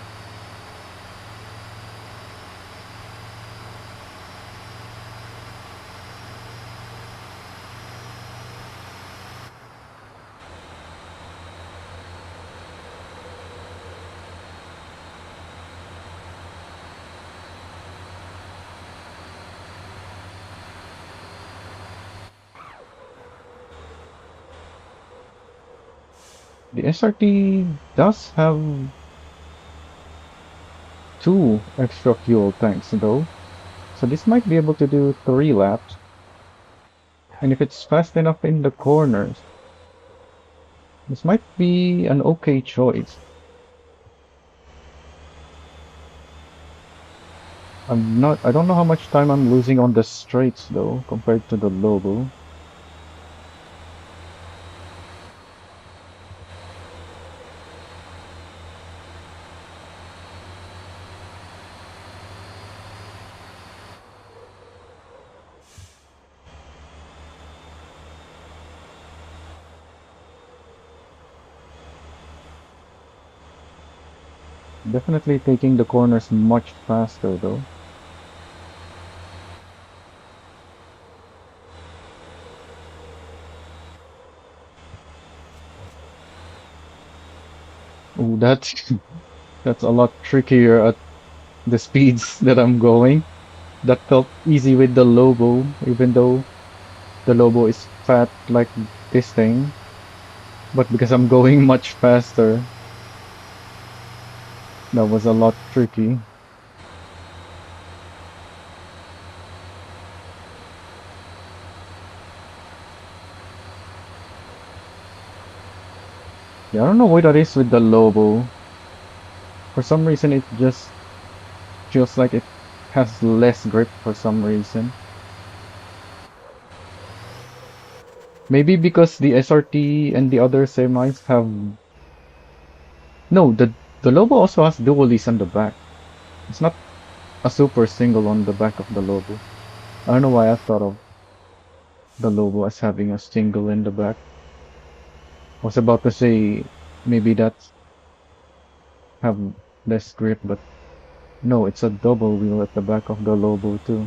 The SRT does have two extra fuel tanks though, so this might be able to do 3 laps. And if it's fast enough in the corners, this might be an okay choice. I don't know how much time I'm losing on the straights though, compared to the Lobo. Definitely taking the corners much faster though. Ooh, that's that's a lot trickier at the speeds that I'm going. That felt easy with the Lobo, even though the Lobo is fat like this thing. But because I'm going much faster, that was a lot tricky. Yeah, I don't know what that is with the Lobo. For some reason, it just feels like it has less grip for some reason. Maybe because the SRT and the other semis have... No, the Lobo also has dualies on the back. It's not a super single on the back of the Lobo. I don't know why I thought of the Lobo as having a single in the back. I was about to say maybe that's have less grip, but no, it's a double wheel at the back of the Lobo too.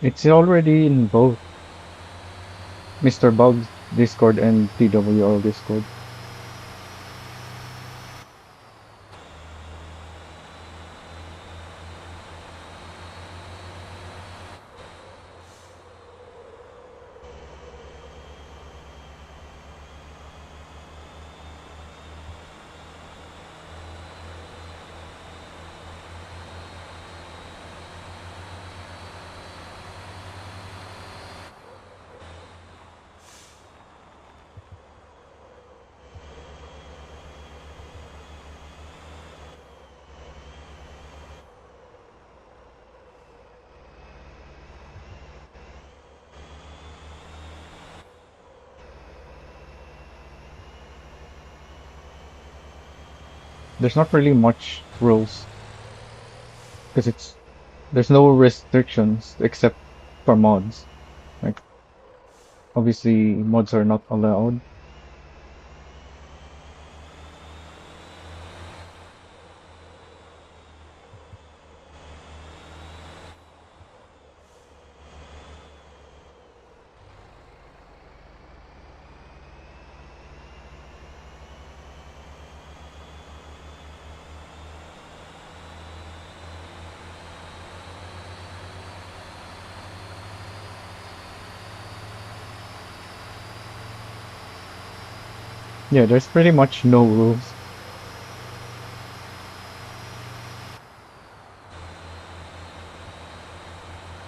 It's already in both Mr. Bug's Discord and TWL Discord. There's not really much rules because there's no restrictions except for mods. Like obviously mods are not allowed. Yeah, there's pretty much no rules.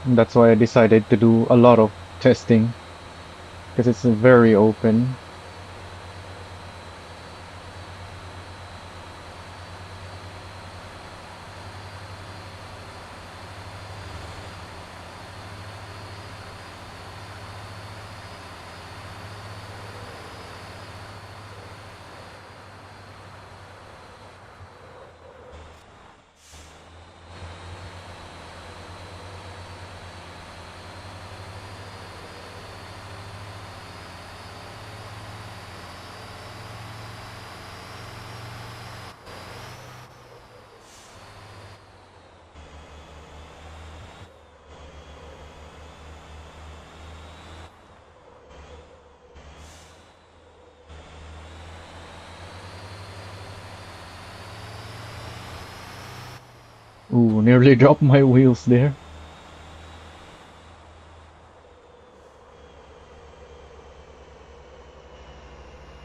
And that's why I decided to do a lot of testing because it's very open. Ooh, nearly dropped my wheels there.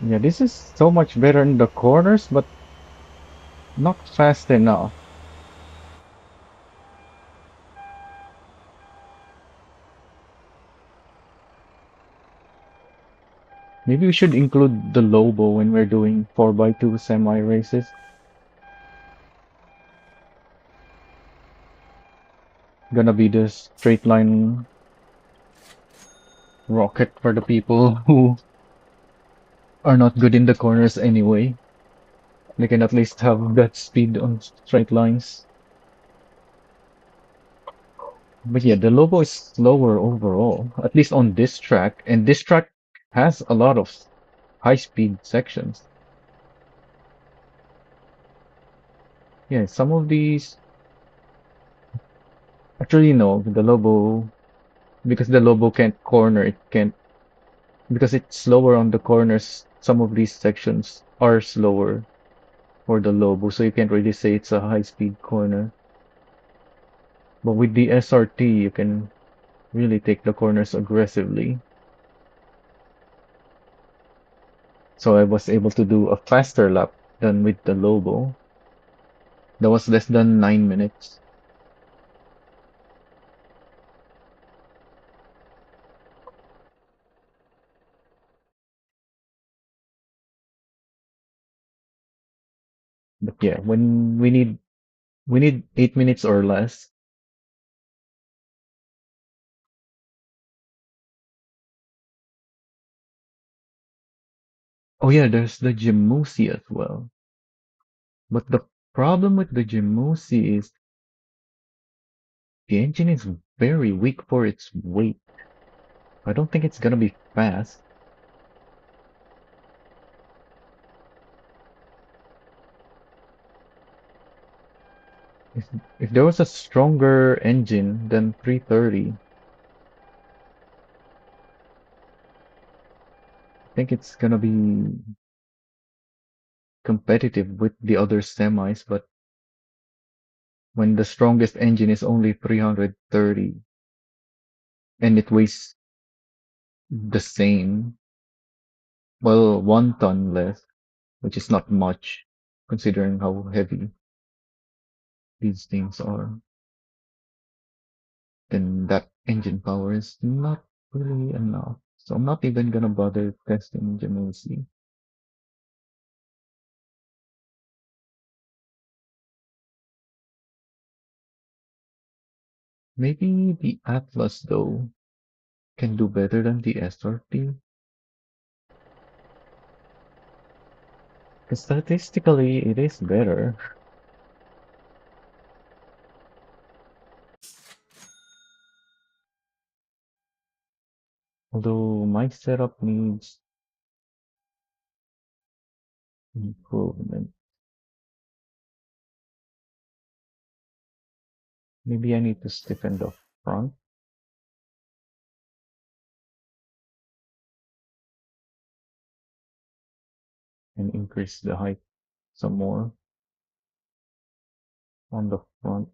Yeah, this is so much better in the corners, but not fast enough. Maybe we should include the Lobo when we're doing 4x2 semi races. Gonna be the straight line rocket for the people who are not good in the corners anyway. They can at least have that speed on straight lines. But yeah, the Lobo is slower overall, at least on this track, and this track has a lot of high-speed sections. Yeah, some of these actually no, the Lobo because the Lobo can't corner, it can't because it's slower on the corners. Some of these sections are slower for the Lobo, so you can't really say it's a high-speed corner. But with the SRT, you can really take the corners aggressively. So I was able to do a faster lap than with the Lobo. That was less than 9 minutes. But yeah, when we need 8 minutes or less. Oh yeah, there's the Jimusi as well. But the problem with the Jimusi is the engine is very weak for its weight. I don't think it's gonna be fast. If if there was a stronger engine than 330, I think it's gonna be competitive with the other semis, but when the strongest engine is only 330 and it weighs the same, well, 1 ton less, which is not much considering how heavy these things are, then that engine power is not really enough. So I'm not even gonna bother testing Genesee. Maybe the Atlas though can do better than the SRT. Because statistically it is better. Although my setup needs improvement. Maybe I need to stiffen the front and increase the height some more on the front.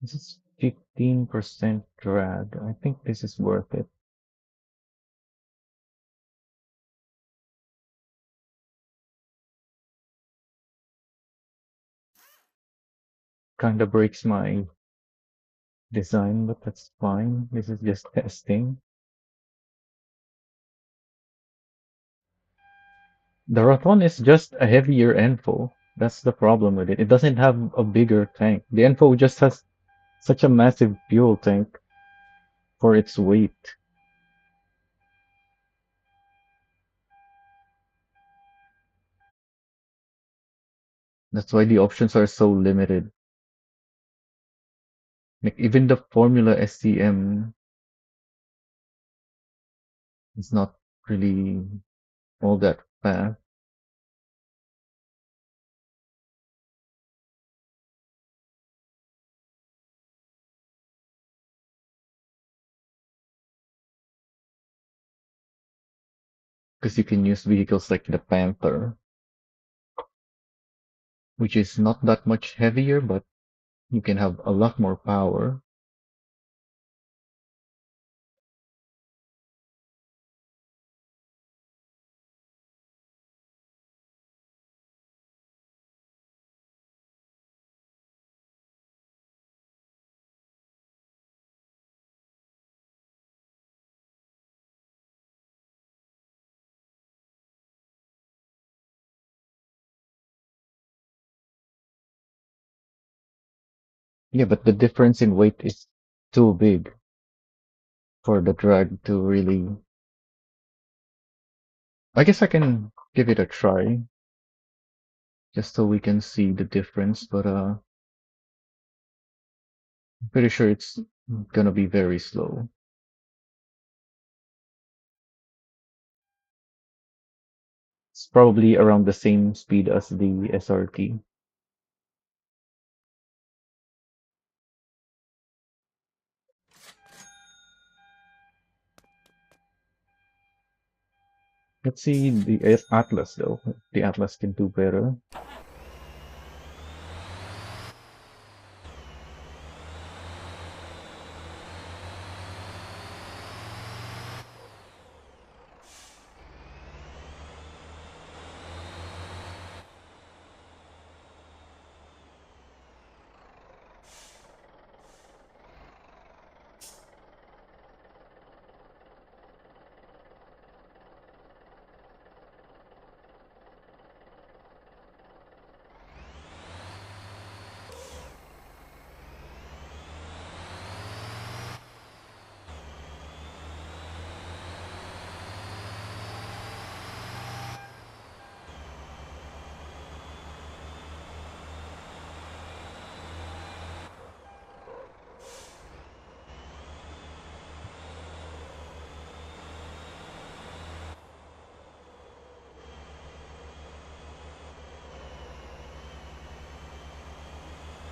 This is 15% drag. I think this is worth it. Kinda breaks my design, but that's fine. This is just testing. The Raton is just a heavier Enfo. That's the problem with it. It doesn't have a bigger tank. The Enfo just has such a massive fuel tank for its weight. That's why the options are so limited. Like even the Formula SCM is not really all that fast. Because you can use vehicles like the Panther, which is not that much heavier, but you can have a lot more power. Yeah, but the difference in weight is too big for the drag to really. I guess I can give it a try just so we can see the difference, but I'm pretty sure it's gonna be very slow. It's probably around the same speed as the SRT. Let's see the Atlas though. The Atlas can do better.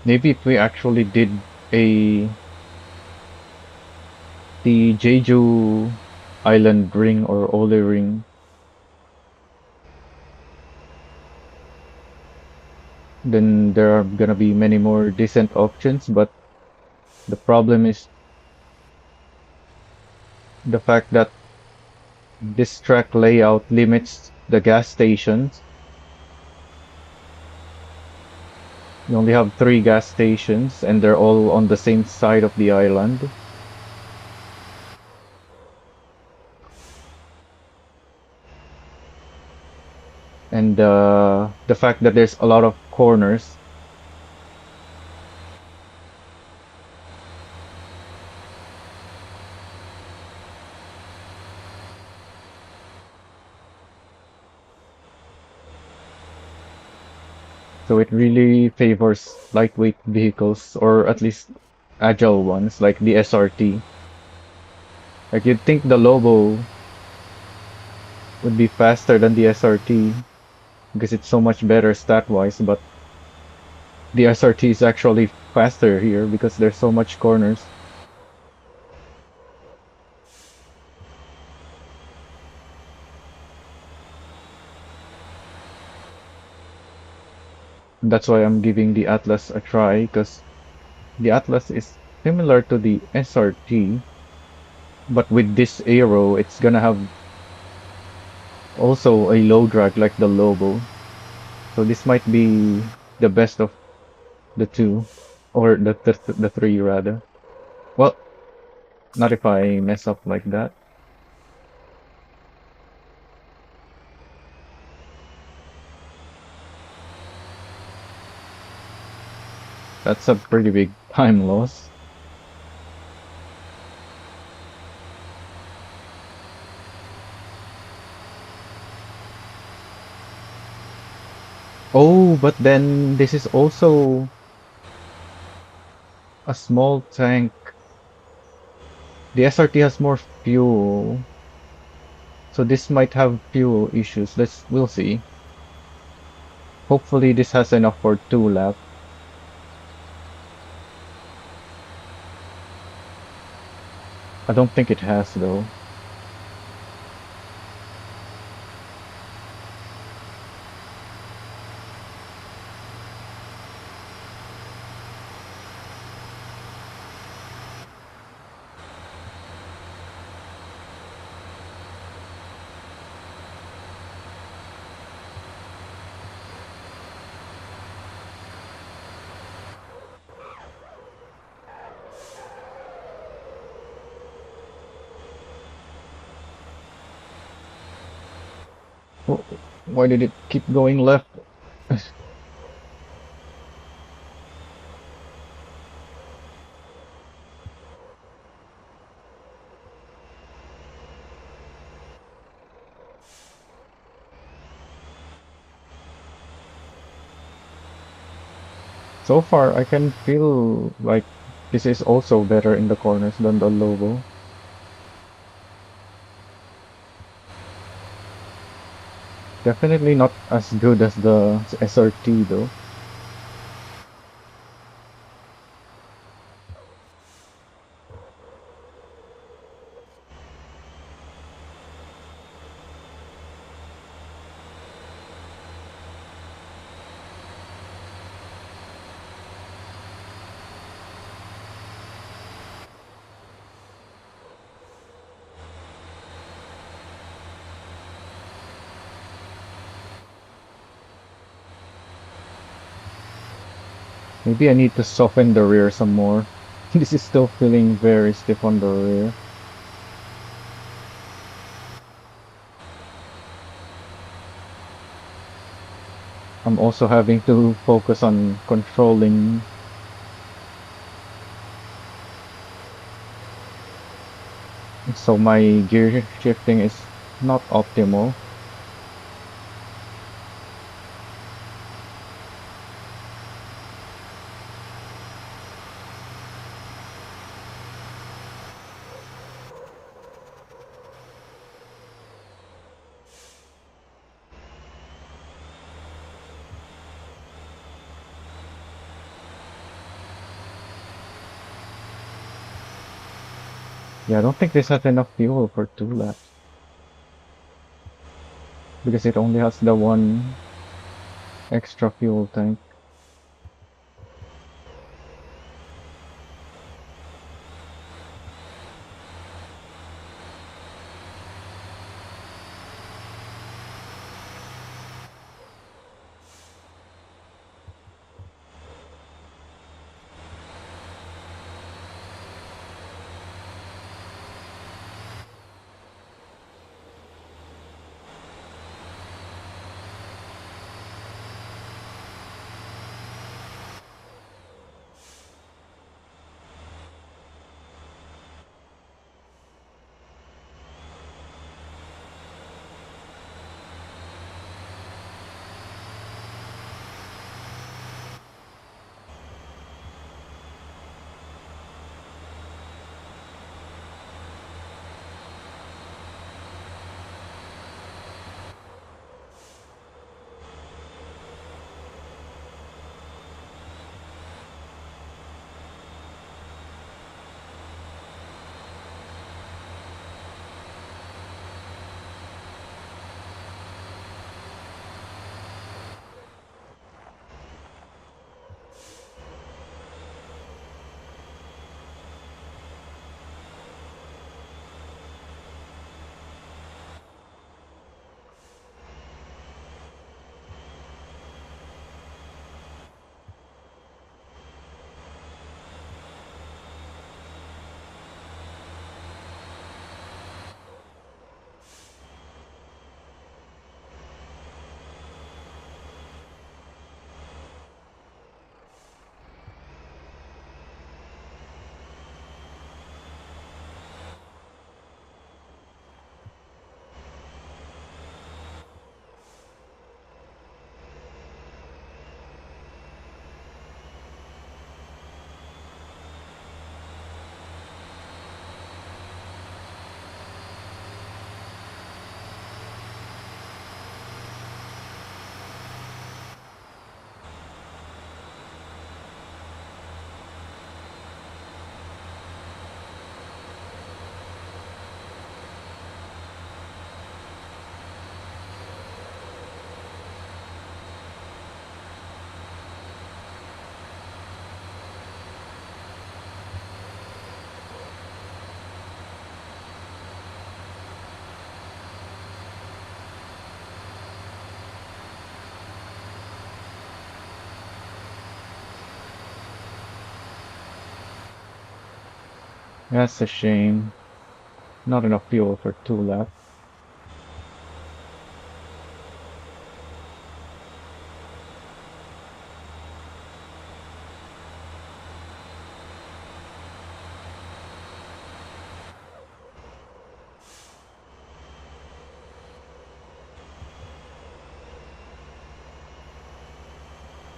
Maybe if we actually did a the Jeju Island ring or Ole ring, then there are gonna be many more decent options, but the problem is the fact that this track layout limits the gas stations. You only have three gas stations and they're all on the same side of the island. And the fact that there's a lot of corners, so it really favors lightweight vehicles or at least agile ones like the SRT. Like you'd think the Lobo would be faster than the SRT because it's so much better stat-wise, but the SRT is actually faster here because there's so much corners. And that's why I'm giving the Atlas a try because the Atlas is similar to the SRT, but with this aero, it's gonna have also a low drag like the Lobo. So this might be the best of the two, or the three rather. Well, not if I mess up like that. That's a pretty big time loss. Oh, but then this is also a small tank. The SRT has more fuel, so this might have fuel issues. We'll see. Hopefully this has enough for 2 laps. I don't think it has though. Why did it keep going left? So far, I can feel like this is also better in the corners than the logo. Definitely not as good as the SRT though. Maybe I need to soften the rear some more. This is still feeling very stiff on the rear. I'm also having to focus on controlling, so my gear shifting is not optimal. Yeah, I don't think this has enough fuel for 2 laps because it only has the one extra fuel tank. That's a shame. Not enough fuel for 2 laps.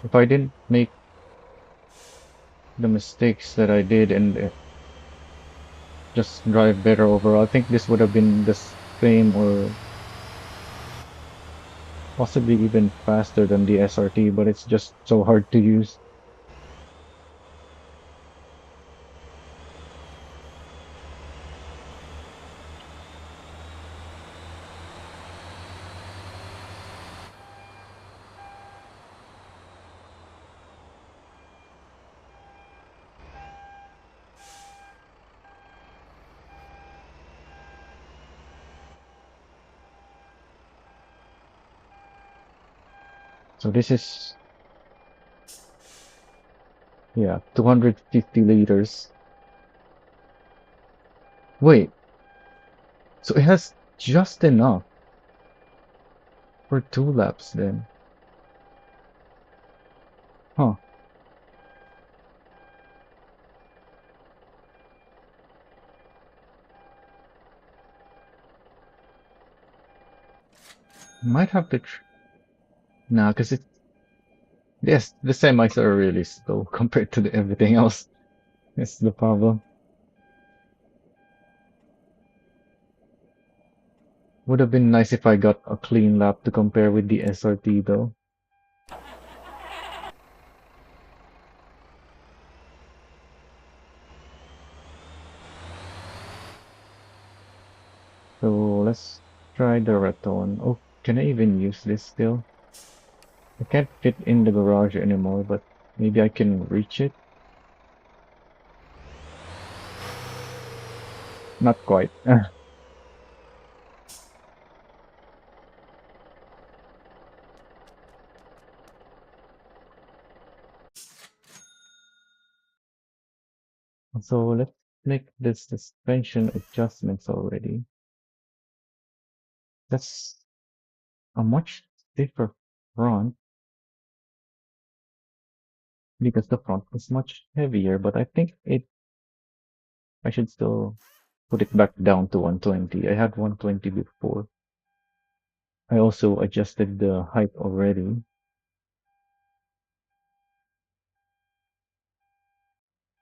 If I didn't make the mistakes that I did and just drive better overall. I think this would have been the same or possibly even faster than the SRT, but it's just so hard to use. So this is, yeah, 250 liters. Wait, so it has just enough for 2 laps then. Huh. Might have to, nah, because it, yes, the semis are really slow compared to everything else. That's the problem. Would have been nice if I got a clean lap to compare with the SRT though. So let's try the Raton. Oh, can I even use this still? I can't fit in the garage anymore, but maybe I can reach it. Not quite. So let's make this suspension adjustments already. That's a much stiffer front because the front is much heavier, but I think I should still put it back down to 120. I had 120 before. I also adjusted the height already,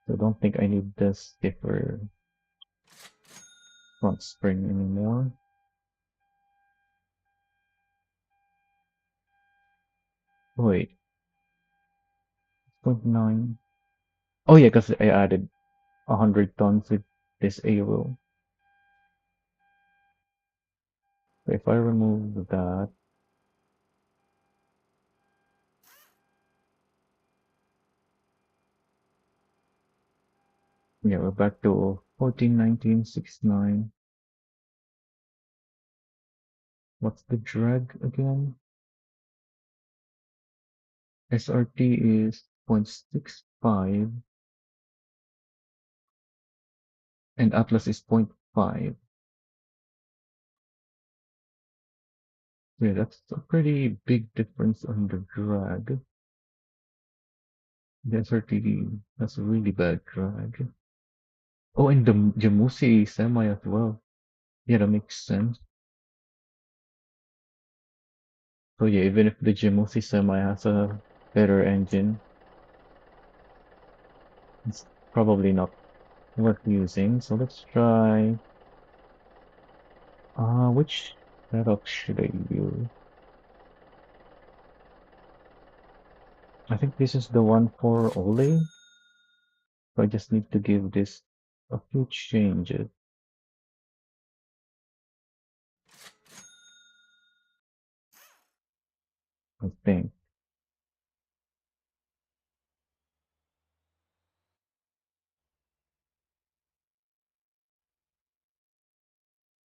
so I don't think I need the stiffer front spring anymore. Wait, 0.9. Oh yeah, because I added 100 tons with this aero. So if I remove that, yeah, we're back to 14, 19, 69. What's the drag again? SRT is 0.65 and Atlas is zero point 0.5. Yeah, that's a pretty big difference on the drag. The SRT has a really bad drag. Oh, and the Jamusi semi as well. Yeah, that makes sense. So yeah, even if the Jamusi semi has a better engine, it's probably not worth using. So let's try. Which setup should I use? I think this is the one for Ole. So I just need to give this a few changes, I think.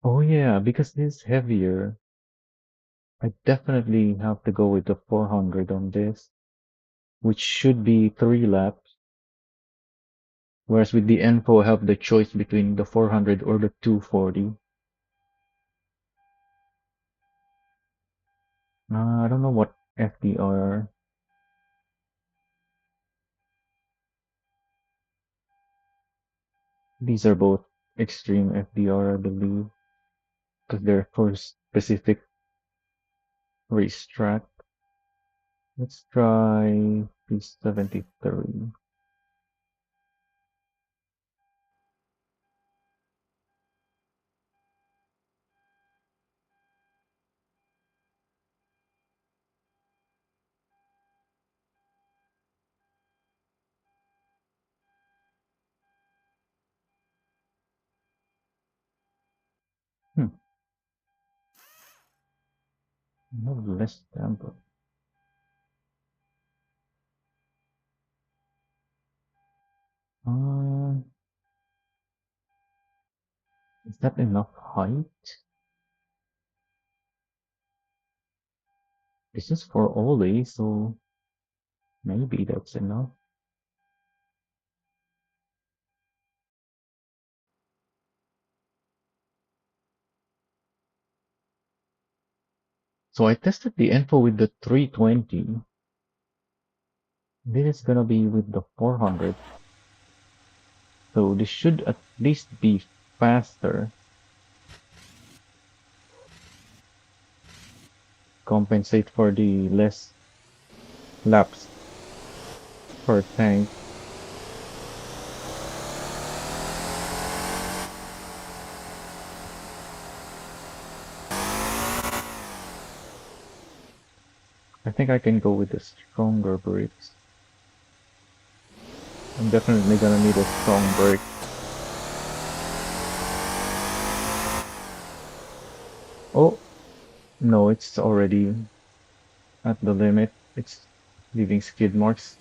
Oh yeah, because this is heavier, I definitely have to go with the 400 on this, which should be 3 laps. Whereas with the Info, I have the choice between the 400 or the 240. I don't know what FDR. These are both extreme FDR, I believe, because they're for specific racetrack. Let's try P73. No less tempo. Uh, is that enough height? This is for Oli, so maybe that's enough. So I tested the info with the 320. This is gonna be with the 400. So this should at least be faster. Compensate for the less laps per tank. I think I can go with the stronger brakes. I'm definitely gonna need a strong brake. Oh, no, it's already at the limit. It's leaving skid marks.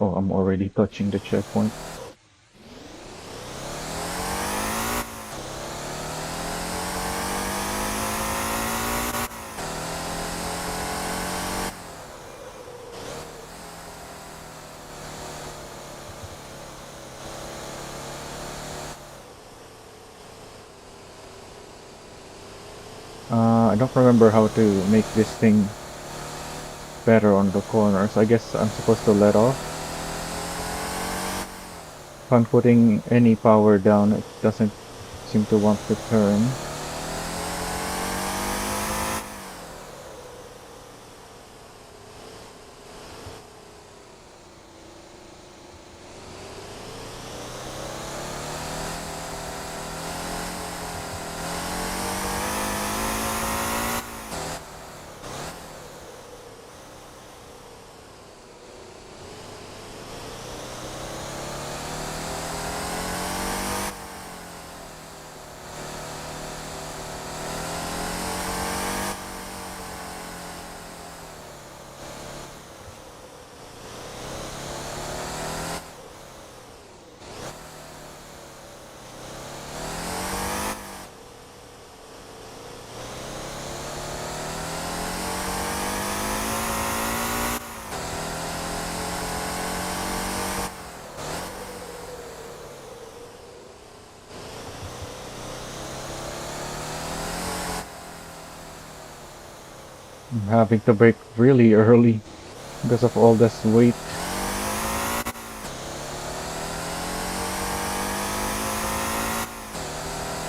Oh, I'm already touching the checkpoint. I don't remember how to make this thing better on the corners. I guess I'm supposed to let off. If I'm putting any power down, it doesn't seem to want to turn. I'm having to brake really early because of all this weight.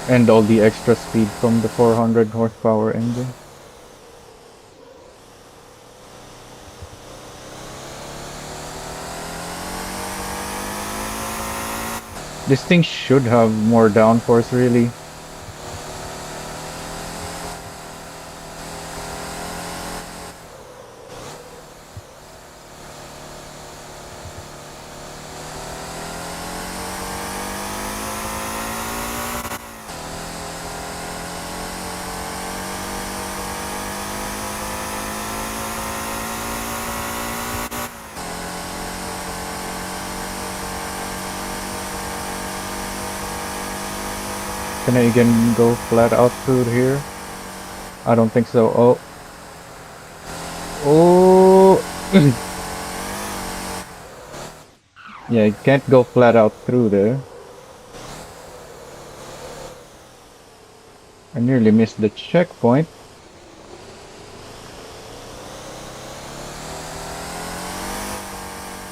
And all the extra speed from the 400 horsepower engine. This thing should have more downforce, really. Can I again go flat out through here? I don't think so. Oh. Oh! Yeah, you can't go flat out through there. I nearly missed the checkpoint.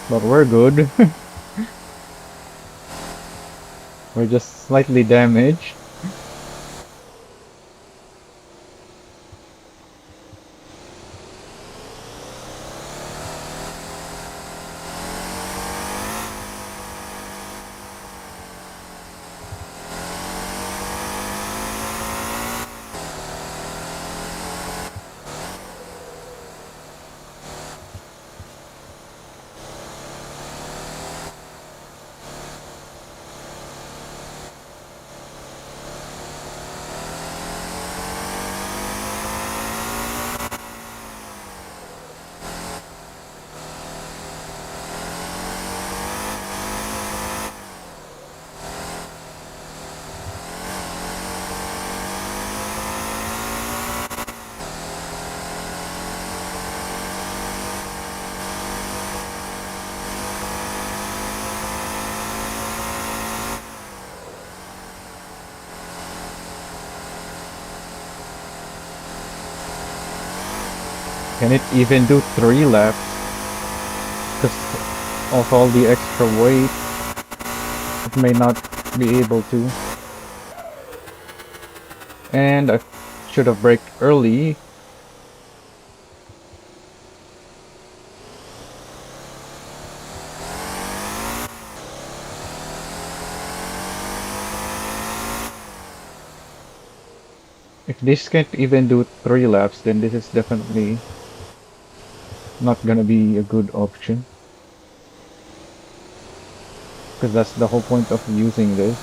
But we're good. We're just slightly damaged. Can it even do 3 laps? Because of all the extra weight, it may not be able to. And I should have braked early. If this can't even do 3 laps, then this is definitely not gonna be a good option. Because that's the whole point of using this.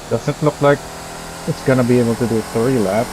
Doesn't look like it's gonna be able to do 3 laps.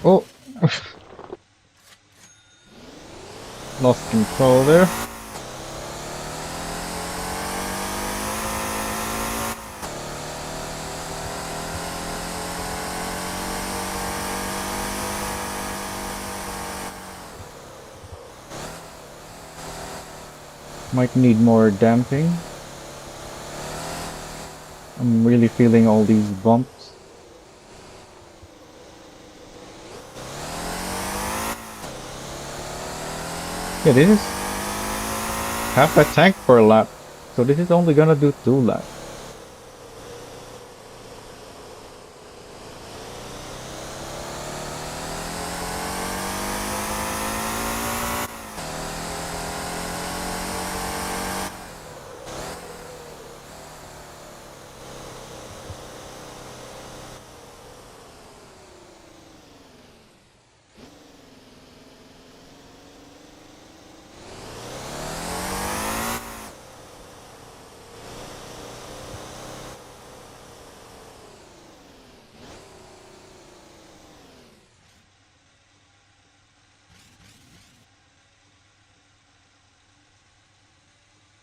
Oh, lost control there. Might need more damping. I'm really feeling all these bumps. Yeah, this is half a tank per lap. So this is only gonna do 2 laps.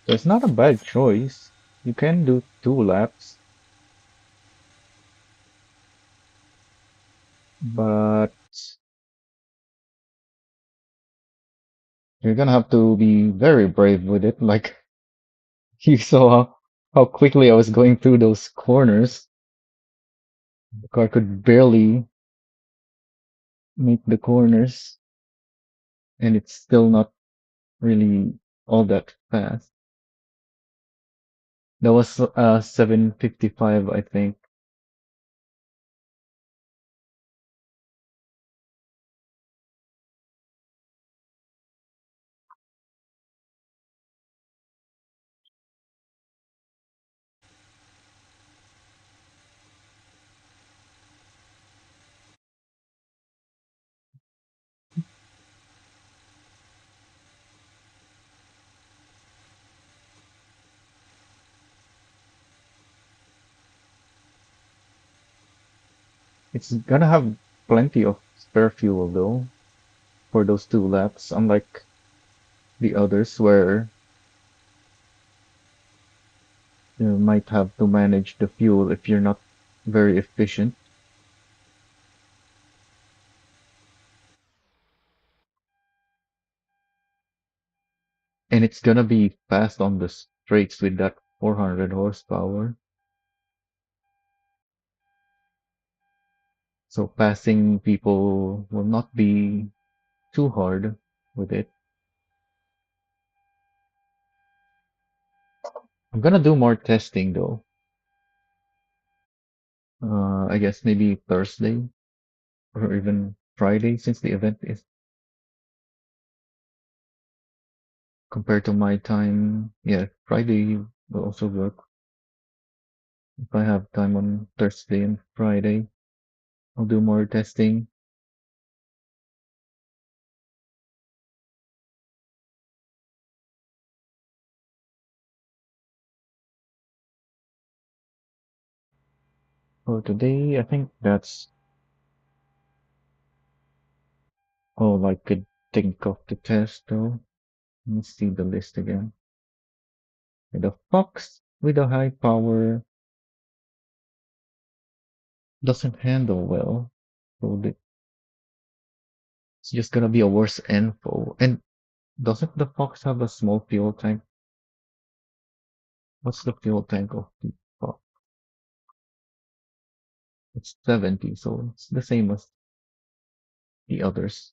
So it's not a bad choice. You can do 2 laps, but you're gonna have to be very brave with it. Like you saw how quickly I was going through those corners. The car could barely make the corners, and it's still not really all that fast. That was 755, I think. It's gonna have plenty of spare fuel though for those 2 laps, unlike the others where you might have to manage the fuel if you're not very efficient. And it's gonna be fast on the straights with that 400 horsepower. So passing people will not be too hard with it. I'm gonna do more testing though. I guess maybe Thursday or even Friday since the event is compared to my time. Yeah, Friday will also work. If I have time on Thursday and Friday, I'll do more testing. For today, I think that's all I could think of to test though. Let me see the list again. The Fox with a high power doesn't handle well. So it's just gonna be a worse info. And doesn't the Fox have a small fuel tank? What's the fuel tank of the Fox? It's 70, so it's the same as the others,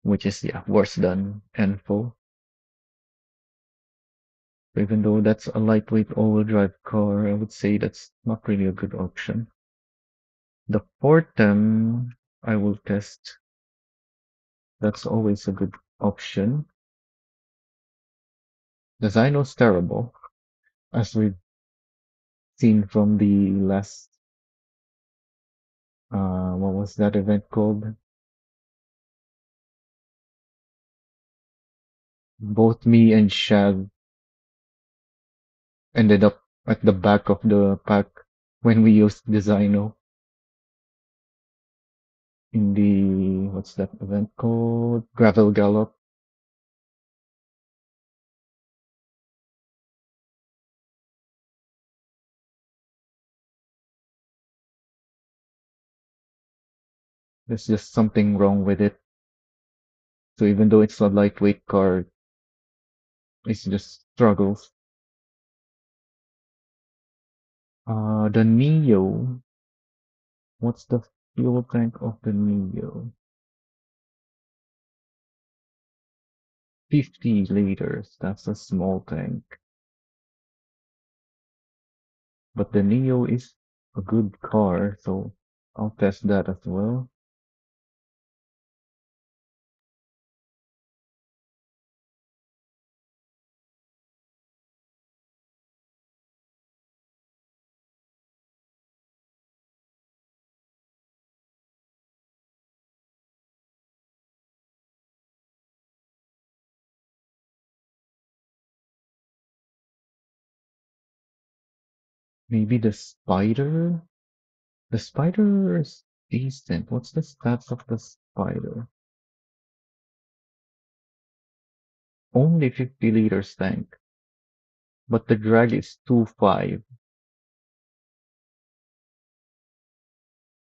which is yeah, worse than info. Even though that's a lightweight all-wheel drive car, I would say that's not really a good option. The Fortem I will test. That's always a good option. The Zyno's terrible, as we've seen from the last what was that event called? Both me and Shag ended up at the back of the pack when we used the Zyno in the what's that event called? Gravel Gallop. There's just something wrong with it. So even though it's a lightweight car, it just struggles. The Neo. What's the fuel tank of the Neo? 50 liters. That's a small tank. But the Neo is a good car, so I'll test that as well. Maybe the Spider? The Spider is decent. What's the stats of the Spider? Only 50 liters tank, but the drag is 2.5.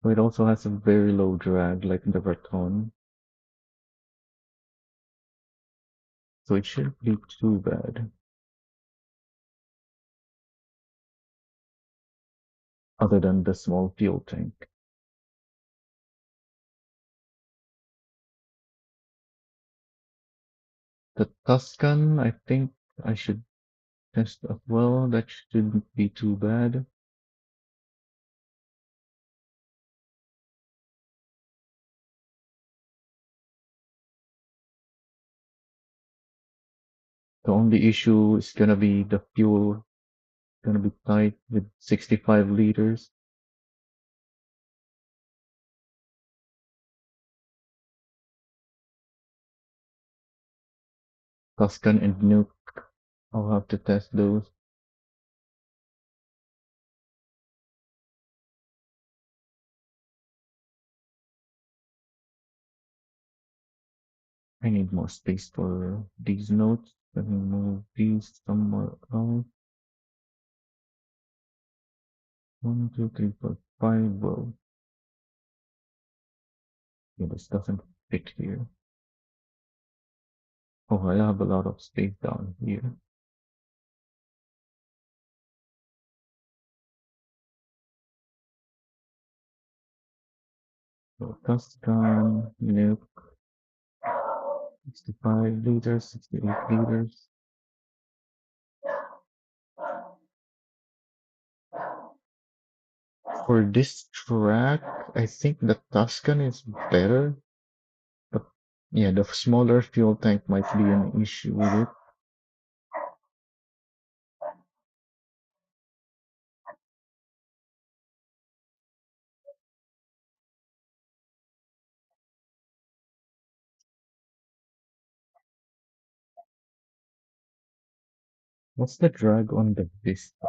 So it also has a very low drag like the Raton. So it shouldn't be too bad. Other than the small fuel tank. The Tuscan, I think I should test as well. That shouldn't be too bad. The only issue is gonna be the fuel gonna be tight with 65 liters. Tuscan and Nuke. I'll have to test those. I need more space for these notes. Let me move these somewhere else. One, two, three, four, five. Well, yeah, this doesn't fit here. Oh, I have a lot of space down here. So Tuscan, milk, 65 liters, 68 liters. For this track, I think the Tuscan is better. But yeah, the smaller fuel tank might be an issue with it. What's the drag on the Vista?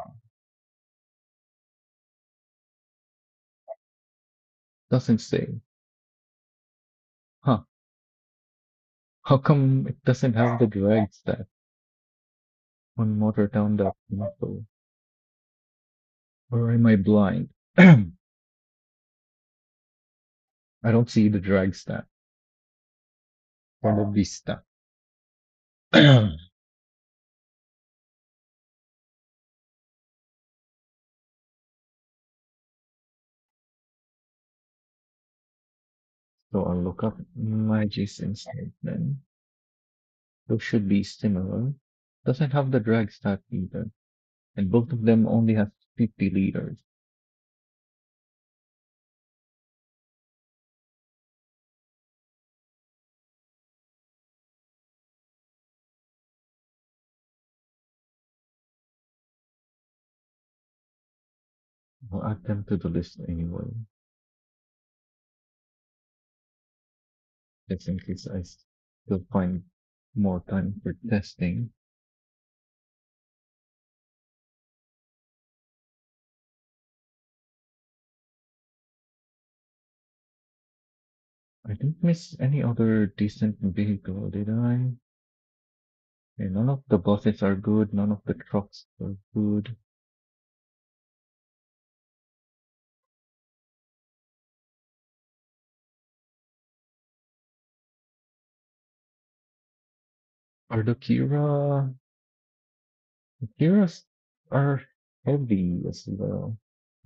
Doesn't say. Huh. How come it doesn't have the drag stat on motor down that info? Or am I blind? I don't see the drag stat for the Vista. So I'll look up Magis instead then. Those should be similar. Doesn't have the drag stat either. And both of them only have 50 liters. I'll add them to the list anyway, just in case I still find more time for testing. I didn't miss any other decent vehicle, did I? Okay, none of the buses are good, none of the trucks are good. Are the Kiras are heavy as well,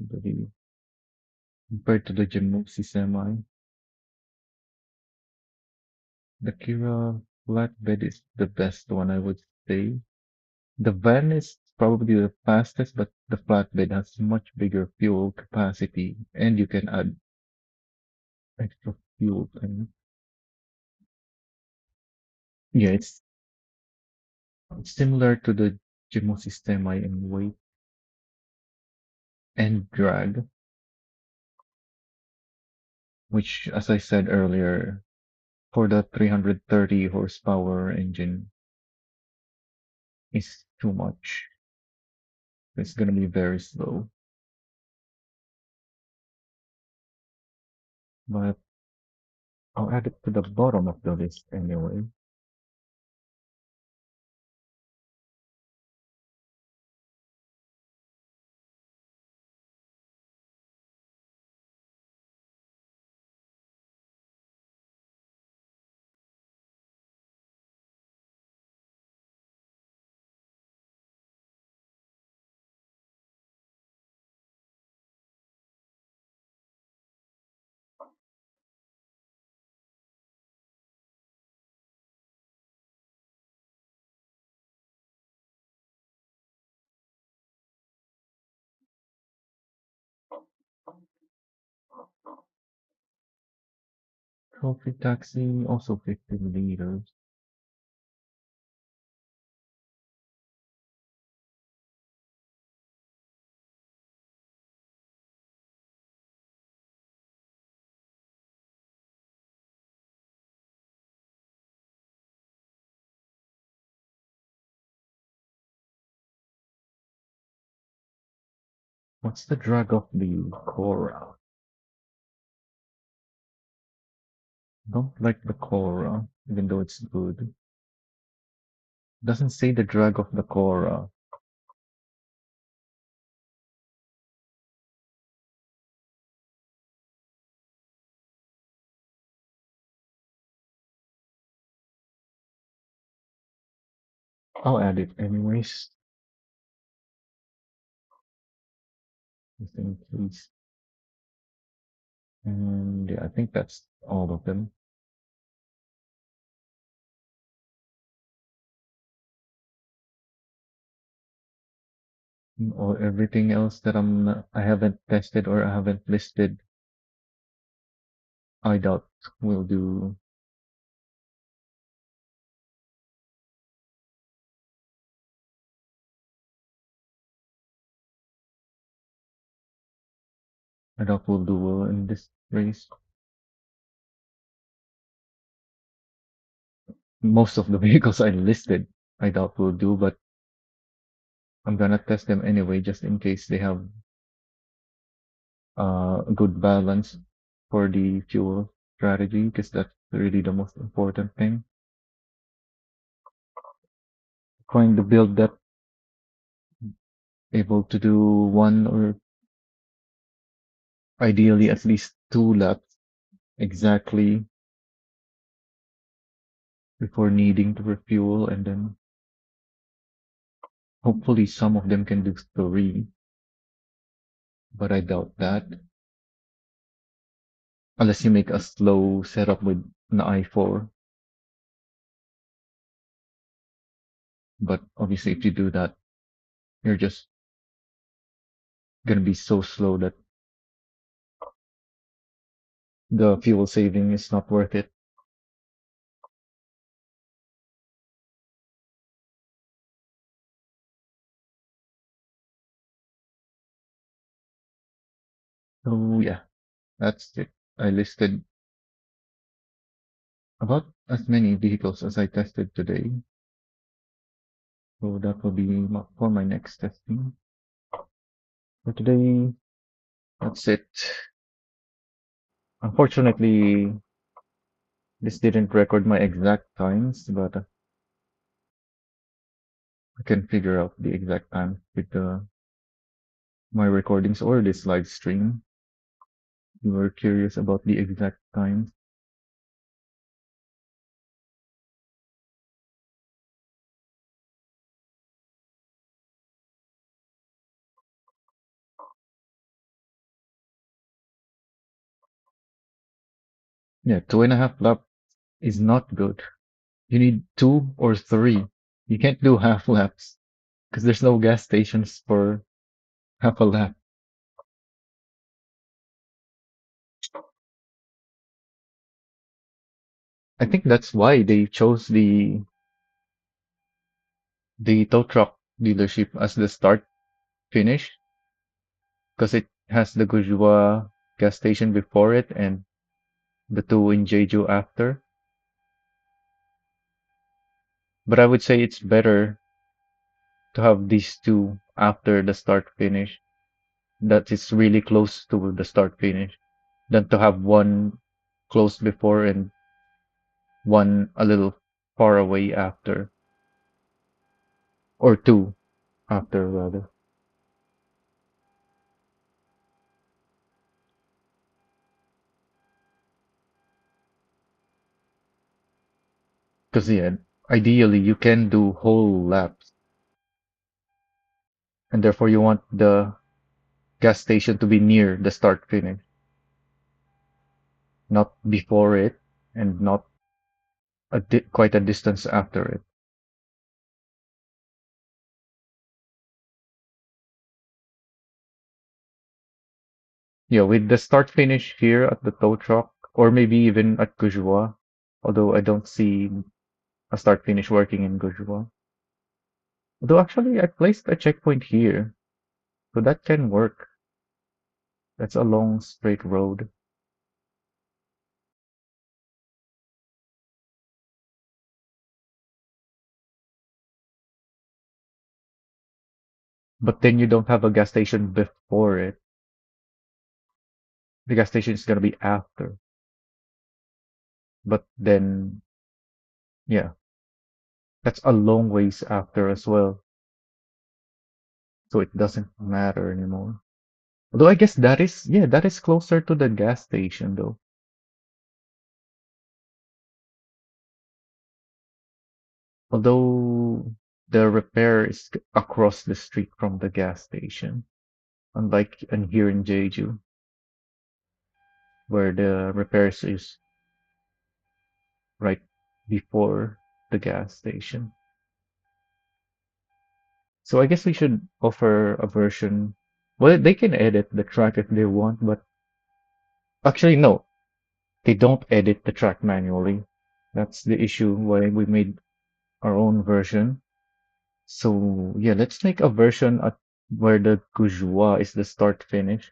I believe, compared to the Jamusi semi. The Kira flatbed is the best one, I would say. The van is probably the fastest, but the flatbed has much bigger fuel capacity, and you can add extra fuel. And yeah, it's similar to the Jimo Sistema in weight and drag, which, as I said earlier, for the 330 horsepower engine is too much. It's gonna be very slow, but I'll add it to the bottom of the list anyway. Trophy taxi, also 15 liters. What's the drag of the Cora? Don't like the Cora, even though it's good. Doesn't say the drag of the Cora. I'll add it anyways. Just in case. And yeah, I think that's all of them. Or everything else that I haven't tested or I haven't listed, I doubt will do. I doubt will do well in this race. Most of the vehicles I listed, I doubt will do, but I'm gonna test them anyway, just in case they have a good balance for the fuel strategy, because that's really the most important thing. Trying to build that able to do one or ideally at least two laps exactly before needing to refuel, and then hopefully some of them can do three, but I doubt that. Unless you make a slow setup with an i4. But obviously if you do that, you're just gonna be so slow that the fuel saving is not worth it. So yeah, that's it. I listed about as many vehicles as I tested today. So that will be for my next testing. For today, that's it. Unfortunately, this didn't record my exact times, but I can figure out the exact time with my recordings or this live stream. You were curious about the exact times. Yeah, 2.5 lap is not good. You need two or three. You can't do half laps because there's no gas stations for half a lap. I think that's why they chose the tow truck dealership as the start finish, because it has the Gujwa gas station before it and the two in Jeju after. But I would say it's better to have these two after the start finish that is really close to the start finish than to have one close before and one a little far away after, or two after rather. Because yeah, ideally you can do whole laps, and therefore you want the gas station to be near the start finish, not before it, and not quite a distance after it. Yeah, with the start finish here at the tow truck, or maybe even at Gujwa, although I don't see a start finish working in Gujwa. Although actually I placed a checkpoint here, so that can work. That's a long straight road. But then you don't have a gas station before it. The gas station is gonna be after. But then, yeah, that's a long ways after as well. So it doesn't matter anymore. Although I guess that is, yeah, that is closer to the gas station though. Although the repair is across the street from the gas station, unlike in here in Jeju, where the repairs is right before the gas station. So I guess we should offer a version. Well, they can edit the track if they want, but actually, no, they don't edit the track manually. That's the issue why we made our own version. So yeah, let's make a version at where the Gujua is the start finish.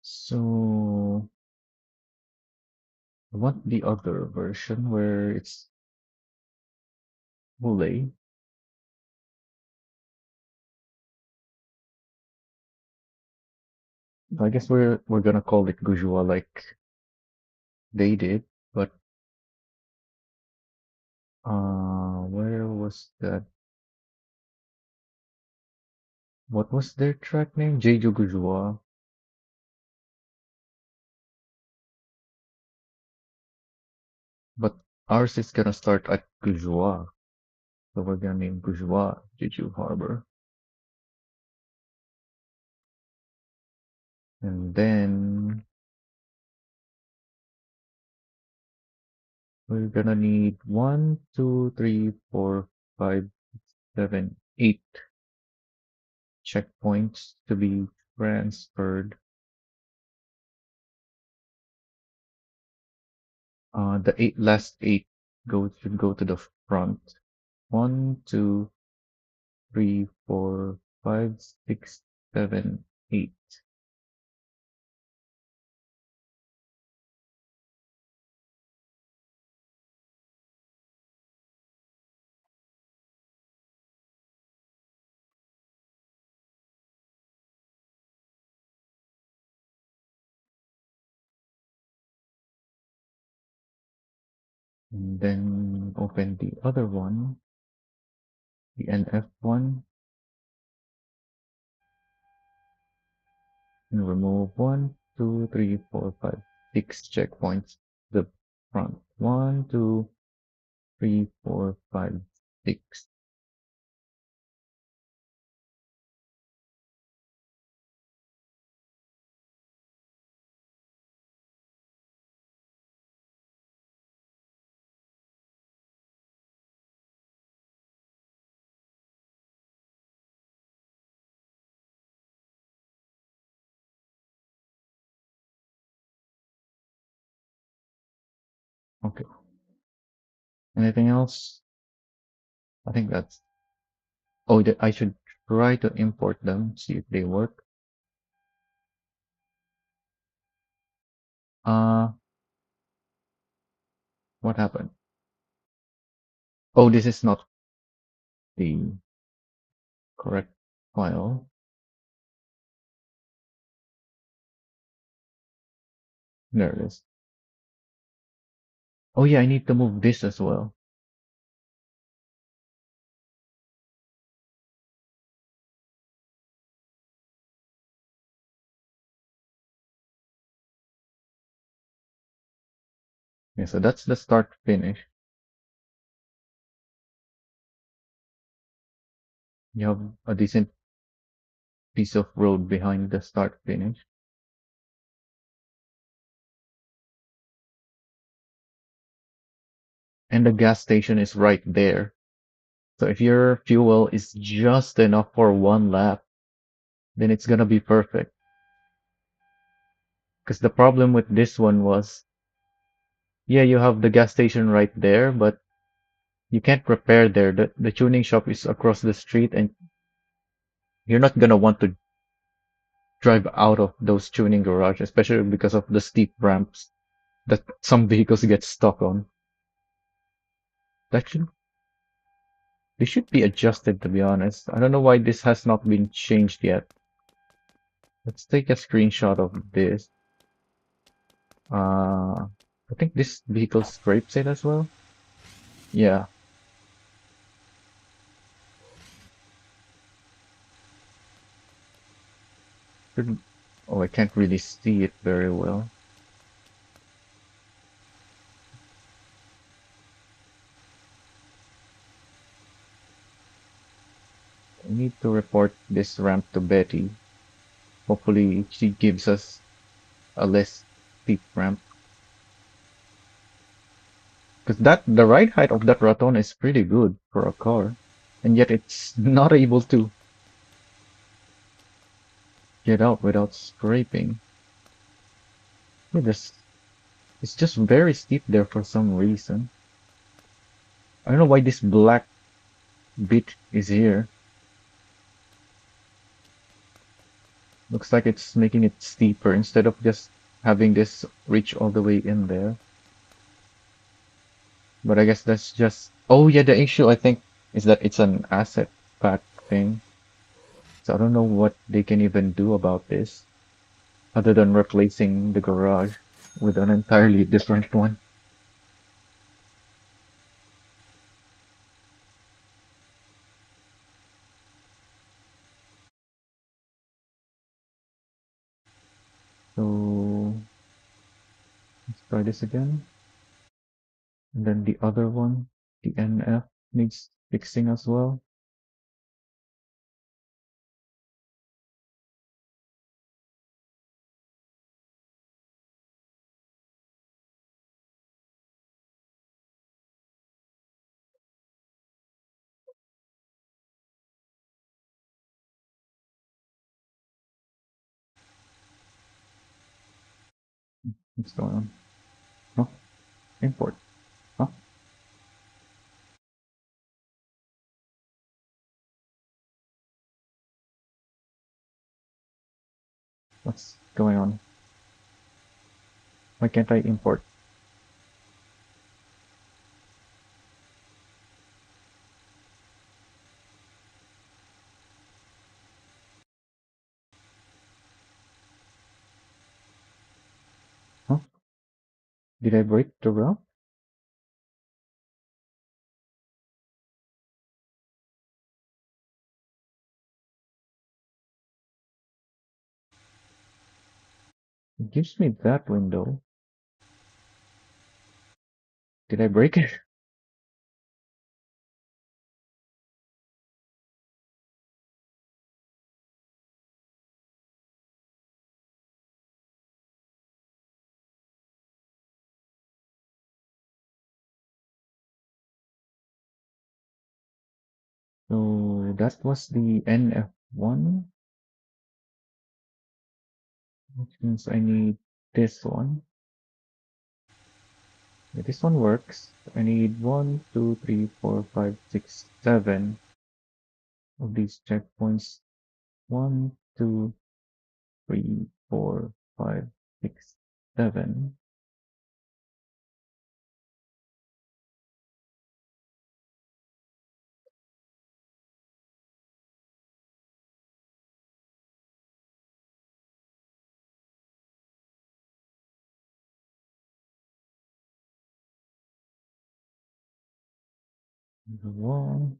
So I want the other version where it's Mulay. I guess we're gonna call it Gujua like they did, but where was that? What was their track name? Jeju Gujua. But ours is gonna start at Gujua. So we're gonna name Gujua Jeju Harbor. And then we're gonna need 1, 2, 3, 4, 5, 6, 7, 8 checkpoints to be transferred. The last eight should go to the front. 1, 2, 3, 4, 5, 6, 7, 8. And then open the other one, the NF one, and remove 1, 2, 3, 4, 5, 6 checkpoints to the front. 1, 2, 3, 4, 5, 6. Okay. Anything else? I think that's. Oh, I should try to import them, see if they work. Uh, what happened? Oh, this is not the correct file. There it is. Oh yeah, I need to move this as well. Yeah, so that's the start finish. You have a decent piece of road behind the start finish. And the gas station is right there. So if your fuel is just enough for one lap, then it's gonna be perfect. Because the problem with this one was, yeah, you have the gas station right there, but you can't repair there. The tuning shop is across the street, and you're not gonna want to drive out of those tuning garages, especially because of the steep ramps that some vehicles get stuck on. That should They should be adjusted, to be honest. I don't know why this has not been changed yet. Let's take a screenshot of this. I think this vehicle scrapes it as well. Yeah. Shouldn't- Oh, I can't really see it very well. I need to report this ramp to Betty. Hopefully, she gives us a less steep ramp. Because the ride height of that Raton is pretty good for a car. And yet it's not able to get out without scraping. Yeah, it's just very steep there for some reason. I don't know why this black bit is here. Looks like it's making it steeper instead of just having this reach all the way in there. But I guess that's just... Oh yeah, the issue I think is that it's an asset pack thing. So I don't know what they can even do about this other than replacing the garage with an entirely different one. So let's try this again. And then the other one, the NF, needs fixing as well. What's going on? Huh? Import. Huh? What's going on? Why can't I import? Huh? Did I break the route? It gives me that window. Did I break it? So that was the NF1, which means I need this one. Yeah, this one works. I need 1, 2, 3, 4, 5, 6, 7 of these checkpoints. 1, 2, 3, 4, 5, 6, 7. One,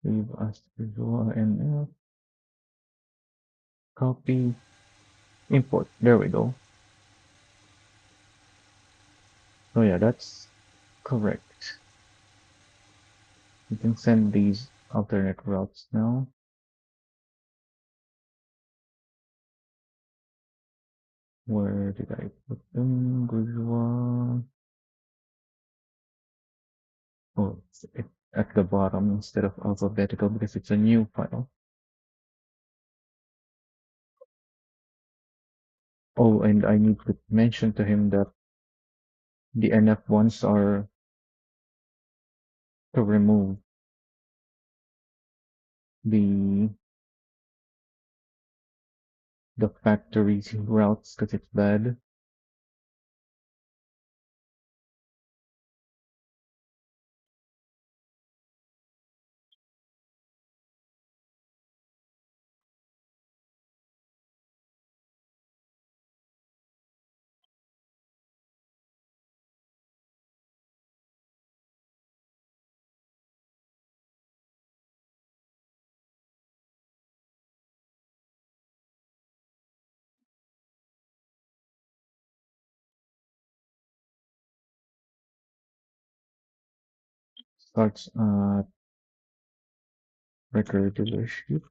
leave as visual NF, copy, import. There we go. So yeah, that's correct. You can send these alternate routes now. Where did I put them? Gujwa. Oh, it's at the bottom instead of alphabetical because it's a new file. Oh, and I need to mention to him that the NF ones are to remove. the the factory routes because it's bad. Starts at record dealership.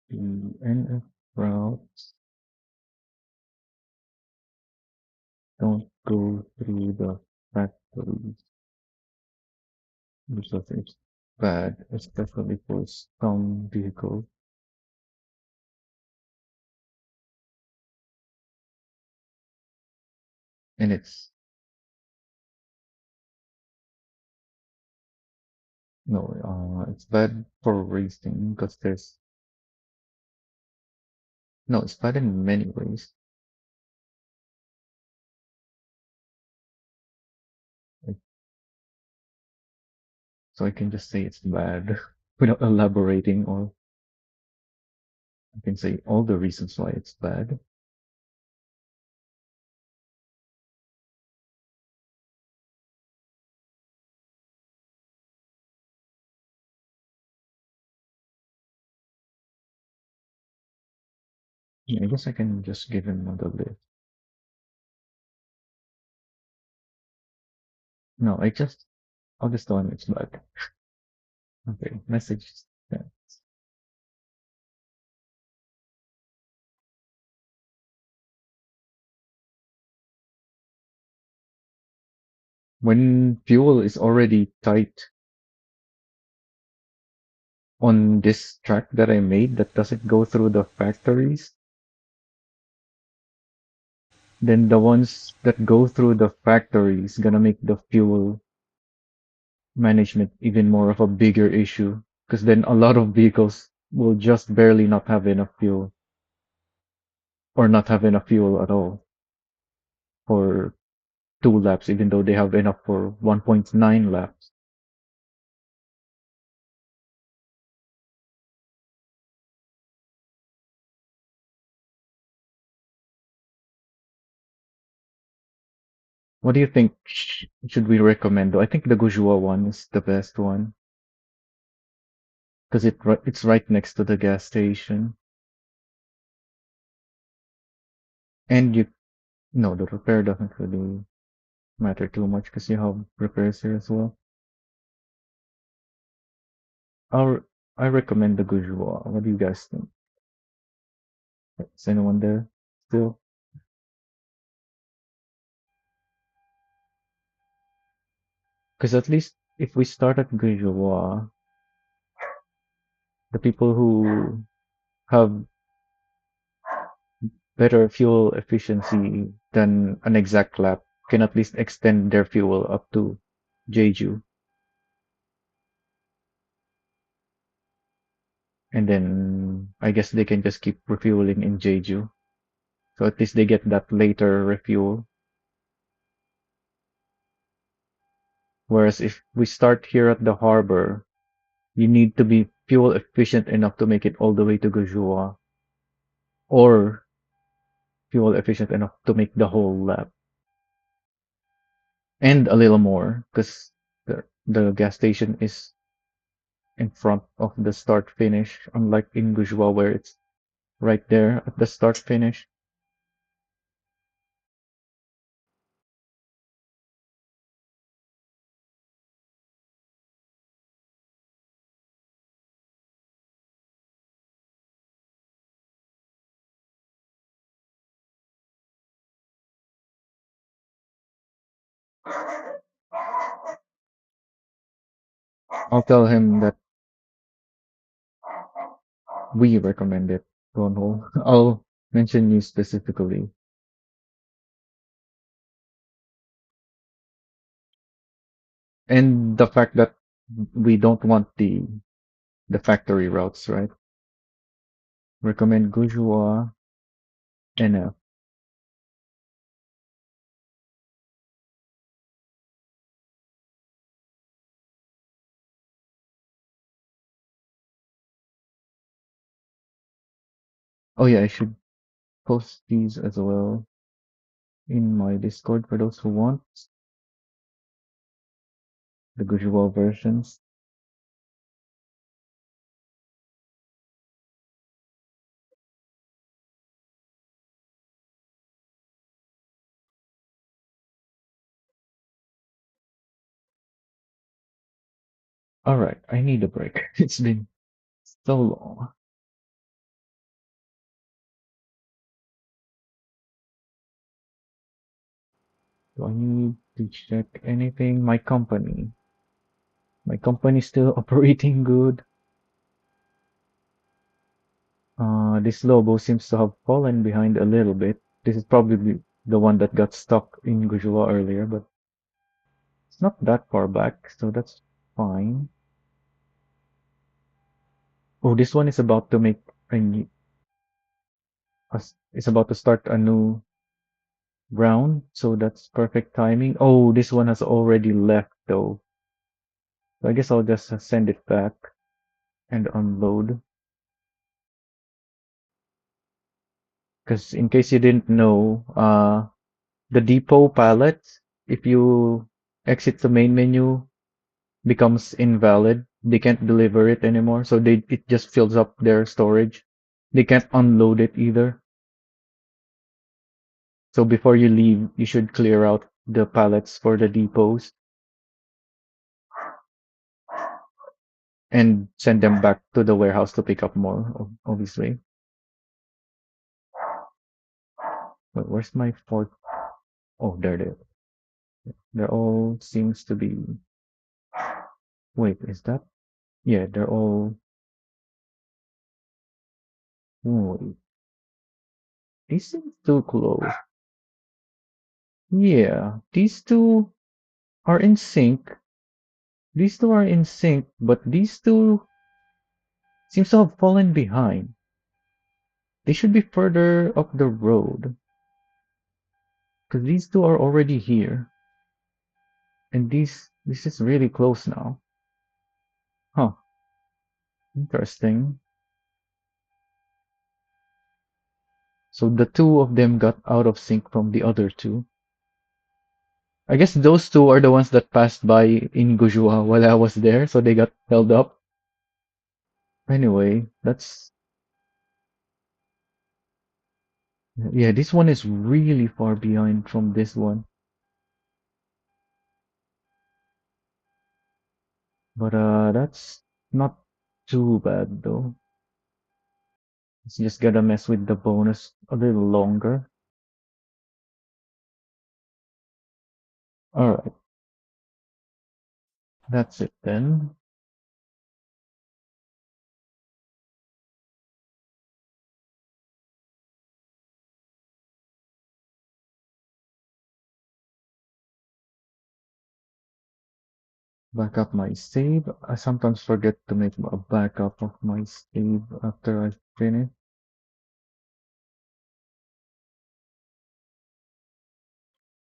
The NF routes don't go through the factories because it's bad, especially for some vehicles. And it's bad for racing because it's bad in many ways. Like, so I can just say it's bad without elaborating, or I can say all the reasons why it's bad. Yeah, I guess I can just give him another list. No, I'll just tell him it's bad. Okay, message. Yeah. When fuel is already tight on this track that I made that doesn't go through the factories, then the ones that go through the factories gonna make the fuel management even more of a bigger issue because then a lot of vehicles will just barely not have enough fuel or not have enough fuel at all for 2 laps, even though they have enough for 1.9 laps. What do you think should we recommend though? I think the Gujua one is the best one because it's right next to the gas station. And no, the repair doesn't really matter too much because you have repairs here as well. I'll, I recommend the Gujua. What do you guys think? Is anyone there still? Because at least if we start at Gujua, the people who have better fuel efficiency than an exact lap can at least extend their fuel up to Jeju. And then I guess they can just keep refueling in Jeju. So at least they get that later refuel. Whereas if we start here at the harbor, you need to be fuel efficient enough to make it all the way to Gujua, or fuel efficient enough to make the whole lap. And a little more, because the gas station is in front of the start finish, unlike in Gujua where it's right there at the start finish. I'll tell him that we recommend it. Don't know. I'll mention you specifically. And the fact that we don't want the factory routes, right? Recommend Gujua NF. Oh yeah, I should post these as well in my Discord for those who want the Gujua versions. Alright, I need a break. It's been so long. Do I need to check anything? My company. My company still operating good. This logo seems to have fallen behind a little bit. This is probably the one that got stuck in Gujua earlier, but it's not that far back, so that's fine. Oh, this one is about to make a new, it's about to start a new round, so that's perfect timing. Oh, this one has already left though. So I guess I'll just send it back and unload. Because in case you didn't know, the depot pallet, if you exit the main menu, becomes invalid. They can't deliver it anymore, so it just fills up their storage. They can't unload it either. So before you leave, you should clear out the pallets for the depots and send them back to the warehouse to pick up more, obviously. But where's my fourth? Oh, there it is. They're all seems to be. Wait, is that? Yeah, they're all. Wait, these seem too close. Yeah, these two are in sync. These two are in sync, but these two seems to have fallen behind. They should be further up the road, because these two are already here, and this is really close now. Huh, interesting. So the two of them got out of sync from the other two. I guess those two are the ones that passed by in Gujua while I was there, so they got held up. Anyway, that's yeah, this one is really far behind from this one. But that's not too bad though. It's just gotta mess with the bonus a little longer. Alright, that's it then. Back up my save. I sometimes forget to make a backup of my save after I finish.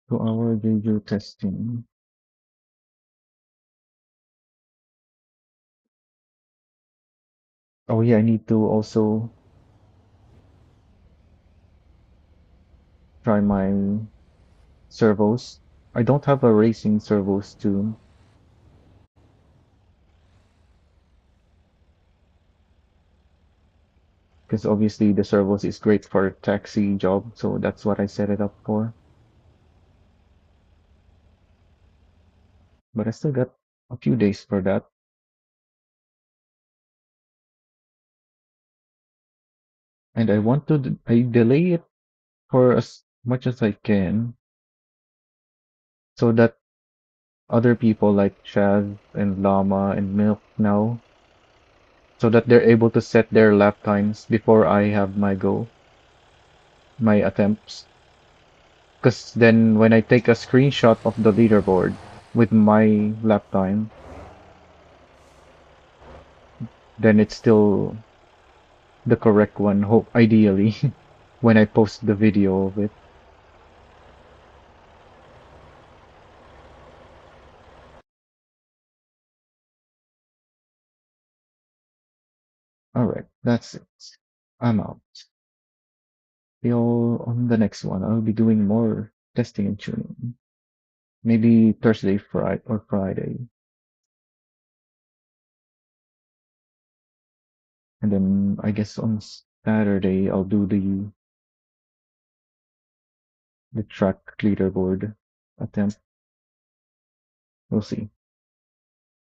2 hour Jeju testing. Oh yeah, I need to also try my servos. I don't have a racing servos tune because obviously the servos is great for a taxi job, so that's what I set it up for. But I still got a few days for that. And I want to I delay it for as much as I can so that other people like Chaz and Llama and Milk now, so that they're able to set their lap times before I have my attempts. Because then when I take a screenshot of the leaderboard with my lap time, then it's still the correct one, hope ideally, when I post the video of it. All right, that's it. I'm out. Till on the next one, I'll be doing more testing and tuning. Maybe Thursday, Friday, or Friday. And then I guess on Saturday, I'll do the track leaderboard attempt. We'll see.